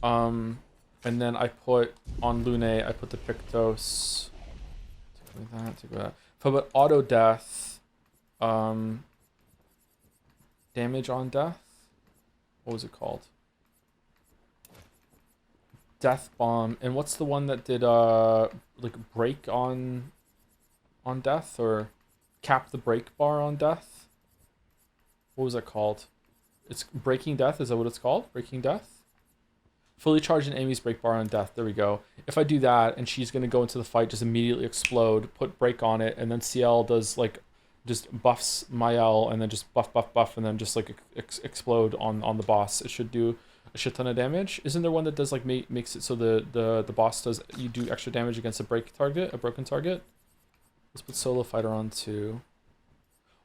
and then I put on Lune, I put the Pictos, take away that, take away that. If I put auto death, damage on death, what was it called? Death bomb, and what's the one that did like break on death, or cap the break bar on death? What was that called? It's breaking death, is that what it's called? Breaking death? Fully charged in Amy's break bar on death. There we go. If I do that and she's gonna go into the fight, just immediately explode, put break on it, and then CL does like just buffs Mael and then just buff and then just like explode on the boss. It should do a shit ton of damage. Isn't there one that does like makes it so the boss does, you do extra damage against a broken target? Let's put solo fighter on too.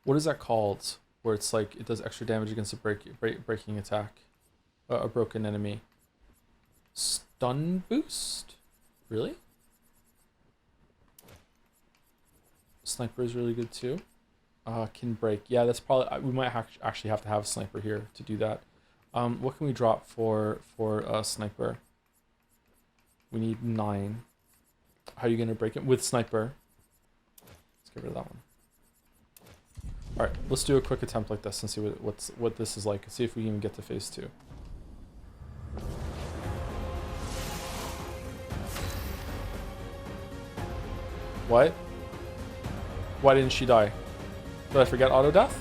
What is that called? Where it's like it does extra damage against a breaking attack, a broken enemy. Stun boost? Really? Sniper is really good too. Can break. Yeah, that's probably, we might actually have to have a sniper here to do that. What can we drop for a sniper? We need 9. How are you gonna break it with sniper? Let's get rid of that one. All right, let's do a quick attempt like this and see what this is like. See if we can even get to phase 2. What? Why didn't she die? Did I forget auto death?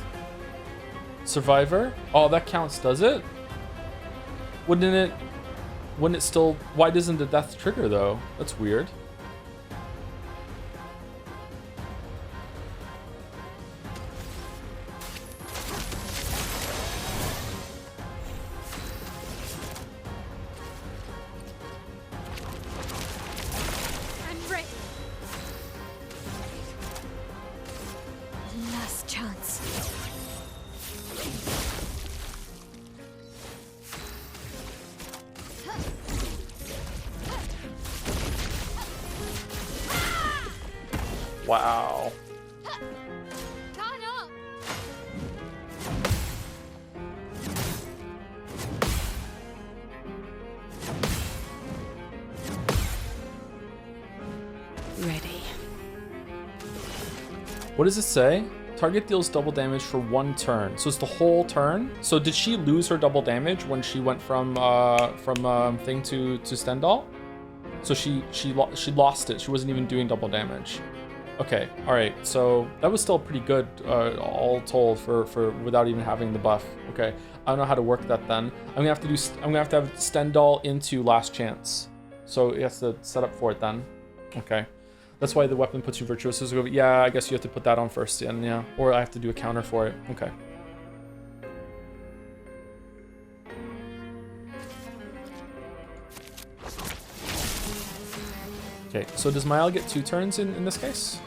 Survivor? Oh, that counts, does it? Wouldn't it still, why doesn't the death trigger though? That's weird. Wow. Ready. What does it say? Target deals double damage for 1 turn. So it's the whole turn? So did she lose her double damage when she went from thing to Stendhal? So she lost it. She wasn't even doing double damage. Okay, all right. So that was still pretty good, all told, for without even having the buff. Okay, I don't know how to work that then. I'm gonna have to have Stendhal into Last Chance. So it has to set up for it then. Okay, that's why the weapon puts you virtuoso. Yeah, I guess you have to put that on first, and yeah, or I have to do a counter for it. Okay. Okay, so does Mael get 2 turns in this case?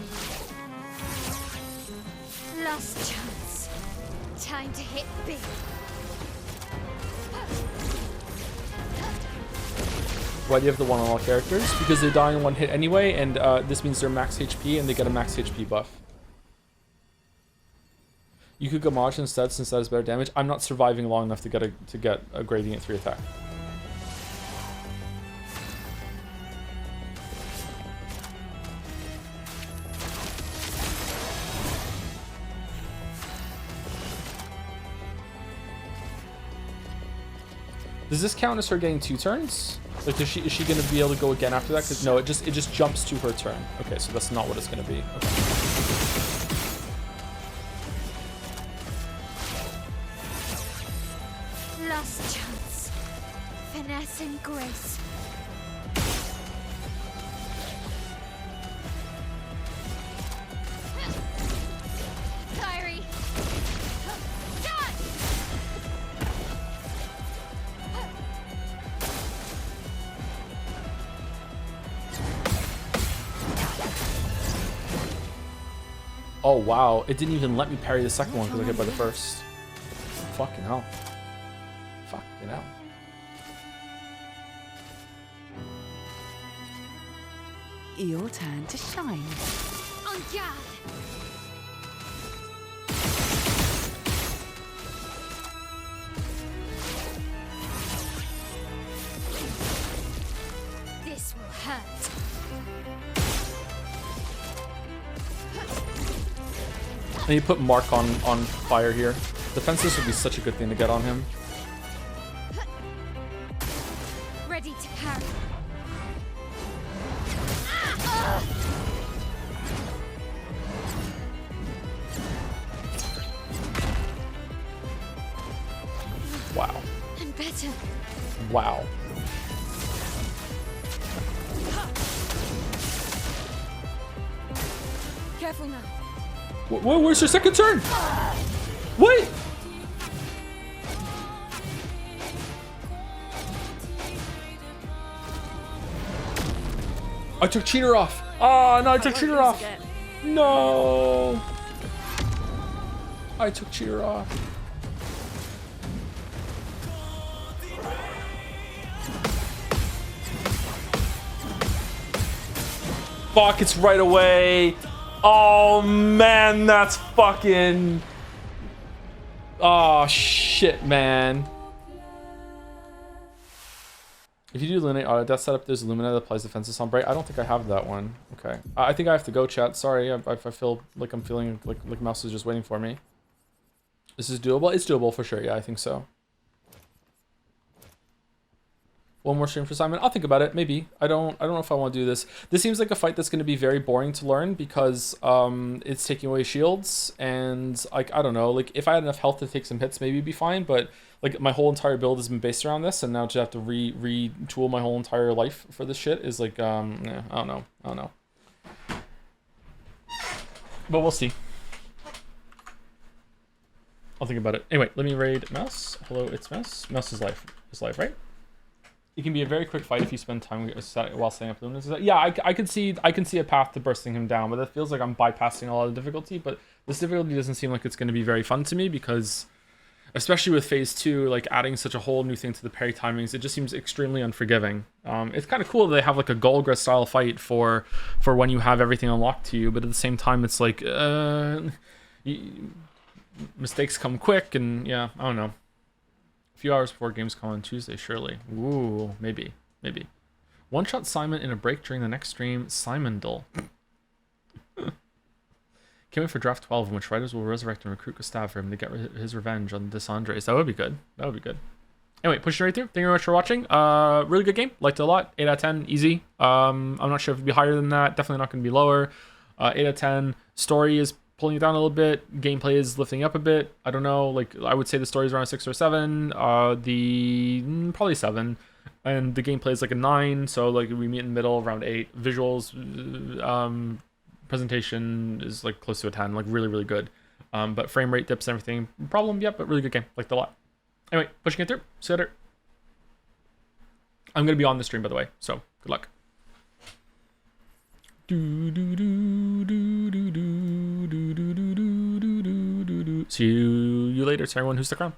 Last chance. Time to hit big. Why do you have the 1 on all characters? Because they die in 1 hit anyway, and this means they're max HP and they get a max HP buff. You could go Maj instead since that is better damage. I'm not surviving long enough to get a gradient 3 attack. Does this count as her getting 2 turns? Like, is she gonna be able to go again after that? Because no, it just jumps to her turn. Okay, so that's not what it's gonna be. Okay. Last chance. and grace. Kyrie! Done! Oh wow, it didn't even let me parry the second one because I hit by the first. Fucking hell. Fucking hell. Your turn to shine. En garde! This will hurt. And you put Mark on fire here. Defenses would be such a good thing to get on him. Ready to parry. Wow. And better. Wow. Careful now. Where's your second turn? Wait! I took cheater off. Oh no, I took cheater off. No. I took cheater off. Fuck, it's right away. Oh man, that's fucking... Oh shit, man. If you do Luminate auto death setup, there's a Lumina that applies defenses on Bright. I don't think I have that one. Okay. I think I have to go, chat. Sorry, I feel like I'm feeling like Mouse is just waiting for me. This is doable? It's doable for sure. Yeah, I think so. One more stream for Simon. I'll think about it. Maybe. I don't know if I want to do this. This seems like a fight that's going to be very boring to learn because it's taking away shields and like I don't know. Like if I had enough health to take some hits, maybe it'd be fine. But like my whole entire build has been based around this, and now to have to retool my whole entire life for this shit is like I don't know. But we'll see. I'll think about it. Anyway, let me raid Mouse. Hello, it's Mouse. Mouse is live. It's live, right? It can be a very quick fight if you spend time while setting up Luminous. Yeah, I can see a path to bursting him down, but that feels like I'm bypassing a lot of difficulty. But this difficulty doesn't seem like it's going to be very fun to me because, especially with Phase 2, like adding such a whole new thing to the parry timings, it just seems extremely unforgiving. It's kind of cool that they have like a Golgra style fight for when you have everything unlocked to you, but at the same time, it's like mistakes come quick, and yeah, I don't know. A few hours before games come on Tuesday, surely. Ooh, maybe. One-shot Simon in a break during the next stream. Simon Dull. Can't wait for Draft 12, in which writers will resurrect and recruit Gustav for him to get his revenge on Desandres. That would be good. Anyway, pushing right through. Thank you very much for watching. Really good game. Liked it a lot. 8 out of 10. Easy. I'm not sure if it'd be higher than that. Definitely not going to be lower. 8 out of 10. Story is pulling it down a little bit. Gameplay is lifting up a bit. I don't know. Like I would say the story's around a 6 or 7. Probably 7. And the gameplay is like a 9. So like we meet in the middle around 8. Visuals, presentation is like close to a 10. Like really, really good. But frame rate dips and everything. Problem, yep, but really good game. Liked it a lot. Anyway, pushing it through. See you later. I'm gonna be on the stream by the way. So good luck. See you later to everyone who stuck around.